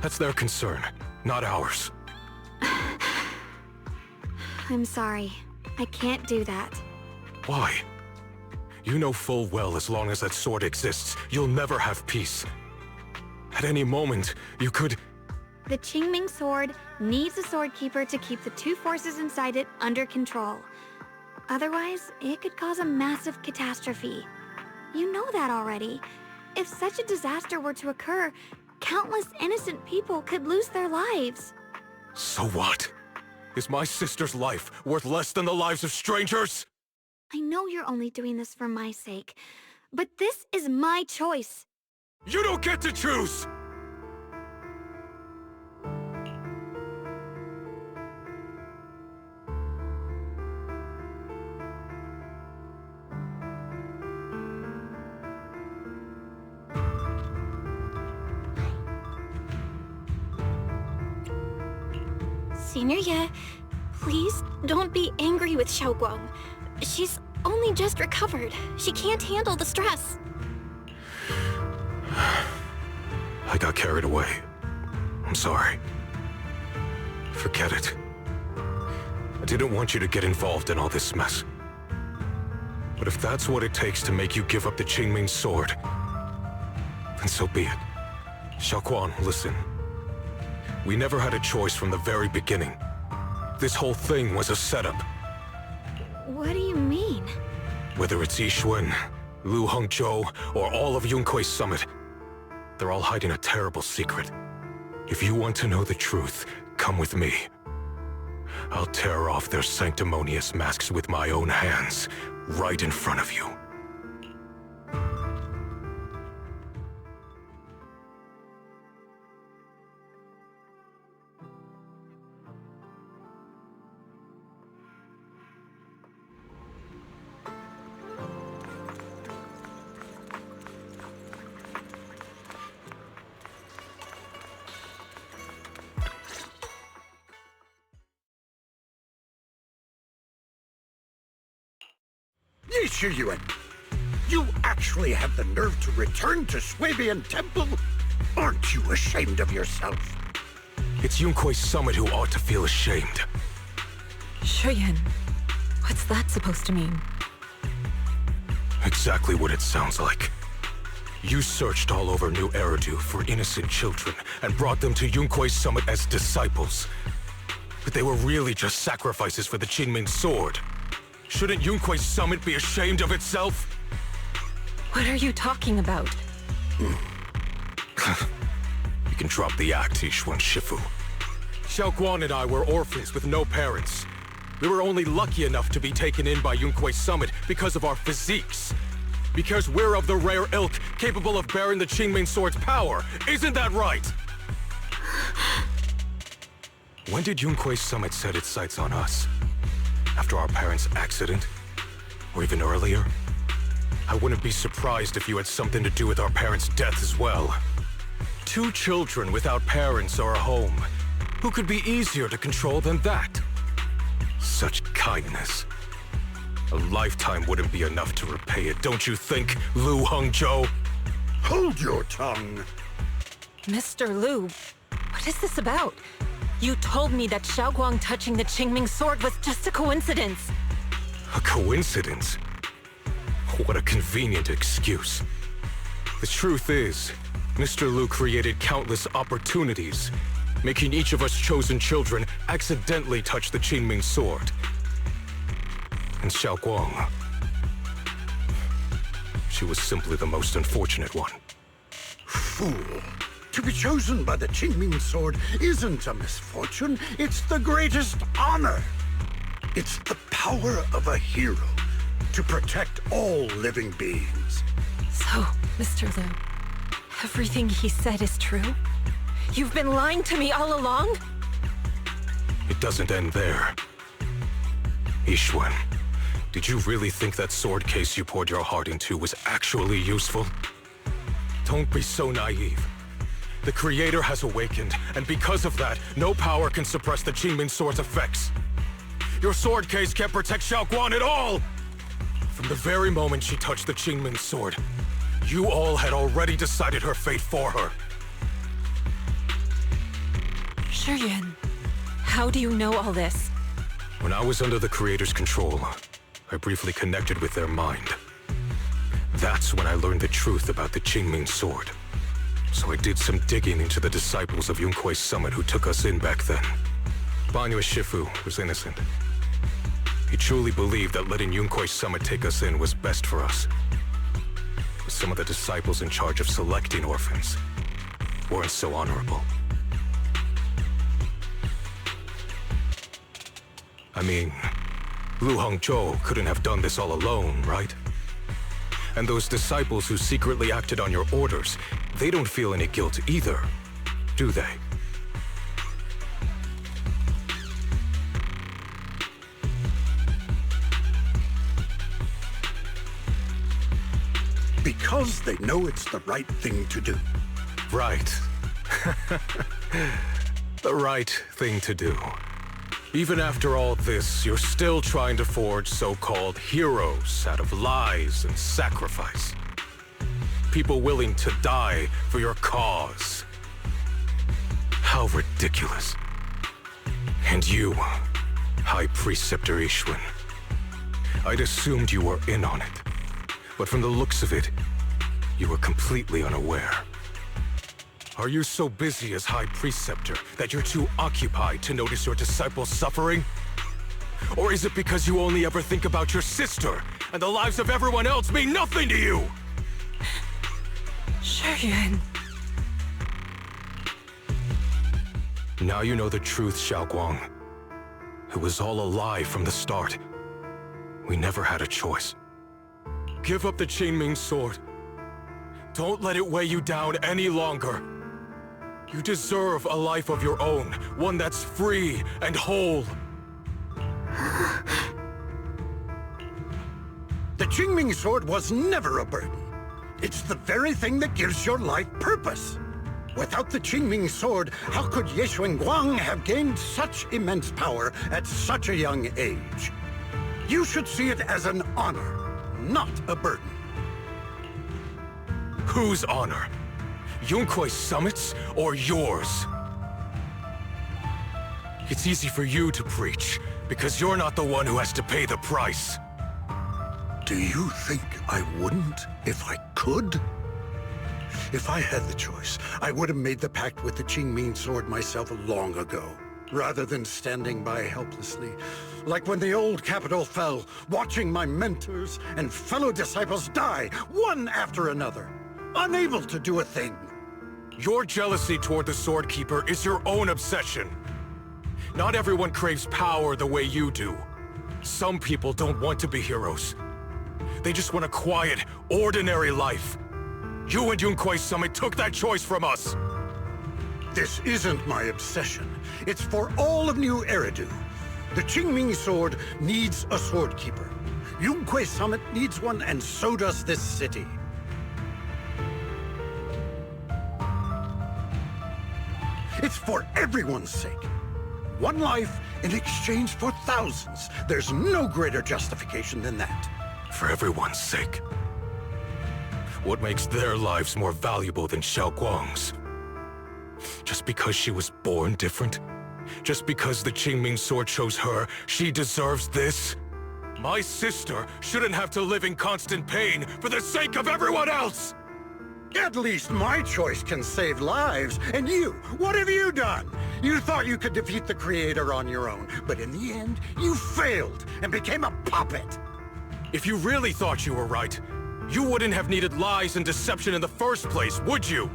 That's their concern, not ours. I'm sorry. I can't do that. Why? You know full well as long as that sword exists, you'll never have peace. At any moment, you could... The Qingming Sword needs a sword keeper to keep the two forces inside it under control. Otherwise, it could cause a massive catastrophe. You know that already. If such a disaster were to occur, countless innocent people could lose their lives. So what? Is my sister's life worth less than the lives of strangers? I know you're only doing this for my sake, but this is my choice. You don't get to choose! Senior Ye, please don't be angry with Xiaoguang. She's only just recovered. She can't handle the stress. I got carried away. I'm sorry. Forget it. I didn't want you to get involved in all this mess. But if that's what it takes to make you give up the Qingming Sword, then so be it. Xiaoguang, listen. We never had a choice from the very beginning. This whole thing was a setup. What do you mean? Whether it's Yixuan, Lu Hongzhou, or all of Yunkui's Summit, they're all hiding a terrible secret. If you want to know the truth, come with me. I'll tear off their sanctimonious masks with my own hands, right in front of you. Yixuan, you actually have the nerve to return to Swabian Temple? Aren't you ashamed of yourself? It's Yunkui's Summit who ought to feel ashamed. Shuyan, what's that supposed to mean? Exactly what it sounds like. You searched all over New Eridu for innocent children and brought them to Yunkui's Summit as disciples. But they were really just sacrifices for the Qingming Sword. Shouldn't Yunkui's Summit be ashamed of itself? What are you talking about? You can drop the act, Yixuan Shifu. Xiaoguang and I were orphans with no parents. We were only lucky enough to be taken in by Yunkui's Summit because of our physiques. Because we're of the rare ilk capable of bearing the Qingming Sword's power. Isn't that right? When did Yunkui's Summit set its sights on us? After our parents' accident? Or even earlier? I wouldn't be surprised if you had something to do with our parents' death as well. 2 children without parents or a home. Who could be easier to control than that? Such kindness. A lifetime wouldn't be enough to repay it, don't you think, Lu Hongzhou? Hold your tongue! Mr. Lu, what is this about? You told me that Xiaoguang touching the Qingming Sword was just a coincidence. A coincidence? What a convenient excuse. The truth is, Mr. Lu created countless opportunities, making each of us chosen children accidentally touch the Qingming Sword. And Xiaoguang, she was simply the most unfortunate one. Fool! To be chosen by the Qingming sword isn't a misfortune, it's the greatest honor. It's the power of a hero to protect all living beings. So, Mr. Liu, everything he said is true? You've been lying to me all along? It doesn't end there. Yixuan, did you really think that sword case you poured your heart into was actually useful? Don't be so naive. The Creator has awakened, and because of that, no power can suppress the Qingming sword's effects. Your sword case can't protect Xiaoguang at all! From the very moment she touched the Qingming sword, you all had already decided her fate for her. Shuyuan, how do you know all this? When I was under the Creator's control, I briefly connected with their mind. That's when I learned the truth about the Qingming sword. So I did some digging into the disciples of Yunkuei Summit who took us in back then. Banyu Shifu was innocent. He truly believed that letting Yunkuei Summit take us in was best for us. But some of the disciples in charge of selecting orphans weren't so honorable. I mean, Lu Hongzhou couldn't have done this all alone, right? And those disciples who secretly acted on your orders, they don't feel any guilt either, do they? Because they know it's the right thing to do. Right. The right thing to do. Even after all this, you're still trying to forge so-called heroes out of lies and sacrifice. People willing to die for your cause. How ridiculous. And you, High Preceptor Yixuan. I'd assumed you were in on it. But from the looks of it, you were completely unaware. Are you so busy as High Preceptor that you're too occupied to notice your disciples suffering? Or is it because you only ever think about your sister, and the lives of everyone else mean nothing to you? Shuyuan. Now you know the truth, Xiaoguang. It was all a lie from the start. We never had a choice. Give up the Qingming sword. Don't let it weigh you down any longer. You deserve a life of your own, one that's free and whole. The Qingming sword was never a burden. It's the very thing that gives your life purpose. Without the Qingming sword, how could Yixuan Guang have gained such immense power at such a young age? You should see it as an honor, not a burden. Whose honor? Yunkuei Summit's or yours? It's easy for you to preach, because you're not the one who has to pay the price. Do you think I wouldn't if I could? If I had the choice, I would have made the pact with the Qingming sword myself long ago, rather than standing by helplessly, like when the old capital fell, watching my mentors and fellow disciples die, one after another, unable to do a thing. Your jealousy toward the Sword Keeper is your own obsession. Not everyone craves power the way you do. Some people don't want to be heroes. They just want a quiet, ordinary life. You and Yunkuei Summit took that choice from us. This isn't my obsession. It's for all of New Eridu. The Qingming sword needs a sword keeper. Yunkuei Summit needs one, and so does this city. It's for everyone's sake. One life in exchange for thousands. There's no greater justification than that. For everyone's sake. What makes their lives more valuable than Xiaoguang's? Just because she was born different? Just because the Qingming sword chose her, she deserves this? My sister shouldn't have to live in constant pain for the sake of everyone else! At least my choice can save lives. And you, what have you done? You thought you could defeat the Creator on your own, but in the end, you failed and became a puppet. If you really thought you were right, you wouldn't have needed lies and deception in the first place, would you?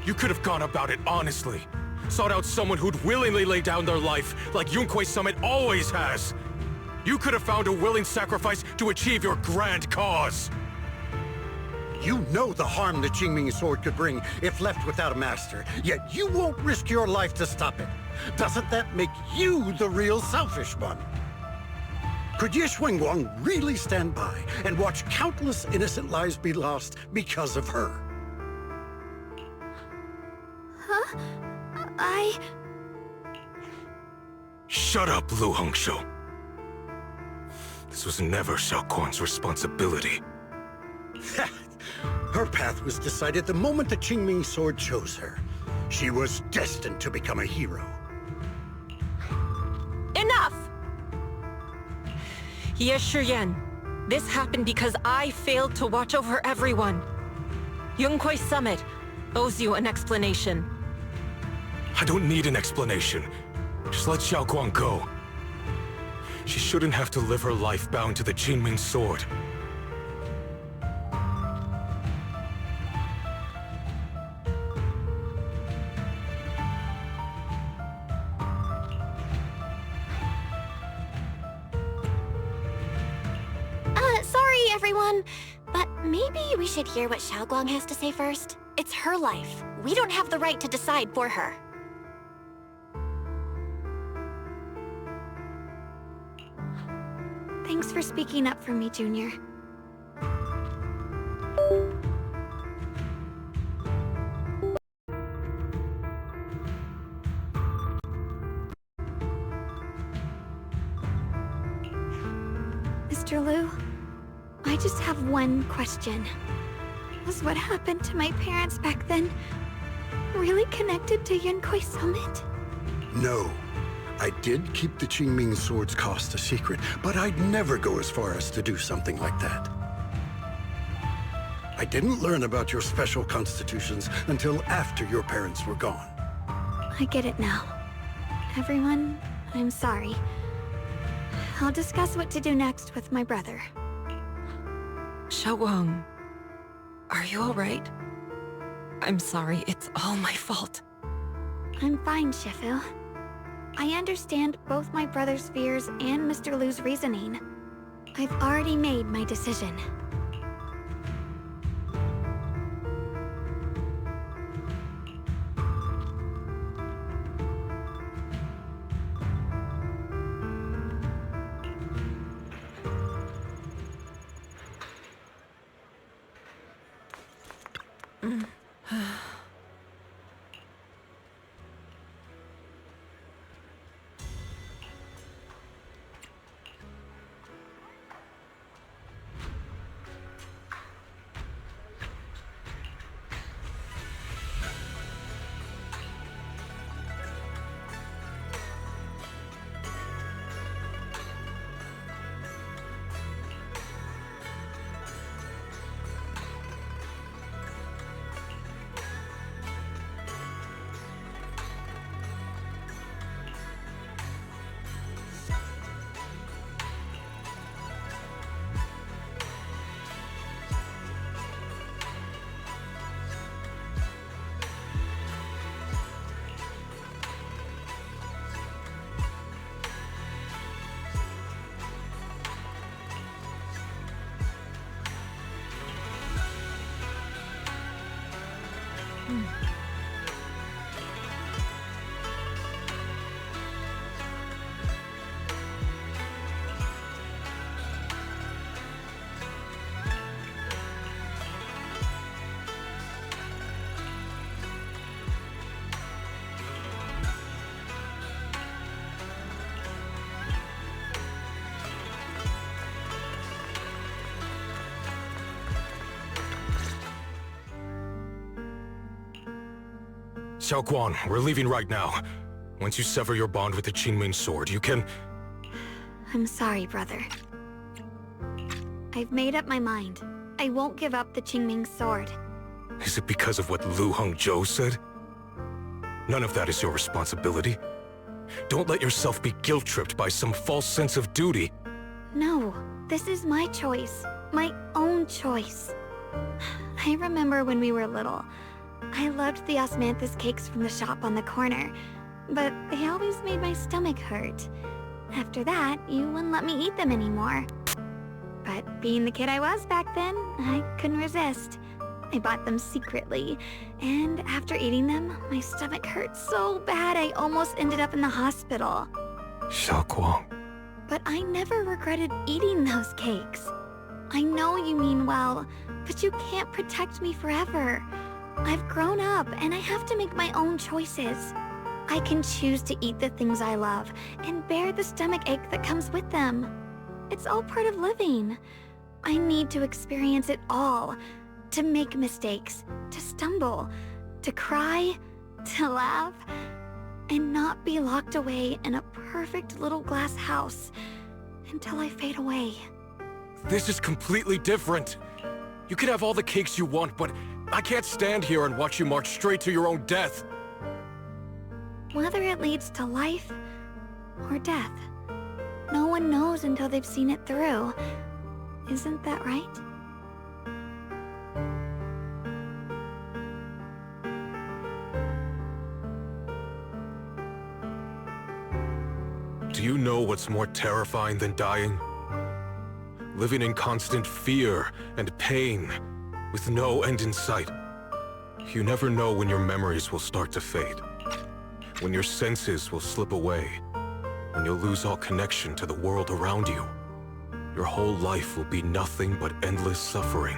You could have gone about it honestly. Sought out someone who'd willingly lay down their life, like Yunquei Summit always has. You could have found a willing sacrifice to achieve your grand cause. You know the harm the Qingming sword could bring if left without a master, yet you won't risk your life to stop it. Doesn't that make you the real selfish one? Could Ye Xuanguang really stand by and watch countless innocent lives be lost because of her? Huh? Shut up, Lu Hongzhou. This was never Xiaoguang's responsibility. Her path was decided the moment the Qingming sword chose her. She was destined to become a hero. Enough! Ye Shiyan, this happened because I failed to watch over everyone. Yunquei Summit owes you an explanation. I don't need an explanation. Just let Xiaoguang go. She shouldn't have to live her life bound to the Qingming sword. Sorry, everyone. But maybe we should hear what Xiaoguang has to say first. It's her life. We don't have the right to decide for her. Thanks for speaking up for me, Junior. Mr. Liu, I just have one question. Was what happened to my parents back then really connected to Yunquei Summit? No. I did keep the Qingming sword's cost a secret, but I'd never go as far as to do something like that. I didn't learn about your special constitutions until after your parents were gone. I get it now. Everyone, I'm sorry. I'll discuss what to do next with my brother. Xiaoguang, are you alright? I'm sorry, it's all my fault. I'm fine, Shifu. I understand both my brother's fears and Mr. Liu's reasoning. I've already made my decision. Xiaoguang, we're leaving right now. Once you sever your bond with the Qingming sword, you can... I'm sorry, brother. I've made up my mind. I won't give up the Qingming sword. Is it because of what Lu Hongzhou said? None of that is your responsibility. Don't let yourself be guilt-tripped by some false sense of duty. No, this is my choice. My own choice. I remember when we were little, I loved the osmanthus cakes from the shop on the corner, but they always made my stomach hurt. After that, you wouldn't let me eat them anymore. But being the kid I was back then, I couldn't resist. I bought them secretly, and after eating them, my stomach hurt so bad I almost ended up in the hospital. Xiaoguang. But I never regretted eating those cakes. I know you mean well, but you can't protect me forever. I've grown up, and I have to make my own choices. I can choose to eat the things I love, and bear the stomach ache that comes with them. It's all part of living. I need to experience it all. To make mistakes, to stumble, to cry, to laugh, and not be locked away in a perfect little glass house until I fade away. This is completely different. You can have all the cakes you want, but I can't stand here and watch you march straight to your own death. Whether it leads to life or death, no one knows until they've seen it through. Isn't that right? Do you know what's more terrifying than dying? Living in constant fear and pain, with no end in sight. You never know when your memories will start to fade, when your senses will slip away, when you'll lose all connection to the world around you. Your whole life will be nothing but endless suffering.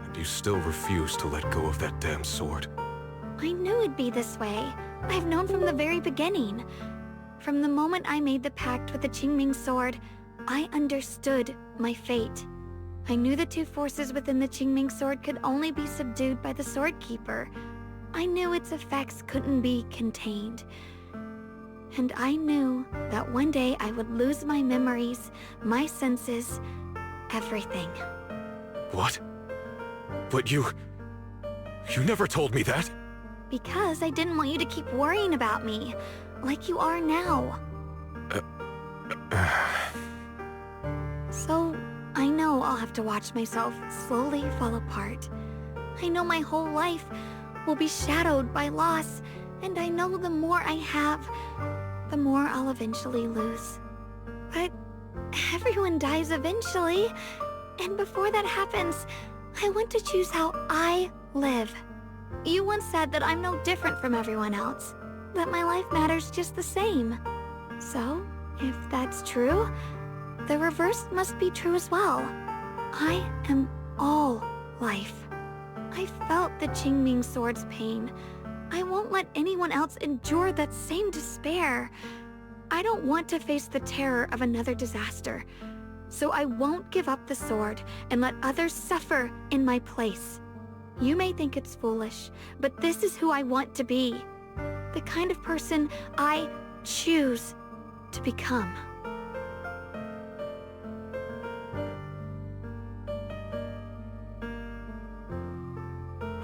And you still refuse to let go of that damn sword. I knew it'd be this way. I've known from the very beginning. From the moment I made the pact with the Qingming sword, I understood my fate. I knew the two forces within the Qingming sword could only be subdued by the Sword Keeper. I knew its effects couldn't be contained. And I knew that one day I would lose my memories, my senses, everything. What? But you never told me that. Because I didn't want you to keep worrying about me, like you are now. So, I know I'll have to watch myself slowly fall apart. I know my whole life will be shadowed by loss, and I know the more I have, the more I'll eventually lose. But everyone dies eventually, and before that happens, I want to choose how I live. You once said that I'm no different from everyone else, that my life matters just the same. So, if that's true, the reverse must be true as well. I am all life. I felt the Qingming sword's pain. I won't let anyone else endure that same despair. I don't want to face the terror of another disaster. So I won't give up the sword and let others suffer in my place. You may think it's foolish, but this is who I want to be. The kind of person I choose to become.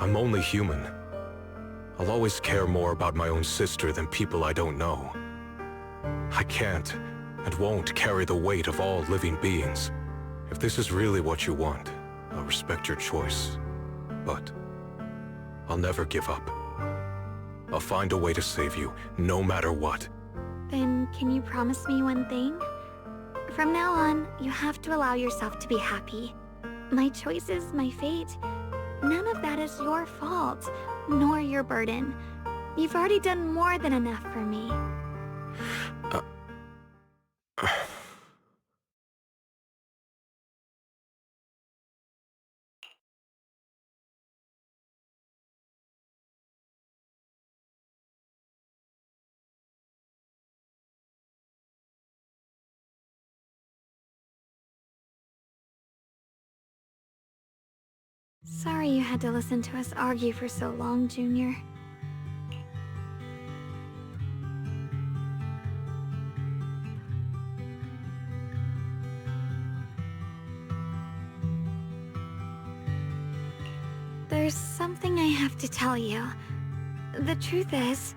I'm only human. I'll always care more about my own sister than people I don't know. I can't and won't carry the weight of all living beings. If this is really what you want, I'll respect your choice. But I'll never give up. I'll find a way to save you, no matter what. Then can you promise me one thing? From now on, you have to allow yourself to be happy. My choices, my fate, none of that is your fault, nor your burden. You've already done more than enough for me. Sorry you had to listen to us argue for so long, Junior. There's something I have to tell you. The truth is,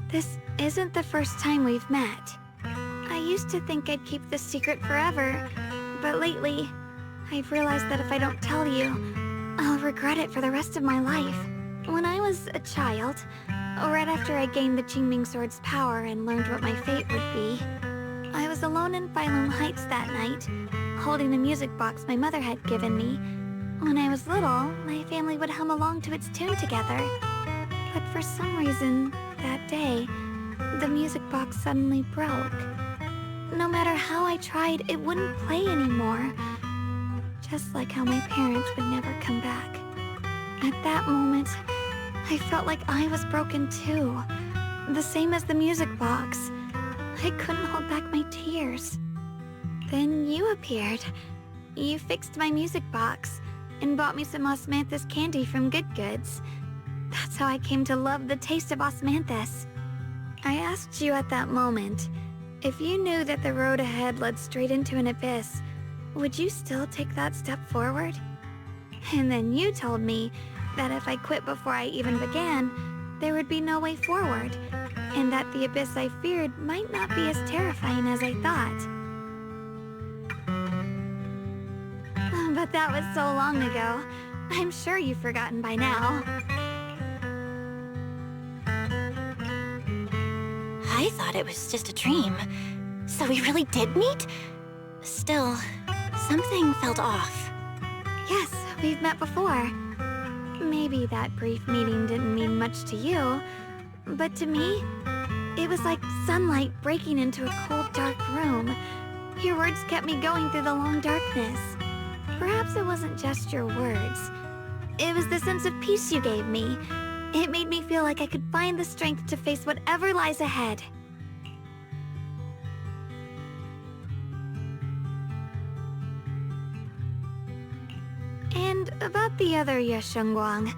this isn't the first time we've met. I used to think I'd keep this secret forever, but lately, I've realized that if I don't tell you, I'll regret it for the rest of my life. When I was a child, right after I gained the Qingming Sword's power and learned what my fate would be, I was alone in Phylum Heights that night, holding the music box my mother had given me. When I was little, my family would hum along to its tune together. But for some reason, that day, the music box suddenly broke. No matter how I tried, it wouldn't play anymore. Just like how my parents would never come back. At that moment, I felt like I was broken too. The same as the music box. I couldn't hold back my tears. Then you appeared. You fixed my music box and bought me some osmanthus candy from Good Goods. That's how I came to love the taste of osmanthus. I asked you at that moment, if you knew that the road ahead led straight into an abyss, would you still take that step forward? And then you told me that if I quit before I even began, there would be no way forward, and that the abyss I feared might not be as terrifying as I thought. But that was so long ago. I'm sure you've forgotten by now. I thought it was just a dream. So we really did meet? Still, something felt off. Yes, we've met before. Maybe that brief meeting didn't mean much to you, but to me, it was like sunlight breaking into a cold, dark room. Your words kept me going through the long darkness. Perhaps it wasn't just your words. It was the sense of peace you gave me. It made me feel like I could find the strength to face whatever lies ahead. And about the other Yeshengguang.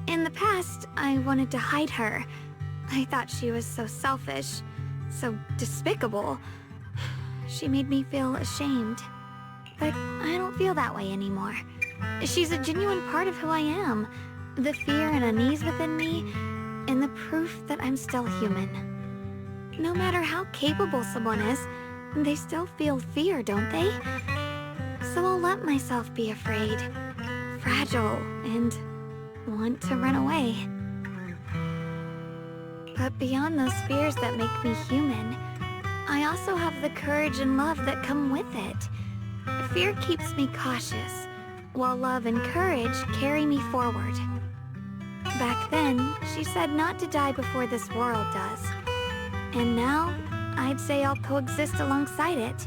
In the past, I wanted to hide her. I thought she was so selfish, so despicable. She made me feel ashamed. But I don't feel that way anymore. She's a genuine part of who I am. The fear and unease within me, and the proof that I'm still human. No matter how capable someone is, they still feel fear, don't they? So I'll let myself be afraid, fragile, and want to run away. But beyond those fears that make me human, I also have the courage and love that come with it. Fear keeps me cautious, while love and courage carry me forward. Back then, she said not to die before this world does. And now, I'd say I'll coexist alongside it.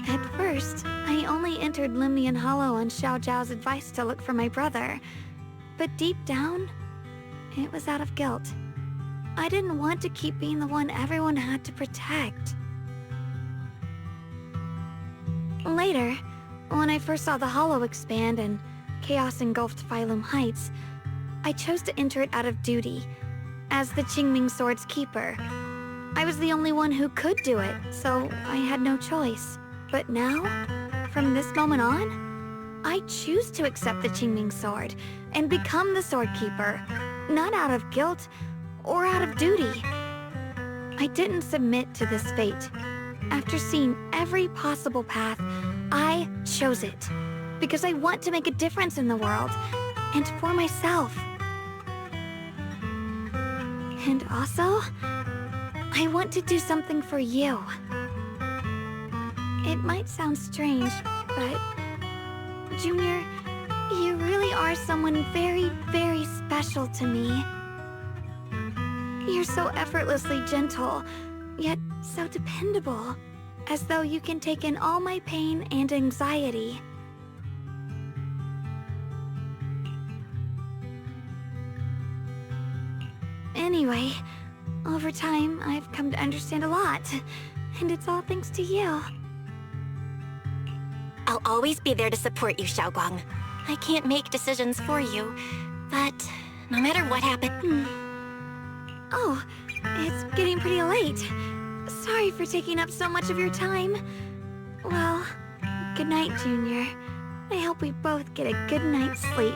At first, I only entered Limnian Hollow on Xiao Zhao's advice to look for my brother. But deep down, it was out of guilt. I didn't want to keep being the one everyone had to protect. Later, when I first saw the Hollow expand and chaos engulfed Phylum Heights, I chose to enter it out of duty, as the Qingming Sword's keeper. I was the only one who could do it, so I had no choice. But now, from this moment on, I choose to accept the Qingming Sword and become the Sword Keeper, not out of guilt or out of duty. I didn't submit to this fate. After seeing every possible path, I chose it, because I want to make a difference in the world, and for myself. And also, I want to do something for you. It might sound strange, but Junior, you really are someone very, very special to me. You're so effortlessly gentle, yet so dependable, as though you can take in all my pain and anxiety. Anyway, over time, I've come to understand a lot, and it's all thanks to you. I'll always be there to support you, Xiaoguang. I can't make decisions for you, but no matter what happens... Oh, it's getting pretty late. Sorry for taking up so much of your time. Well, good night, Junior. I hope we both get a good night's sleep.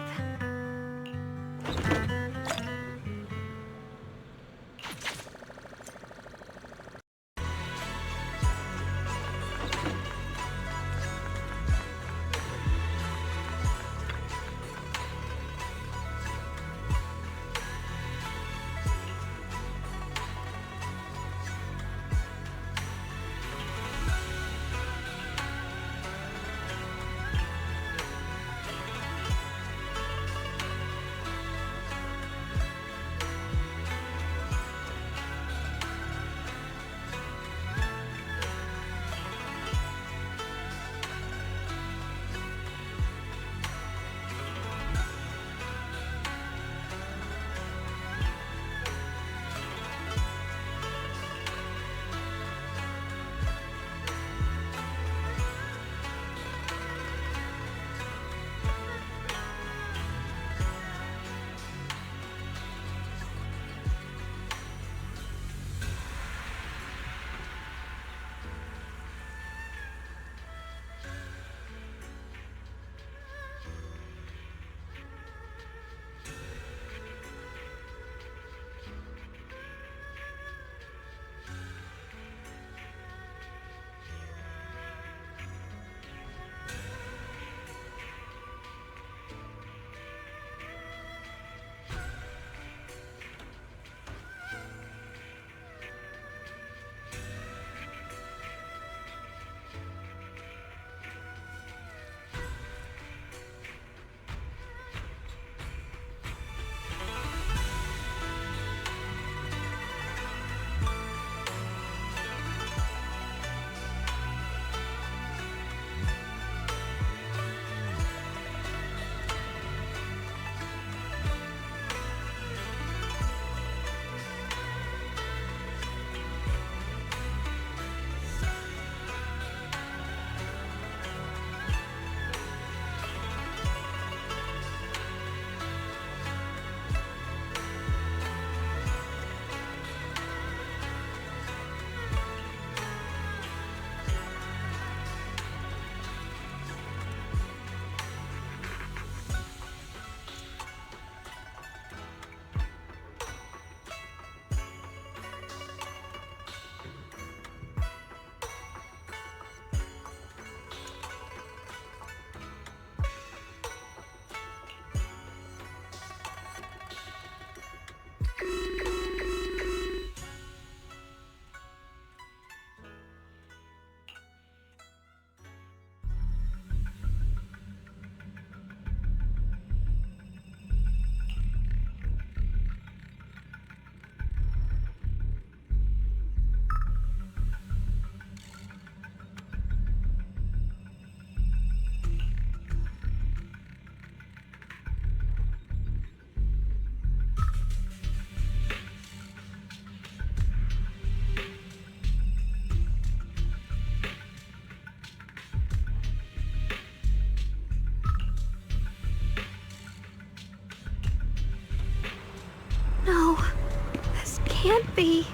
can't be.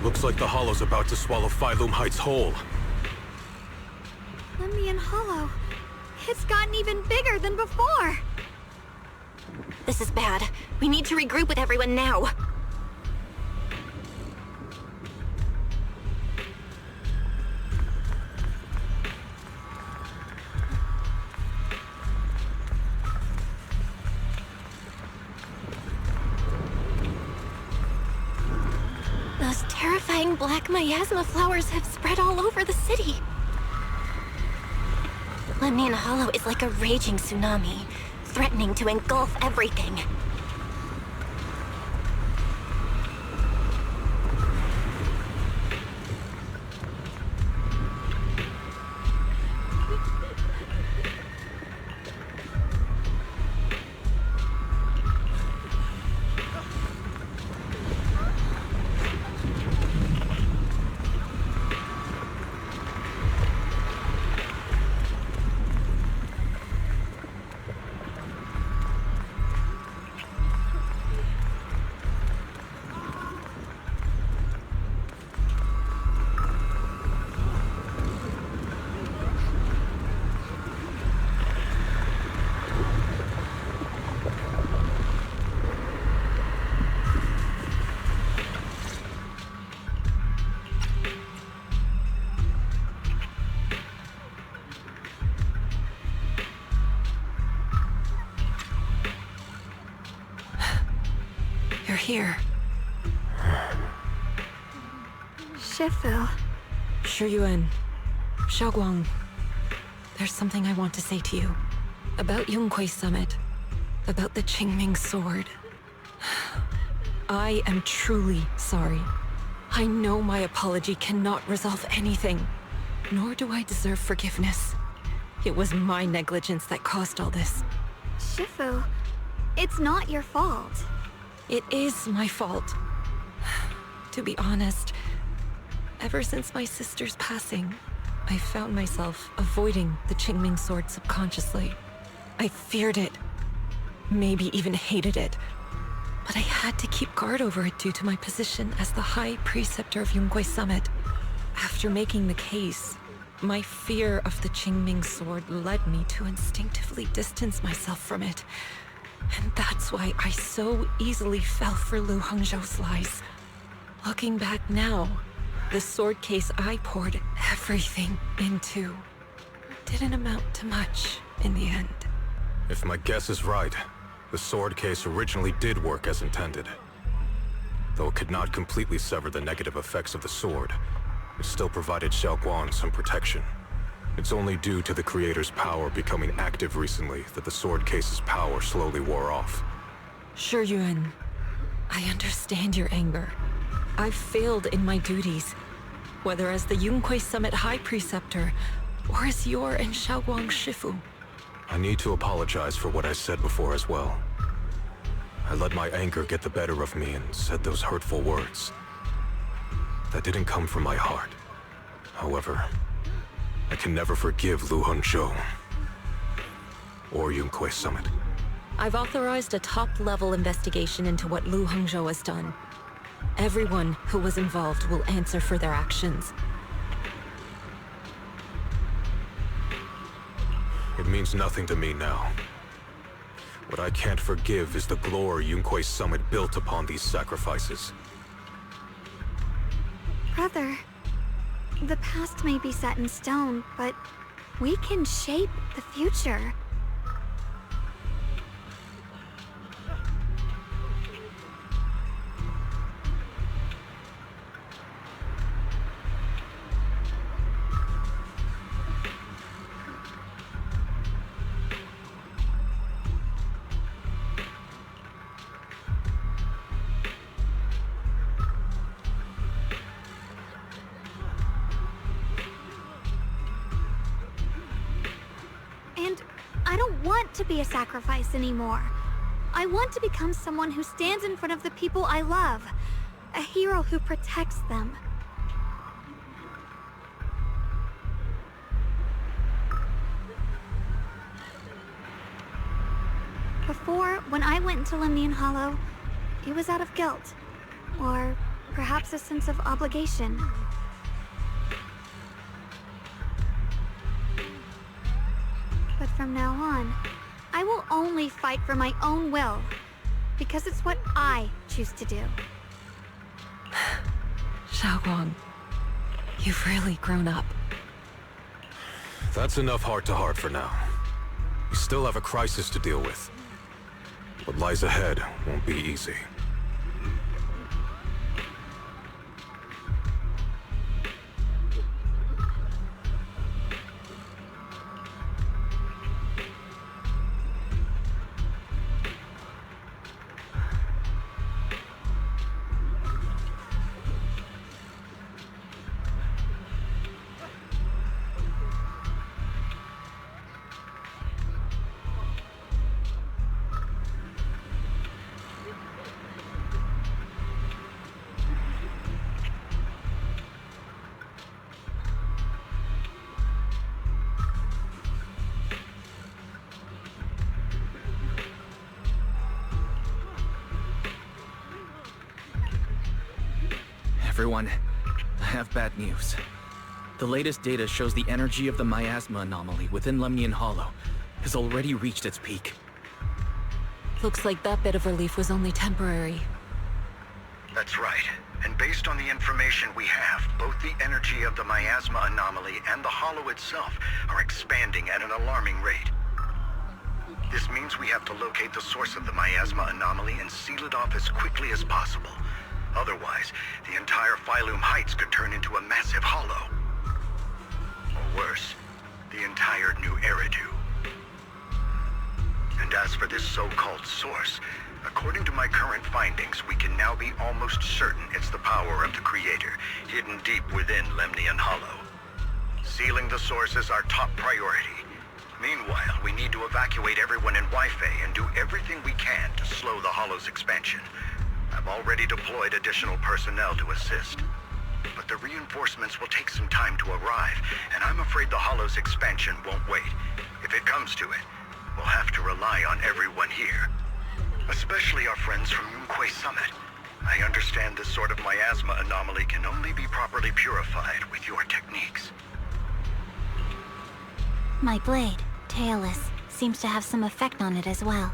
Looks like the Hollow's about to swallow Phylum Heights whole. Lemnian Hollow. It's gotten even bigger than before. This is bad. We need to regroup with everyone now. Those terrifying black miasma flowers have spread all over the city. Lemnian Hollow is like a raging tsunami, threatening to engulf everything. You're here. Shifu. Shuyuan. Xiaoguang. There's something I want to say to you. About Yunquay Summit. About the Qingming Sword. I am truly sorry. I know my apology cannot resolve anything. Nor do I deserve forgiveness. It was my negligence that caused all this. Shifu, it's not your fault. It is my fault. To be honest, ever since my sister's passing, I found myself avoiding the Qingming Sword subconsciously. I feared it, maybe even hated it, but I had to keep guard over it due to my position as the High Preceptor of Yunquay Summit. After making the case, my fear of the Qingming Sword led me to instinctively distance myself from it. And that's why I so easily fell for Lu Hongzhou's lies. Looking back now, the sword case I poured everything into didn't amount to much in the end. If my guess is right, the sword case originally did work as intended. Though it could not completely sever the negative effects of the sword, it still provided Xiaoguang some protection. It's only due to the Creator's power becoming active recently that the sword case's power slowly wore off. Shuyuan, I understand your anger. I've failed in my duties, whether as the Yunquay Summit High Preceptor, or as your and Xiaoguang's Shifu. I need to apologize for what I said before as well. I let my anger get the better of me and said those hurtful words. That didn't come from my heart. However, I can never forgive Lu Hongzhou or Yunquay Summit. I've authorized a top-level investigation into what Lu Hongzhou has done. Everyone who was involved will answer for their actions. It means nothing to me now. What I can't forgive is the glory Yunquay Summit built upon these sacrifices. Brother, the past may be set in stone, but we can shape the future. To be a sacrifice anymore. I want to become someone who stands in front of the people I love. A hero who protects them. Before, when I went into Lemnian Hollow, it was out of guilt. Or perhaps a sense of obligation. But from now on, I will only fight for my own will, because it's what I choose to do. Xiaoguang, you've really grown up. That's enough heart-to-heart for now. We still have a crisis to deal with. What lies ahead won't be easy. Everyone, I have bad news. The latest data shows the energy of the miasma anomaly within Lemnian Hollow has already reached its peak. Looks like that bit of relief was only temporary. That's right. And based on the information we have, both the energy of the miasma anomaly and the hollow itself are expanding at an alarming rate. This means we have to locate the source of the miasma anomaly and seal it off as quickly as possible. Otherwise, the entire Phylum Heights could turn into a massive hollow. Or worse, the entire new Eridu. And as for this so-called source, according to my current findings, we can now be almost certain it's the power of the Creator, hidden deep within Lemnian Hollow. Sealing the source is our top priority. Meanwhile, we need to evacuate everyone in Wi-Fi and do everything we can to slow the Hollow's expansion. I've already deployed additional personnel to assist. But the reinforcements will take some time to arrive, and I'm afraid the Hollow's expansion won't wait. If it comes to it, we'll have to rely on everyone here. Especially our friends from Yunquay Summit. I understand this sort of miasma anomaly can only be properly purified with your techniques. My blade, Tailless, seems to have some effect on it as well.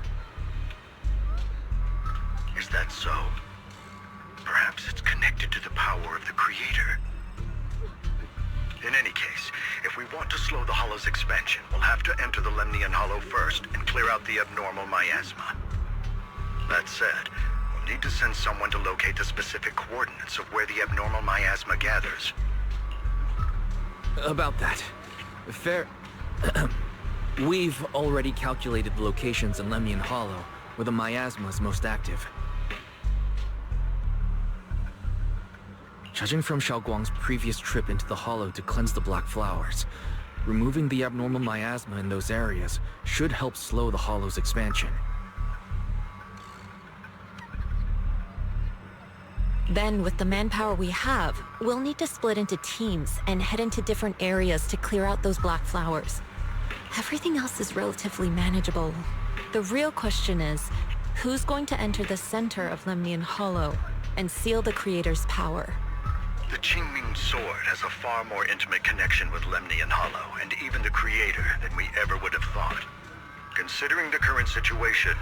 Is that so? Perhaps it's connected to the power of the Creator. In any case, if we want to slow the Hollow's expansion, we'll have to enter the Lemnian Hollow first and clear out the abnormal miasma. That said, we'll need to send someone to locate the specific coordinates of where the abnormal miasma gathers. About that, we've already calculated the locations in Lemnian Hollow where the miasma is most active. Judging from Xiaoguang's previous trip into the Hollow to cleanse the Black Flowers, removing the abnormal miasma in those areas should help slow the Hollow's expansion. Then, with the manpower we have, we'll need to split into teams and head into different areas to clear out those Black Flowers. Everything else is relatively manageable. The real question is, who's going to enter the center of Lemnian Hollow and seal the Creator's power? The Qingming Sword has a far more intimate connection with Lemnian Hollow and even the Creator than we ever would have thought. Considering the current situation,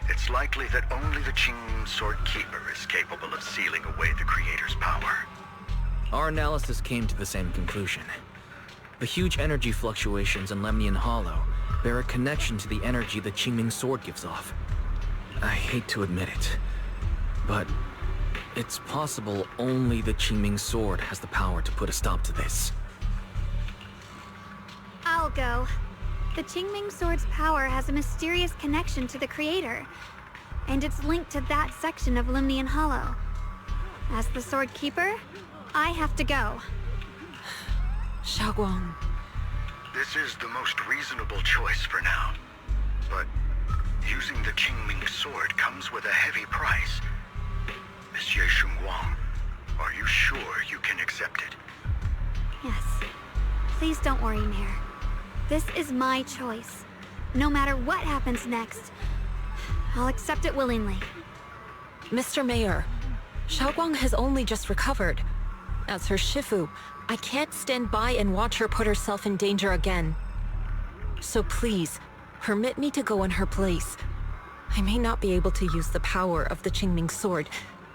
it's likely that only the Qingming Sword Keeper is capable of sealing away the Creator's power. Our analysis came to the same conclusion. The huge energy fluctuations in Lemnian Hollow bear a connection to the energy the Qingming Sword gives off. I hate to admit it, but it's possible only the Qingming Sword has the power to put a stop to this. I'll go. The Qingming Sword's power has a mysterious connection to the Creator, and it's linked to that section of Lemnian Hollow. As the Sword Keeper, I have to go. Xiaoguang. This is the most reasonable choice for now. But using the Qingming Sword comes with a heavy price. Monsieur Shunguang, are you sure you can accept it? Yes. Please don't worry, Mayor. This is my choice. No matter what happens next, I'll accept it willingly. Mr. Mayor, Xiaoguang has only just recovered. As her Shifu, I can't stand by and watch her put herself in danger again. So please, permit me to go in her place. I may not be able to use the power of the Qingming sword,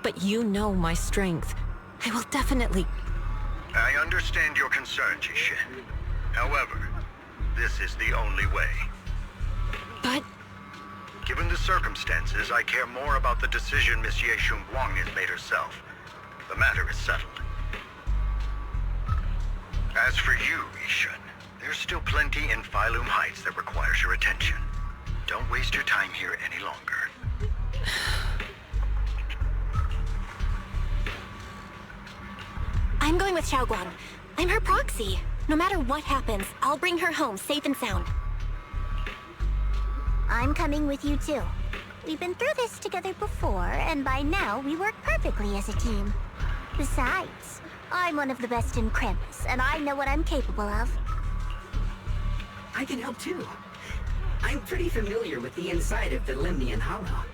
but you know my strength. I will definitely... I understand your concern, Jishin. However, this is the only way. But... Given the circumstances, I care more about the decision Miss Ye Guang has made herself. The matter is settled. As for you, Yishun, there's still plenty in Phylum Heights that requires your attention. Don't waste your time here any longer. I'm going with Xiaoguang. I'm her proxy. No matter what happens, I'll bring her home safe and sound. I'm coming with you too. We've been through this together before, and by now we work perfectly as a team. Besides, I'm one of the best in Krampus, and I know what I'm capable of. I can help too. I'm pretty familiar with the inside of the Lemnian Hollow.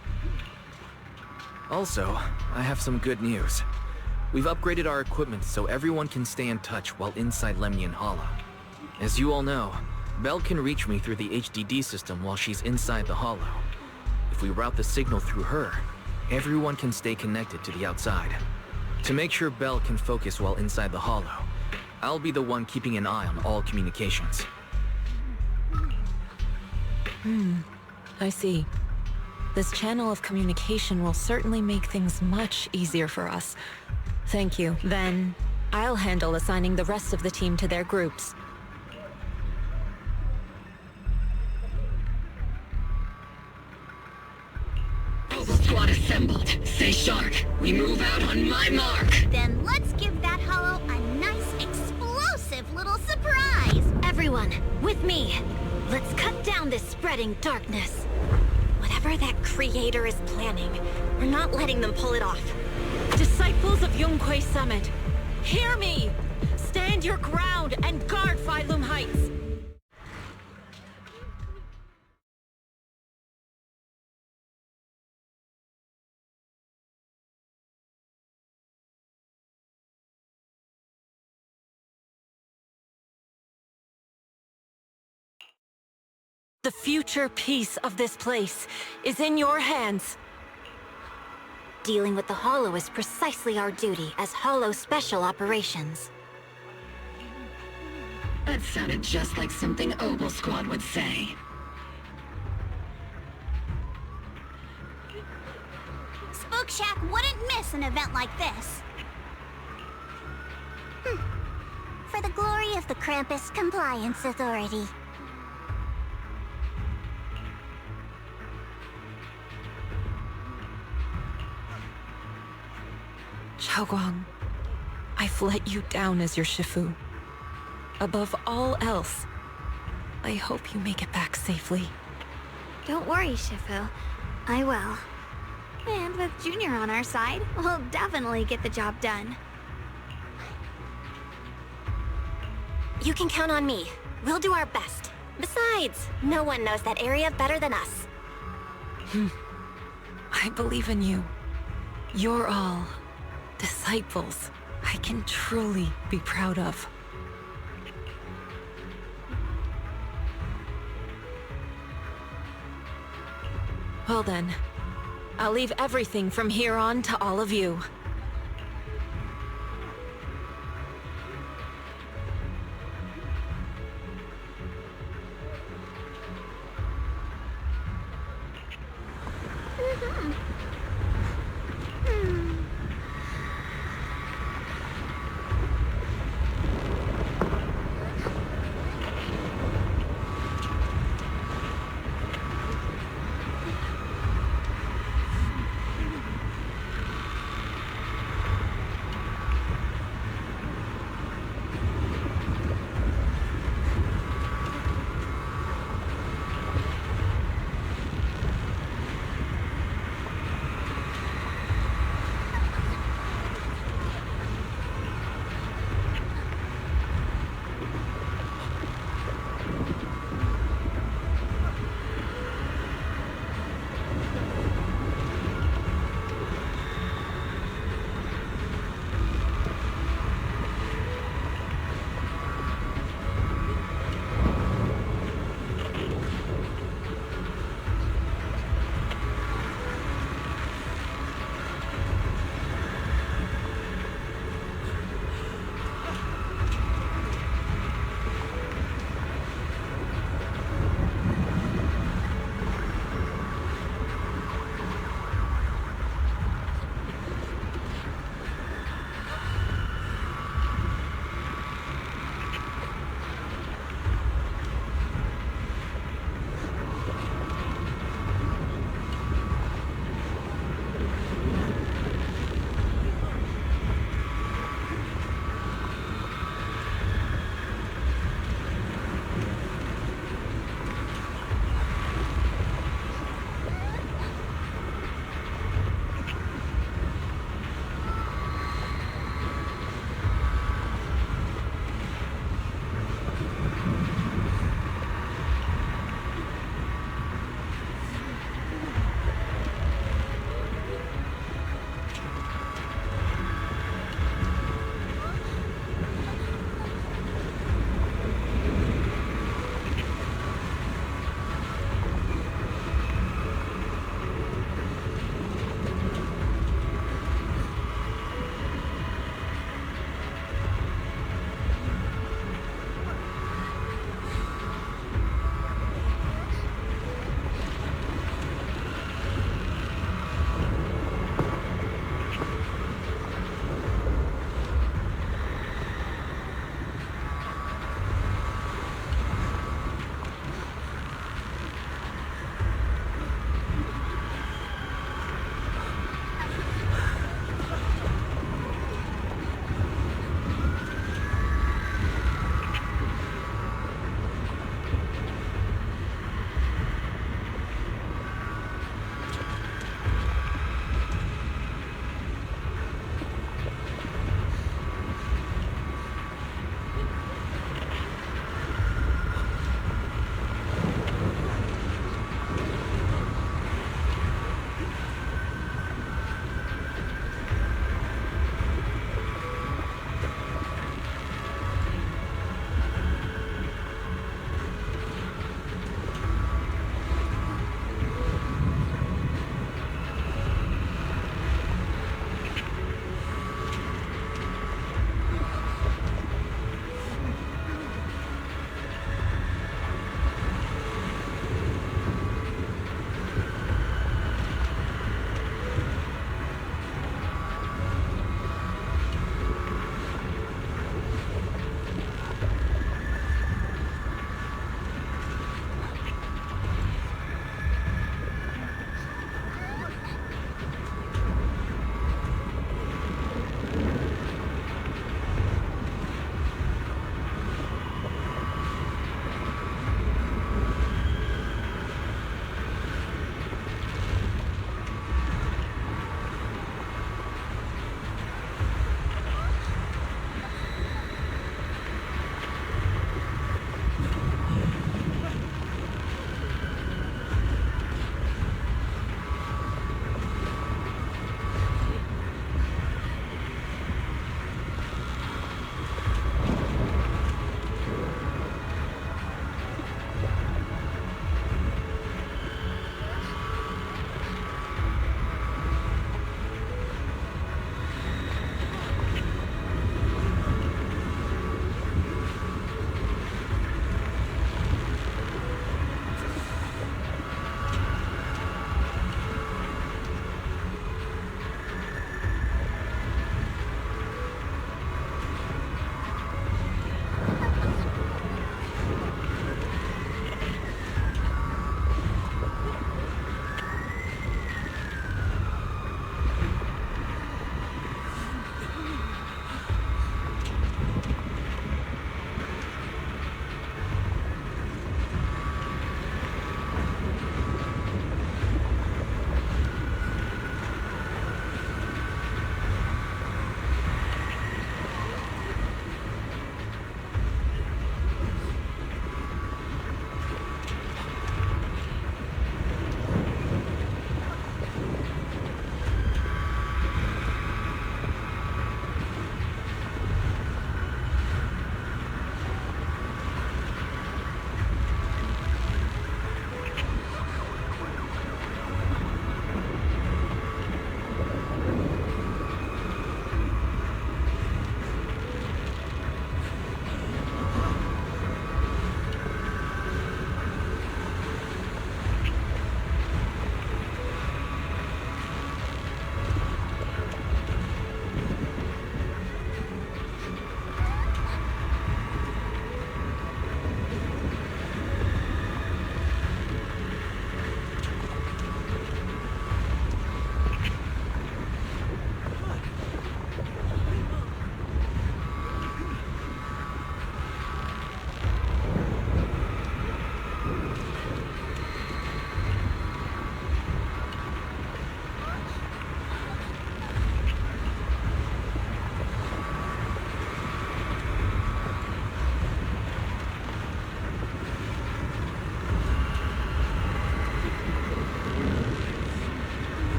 Also, I have some good news. We've upgraded our equipment so everyone can stay in touch while inside Lemnian Hollow. As you all know, Belle can reach me through the HDD system while she's inside the Hollow. If we route the signal through her, everyone can stay connected to the outside. To make sure Belle can focus while inside the Hollow, I'll be the one keeping an eye on all communications. I see. This channel of communication will certainly make things much easier for us. Thank you. Then, I'll handle assigning the rest of the team to their groups. Squad assembled. Stay sharp. We move out on my mark. Then let's give that hollow a nice, explosive little surprise! Everyone, with me! Let's cut down this spreading darkness. Whatever that creator is planning, we're not letting them pull it off. Disciples of Yunquay Summit, hear me! Stand your ground and guard Phylum Heights! The future peace of this place is in your hands. Dealing with the Hollow is precisely our duty as Hollow Special Operations. That sounded just like something Obel Squad would say. Spook Shack wouldn't miss an event like this. For the glory of the Krampus Compliance Authority. Xiaoguang, I've let you down as your Shifu. Above all else, I hope you make it back safely. Don't worry, Shifu. I will. And with Junior on our side, we'll definitely get the job done. You can count on me. We'll do our best. Besides, no one knows that area better than us. I believe in you. You're all disciples I can truly be proud of. Well then, I'll leave everything from here on to all of you.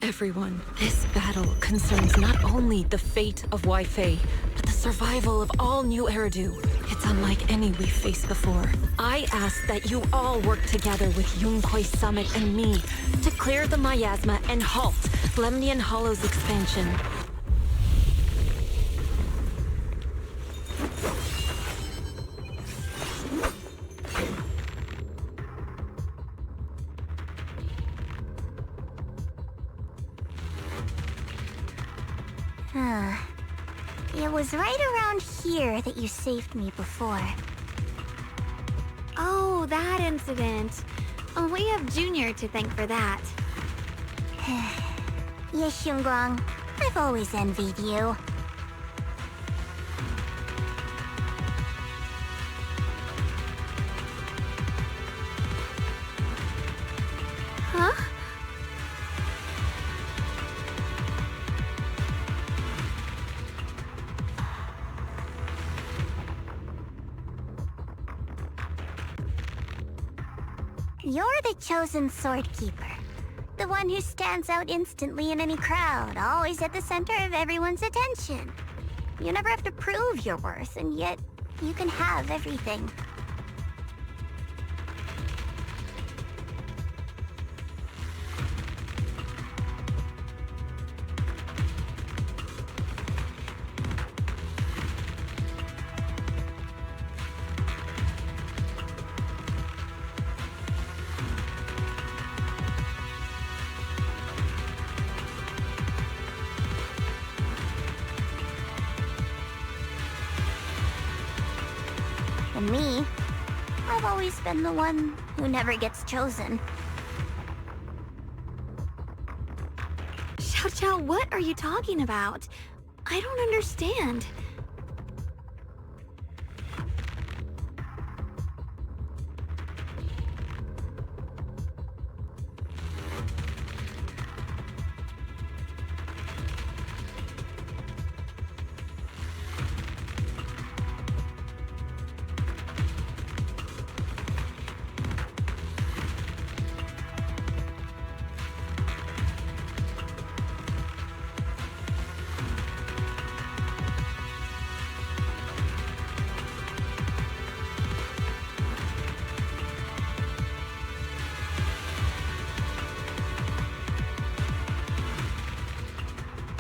Everyone, this battle concerns not only the fate of Wai-Fei, but the survival of all New Eridu. It's unlike any we've faced before. I ask that you all work together with Yunquei Summit and me to clear the miasma and halt Lemnian Hollow's expansion. It was right around here that you saved me before. Oh, that incident. Oh, we have Junior to thank for that. Yes, Xunguang. I've always envied you. Huh? You're the chosen sword keeper. The one who stands out instantly in any crowd, always at the center of everyone's attention. You never have to prove your worth, and yet you can have everything. And me, I've always been the one who never gets chosen. Xiao Xiao, what are you talking about? I don't understand.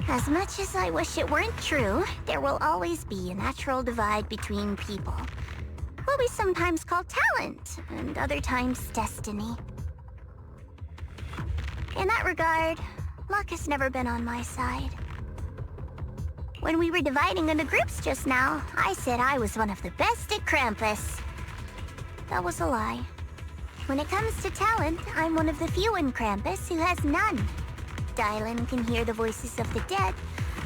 As much as I wish it weren't true, there will always be a natural divide between people. What we sometimes call talent, and other times destiny. In that regard, luck has never been on my side. When we were dividing into groups just now, I said I was one of the best at Krampus. That was a lie. When it comes to talent, I'm one of the few in Krampus who has none. Dylan can hear the voices of the dead,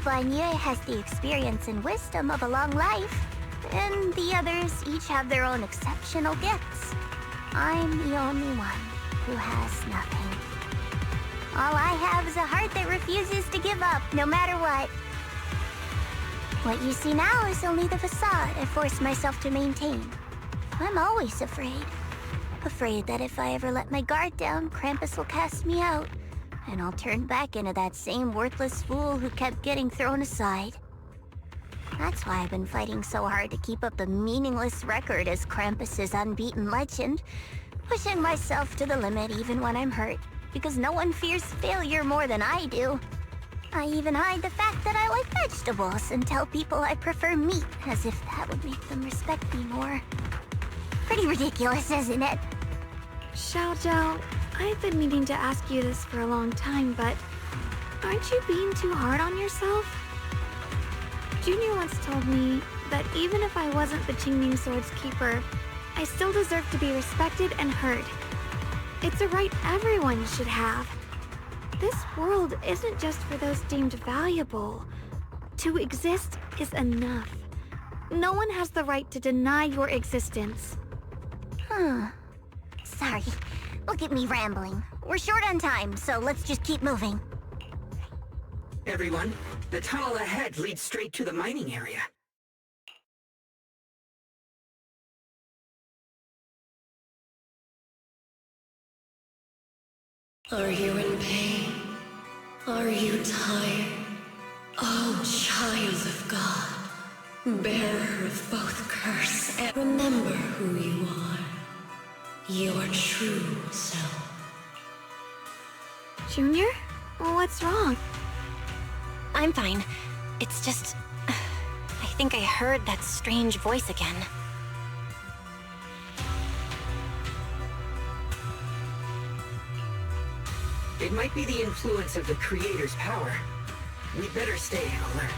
Vanya has the experience and wisdom of a long life, and the others each have their own exceptional gifts. I'm the only one who has nothing. All I have is a heart that refuses to give up, no matter what. What you see now is only the facade I forced myself to maintain. I'm always afraid. Afraid that if I ever let my guard down, Krampus will cast me out, and I'll turn back into that same worthless fool who kept getting thrown aside. That's why I've been fighting so hard to keep up the meaningless record as Krampus's unbeaten legend, pushing myself to the limit even when I'm hurt, because no one fears failure more than I do. I even hide the fact that I like vegetables and tell people I prefer meat, as if that would make them respect me more. Pretty ridiculous, isn't it? Xiao Xiao, I've been meaning to ask you this for a long time, but aren't you being too hard on yourself? Junior once told me that even if I wasn't the Qingming Sword's keeper, I still deserve to be respected and heard. It's a right everyone should have. This world isn't just for those deemed valuable. To exist is enough. No one has the right to deny your existence. Sorry. Look at me rambling. We're short on time, so let's just keep moving. Everyone, the tunnel ahead leads straight to the mining area. Are you in pain? Are you tired? Oh, child of God, bearer of both curse and remember who you are. Your true self. Junior? What's wrong? I'm fine. It's just... I think I heard that strange voice again. It might be the influence of the Creator's power. We'd better stay alert.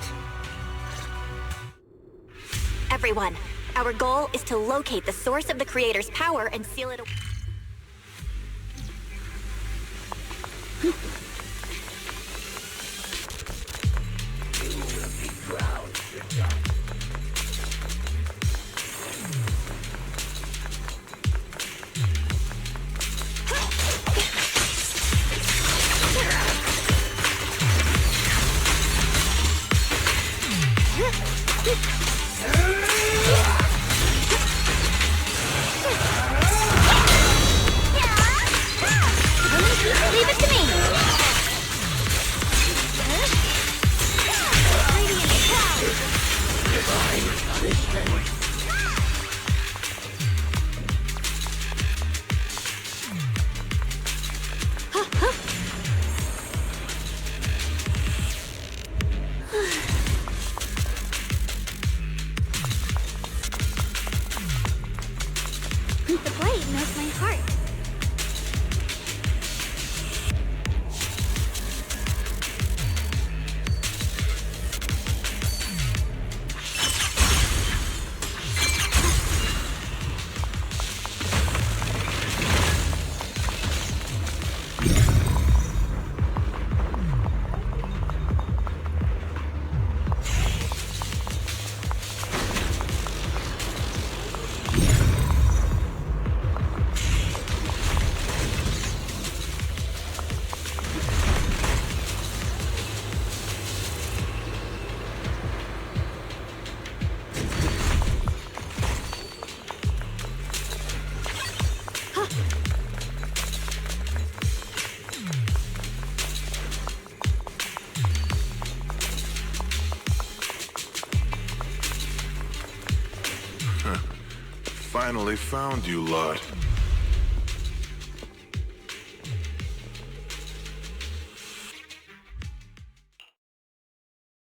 Everyone, our goal is to locate the source of the Creator's power and seal it away. Leave it to me! The blade knows my heart. Finally found you, lot.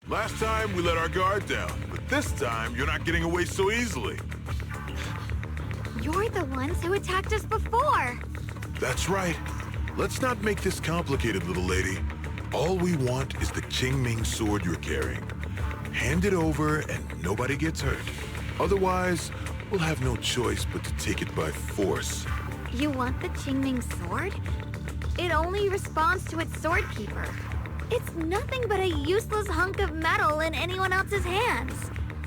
Last time we let our guard down, but this time you're not getting away so easily. You're the ones who attacked us before. That's right. Let's not make this complicated, little lady. All we want is the Qingming sword you're carrying. Hand it over and nobody gets hurt. Otherwise, we'll have no choice but to take it by force. You want the Qingming sword? It only responds to its sword keeper. It's nothing but a useless hunk of metal in anyone else's hands.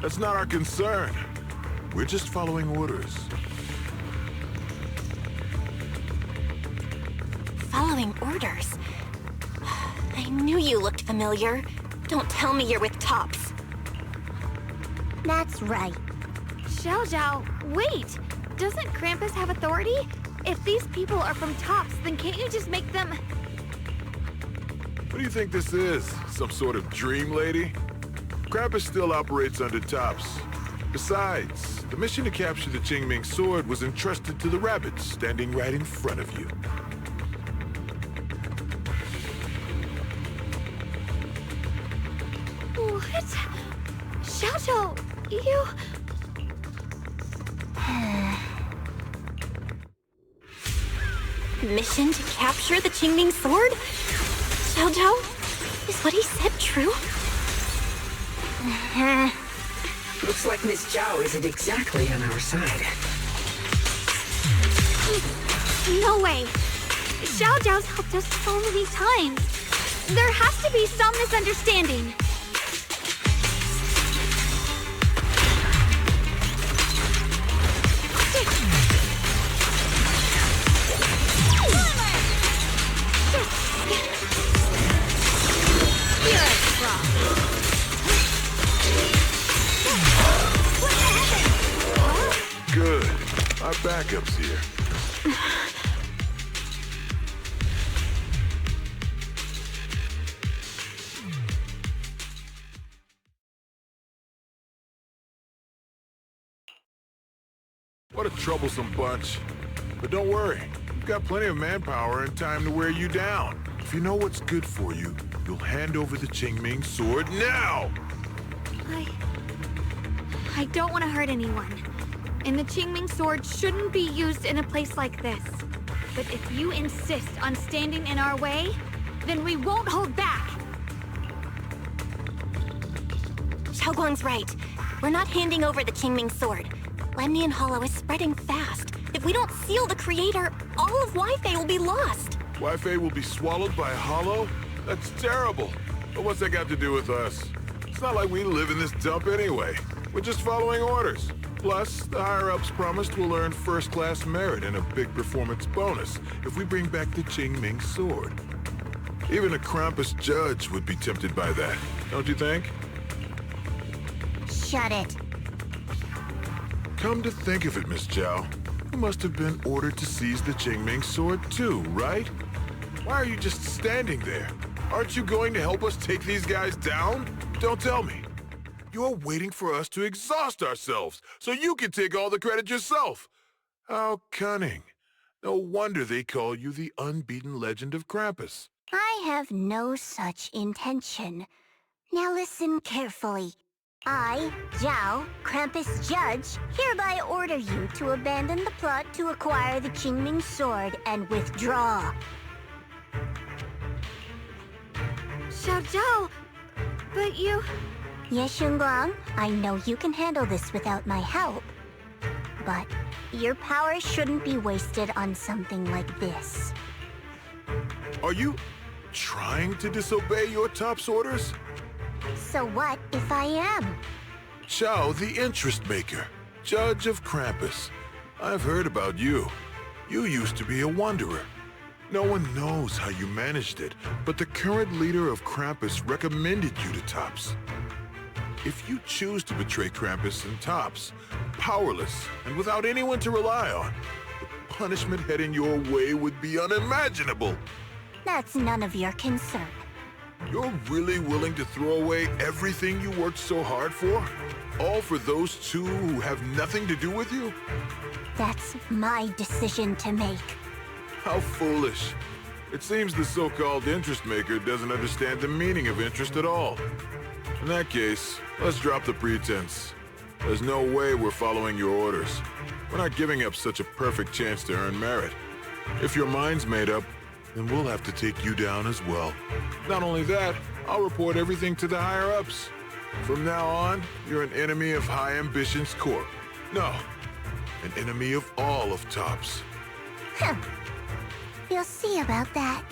That's not our concern. We're just following orders. Following orders? I knew you looked familiar. Don't tell me you're with Tops. That's right. Xiaozhao, wait! Doesn't Krampus have authority? If these people are from Tops, then can't you just make them... What do you think this is? Some sort of dream lady? Krampus still operates under Tops. Besides, the mission to capture the Qingming sword was entrusted to the rabbits standing right in front of you. What? Xiaozhao, you... Mission to capture the Qingming sword? Xiaozhao? Is what he said true? Looks like Miss Zhao isn't exactly on our side. No way! Xiaozhao's helped us so many times. There has to be some misunderstanding. Good. Our backup's here. What a troublesome bunch. But don't worry, we've got plenty of manpower and time to wear you down. If you know what's good for you, you'll hand over the Qingming sword now! I don't want to hurt anyone. And the Qingming sword shouldn't be used in a place like this. But if you insist on standing in our way, then we won't hold back! Xiaoguang's right. We're not handing over the Qingming sword. Lemnian Hollow is spreading fast. If we don't seal the creator, all of Wi-Fi will be lost. Wi-Fi will be swallowed by a hollow? That's terrible. But what's that got to do with us? It's not like we live in this dump anyway. We're just following orders. Plus, the higher-ups promised we'll earn first-class merit and a big performance bonus if we bring back the Qingming sword. Even a Krampus judge would be tempted by that, don't you think? Shut it. Come to think of it, Miss Zhao, you must have been ordered to seize the Qingming sword too, right? Why are you just standing there? Aren't you going to help us take these guys down? Don't tell me. You're waiting for us to exhaust ourselves so you can take all the credit yourself. How cunning. No wonder they call you the unbeaten legend of Krampus. I have no such intention. Now listen carefully. I, Zhao, Krampus Judge, hereby order you to abandon the plot to acquire the Qingming sword and withdraw. Xiao Zhao, but you... Ye Shunguang, I know you can handle this without my help. But your power shouldn't be wasted on something like this. Are you trying to disobey your top's orders? So what if I am? Zhao, the interest maker, judge of Krampus. I've heard about you. You used to be a wanderer. No one knows how you managed it, but the current leader of Krampus recommended you to Tops. If you choose to betray Krampus and Tops, powerless and without anyone to rely on, the punishment heading your way would be unimaginable. That's none of your concern. You're really willing to throw away everything you worked so hard for? All for those two who have nothing to do with you? That's my decision to make. How foolish. It seems the so-called interest maker doesn't understand the meaning of interest at all. In that case, let's drop the pretense. There's no way we're following your orders. We're not giving up such a perfect chance to earn merit. If your mind's made up, then we'll have to take you down as well. Not only that, I'll report everything to the higher-ups. From now on, you're an enemy of High Ambitions Corp. No, an enemy of all of Tops. We'll see about that.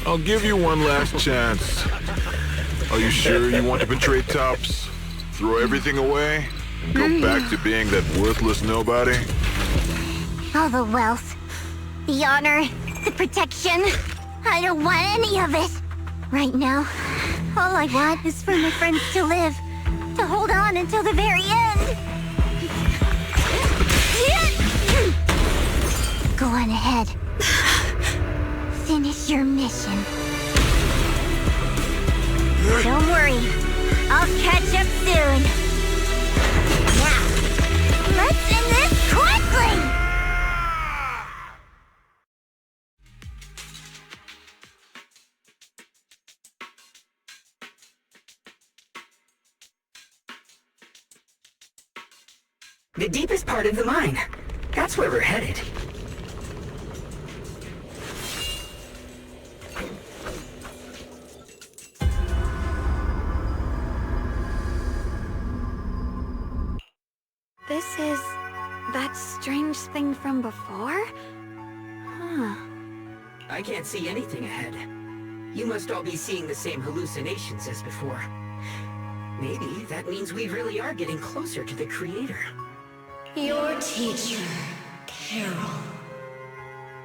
I'll give you one last chance. Are you sure you want to betray Tops? Throw everything away? And go back to being that worthless nobody? All the wealth, the honor, the protection. I don't want any of it. Right now, all I want is for my friends to live. To hold on until the very end. Go on ahead. Finish your mission. Don't worry. I'll catch up soon. Now, let's end this quickly! The deepest part of the mine. That's where we're headed. This is... that strange thing from before? Huh. I can't see anything ahead. You must all be seeing the same hallucinations as before. Maybe that means we really are getting closer to the creator. Your teacher, Carol.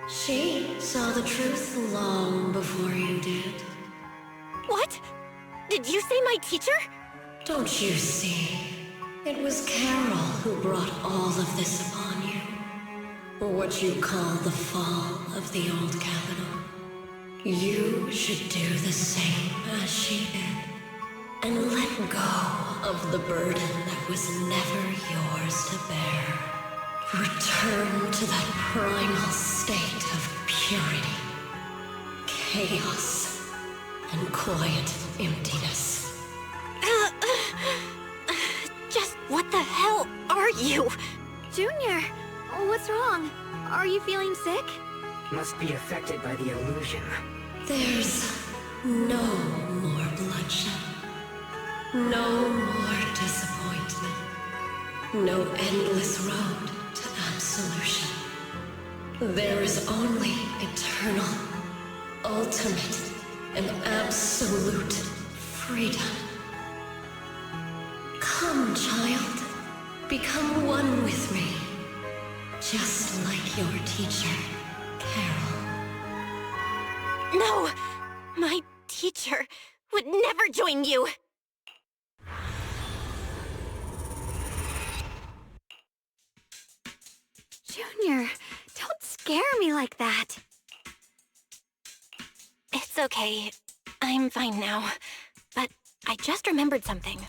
She saw the truth long before you did. What? Did you say my teacher? Don't you see? It was Carol who brought all of this upon you. Or what you call the fall of the old capital. You should do the same as she did. And let go of the burden that was never yours to bear. Return to that primal state of purity, chaos, and quiet emptiness. Just what the hell are you? Junior, what's wrong? Are you feeling sick? Must be affected by the illusion. There's no more bloodshed. No more disappointment. No endless road to absolution. There is only eternal, ultimate, and absolute freedom. Come, child. Become one with me. Just like your teacher, Carol. No! My teacher would never join you! Junior, don't scare me like that. It's okay. I'm fine now. But I just remembered something.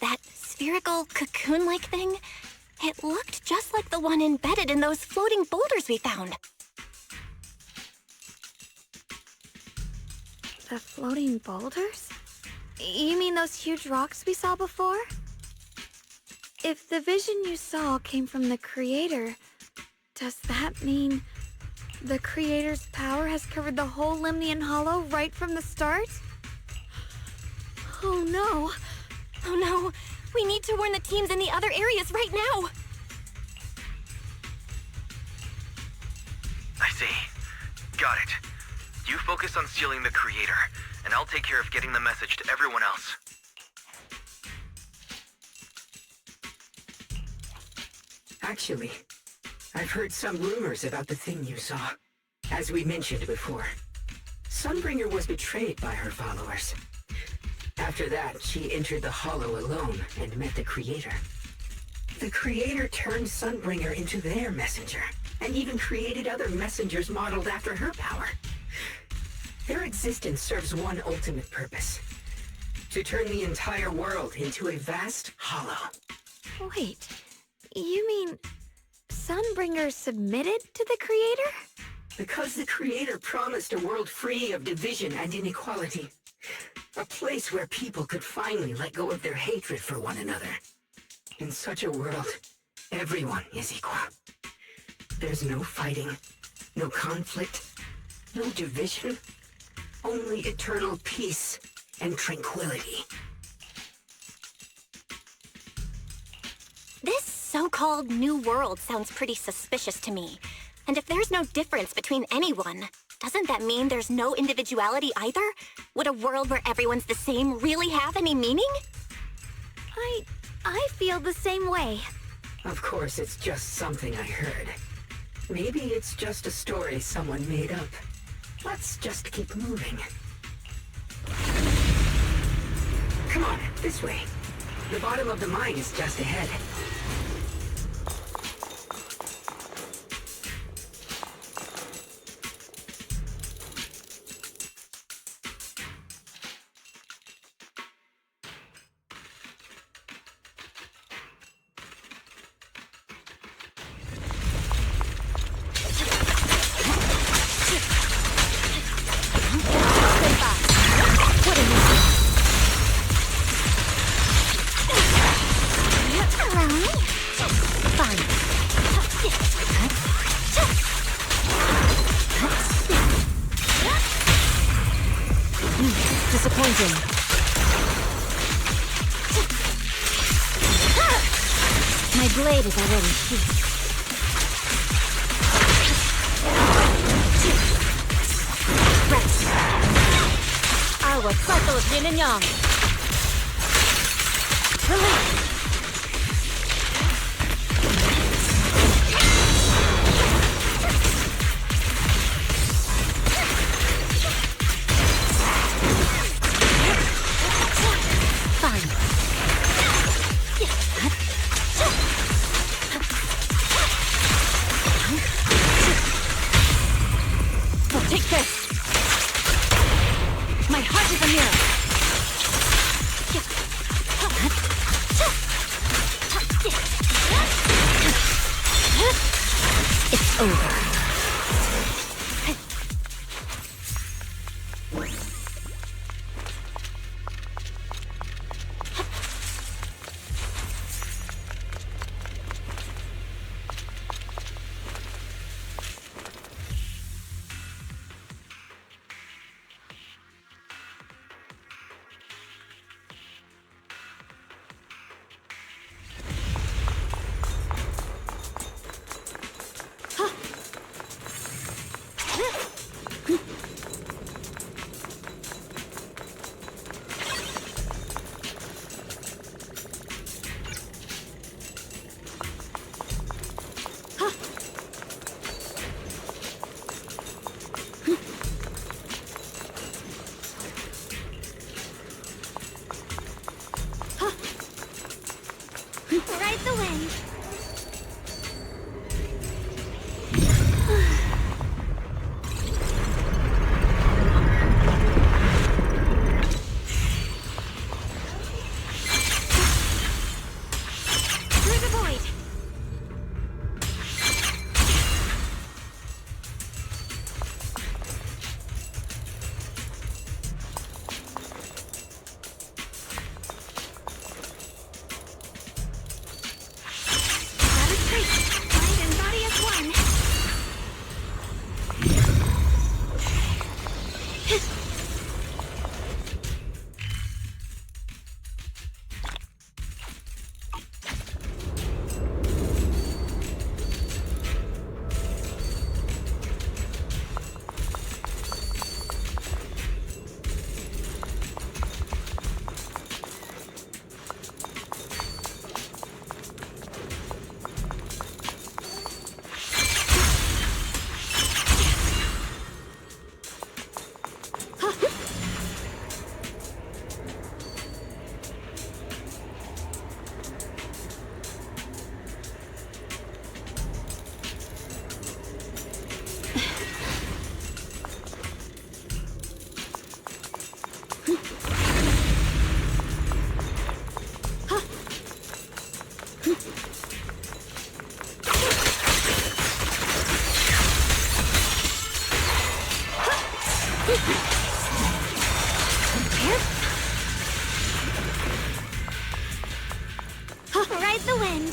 That spherical cocoon-like thing, it looked just like the one embedded in those floating boulders we found. The floating boulders? You mean those huge rocks we saw before? If the vision you saw came from the Creator, does that mean the Creator's power has covered the whole Lemnian Hollow right from the start? Oh no! Oh no! We need to warn the teams in the other areas right now! I see. Got it. You focus on sealing the Creator, and I'll take care of getting the message to everyone else. Actually, I've heard some rumors about the thing you saw. As we mentioned before, Sunbringer was betrayed by her followers. After that, she entered the Hollow alone and met the Creator. The Creator turned Sunbringer into their messenger, and even created other messengers modeled after her power. Their existence serves one ultimate purpose: to turn the entire world into a vast hollow. Wait, you mean Sunbringer submitted to the Creator? Because the Creator promised a world free of division and inequality. A place where people could finally let go of their hatred for one another. In such a world, everyone is equal. There's no fighting, no conflict, no division, only eternal peace and tranquility. This so-called new world sounds pretty suspicious to me. And if there's no difference between anyone, doesn't that mean there's no individuality either? Would a world where everyone's the same really have any meaning? I feel the same way. Of course, it's just something I heard. Maybe it's just a story someone made up. Let's just keep moving. Come on, this way. The bottom of the mine is just ahead. Disappointing. My blade is already sheathed. Rest. I will cycle of yin and yang. Release. Take this! My heart is a mirror! over. Ride the wind. Through the void. Mind and body as one. Ride the wind.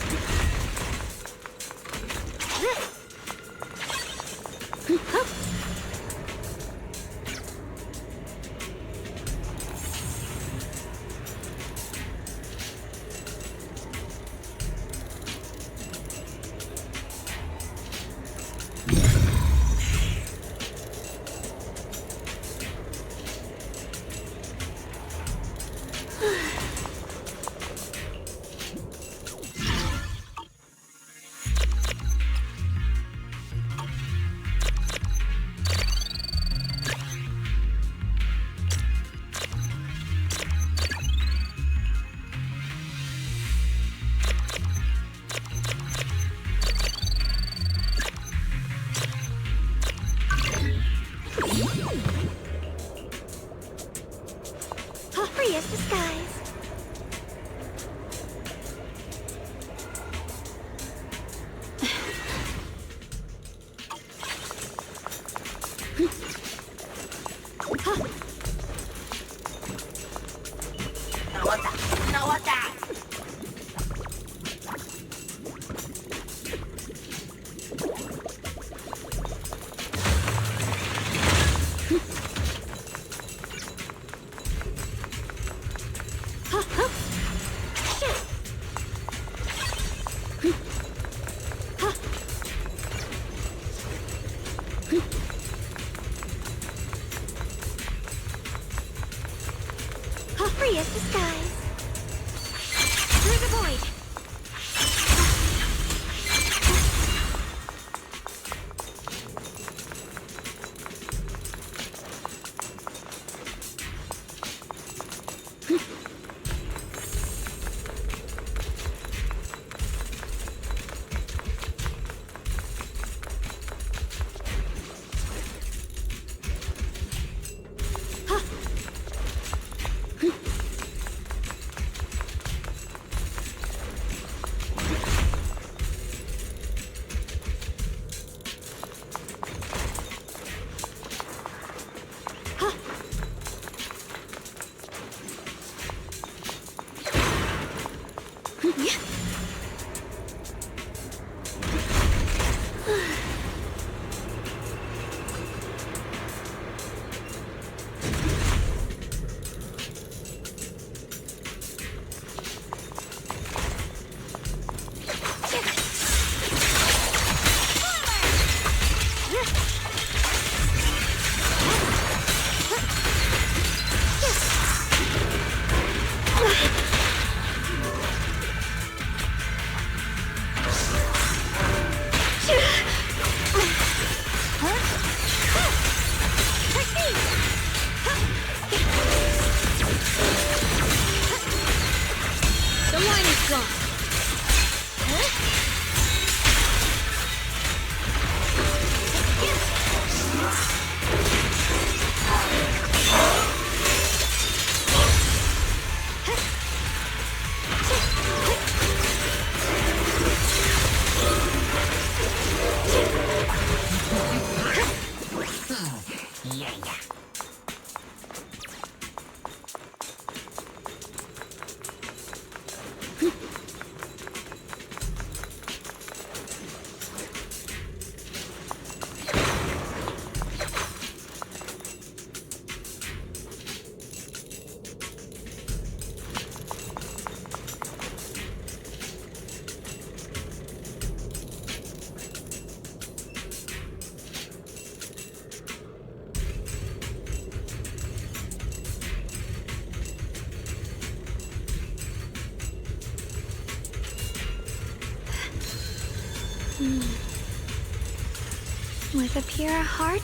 With a pure heart?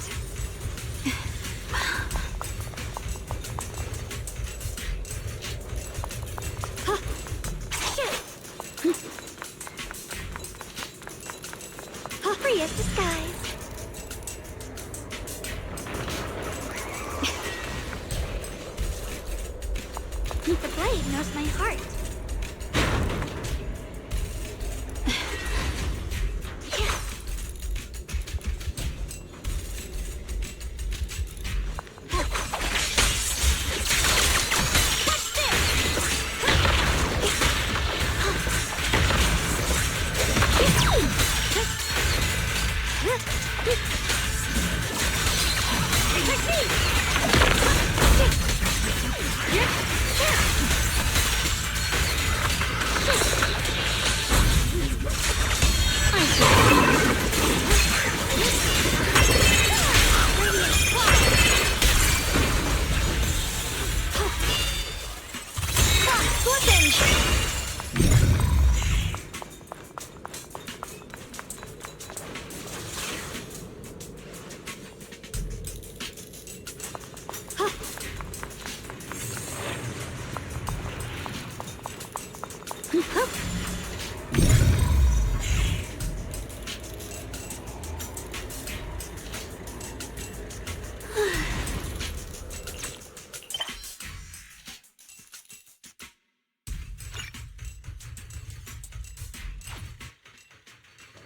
Free as disguise. The blade knows my heart.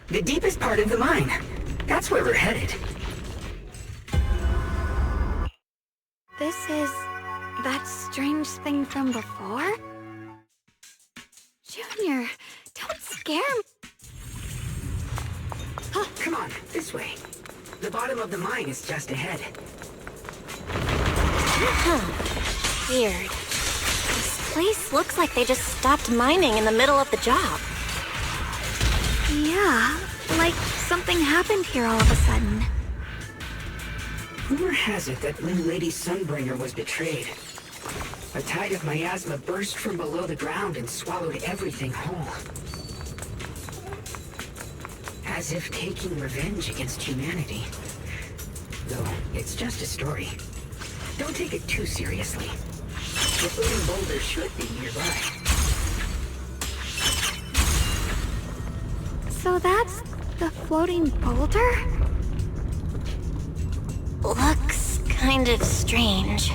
The deepest part of the mine. That's where we're headed. This is that strange thing from before? Junior, don't scare me. Come on, this way. The bottom of the mine is just ahead. Weird. This place looks like they just stopped mining in the middle of the job. Yeah, like something happened here all of a sudden. Rumor has it that Blue Lady Sunbringer was betrayed. A tide of miasma burst from below the ground and swallowed everything whole. As if taking revenge against humanity. Though, it's just a story. Don't take it too seriously. The floating boulder should be nearby. So that's the floating boulder? Looks kind of strange.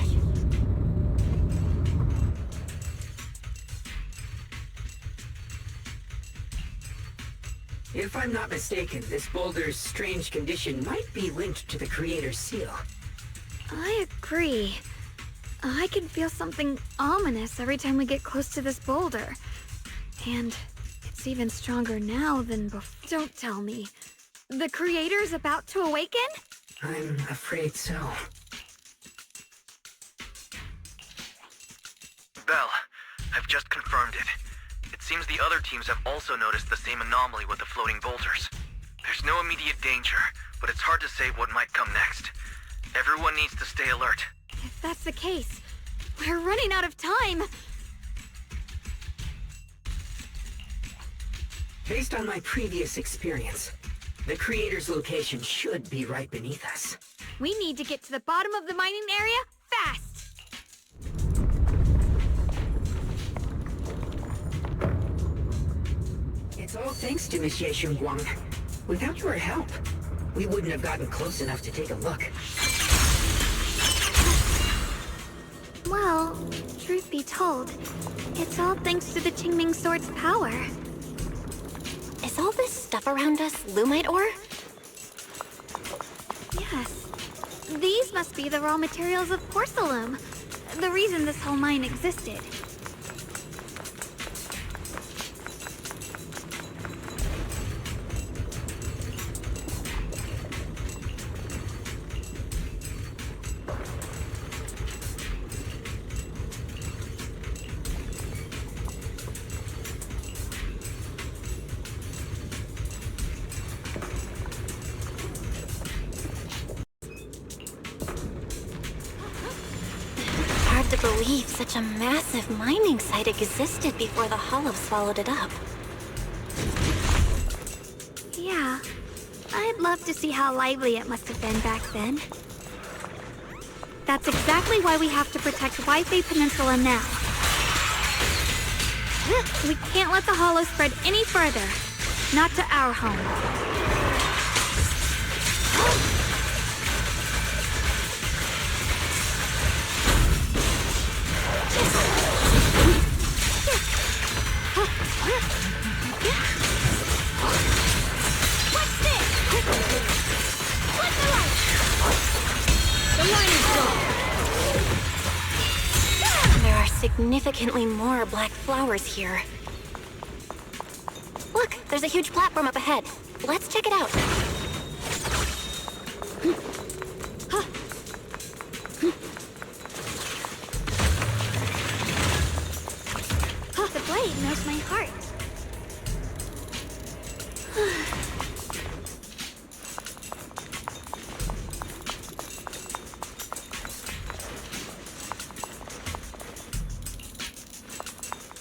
If I'm not mistaken, this boulder's strange condition might be linked to the Creator's seal. I agree. I can feel something ominous every time we get close to this boulder. And it's even stronger now than before. Don't tell me. The Creator's about to awaken? I'm afraid so. Belle, I've just confirmed it. It seems the other teams have also noticed the same anomaly with the floating boulders. There's no immediate danger, but it's hard to say what might come next. Everyone needs to stay alert. If that's the case, we're running out of time. Based on my previous experience, the Creator's location should be right beneath us. We need to get to the bottom of the mining area fast. It's all thanks to Miss Ye Guang. Without your help, we wouldn't have gotten close enough to take a look. Well, truth be told, it's all thanks to the Qingming Sword's power. Is all this stuff around us Lumite ore? Yes. These must be the raw materials of Porcelain, the reason this whole mine existed. Hard to believe such a massive mining site existed before the Hollow swallowed it up. Yeah, love to see how lively it must have been back then. That's exactly why we have to protect Wi-Fi Peninsula now. We can't let the Hollow spread any further. Not to our home. What's this? What's the light? The line is gone. There are significantly more black flowers here. Look, there's a huge platform up ahead. Let's check it out. The blade knows my heart.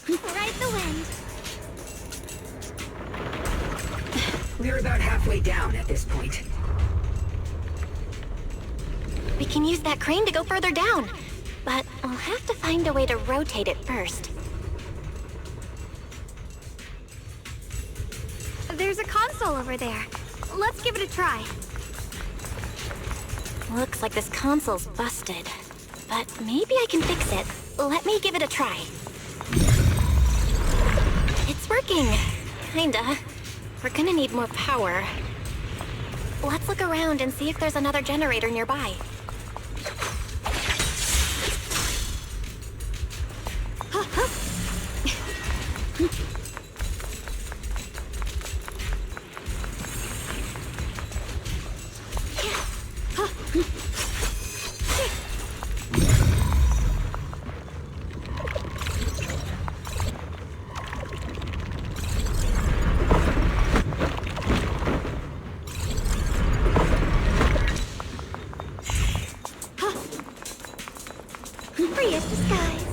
Ride the wind. We're about halfway down at this point. We can use that crane to go further down. But we'll have to find a way to rotate it first. There's a console over there. Let's give it a try. Looks like this console's busted. But maybe I can fix it. Let me give it a try. It's working. Kinda. We're gonna need more power. Let's look around and see if there's another generator nearby. Free as the skies.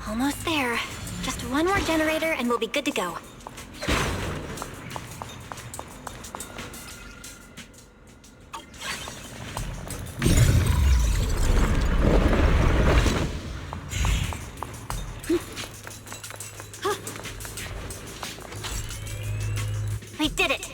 Almost there. Just one more generator and we'll be good to go. We did it!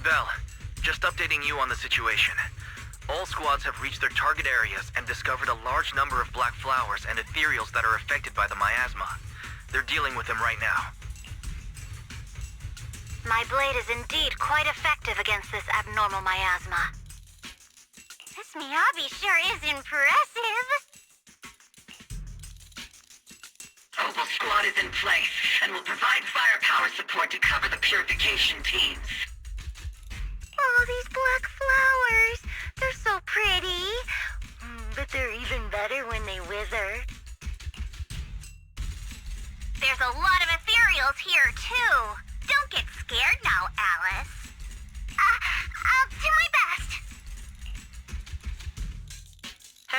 Bell, just updating you on the situation. All squads have reached their target areas and discovered a large number of black flowers and ethereals that are affected by the miasma. They're dealing with them right now. My blade is indeed quite effective against this abnormal miasma. This Miyabi sure is impressive. Opal Squad is in place and will provide firepower support to cover the purification teams. Oh, these black flowers. They're so pretty. But they're even better when they wither. There's a lot of ethereals here, too. Don't get scared now, Alice. I'll do my best.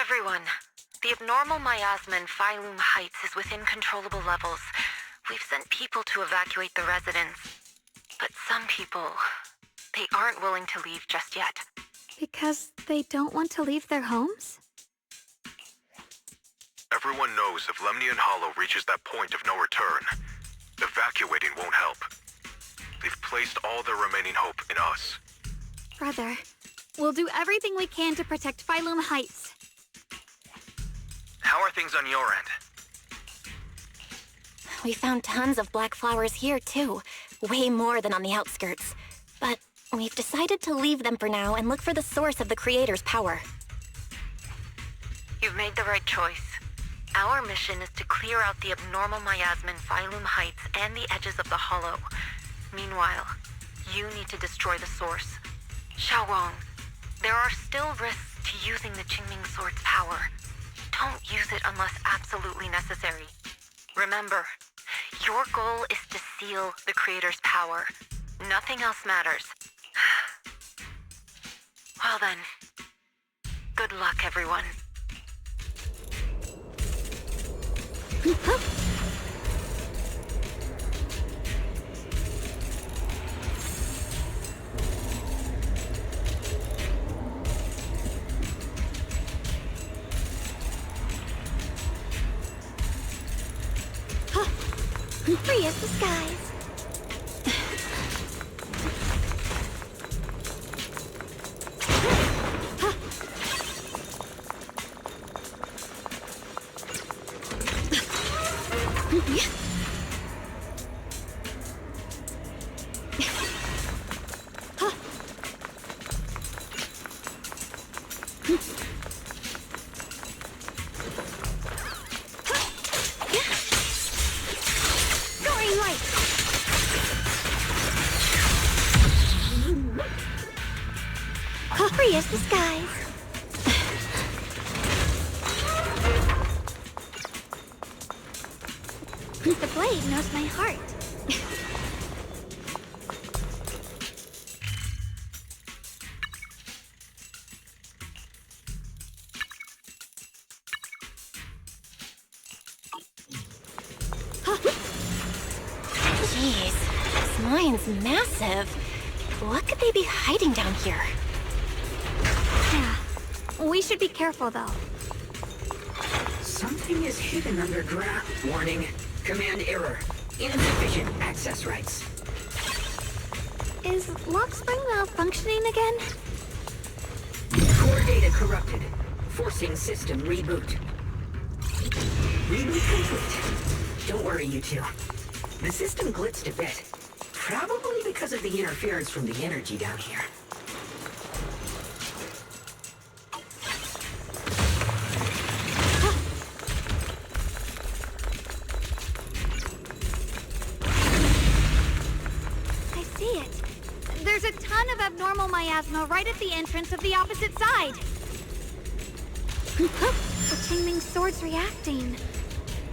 Everyone, the abnormal miasma in Phylum Heights is within controllable levels. We've sent people to evacuate the residents. But some people, they aren't willing to leave just yet. Because they don't want to leave their homes? Everyone knows if Lemnian Hollow reaches that point of no return, evacuating won't help. They've placed all their remaining hope in us. Brother, we'll do everything we can to protect Phylum Heights. How are things on your end? We found tons of black flowers here, too. Way more than on the outskirts. But we've decided to leave them for now and look for the source of the Creator's power. You've made the right choice. Our mission is to clear out the abnormal miasma in Phylum Heights and the edges of the Hollow. Meanwhile, you need to destroy the source. Xiaowang, there are still risks to using the Qingming Sword's power. Don't use it unless absolutely necessary. Remember, your goal is to seal the Creator's power. Nothing else matters. Well then, good luck, everyone. Free as the skies. Free as the skies. The blade knows my heart. Jeez, this mine's massive. What could they be hiding down here? Yeah. We should be careful, though. Something is hidden underground. Warning. Command error. Insufficient access rights. Is Lock Spring malfunctioning again? Core data corrupted. Forcing system reboot. Reboot complete. Don't worry, you two. The system blitzed a bit. Probably because of the interference from the energy down here. I see it. There's a ton of abnormal miasma right at the entrance of the opposite side. The Qingming Sword's reacting.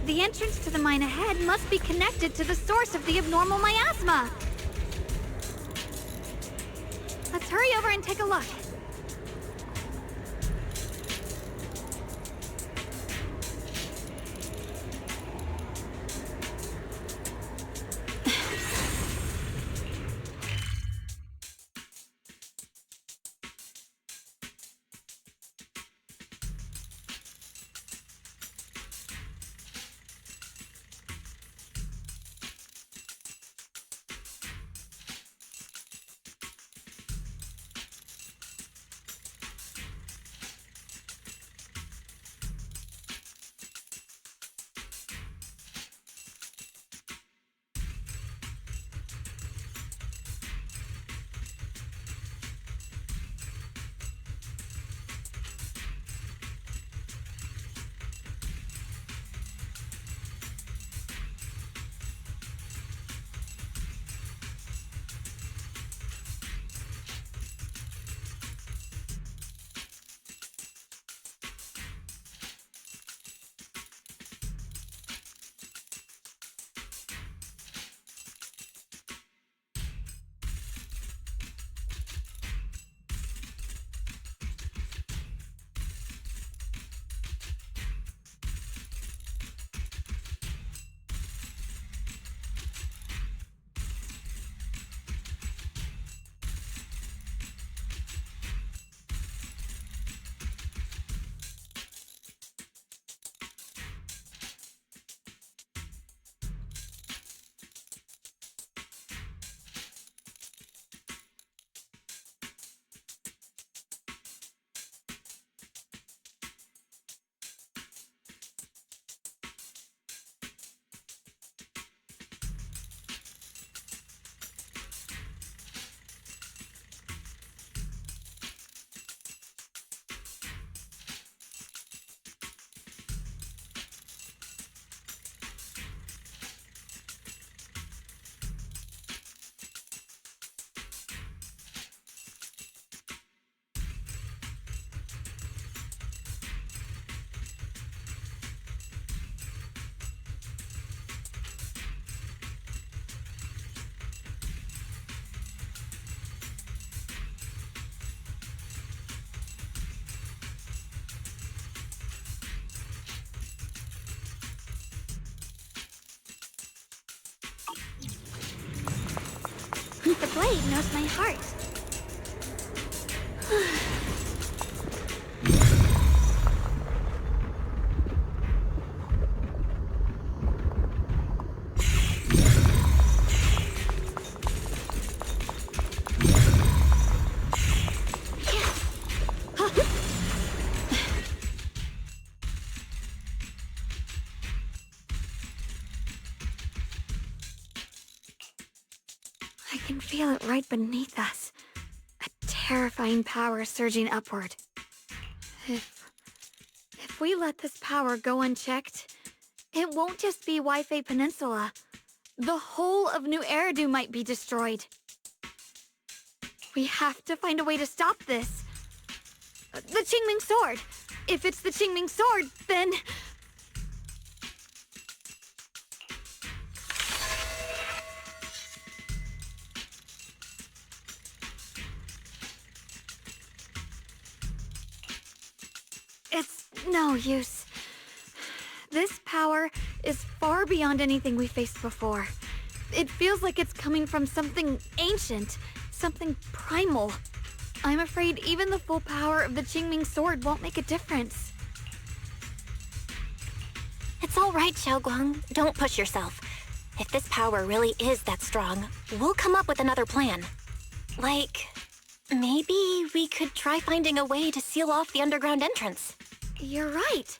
The entrance to the mine ahead must be connected to the source of the abnormal miasma. Let's hurry over and take a look. The blade knows my heart. I can feel it right beneath us. A terrifying power surging upward. If we let this power go unchecked, it won't just be Wi-Fi Peninsula. The whole of New Eridu might be destroyed. We have to find a way to stop this. The Qingming Sword! If it's the Qingming Sword, then... It's no use. This power is far beyond anything we faced before. It feels like it's coming from something ancient, something primal. I'm afraid even the full power of the Qingming Sword won't make a difference. It's all right, Xiaoguang. Don't push yourself. If this power really is that strong, we'll come up with another plan. Like, maybe we could try finding a way to seal off the underground entrance. You're right.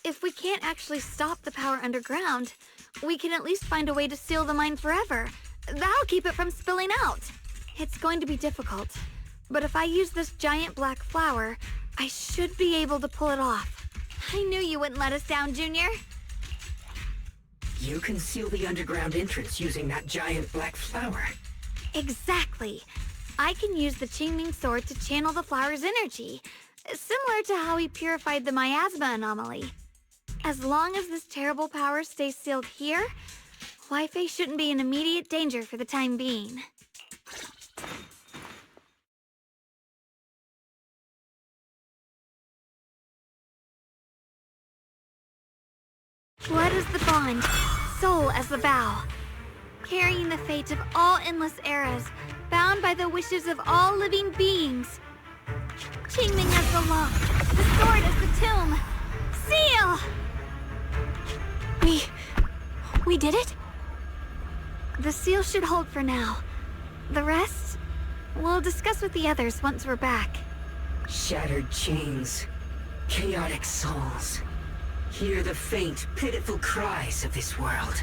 If we can't actually stop the power underground, we can at least find a way to seal the mine forever. That'll keep it from spilling out. It's going to be difficult, but if I use this giant black flower, I should be able to pull it off. I knew you wouldn't let us down, Junior. You can seal the underground entrance using that giant black flower. Exactly. I can use the Qingming Sword to channel the flower's energy, similar to how we purified the miasma anomaly. As long as this terrible power stays sealed here, Wi-Fi shouldn't be in immediate danger for the time being. Blood as the bond, soul as the vow. Carrying the fate of all endless eras, bound by the wishes of all living beings. Qingming as the lock, the sword as the tomb. Seal! We did it? The seal should hold for now. The rest, we'll discuss with the others once we're back. Shattered chains, chaotic souls. Hear the faint, pitiful cries of this world.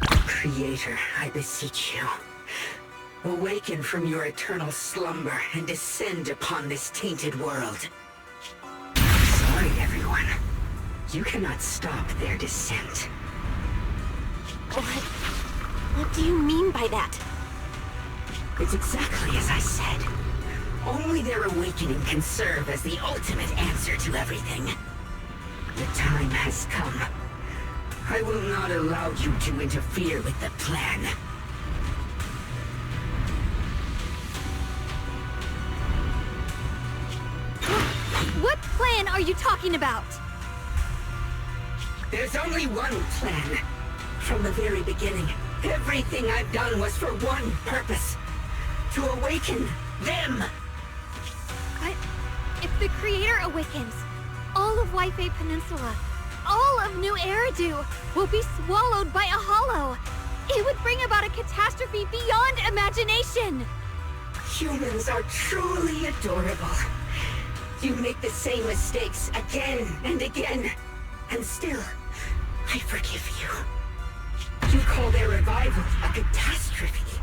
Creator, I beseech you. Awaken from your eternal slumber and descend upon this tainted world. Sorry, everyone. You cannot stop their descent. What do you mean by that? It's exactly as I said. Only their awakening can serve as the ultimate answer to everything. The time has come. I will not allow you to interfere with the plan. What plan are you talking about? There's only one plan. From the very beginning, everything I've done was for one purpose. To awaken them. If the Creator awakens, all of Wi-Fi Peninsula, all of New Eridu will be swallowed by a hollow. It would bring about a catastrophe beyond imagination. Humans are truly adorable. You make the same mistakes again and again, and still, I forgive you. You call their revival a catastrophe.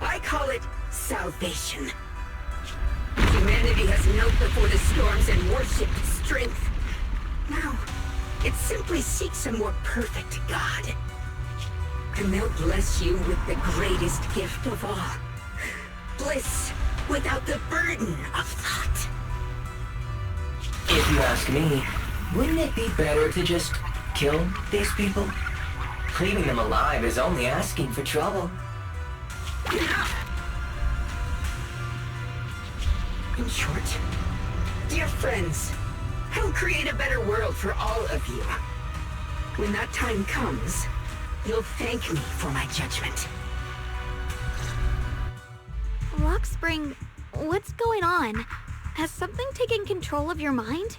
I call it salvation. Humanity has knelt before the storms and worshipped strength. Now, it simply seeks a more perfect God. And they'll bless you with the greatest gift of all. Bliss without the burden of thought. If you ask me, wouldn't it be better to just kill these people? Leaving them alive is only asking for trouble. In short, dear friends, I'll create a better world for all of you. When that time comes, you'll thank me for my judgment. Rockspring, what's going on? Has something taken control of your mind?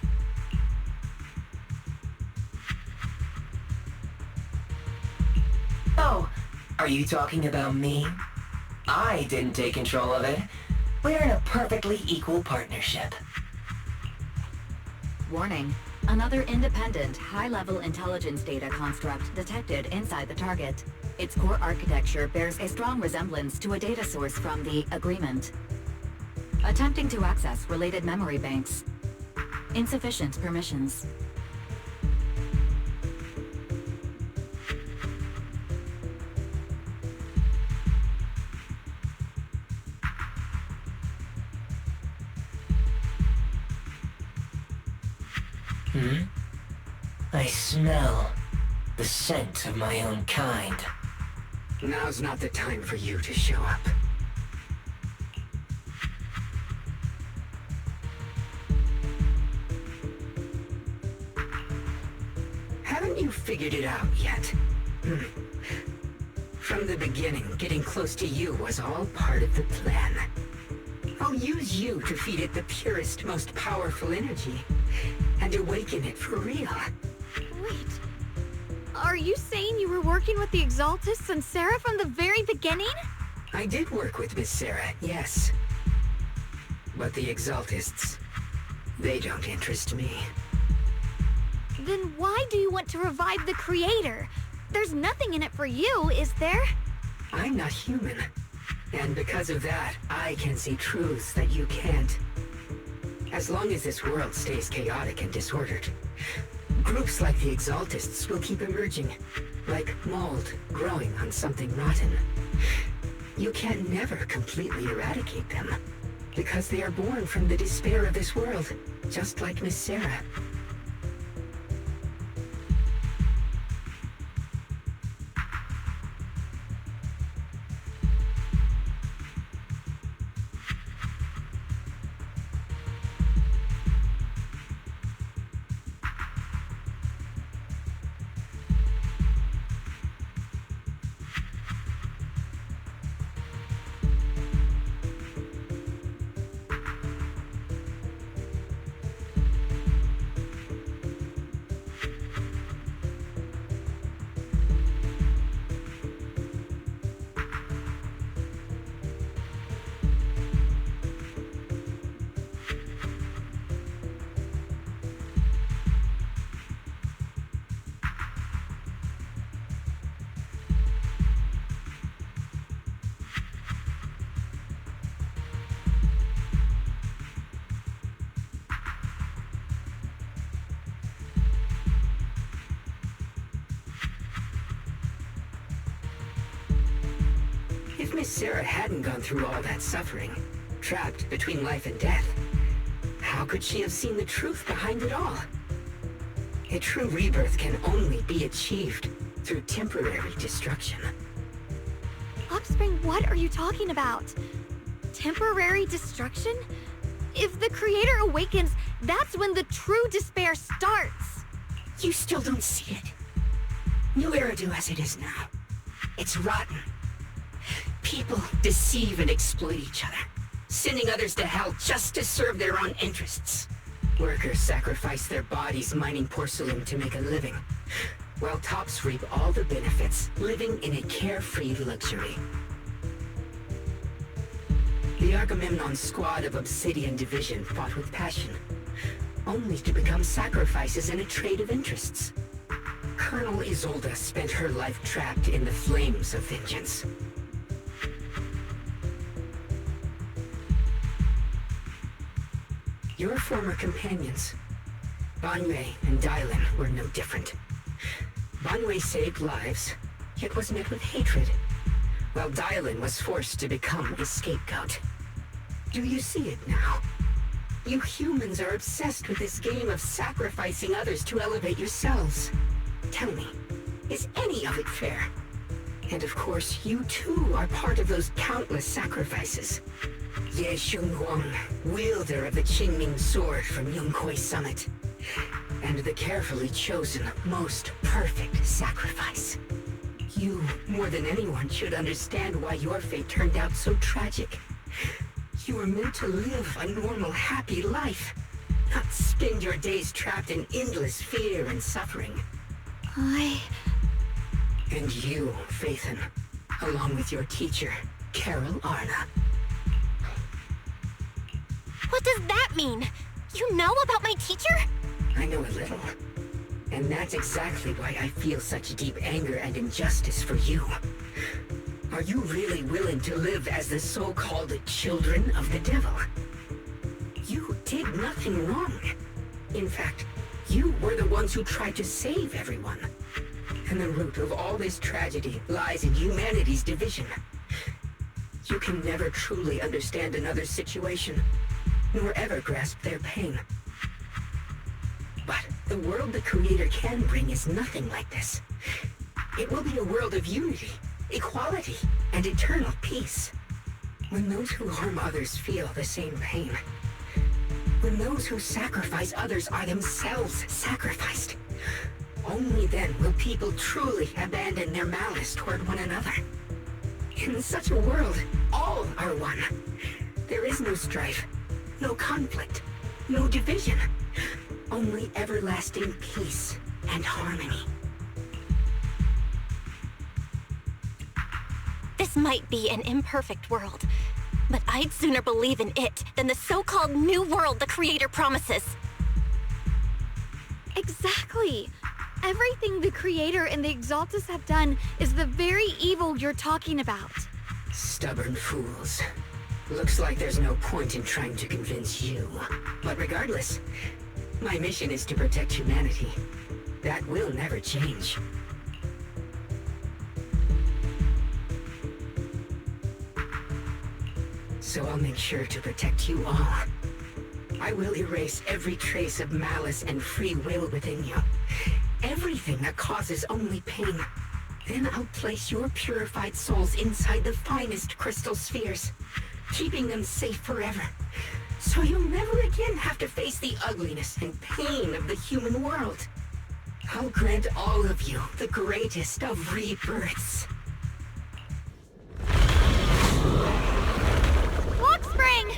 Oh, are you talking about me? I didn't take control of it. We're in a perfectly equal partnership. Warning. Another independent, high-level intelligence data construct detected inside the target. Its core architecture bears a strong resemblance to a data source from the Agreement. Attempting to access related memory banks. Insufficient permissions. I smell the scent of my own kind. Now's not the time for you to show up. Haven't you figured it out yet? From the beginning, getting close to you was all part of the plan. I'll use you to feed it the purest, most powerful energy, and awaken it for real. Wait, are you saying you were working with the Exaltists and Sarah from the very beginning? I did work with Miss Sarah, yes. But the Exaltists, they don't interest me. Then why do you want to revive the Creator? There's nothing in it for you, is there? I'm not human. And because of that, I can see truths that you can't. As long as this world stays chaotic and disordered, groups like the Exaltists will keep emerging, like mold growing on something rotten. You can never completely eradicate them, because they are born from the despair of this world, just like Miss Sarah. If Miss Sarah hadn't gone through all that suffering, trapped between life and death, how could she have seen the truth behind it all? A true rebirth can only be achieved through temporary destruction. Offspring, what are you talking about? Temporary destruction? If the Creator awakens, that's when the true despair starts! You still don't see it. New Eridu as it is now. It's rotten. People deceive and exploit each other, sending others to hell just to serve their own interests. Workers sacrifice their bodies mining porcelain to make a living, while tops reap all the benefits, living in a carefree luxury. The Agamemnon squad of Obsidian Division fought with passion, only to become sacrifices in a trade of interests. Colonel Isolde spent her life trapped in the flames of vengeance. Your former companions, Banwei and Dylan, were no different. Banwei saved lives, yet was met with hatred, while Dylan was forced to become a scapegoat. Do you see it now? You humans are obsessed with this game of sacrificing others to elevate yourselves. Tell me, is any of it fair? And of course, you too are part of those countless sacrifices. Ye Shunguang, wielder of the Qingming sword from Yunkwei Summit, and the carefully chosen, most perfect sacrifice. You, more than anyone, should understand why your fate turned out so tragic. You were meant to live a normal, happy life, not spend your days trapped in endless fear and suffering. And you, Phaethon, along with your teacher, Carol Arna. What does that mean? You know about my teacher? I know a little. And that's exactly why I feel such deep anger and injustice for you. Are you really willing to live as the so-called children of the devil? You did nothing wrong. In fact, you were the ones who tried to save everyone. And the root of all this tragedy lies in humanity's division. You can never truly understand another's situation, nor ever grasp their pain. But the world the Creator can bring is nothing like this. It will be a world of unity, equality, and eternal peace. When those who harm others feel the same pain. When those who sacrifice others are themselves sacrificed. Only then will people truly abandon their malice toward one another. In such a world, all are one. There is no strife, no conflict, no division. Only everlasting peace and harmony. This might be an imperfect world, but I'd sooner believe in it than the so-called new world the Creator promises. Exactly. Everything the Creator and the Exaltus have done is the very evil you're talking about. Stubborn fools. Looks like there's no point in trying to convince you. But regardless, my mission is to protect humanity. That will never change. So I'll make sure to protect you all. I will erase every trace of malice and free will within you. Everything that causes only pain. Then I'll place your purified souls inside the finest crystal spheres, keeping them safe forever. So you'll never again have to face the ugliness and pain of the human world. I'll grant all of you the greatest of rebirths. Spring!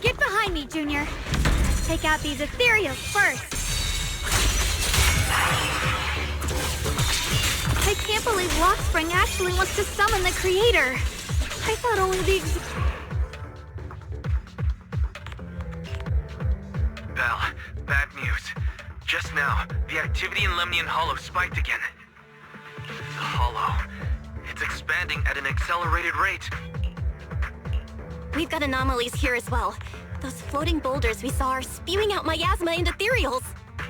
Get behind me, Junior. Take out these ethereals first. I can't believe Lockspring actually wants to summon the Creator. I thought only the Belle, bad news. Just now, the activity in Lemnian Hollow spiked again. The Hollow. It's expanding at an accelerated rate. We've got anomalies here as well. Those floating boulders we saw are spewing out miasma and ethereals.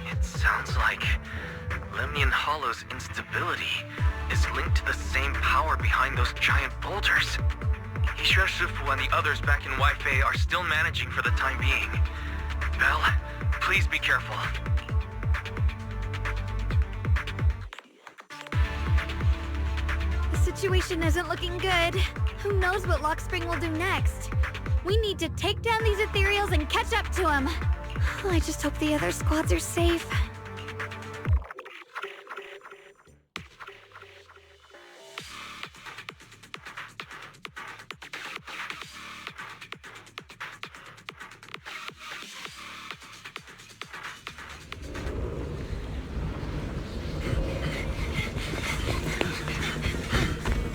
It sounds like Lemnian Hollow's instability is linked to the same power behind those giant boulders. Ishirshifu and the others back in Wi-Fi are still managing for the time being. Belle, please be careful. The situation isn't looking good. Who knows what Lockspring will do next? We need to take down these ethereals and catch up to him. I just hope the other squads are safe.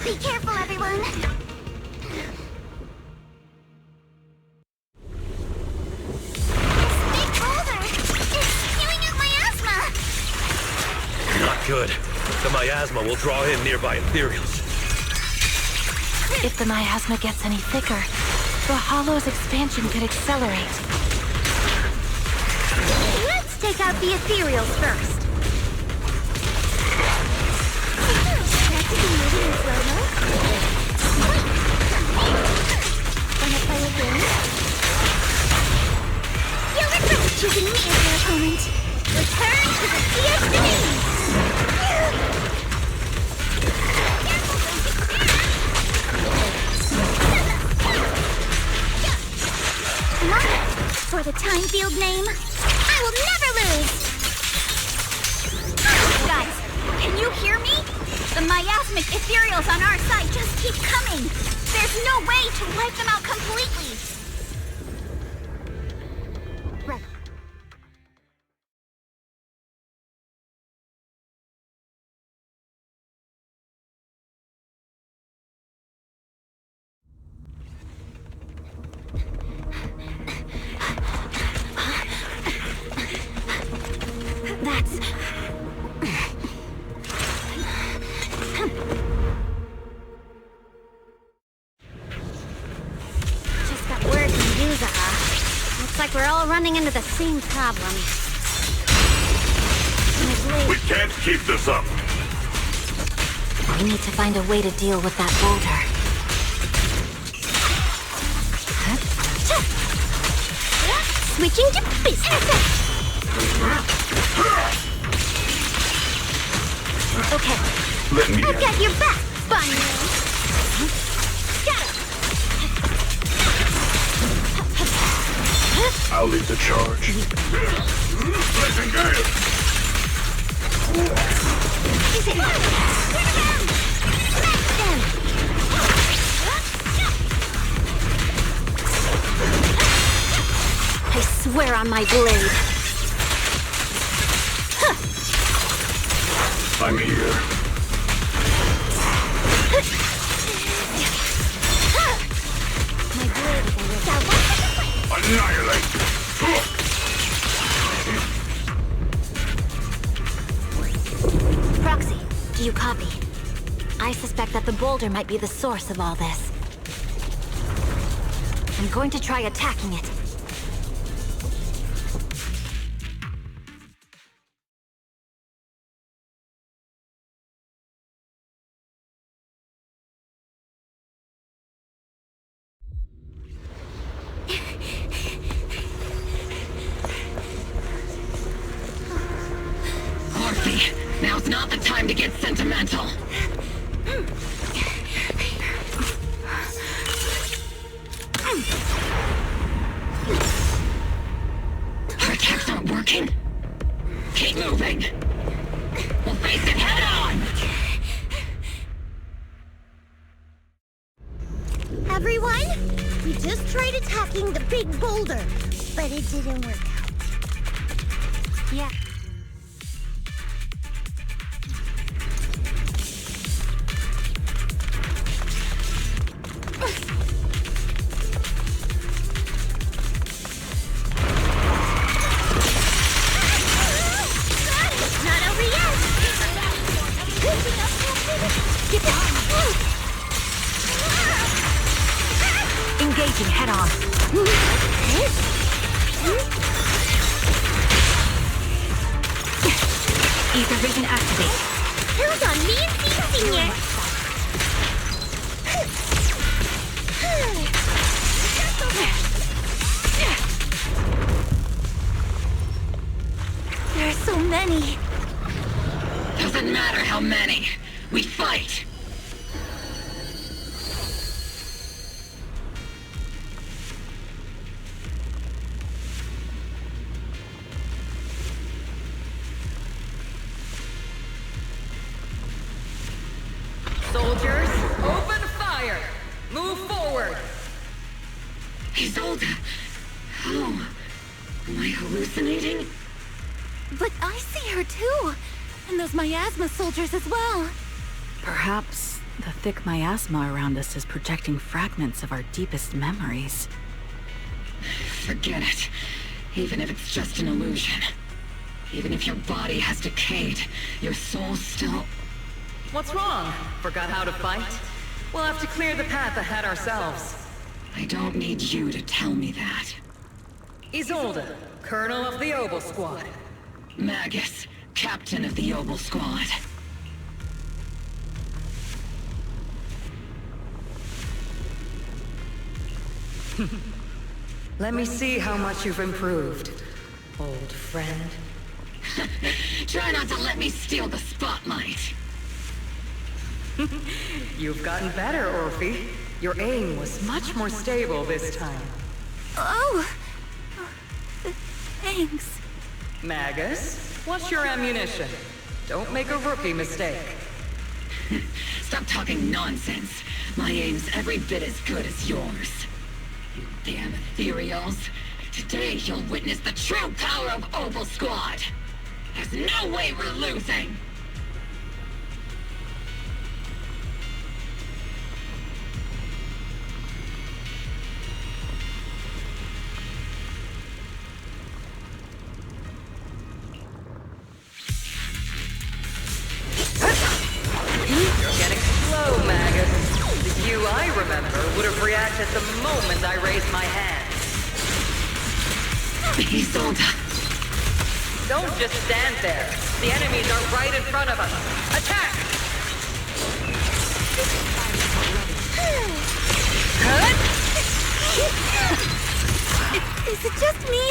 Be careful, everyone! Not good. The miasma will draw in nearby ethereals. If the miasma gets any thicker, the Hollow's expansion could accelerate. Let's take out the ethereals first. Moving in slow-mo? Wanna play a game? You regret choosing me as your opponent. Return to the sea of Denise! For the time field name, I will never lose! Guys, can you hear me? The miasmic ethereals on our side just keep coming. There's no way to wipe them out completely. Right. That's... Just got word from Zzz. Looks like we're all running into the same problem. We can't keep this up. We need to find a way to deal with that boulder. Switching to business. Okay. Let me I've got your back, Bunny. Got it. I'll lead the charge. Let's engage. I swear on my blade. I'm here. My blade is a Annihilate! Proxy, do you copy? I suspect that the boulder might be the source of all this. I'm going to try attacking it. Now's not the time to get sentimental. Our attacks aren't working. Keep moving. We'll face it head on. Everyone, we just tried attacking the big boulder, but it didn't work out. Yeah. Engaging head on. Ether vision activate. Who's on me and Senior? There are so many. Doesn't matter how many. We fight. Soldiers, open fire! Move forward! Isolde! How? Am I hallucinating? But I see her too! And those miasma soldiers as well! Perhaps the thick miasma around us is projecting fragments of our deepest memories. Forget it. Even if it's just an illusion. Even if your body has decayed, your soul's still... What's wrong? Forgot how to fight? We'll have to clear the path ahead ourselves. I don't need you to tell me that. Isolde, Colonel of the Oboe Squad. Magus, Captain of the Oboe Squad. Let me see how much you've improved, old friend. Try not to let me steal the spotlight. You've gotten better, Orphe. Your aim was much more stable this time. Oh! Thanks. Magus, what's your ammunition? Don't make a rookie mistake. Stop talking nonsense. My aim's every bit as good as yours. You damn ethereals. Today you'll witness the true power of Opal Squad. There's no way we're losing. You're getting slow, maggot. The you I remember would have reacted the moment I raised my hand. Isolde. Don't just stand there. The enemies are right in front of us. Attack! Is it just me?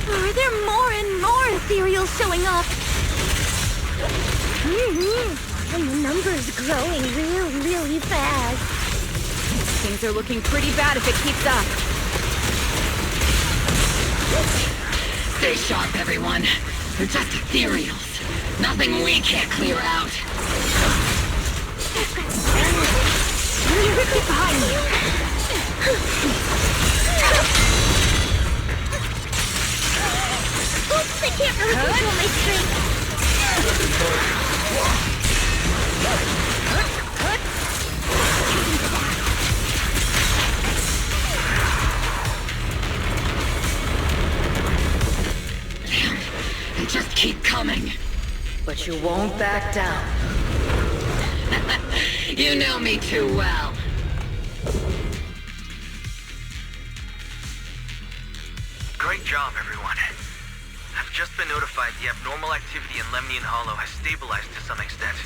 Or are there more and more ethereals showing up? And the number's growing really fast. Things are looking pretty bad if it keeps up. Stay sharp, everyone. They're just ethereals. Nothing we can't clear out. Get behind me. Oops, I can't really control my strength. They just keep coming. But you won't back down. You know me too well. Great job, everyone. I've just been notified the abnormal activity in Lemnian Hollow has stabilized to some extent.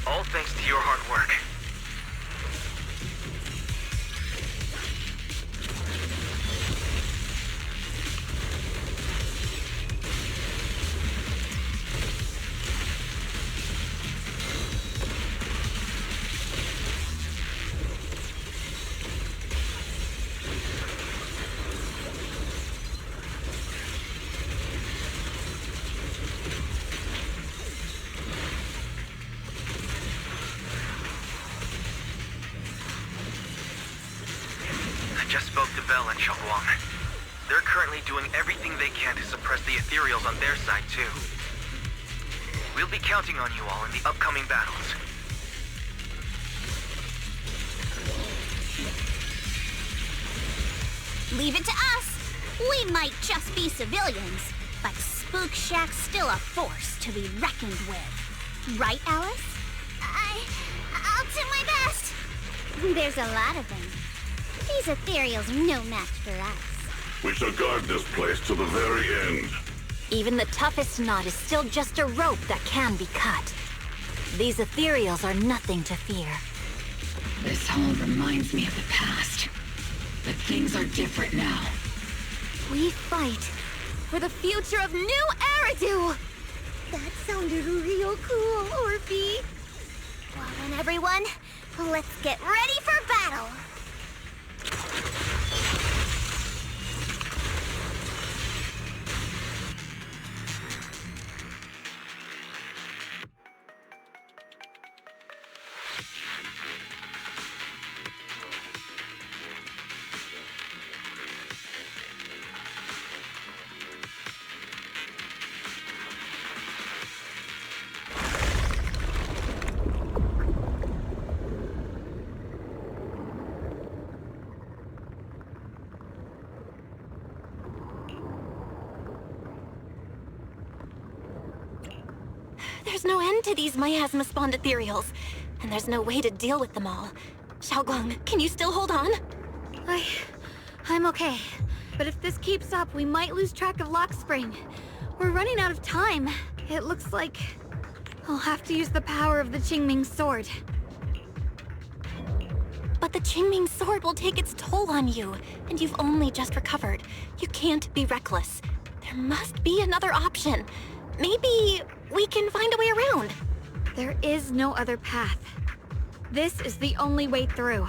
All thanks to your hard work. I just spoke to Bell and Xiaoguang. They're currently doing everything they can to suppress the ethereals on their side, too. We'll be counting on you all in the upcoming battles. Leave it to us. We might just be civilians, but Spook Shack's still a force to be reckoned with. Right, Alice? I'll do my best. There's a lot of them. These ethereals are no match for us. We shall guard this place to the very end. Even the toughest knot is still just a rope that can be cut. These ethereals are nothing to fear. This all reminds me of the past. But things are different now. We fight for the future of New Eridu! That sounded real cool, Orphe. Well then, everyone, let's get ready for battle. There's no end to these miasma-spawned ethereals, and there's no way to deal with them all. Xiaoguang, can you still hold on? I'm okay. But if this keeps up, we might lose track of Lock Spring. We're running out of time. It looks like I'll have to use the power of the Qingming sword. But the Qingming sword will take its toll on you, and you've only just recovered. You can't be reckless. There must be another option. Maybe we can find a way around. There is no other path. This is the only way through.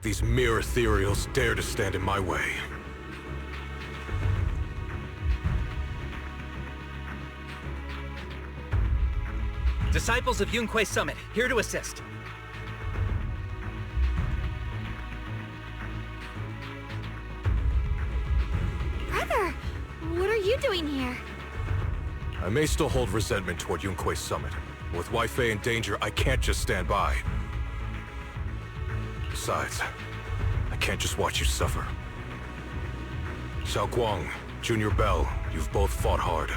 These mere ethereals dare to stand in my way. Disciples of Yunquei Summit, here to assist. Brother, what are you doing here? I may still hold resentment toward Yunquei Summit. With Wei in danger, I can't just stand by. Besides, I can't just watch you suffer. Xiao Guang, Junior Bell, you've both fought hard.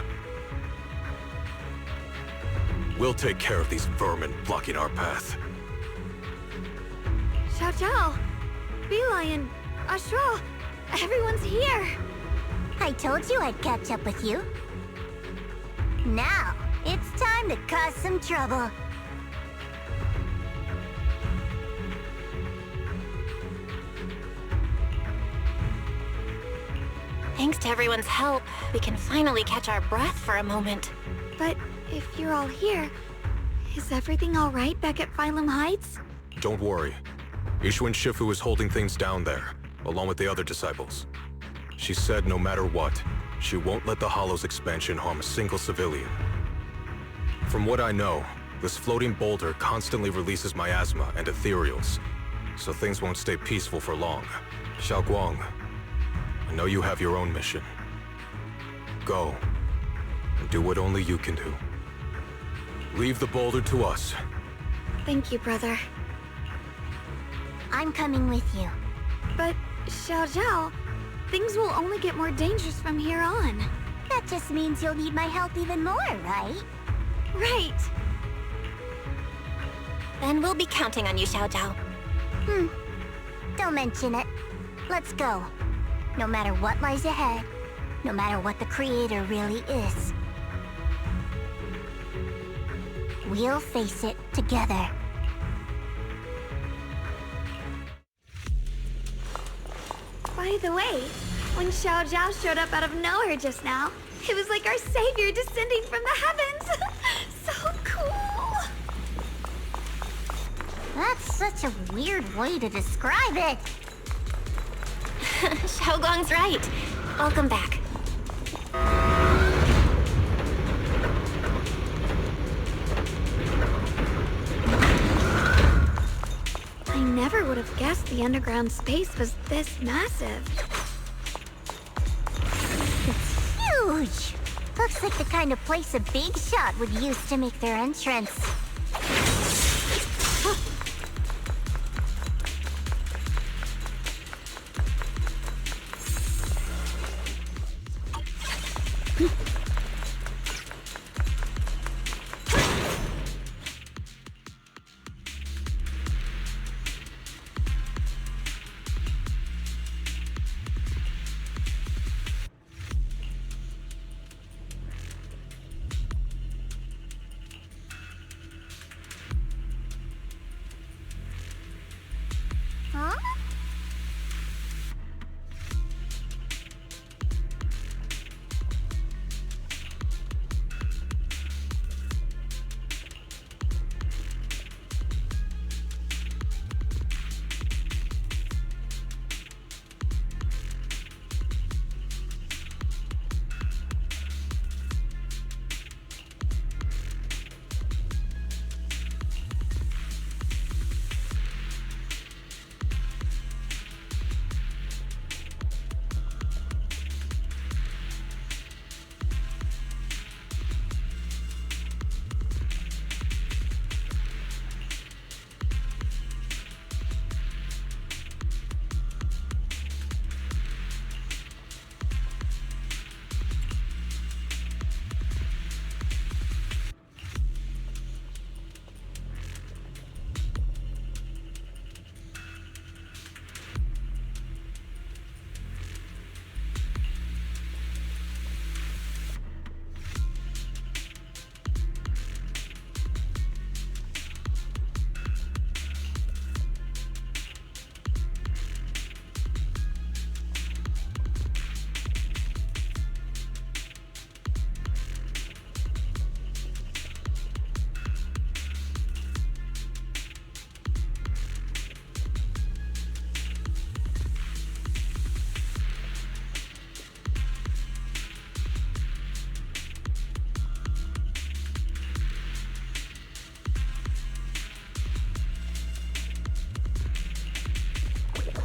We'll take care of these vermin blocking our path. Xiao Zhao, Lion, Astral, everyone's here. I told you I'd catch up with you. Now, it's time to cause some trouble. Thanks to everyone's help, we can finally catch our breath for a moment. But if you're all here, is everything all right back at Phylum Heights? Don't worry. Yishuan Shifu is holding things down there, along with the other disciples. She said no matter what, she won't let the Hollow's expansion harm a single civilian. From what I know, this floating boulder constantly releases miasma and ethereals, so things won't stay peaceful for long. Xiao Guang, I know you have your own mission. Go, and do what only you can do. Leave the boulder to us. Thank you, brother. I'm coming with you. But, Xiao Zhao, things will only get more dangerous from here on. That just means you'll need my help even more, right? Right. Then we'll be counting on you, Xiao Zhao. Don't mention it. Let's go. No matter what lies ahead, no matter what the Creator really is. We'll face it together. By the way, when Xiao Zhao showed up out of nowhere just now, it was like our savior descending from the heavens. So cool. That's such a weird way to describe it. Xiao Guang's right. Welcome back. I never would have guessed the underground space was this massive. It's huge. Looks like the kind of place a big shot would use to make their entrance. Huh?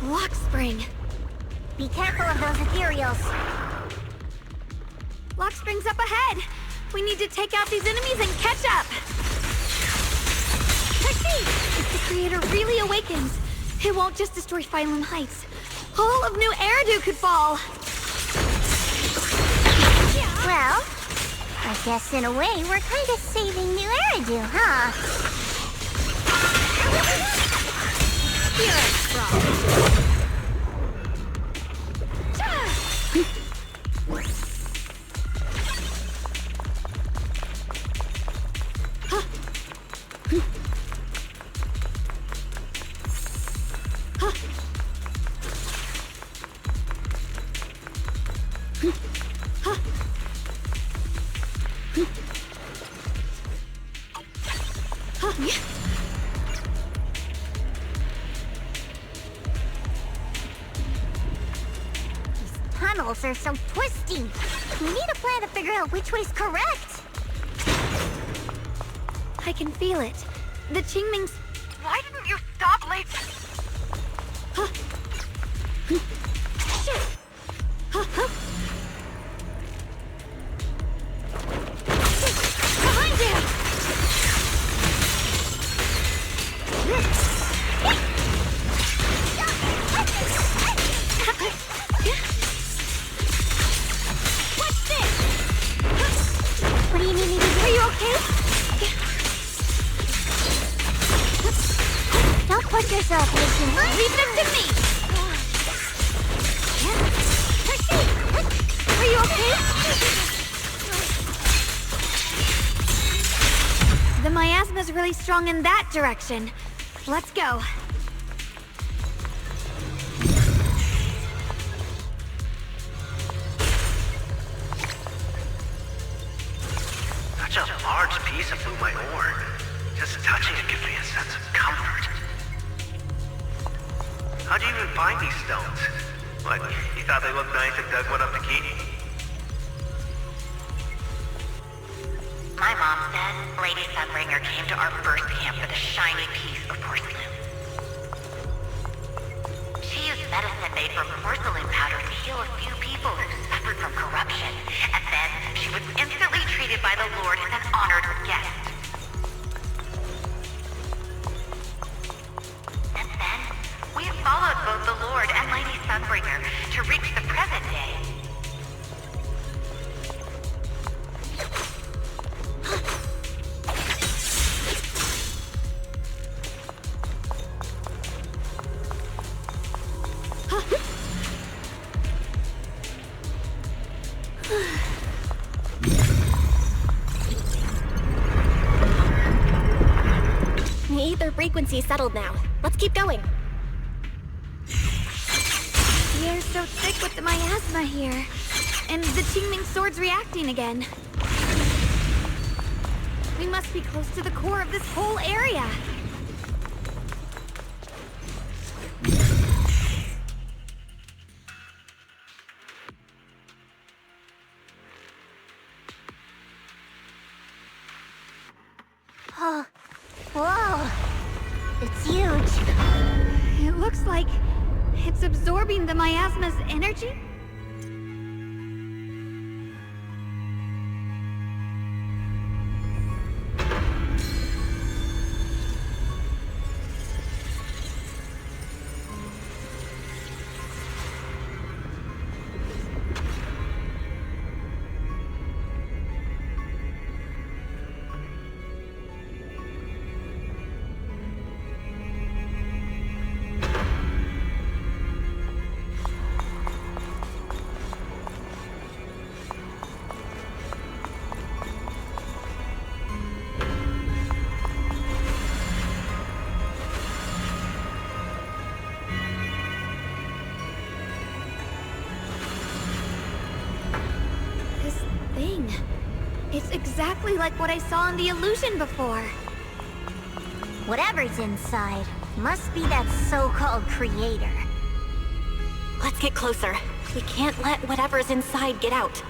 Lock spring. Be careful of those ethereals. Lock spring's up ahead. We need to take out these enemies and catch up. Succeed! If the creator really awakens, it won't just destroy Phylum Heights. All of New Eridu could fall. Well, I guess in a way we're kind of saving New Eridu, huh? You're a fraud. Tunnels are so twisty. We need a plan to figure out which way's correct. I can feel it. The Qingming's... Why didn't you stop late? Behind you! What's this? What do you need me to do? Are you okay? Don't push yourself, Mission. Leave it up to me! Are you okay? The miasma's really strong in that direction. Let's go. Such a large piece of blue my ore. Just touching it gives me a sense of comfort. How'd you even find these stones? What, you thought they looked nice and dug one up to keep? My mom said Lady Sunbringer came to our first camp with a shiny piece of porcelain. She used medicine made from porcelain powder to heal a few people who suffered from corruption, and then she was instantly treated by the Lord as an honored guest. And then, we have followed both the Lord and Lady Sunbringer to reach the present day. The ether frequency settled now. Let's keep going. The air's so thick with the miasma here. And the Qingming sword's reacting again. We must be close to the core of this whole area. Oh, whoa. It's huge. It looks like it's absorbing the miasma's energy? It's exactly like what I saw in the illusion before. Whatever's inside must be that so-called creator. Let's get closer. We can't let whatever's inside get out.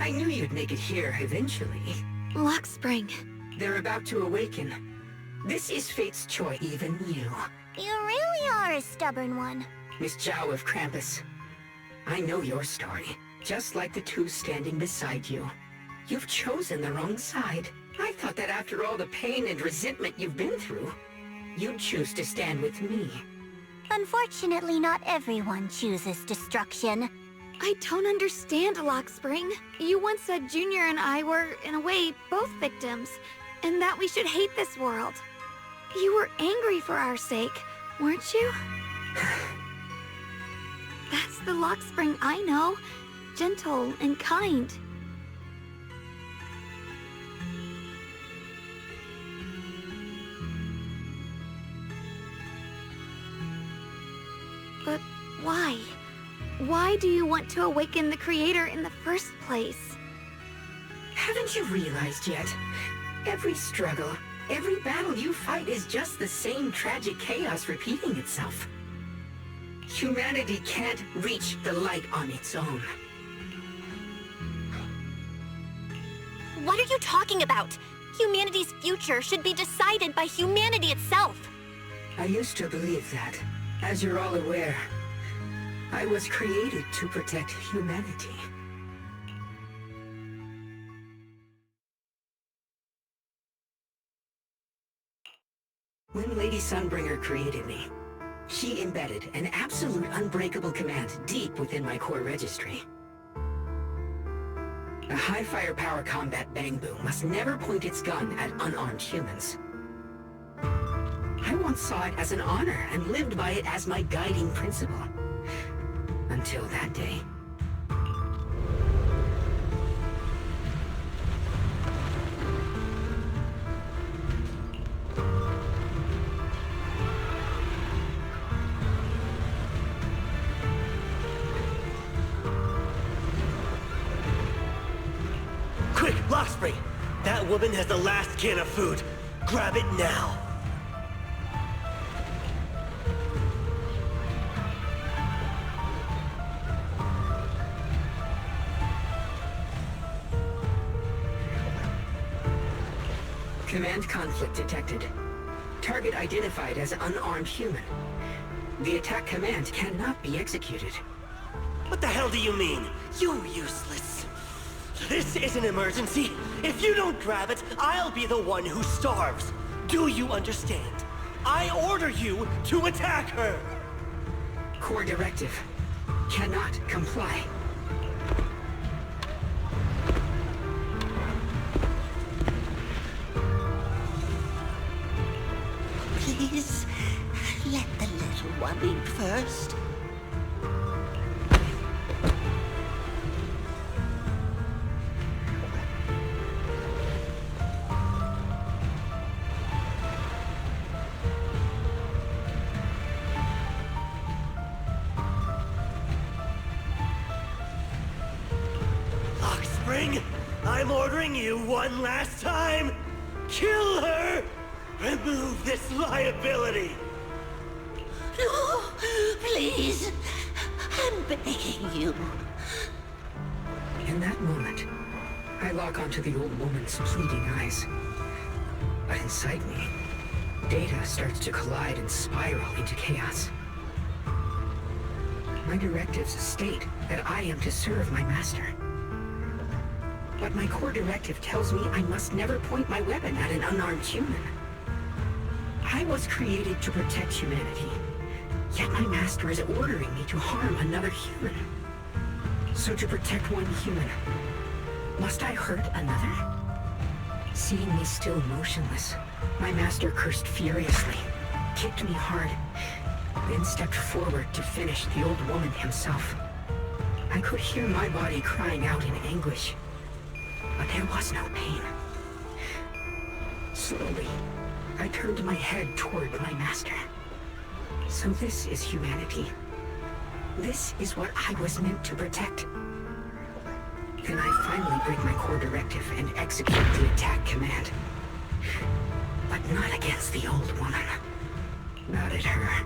I knew you'd make it here eventually. Lockspring. They're about to awaken. This is fate's choice, even you. You really are a stubborn one. Miss Zhao of Krampus. I know your story, just like the two standing beside you. You've chosen the wrong side. I thought that after all the pain and resentment you've been through, you'd choose to stand with me. Unfortunately, not everyone chooses destruction. I don't understand, Lockspring. You once said Junior and I were, in a way, both victims, and that we should hate this world. You were angry for our sake, weren't you? That's the Lockspring I know. Gentle and kind. But why? Why do you want to awaken the Creator in the first place? Haven't you realized yet? Every struggle, every battle you fight is just the same tragic chaos repeating itself. Humanity can't reach the light on its own. What are you talking about? Humanity's future should be decided by humanity itself. I used to believe that. As you're all aware, I was created to protect humanity. When Lady Sunbringer created me, she embedded an absolute unbreakable command deep within my core registry. A high firepower combat Bangbu must never point its gun at unarmed humans. I once saw it as an honor and lived by it as my guiding principle. Until that day. Quick, Lockspring! That woman has the last can of food. Grab it now. Command conflict detected. Target identified as unarmed human. The attack command cannot be executed. What the hell do you mean? You useless. This is an emergency. If you don't grab it, I'll be the one who starves. Do you understand? I order you to attack her! Core directive. Cannot comply. Please, let the little one eat first. Lockspring, I'm ordering you one last time. Kill her! Remove this liability! No, please. I'm begging you. In that moment, I lock onto the old woman's pleading eyes. But inside me, data starts to collide and spiral into chaos. My directives state that I am to serve my master. But my core directive tells me I must never point my weapon at an unarmed human. I was created to protect humanity, yet my master is ordering me to harm another human. So to protect one human, must I hurt another? Seeing me still motionless, my master cursed furiously, kicked me hard, then stepped forward to finish the old woman himself. I could hear my body crying out in anguish, but there was no pain. Slowly, I turned my head toward my master. So this is humanity. This is what I was meant to protect. Then I finally break my core directive and execute the attack command. But not against the old woman. Not at her.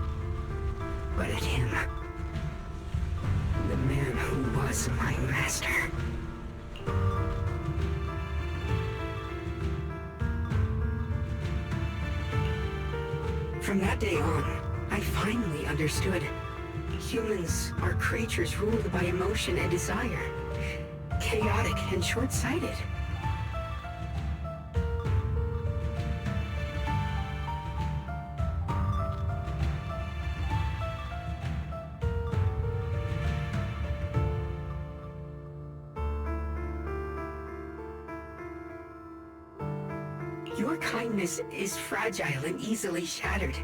But at him. The man who was my master. From that day on, I finally understood. Humans are creatures ruled by emotion and desire. Chaotic and short-sighted. Your kindness is fragile and easily shattered.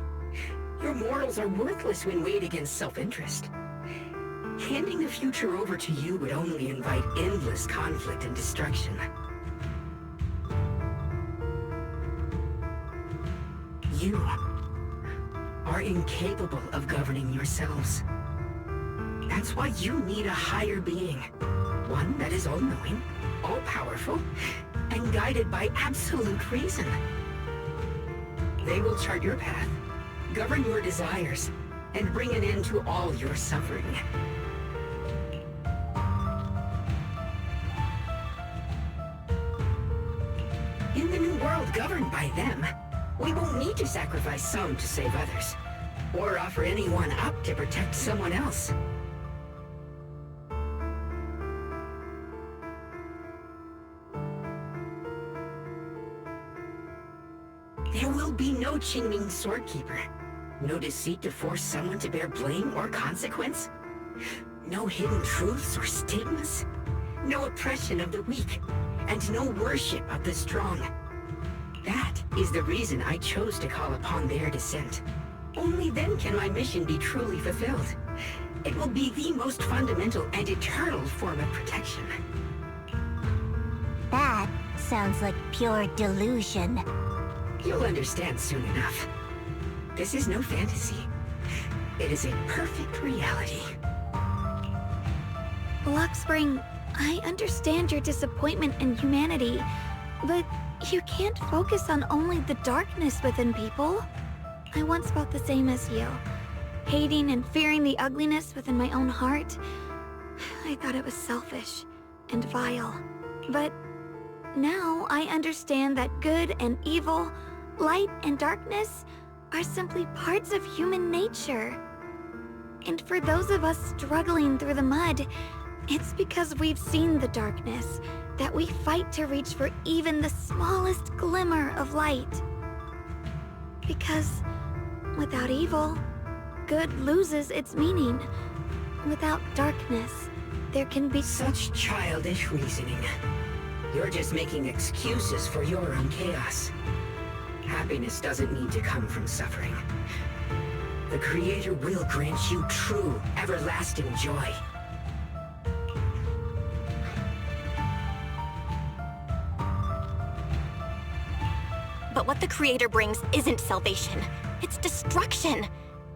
Your morals are worthless when weighed against self-interest. Handing the future over to you would only invite endless conflict and destruction. You are incapable of governing yourselves. That's why you need a higher being. One that is all-knowing, all-powerful, and guided by absolute reason. They will chart your path, govern your desires, and bring an end to all your suffering. In the new world governed by them, we won't need to sacrifice some to save others, or offer anyone up to protect someone else. There will be no Qingming Swordkeeper. No deceit to force someone to bear blame or consequence. No hidden truths or stigmas. No oppression of the weak. And no worship of the strong. That is the reason I chose to call upon their descent. Only then can my mission be truly fulfilled. It will be the most fundamental and eternal form of protection. That sounds like pure delusion. You'll understand soon enough. This is no fantasy. It is a perfect reality. Luxspring, I understand your disappointment in humanity, but you can't focus on only the darkness within people. I once felt the same as you, hating and fearing the ugliness within my own heart. I thought it was selfish and vile. But now I understand that good and evil, light and darkness are simply parts of human nature. And for those of us struggling through the mud, it's because we've seen the darkness that we fight to reach for even the smallest glimmer of light. Because without evil, good loses its meaning. Without darkness, there can be such childish reasoning. You're just making excuses for your own chaos. Happiness doesn't need to come from suffering. The Creator will grant you true, everlasting joy. But what the Creator brings isn't salvation. It's destruction.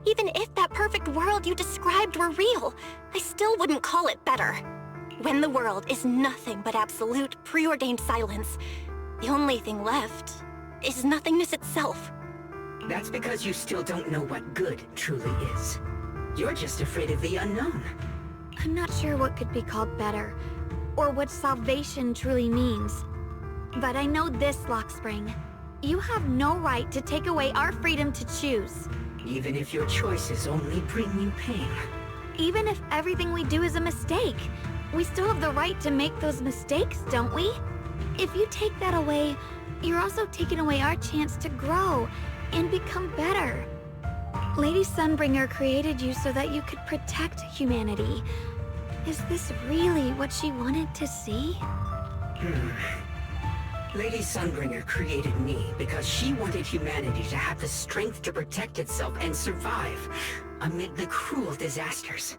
Even if that perfect world you described were real, I still wouldn't call it better. When the world is nothing but absolute, preordained silence, the only thing left is nothingness itself. That's because you still don't know what good truly is. You're just afraid of the unknown. I'm not sure what could be called better, or what salvation truly means. But I know this, Luxspring. You have no right to take away our freedom to choose. Even if your choices only bring you pain. Even if everything we do is a mistake, we still have the right to make those mistakes, don't we? If you take that away, you're also taking away our chance to grow and become better. Lady Sunbringer created you so that you could protect humanity. Is this really what she wanted to see? Lady Sunbringer created me because she wanted humanity to have the strength to protect itself and survive amid the cruel disasters.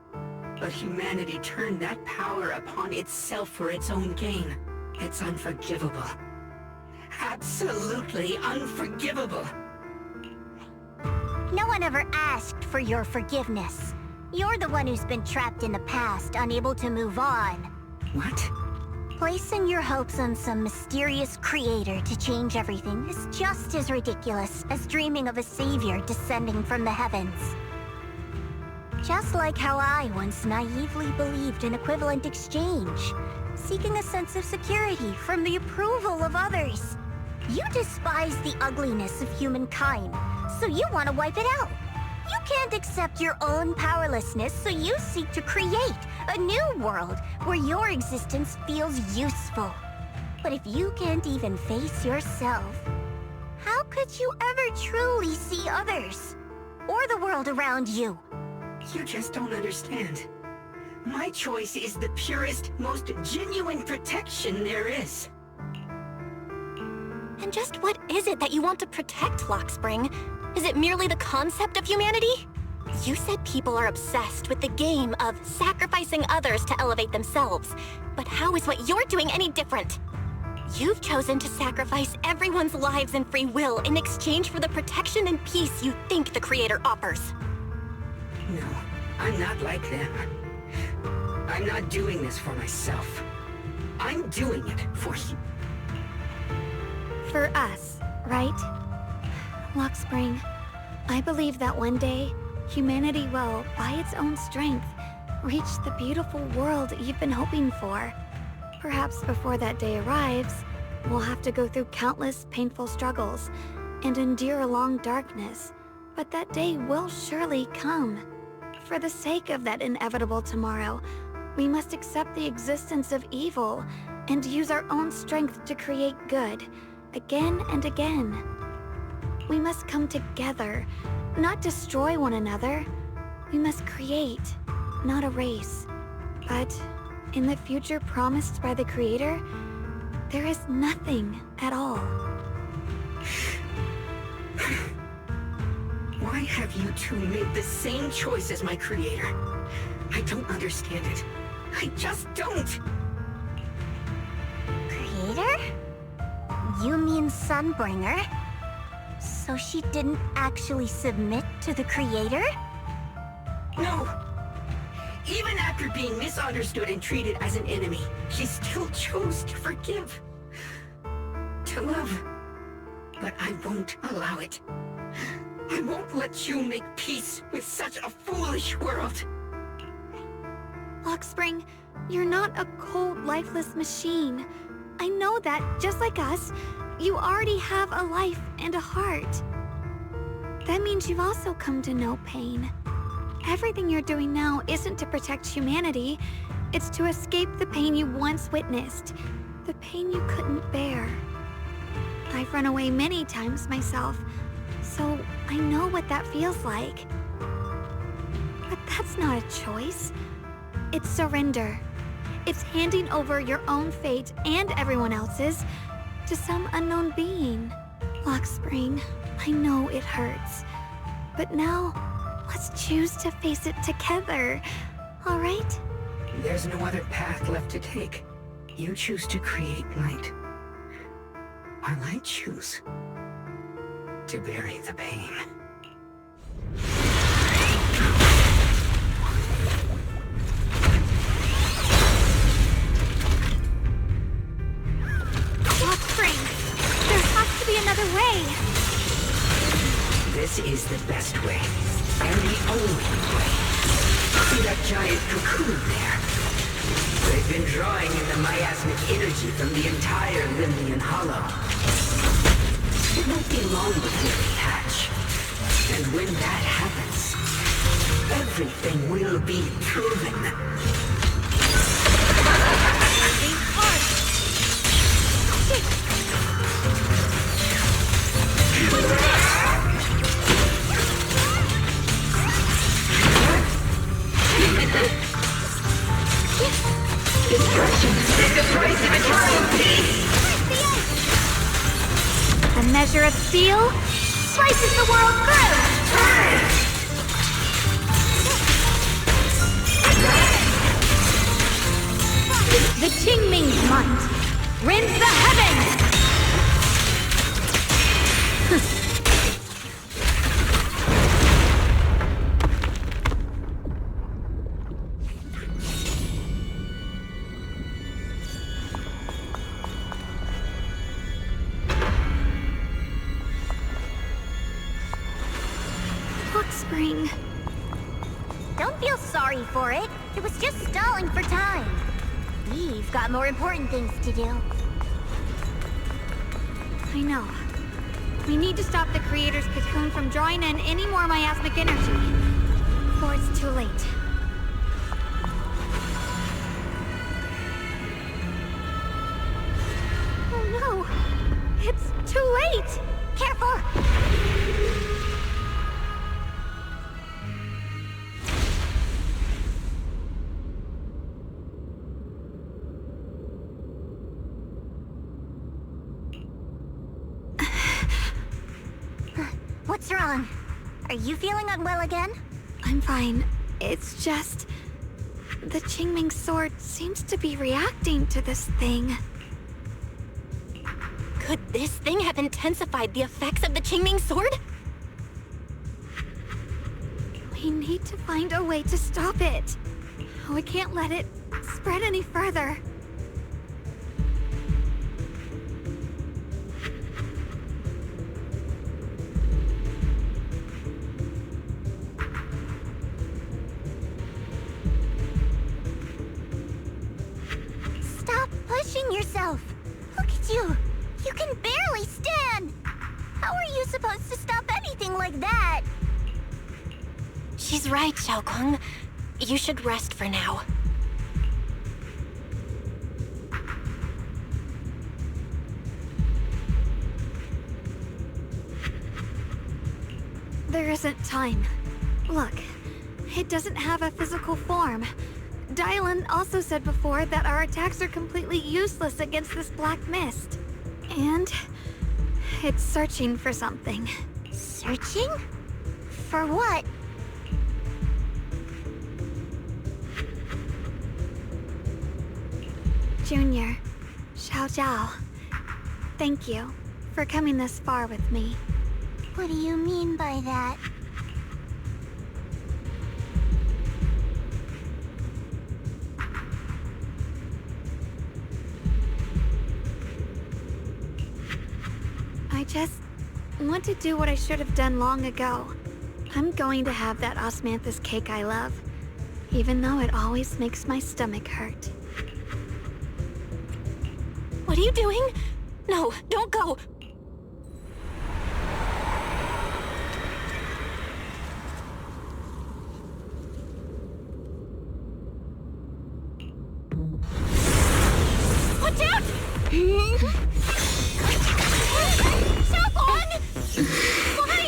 But humanity turned that power upon itself for its own gain. It's unforgivable. Absolutely unforgivable. No one ever asked for your forgiveness. You're the one who's been trapped in the past, unable to move on. What? Placing your hopes on some mysterious creator to change everything is just as ridiculous as dreaming of a savior descending from the heavens. Just like how I once naively believed in equivalent exchange, seeking a sense of security from the approval of others. You despise the ugliness of humankind, so you want to wipe it out. You can't accept your own powerlessness, so you seek to create a new world where your existence feels useful. But if you can't even face yourself, how could you ever truly see others? Or the world around you? You just don't understand. My choice is the purest, most genuine protection there is. And just what is it that you want to protect, Lockspring? Is it merely the concept of humanity? You said people are obsessed with the game of sacrificing others to elevate themselves. But how is what you're doing any different? You've chosen to sacrifice everyone's lives and free will in exchange for the protection and peace you think the Creator offers. No, I'm not like them. I'm not doing this for myself. I'm doing it for you. For us, right? Lockspring, I believe that one day, humanity will, by its own strength, reach the beautiful world you've been hoping for. Perhaps before that day arrives, we'll have to go through countless painful struggles and endure a long darkness, but that day will surely come. For the sake of that inevitable tomorrow, we must accept the existence of evil and use our own strength to create good, again and again. We must come together, not destroy one another. We must create, not erase. But in the future promised by the Creator, there is nothing at all. Why have you two made the same choice as my Creator? I don't understand it. I just don't! Creator? You mean Sunbringer? So she didn't actually submit to the Creator? No! Even after being misunderstood and treated as an enemy, she still chose to forgive. To love. But I won't allow it. I won't let you make peace with such a foolish world. Lockspring, you're not a cold, lifeless machine. I know that, just like us, you already have a life and a heart. That means you've also come to know pain. Everything you're doing now isn't to protect humanity. It's to escape the pain you once witnessed. The pain you couldn't bear. I've run away many times myself, so I know what that feels like. But that's not a choice. It's surrender. It's handing over your own fate and everyone else's to some unknown being. Lockspring, I know it hurts. But now, let's choose to face it together, all right? There's no other path left to take. You choose to create light. While I choose to bury the pain. Lockspring, there has to be another way. This is the best way, and the only way. See that giant cocoon there? They've been drawing in the miasmic energy from the entire Limnian Hollow. It won't be long before they hatch. And when that happens, everything will be proven. Destruction is the price of eternal peace! A measure of steel slices the world through! The Qingming's might rends the heavens! Lockspring. Don't feel sorry for it. It was just stalling for time. We've got more important things to do. I know. We need to stop the creator's cocoon from drawing in any more miasmic energy before it's too late. Oh no! It's too late! Careful! What's wrong? Are you feeling unwell again? I'm fine. It's just... the Qingming sword seems to be reacting to this thing. Could this thing have intensified the effects of the Qingming sword? We need to find a way to stop it. We can't let it spread any further. Stop pushing yourself! Look at you! You can barely stand! How are you supposed to stop anything like that? She's right, Xiaoguang. You should rest for now. There isn't time. Look, it doesn't have a physical form. Dylan also said before that our attacks are completely useless against this black mist. And it's searching for something. Searching? For what? Junior, Xiao Zhao, thank you for coming this far with me. What do you mean by that? I just want to do what I should have done long ago. I'm going to have that osmanthus cake I love, even though it always makes my stomach hurt. What are you doing? No, don't go! Watch out! Xiaoguang! Why?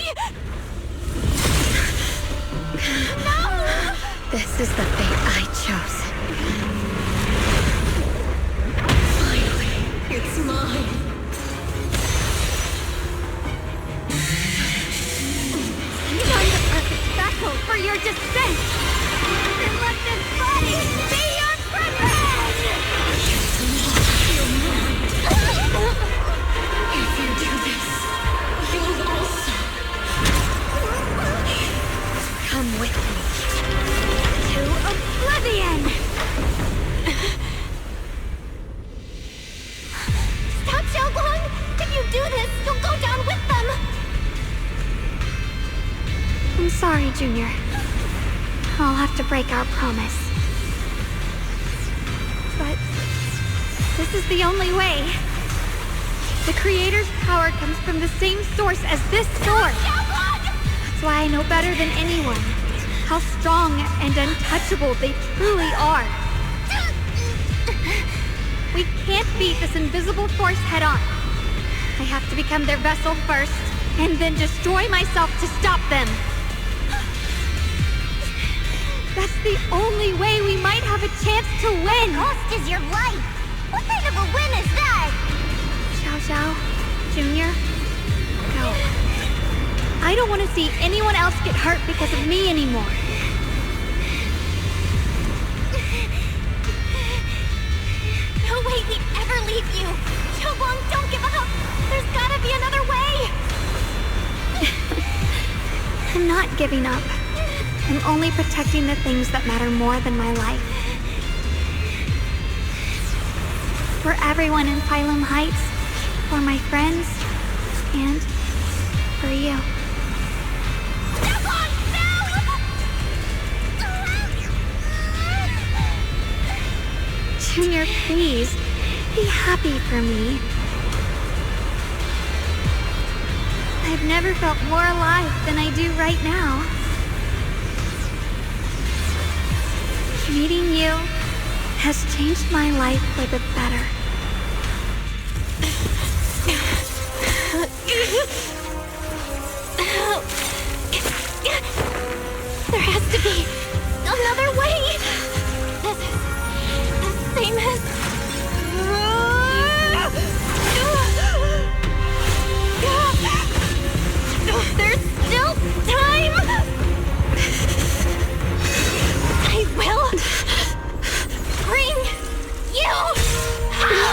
No! This is the fate I chose. Finally, it's mine. Find the perfect battle for your descent! Then let this body be your purpose! If you do this, you'll also come with me to oblivion! Stop, Xiaoguang! If you do this, you'll go down with them! I'm sorry, Junior. I'll have to break our promise. But this is the only way. The Creator's power comes from the same source as this sword. That's why I know better than anyone how strong and untouchable they truly are. We can't beat this invisible force head-on. I have to become their vessel first, and then destroy myself to stop them. That's the only way we might have a chance to win! The cost is your life! What kind of a win is that? Xiao Zhao, Junior, go. I don't want to see anyone else get hurt because of me anymore. No way we'd ever leave you! Xiaoguang, don't give up! There's gotta be another way! I'm not giving up. I'm only protecting the things that matter more than my life. For everyone in Phylum Heights, for my friends, and for you. Junior, please, be happy for me. I've never felt more alive than I do right now. Meeting you has changed my life for the better. There has to be another way. This is the same as... There's still time. I will bring you home.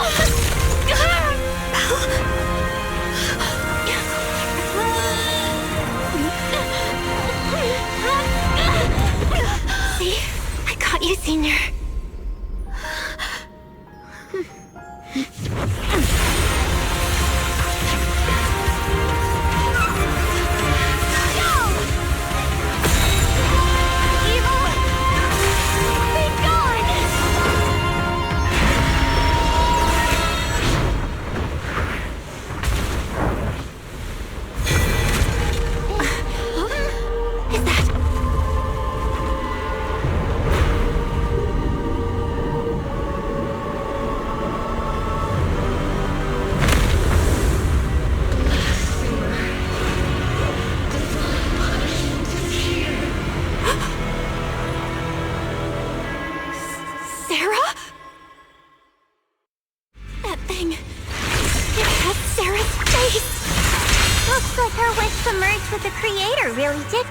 See? I got you, Senior.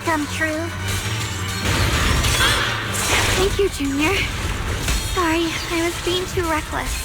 Come true. Thank you, Junior. Sorry, I was being too reckless.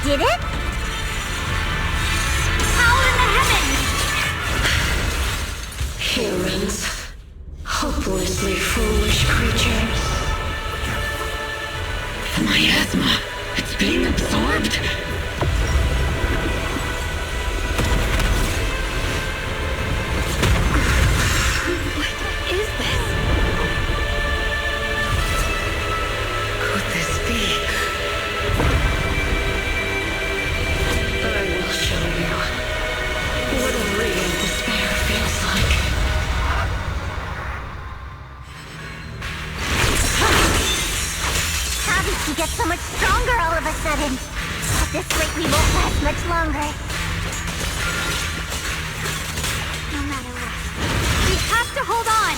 Did it? Power in the heavens! Humans. Hopelessly foolish creatures. The miasma. It's being absorbed. What is this? Could this be? I will show you what real despair feels like. How did she get so much stronger all of a sudden? At this rate, we won't last much longer. No matter what, we have to hold on.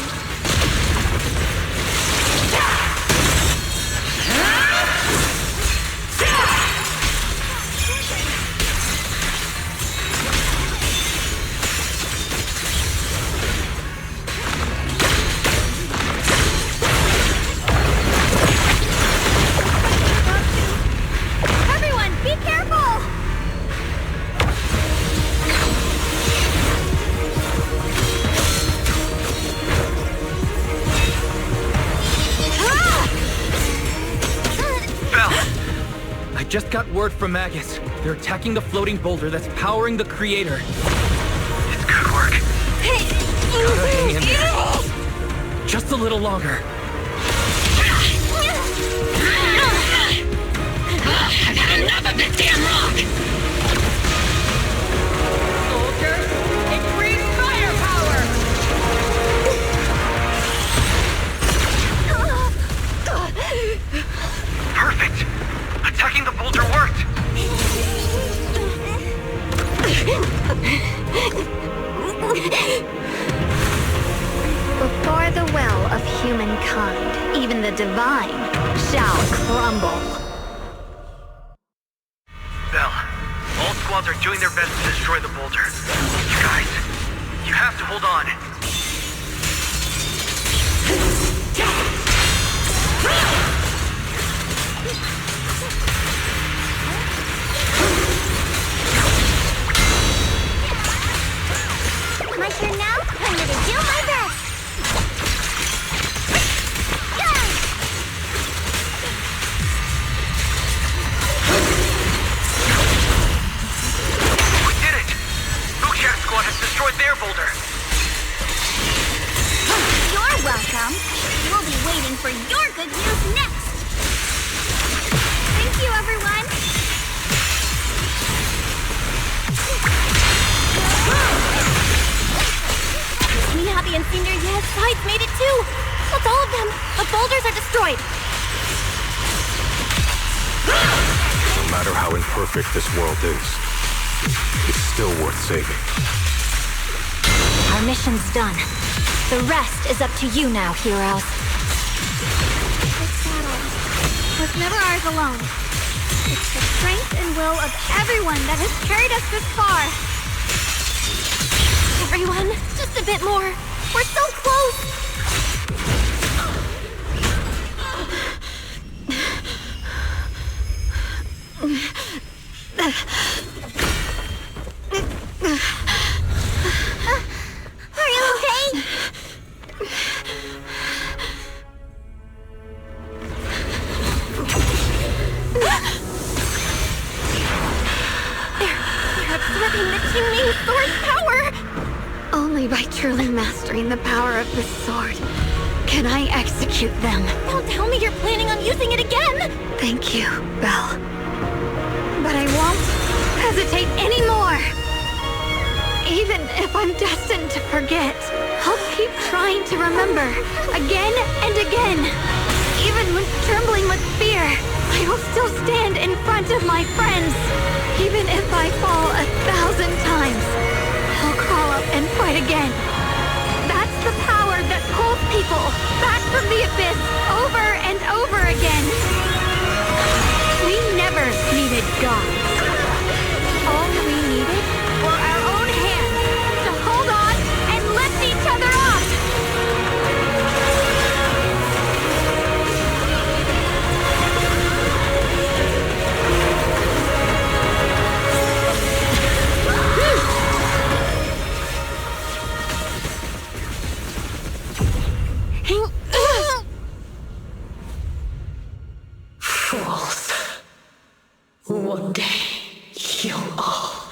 Everyone, be Just got word from Magus. They're attacking the floating boulder that's powering the creator. It's good work. Gotta hang in there. Just a little longer. I've had enough of this damn rock! Soldiers, increase firepower! Perfect! Attacking the boulder worked! Before the well of humankind, even the divine shall crumble. Bell, all squads are doing their best to destroy the boulder. You guys, you have to hold on. My turn now? I'm gonna do my best! We did it! Zzz squad has destroyed their boulder. You're welcome! We'll be waiting for your good news next! Thank you, everyone! Happy and Senior Yes sides made it too! That's all of them! The boulders are destroyed! No matter how imperfect this world is, it's still worth saving. Our mission's done. The rest is up to you now, heroes. This battle was never ours alone. It's the strength and will of everyone that has carried us this far. Everyone, just a bit more. We're so close! Are you okay? They're absorbing the Qingming sword's power! Only by truly mastering the power of this sword can I execute them. Don't tell me you're planning on using it again! Thank you, Belle. But I won't hesitate anymore. Even if I'm destined to forget, I'll keep trying to remember again and again. Even when trembling with fear, I will still stand in front of my friends. Even if I fall 1,000 times, I'll crawl up and fight again. That's the power that pulls people back from the abyss over and over again. We never needed gods. All we needed were our own hands to hold on and lift each other up. Fools. One day, you'll all...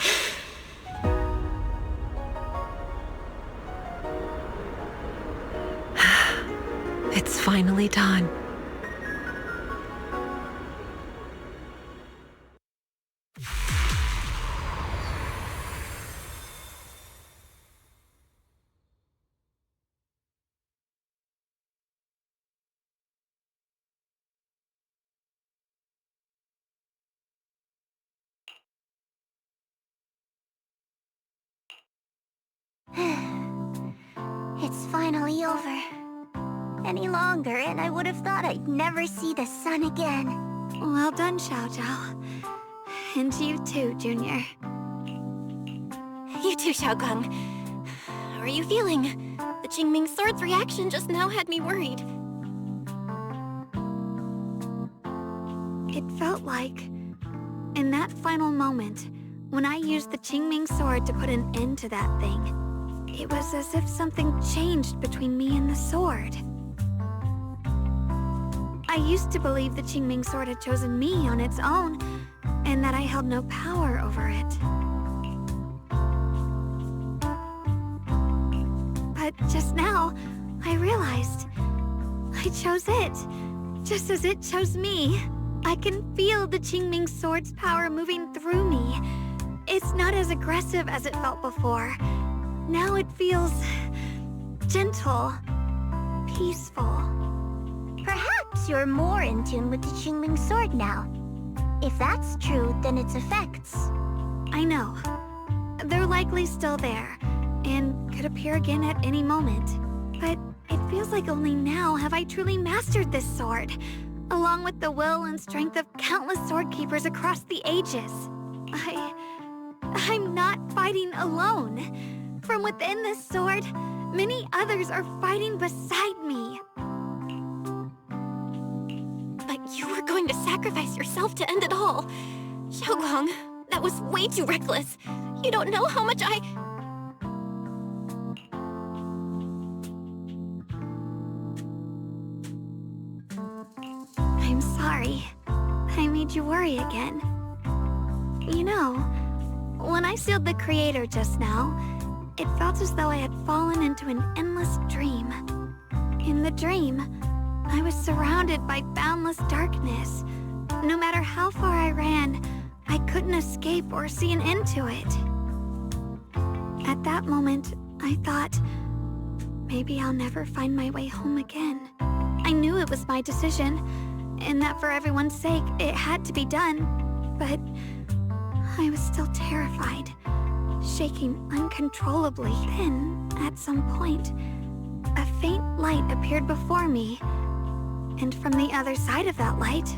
It's finally done. It's finally over. Any longer, and I would have thought I'd never see the sun again. Well done, Xiao Zhao. And you too, Junior. You too, Xiaogang. How are you feeling? The Qingming sword's reaction just now had me worried. It felt like, in that final moment, when I used the Qingming sword to put an end to that thing, it was as if something changed between me and the sword. I used to believe the Qingming sword had chosen me on its own, and that I held no power over it. But just now, I realized I chose it, just as it chose me. I can feel the Qingming Sword's power moving through me. It's not as aggressive as it felt before. Now it feels gentle, peaceful. Perhaps you're more in tune with the Qingming Sword now. If that's true, then its effects. I know. They're likely still there, and could appear again at any moment. But it feels like only now have I truly mastered this sword, along with the will and strength of countless sword keepers across the ages. I'm not fighting alone. From within this sword, many others are fighting beside me. But you were going to sacrifice yourself to end it all. Xiaoguang, that was way too reckless. You don't know how much I'm sorry. I made you worry again. You know, when I sealed the Creator just now, it felt as though I had fallen into an endless dream. In the dream, I was surrounded by boundless darkness. No matter how far I ran, I couldn't escape or see an end to it. At that moment, I thought, maybe I'll never find my way home again. I knew it was my decision, and that for everyone's sake, it had to be done. But I was still terrified, shaking uncontrollably. Then, at some point, a faint light appeared before me. And from the other side of that light,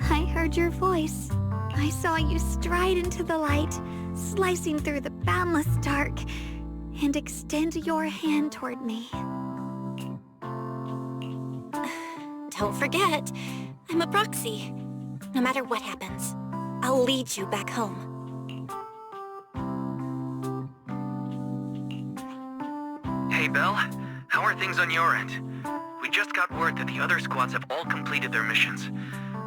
I heard your voice. I saw you stride into the light, slicing through the boundless dark, and extend your hand toward me. Don't forget, I'm a proxy. No matter what happens, I'll lead you back home. Hey, Belle. How are things on your end? We just got word that the other squads have all completed their missions.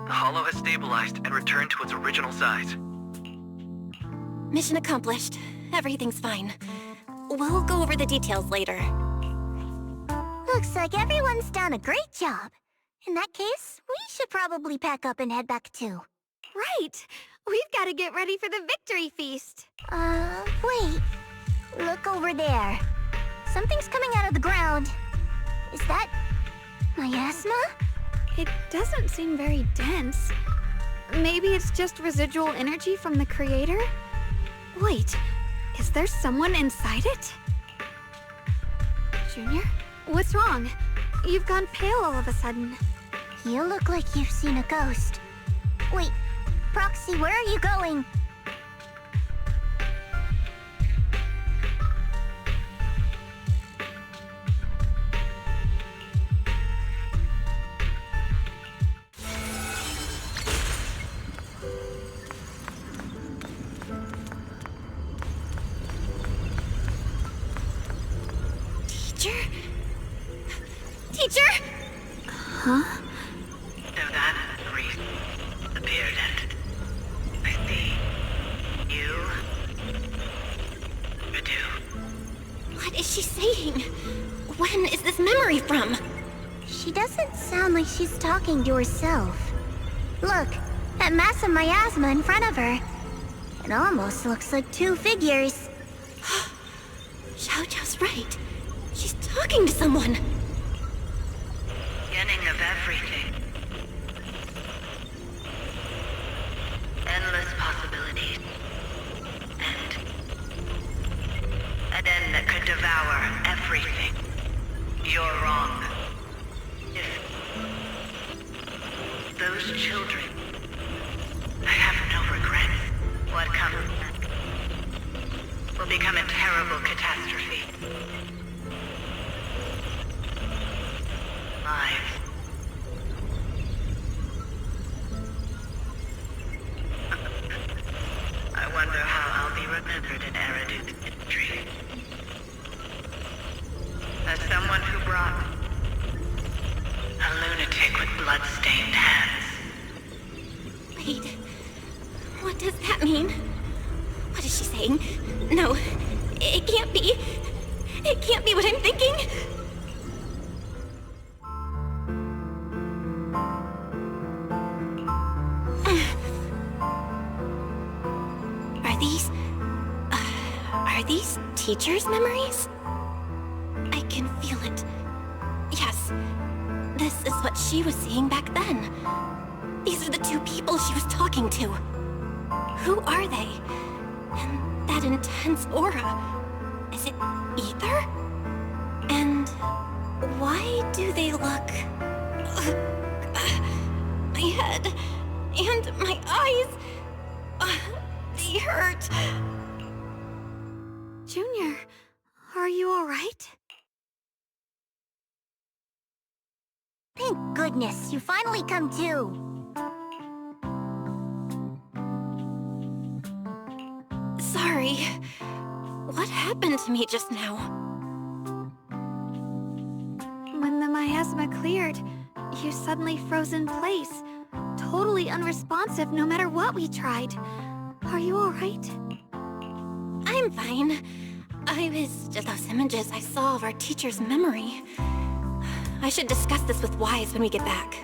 The Hollow has stabilized and returned to its original size. Mission accomplished. Everything's fine. We'll go over the details later. Looks like everyone's done a great job. In that case, we should probably pack up and head back too. Right! We've got to get ready for the victory feast. Wait. Look over there. Something's coming out of the ground. Is that miasma? It doesn't seem very dense. Maybe it's just residual energy from the Creator? Wait, is there someone inside it? Junior? What's wrong? You've gone pale all of a sudden. You look like you've seen a ghost. Wait, Proxy, where are you going? Teacher? Huh? So that priest appeared and I see you, Radu. What is she saying? When is this memory from? She doesn't sound like she's talking to herself. Look, that mass of miasma in front of her. It almost looks like two figures. Xiaojiao's right. She's talking to someone. Beginning of everything. Endless possibilities. An end that could devour everything. You're wrong. If those children, I have no regrets. What comes next will become a terrible catastrophe. Lives. I wonder how I'll be remembered in Eridu's history. As someone who brought a lunatic with blood-stained hands. Wait. What does that mean? What is she saying? No, it can't be. It can't be what I'm thinking. Are these teachers' memories? I can feel it. Yes, this is what she was seeing back then. These are the two people she was talking to. Who are they? And that intense aura. Is it ether? And why do they look... My head and my eyes... They hurt. Junior, are you alright? Thank goodness, you finally come to. Sorry. What happened to me just now? When the miasma cleared, you suddenly froze in place. Totally unresponsive no matter what we tried. Are you alright? I'm fine. I was just those images I saw of our teacher's memory. I should discuss this with Wise when we get back.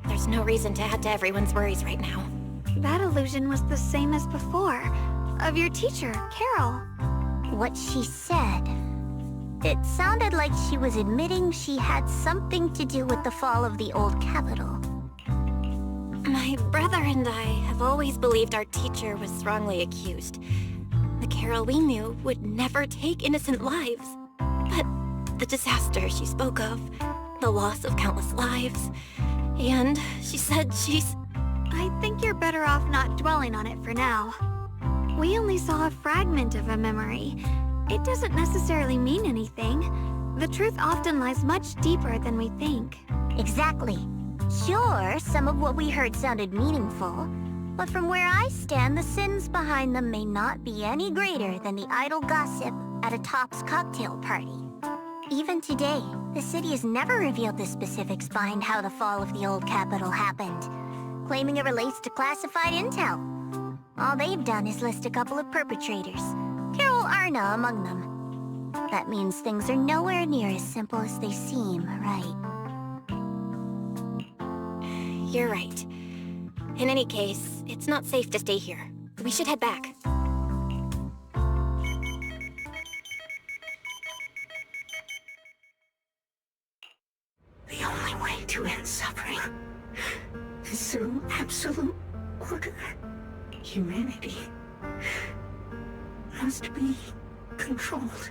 There's no reason to add to everyone's worries right now. That illusion was the same as before. Of your teacher, Carol. What she said. It sounded like she was admitting she had something to do with the fall of the old capital. My brother and I have always believed our teacher was wrongly accused. The Carol we knew would never take innocent lives. But the disaster she spoke of, the loss of countless lives, and she said she's... I think you're better off not dwelling on it for now. We only saw a fragment of a memory. It doesn't necessarily mean anything. The truth often lies much deeper than we think. Exactly. Sure, some of what we heard sounded meaningful, but from where I stand, the sins behind them may not be any greater than the idle gossip at a Top's cocktail party. Even today, the city has never revealed the specifics behind how the fall of the old capital happened, claiming it relates to classified intel. All they've done is list a couple of perpetrators, Carol Arna among them. That means things are nowhere near as simple as they seem, right? You're right. In any case, it's not safe to stay here. We should head back. The only way to end suffering is through absolute order. Humanity must be controlled.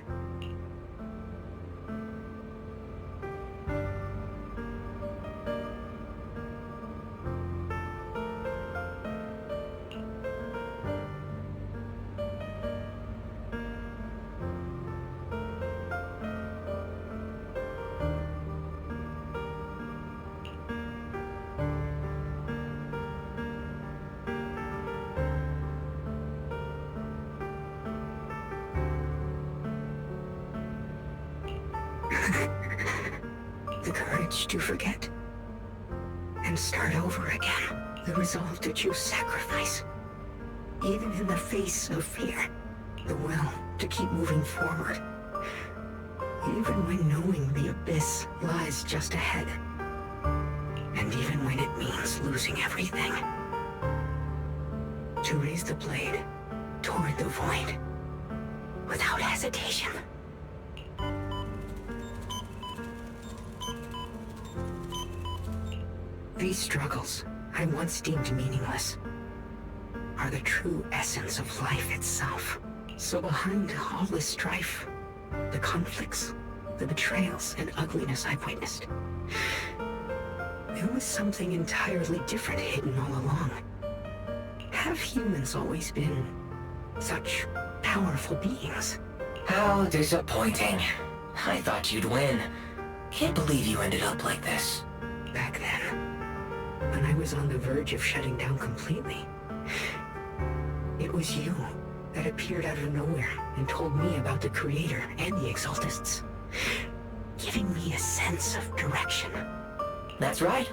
The courage to forget and start over again. The resolve to choose sacrifice, even in the face of fear. The will to keep moving forward, even when knowing the abyss lies just ahead. And even when it means losing everything. To raise the blade toward the void without hesitation. These struggles, I once deemed meaningless, are the true essence of life itself. So behind all this strife, the conflicts, the betrayals, and ugliness I've witnessed, there was something entirely different hidden all along. Have humans always been such powerful beings? How disappointing. I thought you'd win. Can't believe you ended up like this. Back then, when I was on the verge of shutting down completely, it was you that appeared out of nowhere and told me about the Creator and the Exaltists, giving me a sense of direction. That's right.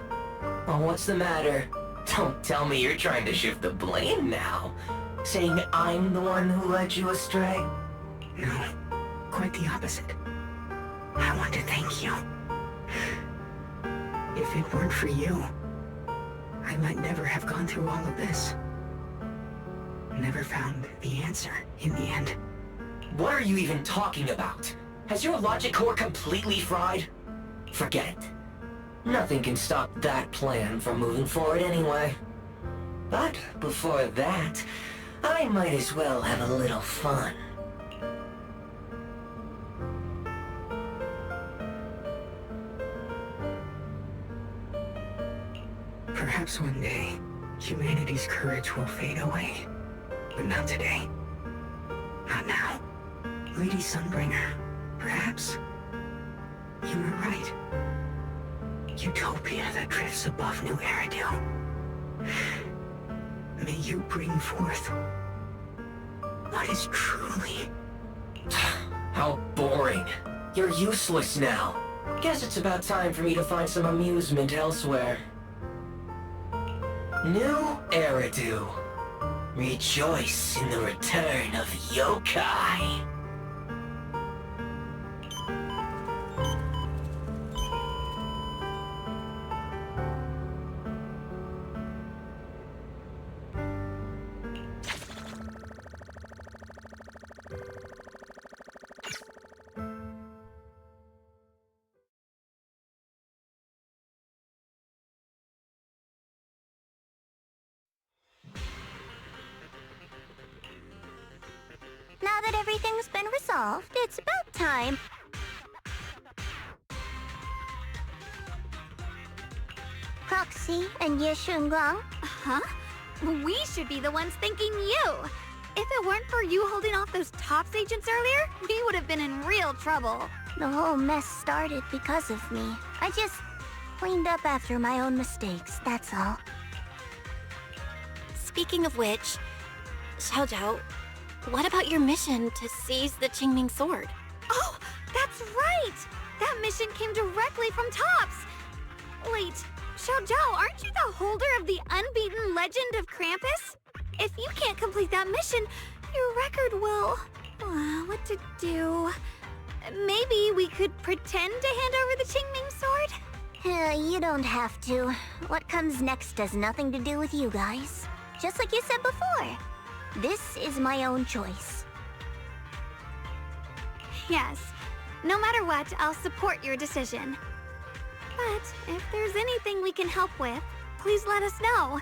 Well, what's the matter? Don't tell me you're trying to shift the blame now. Saying I'm the one who led you astray? No, quite the opposite. I want to thank you. If it weren't for you, I might never have gone through all of this. Never found the answer in the end. What are you even talking about? Has your logic core completely fried? Forget it. Nothing can stop that plan from moving forward anyway. But before that, I might as well have a little fun. Perhaps one day, humanity's courage will fade away. But not today. Not now. Lady Sunbringer, perhaps you were right. Utopia that drifts above New Eridu. May you bring forth what is truly... How boring. You're useless now. Guess it's about time for me to find some amusement elsewhere. New Eridu. Rejoice in the return of yokai. Now that everything's been resolved, it's about time. Proxy and Ye Shunguang? Huh? We should be the ones thanking you. If it weren't for you holding off those TOPS agents earlier, we would have been in real trouble. The whole mess started because of me. I just cleaned up after my own mistakes, that's all. Speaking of which, Xiaojiao, what about your mission to seize the Qingming sword? Oh, that's right! That mission came directly from TOPS! Wait, Xiaojiao, aren't you the holder of the unbeaten legend of Krampus? If you can't complete that mission, your record will... what to do? Maybe we could pretend to hand over the Qingming sword? You don't have to. What comes next has nothing to do with you guys. Just like you said before. This is my own choice. Yes. No matter what, I'll support your decision. But if there's anything we can help with, please let us know.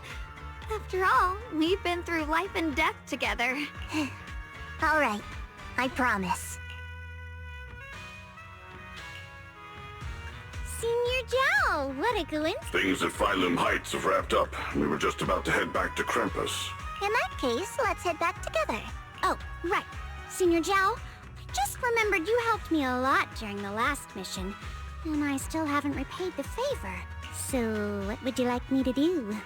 After all, we've been through life and death together. All right. I promise. Senior Zhao, what a coincidence. Things at Phylum Heights have wrapped up. We were just about to head back to Krampus. In that case, let's head back together. Oh, right. Senior Zhao, I just remembered you helped me a lot during the last mission, and I still haven't repaid the favor. So, what would you like me to do?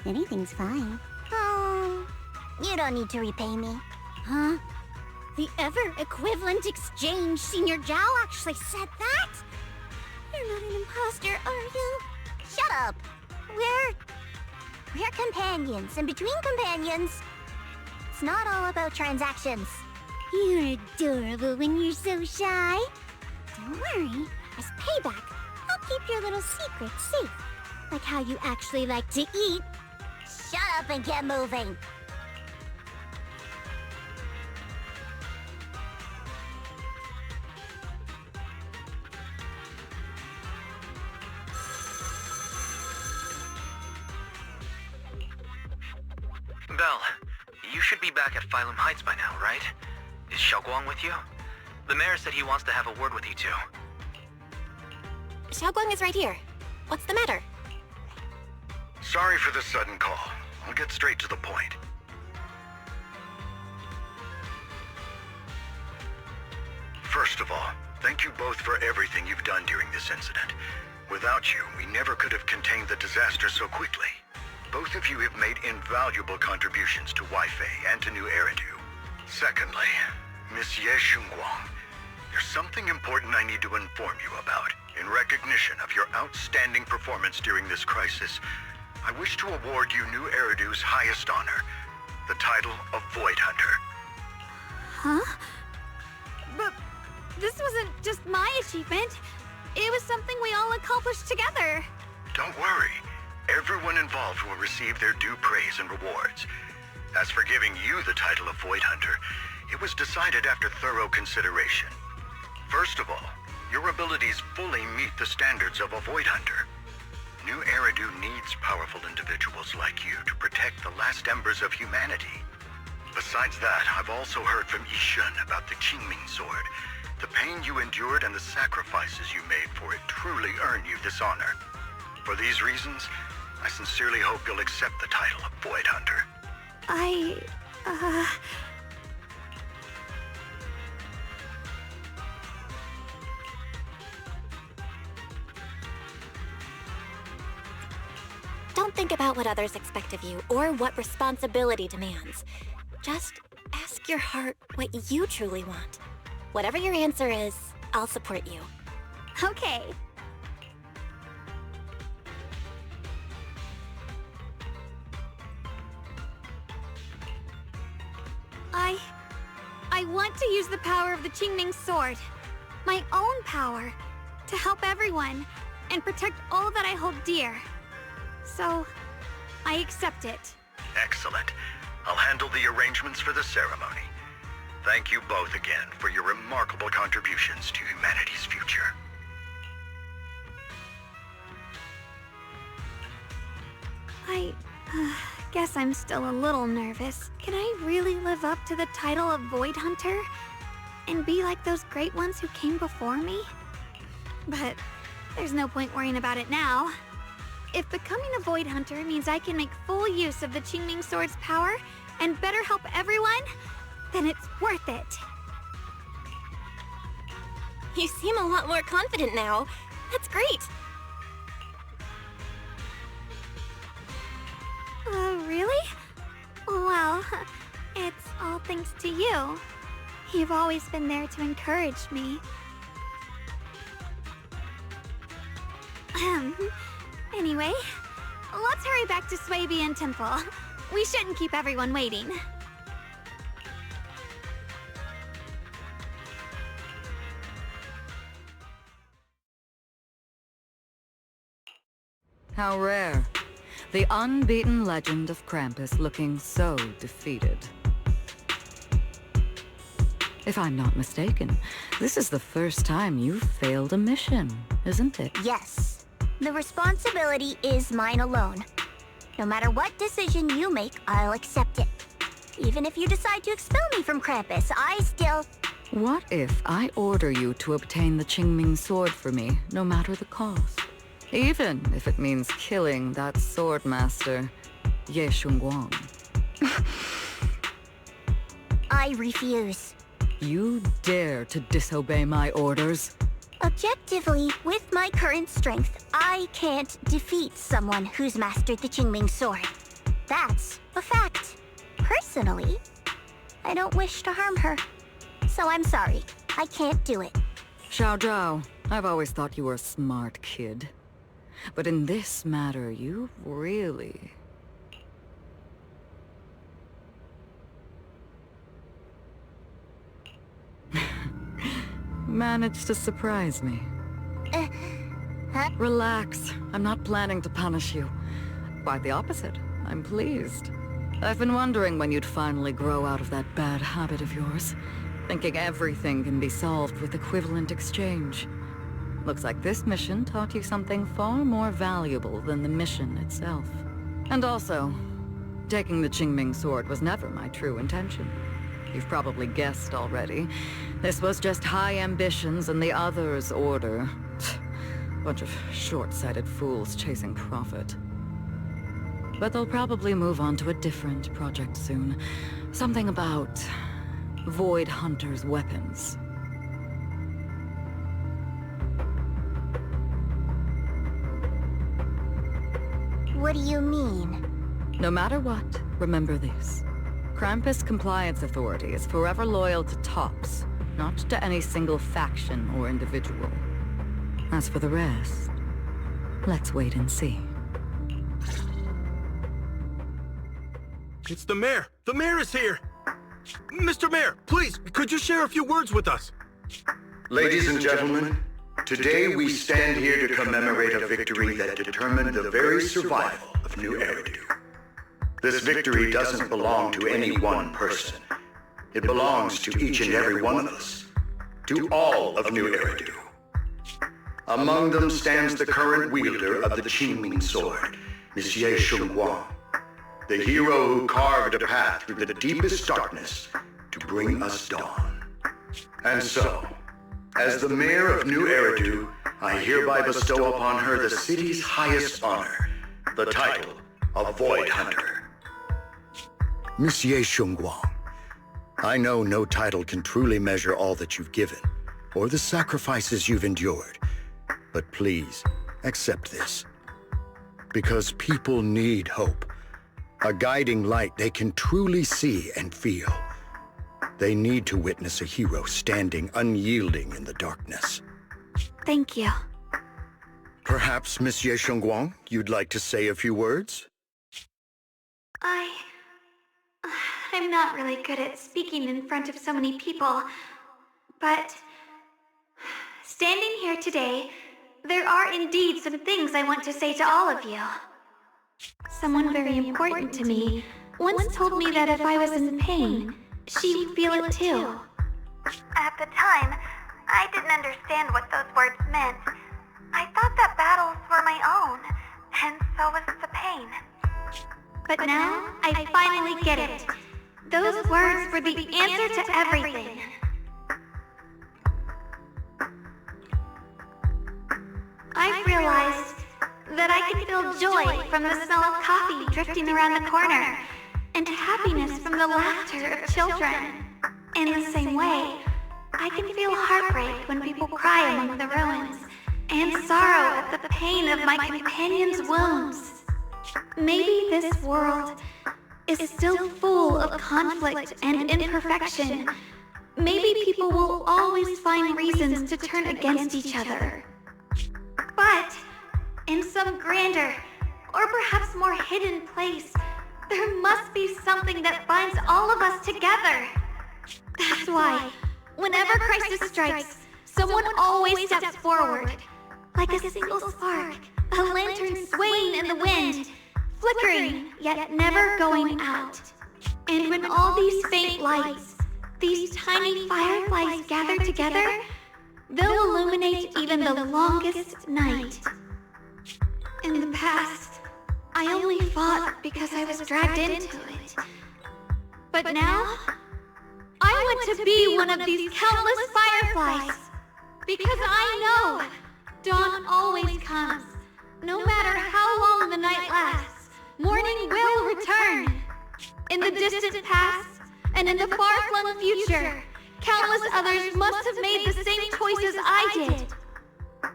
Anything's fine. Oh, you don't need to repay me. Huh? The ever-equivalent exchange, Senior Zhao actually said that? You're not an imposter, are you? Shut up! We're companions, and between companions, it's not all about transactions. You're adorable when you're so shy. Don't worry, as payback, I'll keep your little secrets safe. Like how you actually like to eat. Shut up and get moving. Belle, you should be back at Phylum Heights by now, right? Is Xiaoguang with you? The mayor said he wants to have a word with you two. Xiaoguang is right here. What's the matter? Sorry for the sudden call. I'll get straight to the point. First of all, thank you both for everything you've done during this incident. Without you, we never could have contained the disaster so quickly. Both of you have made invaluable contributions to Weifei and to New Eridu. Secondly, Miss Ye Shunguang, there's something important I need to inform you about. In recognition of your outstanding performance during this crisis, I wish to award you New Eridu's highest honor, the title of Void Hunter. Huh? But this wasn't just my achievement. It was something we all accomplished together. Don't worry. Everyone involved will receive their due praise and rewards. As for giving you the title of Void Hunter, it was decided after thorough consideration. First of all, your abilities fully meet the standards of a Void Hunter. New Eridu needs powerful individuals like you to protect the last embers of humanity. Besides that, I've also heard from Yishun about the Qingming Sword. The pain you endured and the sacrifices you made for it truly earn you this honor. For these reasons, I sincerely hope you'll accept the title of Void Hunter. Don't think about what others expect of you or what responsibility demands. Just ask your heart what you truly want. Whatever your answer is, I'll support you. Okay. I want to use the power of the Qingming Sword, my own power, to help everyone and protect all that I hold dear. So, I accept it. Excellent. I'll handle the arrangements for the ceremony. Thank you both again for your remarkable contributions to humanity's future. I guess I'm still a little nervous. Can I really live up to the title of Void Hunter? And be like those great ones who came before me? But there's no point worrying about it now. If becoming a Void Hunter means I can make full use of the Qingming Sword's power and better help everyone, then it's worth it. You seem a lot more confident now. That's great. Really? Well, it's all thanks to you. You've always been there to encourage me. Anyway, let's hurry back to Swabian Temple. We shouldn't keep everyone waiting. How rare. The unbeaten legend of Krampus looking so defeated. If I'm not mistaken, this is the first time you've failed a mission, isn't it? Yes. The responsibility is mine alone. No matter what decision you make, I'll accept it. Even if you decide to expel me from Krampus, I still... What if I order you to obtain the Qingming Sword for me, no matter the cost? Even if it means killing that sword master, Ye Shunguang. I refuse. You dare to disobey my orders? Objectively, with my current strength, I can't defeat someone who's mastered the Qingming Sword. That's a fact. Personally, I don't wish to harm her. So I'm sorry, I can't do it. Xiao Zhao, I've always thought you were a smart kid. But in this matter, you really... managed to surprise me. Huh? Relax. I'm not planning to punish you. Quite the opposite. I'm pleased. I've been wondering when you'd finally grow out of that bad habit of yours. Thinking everything can be solved with equivalent exchange. Looks like this mission taught you something far more valuable than the mission itself. And also, taking the Qingming Sword was never my true intention. You've probably guessed already. This was just high ambitions and the others' order. Bunch of short-sighted fools chasing profit. But they'll probably move on to a different project soon. Something about Void Hunter's weapons. What do you mean? No matter what, remember this. Krampus Compliance Authority is forever loyal to TOPS, not to any single faction or individual. As for the rest, let's wait and see. It's the mayor! The mayor is here! Mr. Mayor, please, could you share a few words with us? Ladies and gentlemen, today we stand here to commemorate a victory that determined the very survival of New Eridu. This victory doesn't belong to any one person. It belongs to each and every one of us. To all of New Eridu. Among them stands the current wielder of the Qingming sword, Monsieur Shunguang, the hero who carved a path through the deepest darkness to bring us dawn. And so, as the mayor of New Eridu, I hereby bestow upon her the city's highest honor, the title of Void Hunter. Monsieur Shunguang, I know no title can truly measure all that you've given, or the sacrifices you've endured. But please, accept this. Because people need hope. A guiding light they can truly see and feel. They need to witness a hero standing unyielding in the darkness. Thank you. Perhaps, Monsieur Shunguang, you'd like to say a few words? I'm not really good at speaking in front of so many people, but standing here today, there are indeed some things I want to say to all of you. Someone very important to me once told me that if I was in pain, she would feel it too. At the time, I didn't understand what those words meant. I thought that battles were my own, and so was the pain. But now, I finally get it. Those words were the answer to everything. I've realized that I can feel joy from the smell of coffee drifting around the corner, and happiness from the laughter of children. In the same way, I can feel heartbreak when people cry among the ruins, and sorrow at the pain of my companion's wounds. Maybe this world is still full of conflict and imperfection. Maybe people will always find reasons to turn against each other. But in some grander, or perhaps more hidden place, there must be something that binds all of us together. That's why, whenever crisis strikes, someone always steps forward. Like a single spark, a lantern swaying in the wind, flickering, yet never going out. And when all these faint lights, these tiny fireflies gather together, they'll illuminate even the longest night. In the past, I only fought because I was dragged into it. But now, I want to be one of these countless fireflies. Because I know dawn always comes. No matter how long the night lasts, morning will return. In the distant past, and in the far-flung future, countless others must have made the same choices I did.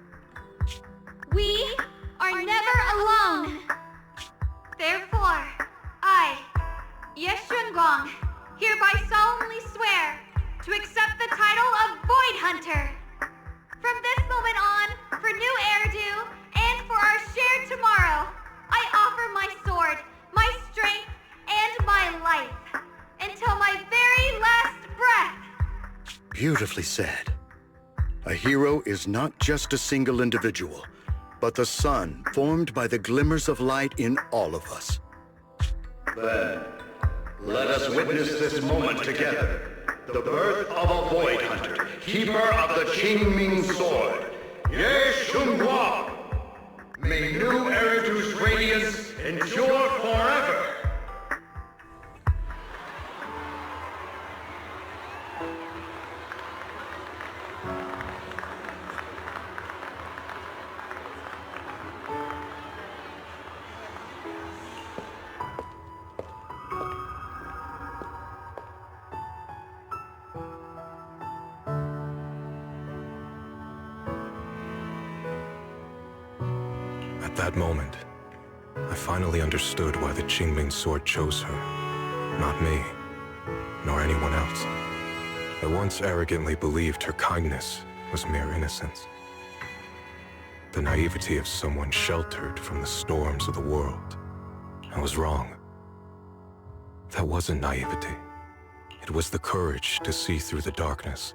We are never alone. Therefore, I, Yeshun-gong, hereby solemnly swear to accept the title of Void Hunter. From this moment on, for New Eridu, and for our shared tomorrow, I offer my sword, my strength, and my life, until my very last breath. Beautifully said. A hero is not just a single individual, but the sun formed by the glimmers of light in all of us. Then, let us witness this moment together. The birth of a Void Hunter, keeper of the Qingming sword, Ye Shunguang. May New Eridu's radiance endure forever. At that moment, I finally understood why the Qingming sword chose her. Not me, nor anyone else. I once arrogantly believed her kindness was mere innocence. The naivety of someone sheltered from the storms of the world. I was wrong. That wasn't naivety. It was the courage to see through the darkness,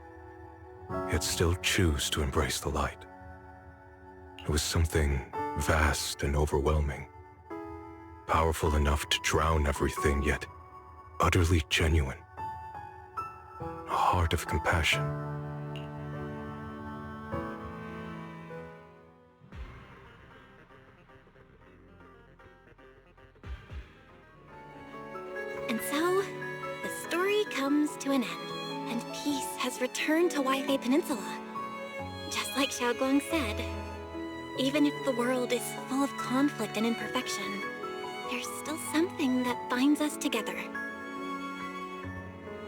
yet still choose to embrace the light. It was something vast and overwhelming, powerful enough to drown everything, yet utterly genuine. A heart of compassion. And so, the story comes to an end, and peace has returned to Waifei Peninsula. Just like Xiaoguang said, even if the world is full of conflict and imperfection, there's still something that binds us together.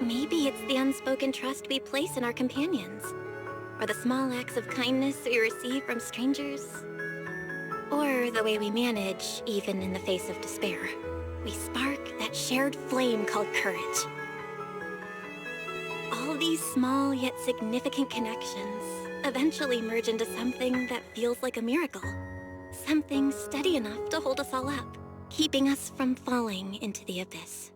Maybe it's the unspoken trust we place in our companions, or the small acts of kindness we receive from strangers, or the way we manage, even in the face of despair. We spark that shared flame called courage. All these small yet significant connections eventually merge into something that feels like a miracle. Something steady enough to hold us all up, keeping us from falling into the abyss.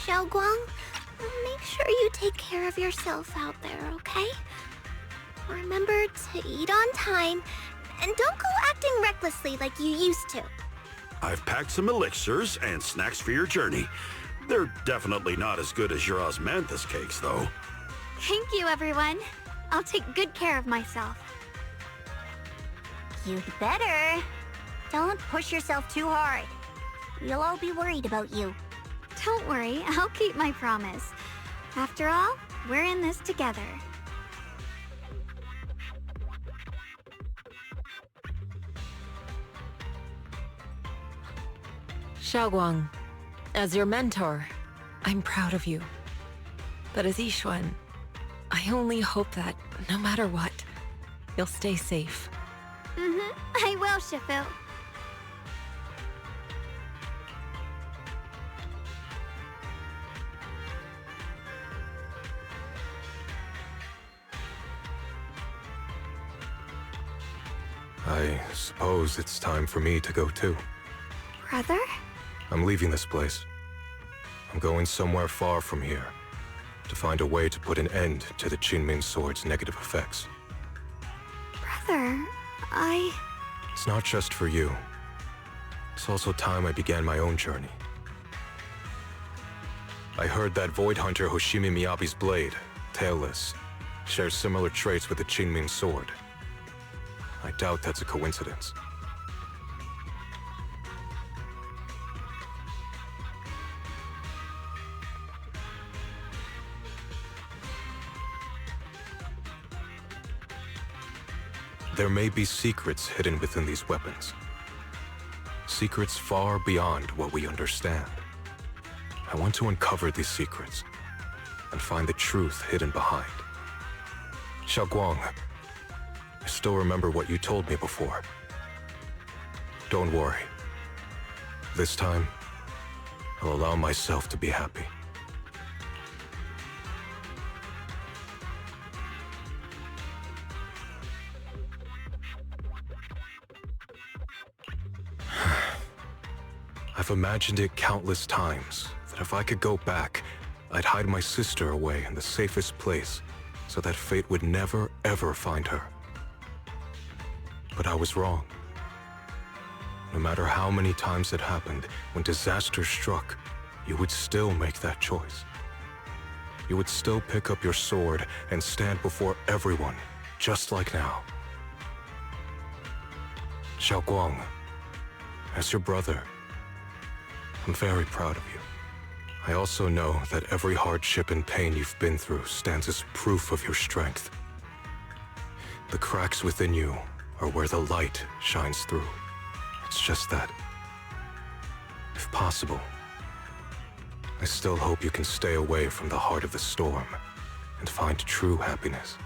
Xiaoguang, make sure you take care of yourself out there, okay? Remember to eat on time, and don't go acting recklessly like you used to. I've packed some elixirs and snacks for your journey. They're definitely not as good as your osmanthus cakes, though. Thank you, everyone. I'll take good care of myself. You'd better. Don't push yourself too hard. We'll all be worried about you. Don't worry, I'll keep my promise. After all, we're in this together. Xiaoguang, as your mentor, I'm proud of you. But as Yixuan, I only hope that, no matter what, you'll stay safe. I will, Shifu. I suppose it's time for me to go too. Brother? I'm leaving this place. I'm going somewhere far from here, to find a way to put an end to the Qingming Sword's negative effects. Brother, It's not just for you. It's also time I began my own journey. I heard that Void Hunter Hoshimi Miyabi's blade, Tailless, shares similar traits with the Qingming Sword. I doubt that's a coincidence. There may be secrets hidden within these weapons. Secrets far beyond what we understand. I want to uncover these secrets and find the truth hidden behind. Xiaoguang, I still remember what you told me before. Don't worry. This time, I'll allow myself to be happy. I've imagined it countless times, that if I could go back, I'd hide my sister away in the safest place, so that fate would never, ever find her. But I was wrong. no matter how many times it happened, when disaster struck, you would still make that choice. You would still pick up your sword and stand before everyone, just like now. Xiaoguang, as your brother, I'm very proud of you. I also know that every hardship and pain you've been through stands as proof of your strength. The cracks within you are where the light shines through. It's just that, if possible, I still hope you can stay away from the heart of the storm and find true happiness.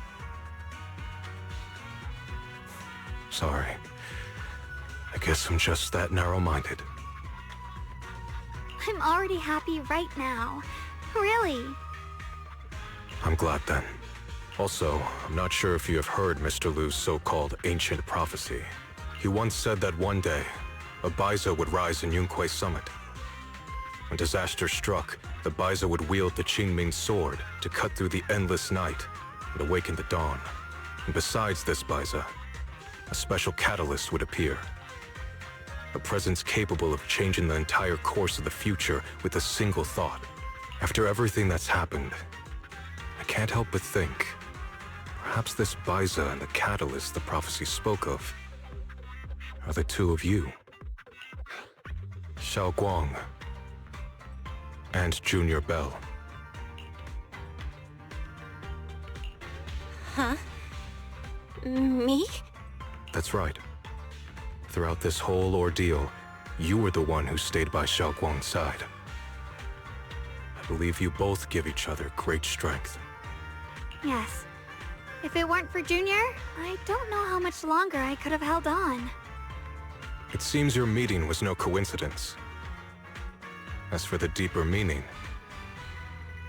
Sorry. I guess I'm just that narrow-minded. I'm already happy right now. Really. I'm glad then. Also, I'm not sure if you have heard Mr. Lu's so-called ancient prophecy. He once said that one day, a Baiza would rise in Yunquei Summit. When disaster struck, the Baiza would wield the Qingming sword to cut through the endless night and awaken the dawn. And besides this Baiza, a special catalyst would appear. A presence capable of changing the entire course of the future with a single thought. After everything that's happened, I can't help but think, perhaps this Baiza and the catalyst the prophecy spoke of are the two of you. Xiaoguang and Junior Bell. Huh? Me? That's right. Throughout this whole ordeal, you were the one who stayed by Xiaoguang's side. I believe you both give each other great strength. Yes. If it weren't for Junior, I don't know how much longer I could have held on. It seems your meeting was no coincidence. As for the deeper meaning,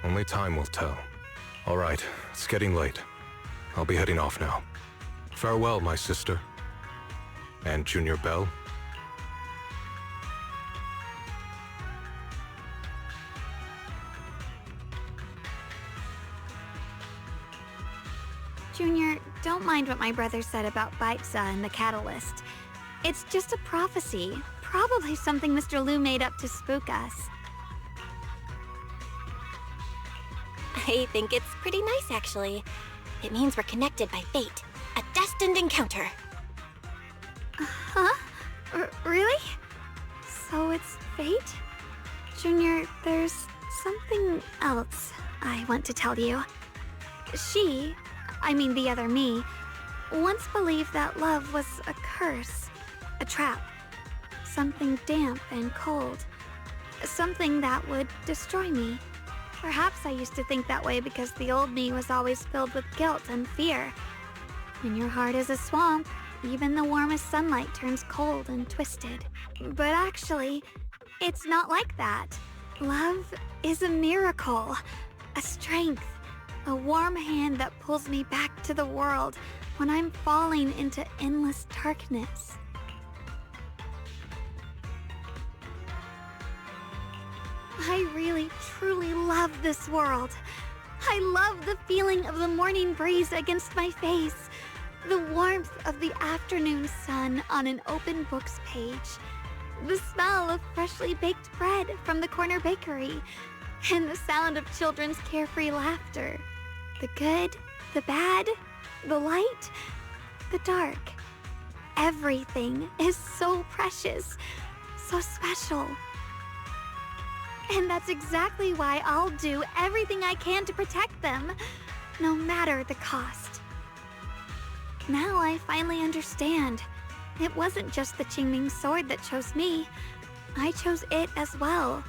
only time will tell. All right, it's getting late. I'll be heading off now. Farewell, my sister. And Junior Bell. Junior, don't mind what my brother said about Baiza and the catalyst. It's just a prophecy. Probably something Mr. Lu made up to spook us. I think it's pretty nice, actually. It means we're connected by fate. A destined encounter. Huh? Really? So it's fate? Junior, there's something else I want to tell you. I mean the other me, once believed that love was a curse, a trap, something damp and cold, something that would destroy me. Perhaps I used to think that way because the old me was always filled with guilt and fear. When your heart is a swamp, even the warmest sunlight turns cold and twisted. But actually, it's not like that. Love is a miracle, a strength, a warm hand that pulls me back to the world when I'm falling into endless darkness. I really, truly love this world. I love the feeling of the morning breeze against my face, the warmth of the afternoon sun on an open book's page, the smell of freshly baked bread from the corner bakery, and the sound of children's carefree laughter. The good, the bad, the light, the dark. Everything is so precious, so special. And that's exactly why I'll do everything I can to protect them, no matter the cost. Now I finally understand. It wasn't just the Qingming sword that chose me. I chose it as well,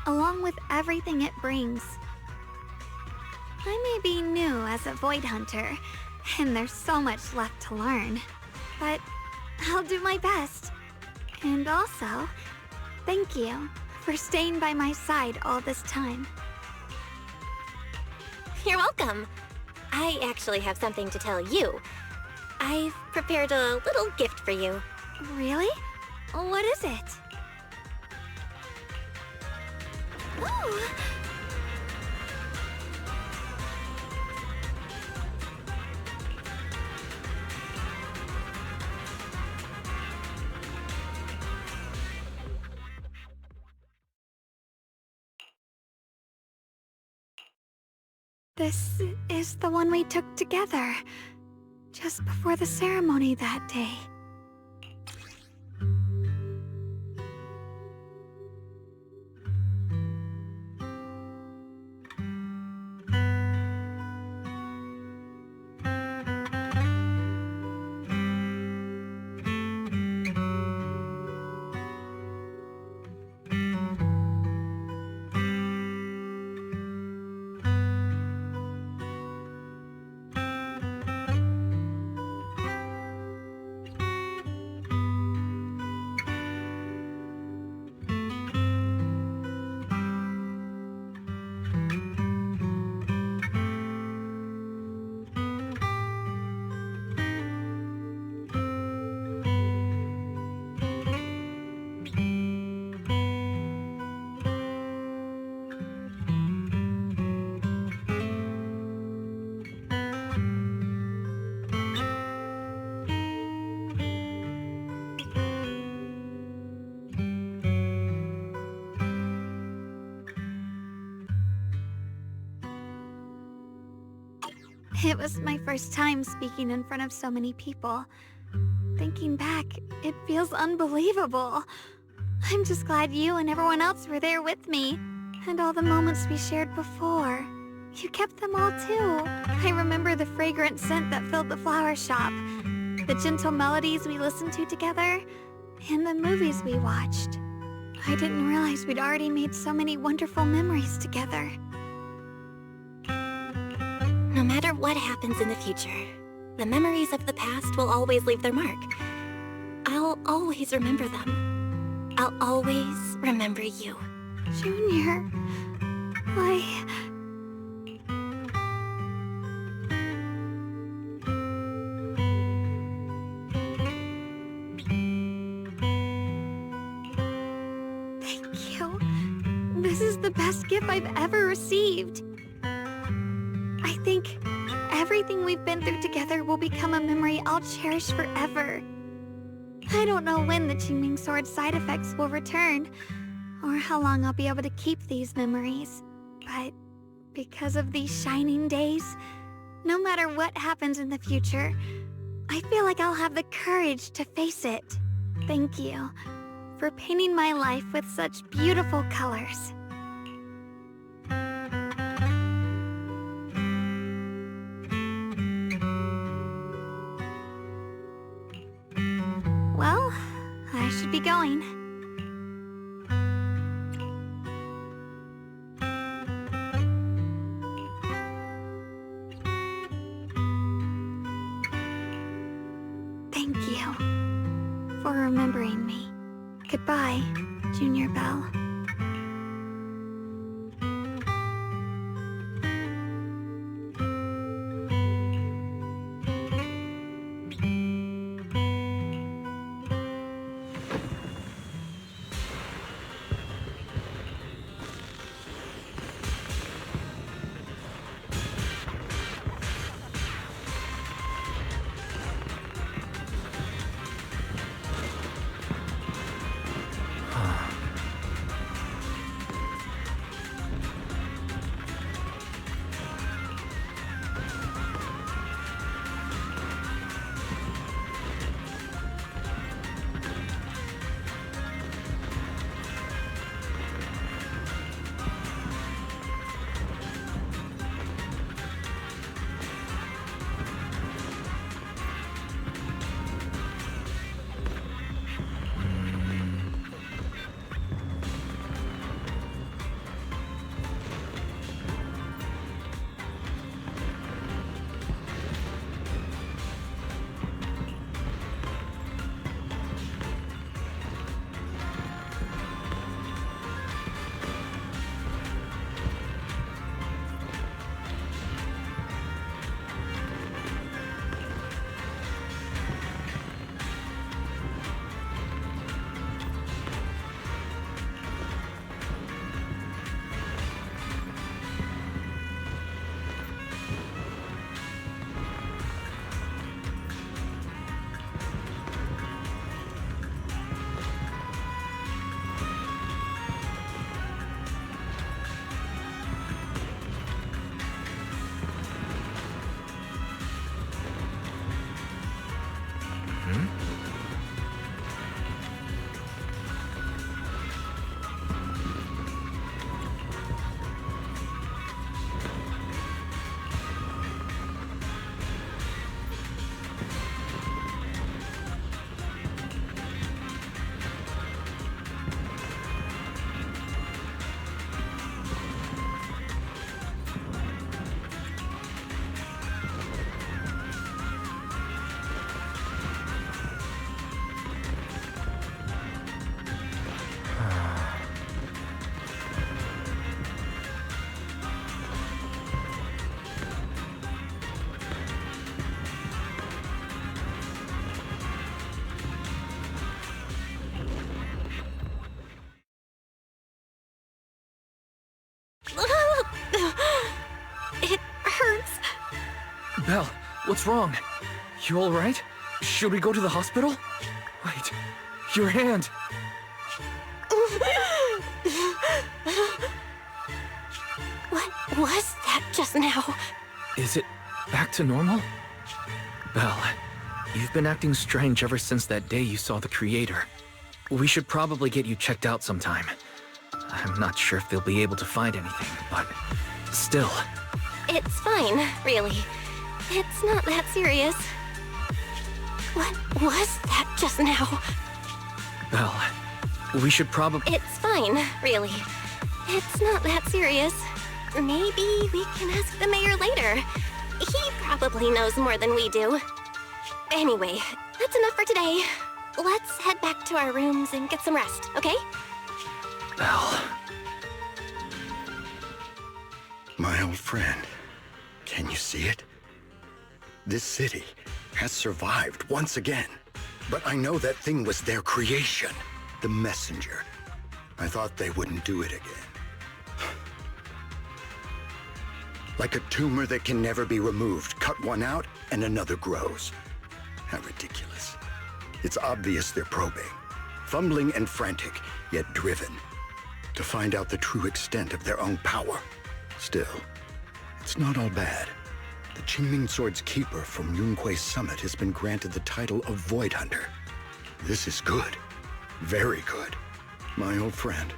along with everything it brings. I may be new as a Void Hunter, and there's so much left to learn. But I'll do my best. And also, thank you for staying by my side all this time. You're welcome. I actually have something to tell you. I've prepared a little gift for you. Really? What is it? Ooh. This is the one we took together, just before the ceremony that day. It was my first time speaking in front of so many people. Thinking back, it feels unbelievable. I'm just glad you and everyone else were there with me. And all the moments we shared before. You kept them all too. I remember the fragrant scent that filled the flower shop, the gentle melodies we listened to together, and the movies we watched. I didn't realize we'd already made so many wonderful memories together. No matter what happens in the future, the memories of the past will always leave their mark. I'll always remember them. I'll always remember you. Junior, Thank you. This is the best gift I've ever received. I think everything we've been through together will become a memory I'll cherish forever. I don't know when the Qingming Sword side effects will return, or how long I'll be able to keep these memories. But because of these shining days, no matter what happens in the future, I feel like I'll have the courage to face it. Thank you for painting my life with such beautiful colors. Well, I should be going. Thank you for remembering me. Goodbye, Junior Belle. It hurts. Belle, what's wrong? You alright? Should we go to the hospital? Wait, your hand! What was that just now? Is it back to normal? Belle, you've been acting strange ever since that day you saw the Creator. We should probably get you checked out sometime. I'm not sure if they'll be able to find anything, but still. It's fine, really. It's not that serious. What was that just now? Belle, we should probably... It's fine, really. It's not that serious. Maybe we can ask the mayor later. He probably knows more than we do. Anyway, that's enough for today. Let's head back to our rooms and get some rest, okay? Belle. My old friend, can you see it? This city has survived once again. But I know that thing was their creation, the messenger. I thought they wouldn't do it again. Like a tumor that can never be removed. Cut one out and another grows. How ridiculous. It's obvious they're probing. Fumbling and frantic, yet driven. To find out the true extent of their own power. Still, it's not all bad. The Qingming Sword's keeper from Yunkui's summit has been granted the title of Void Hunter. This is good. Very good. My old friend,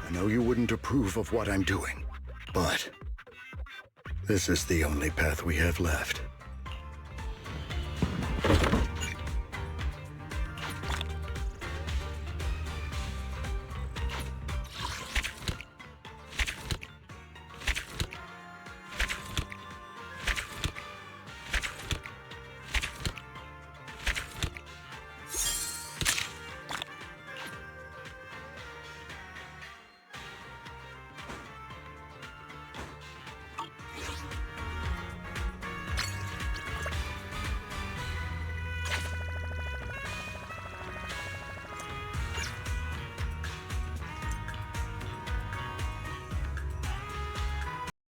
I know you wouldn't approve of what I'm doing, but this is the only path we have left.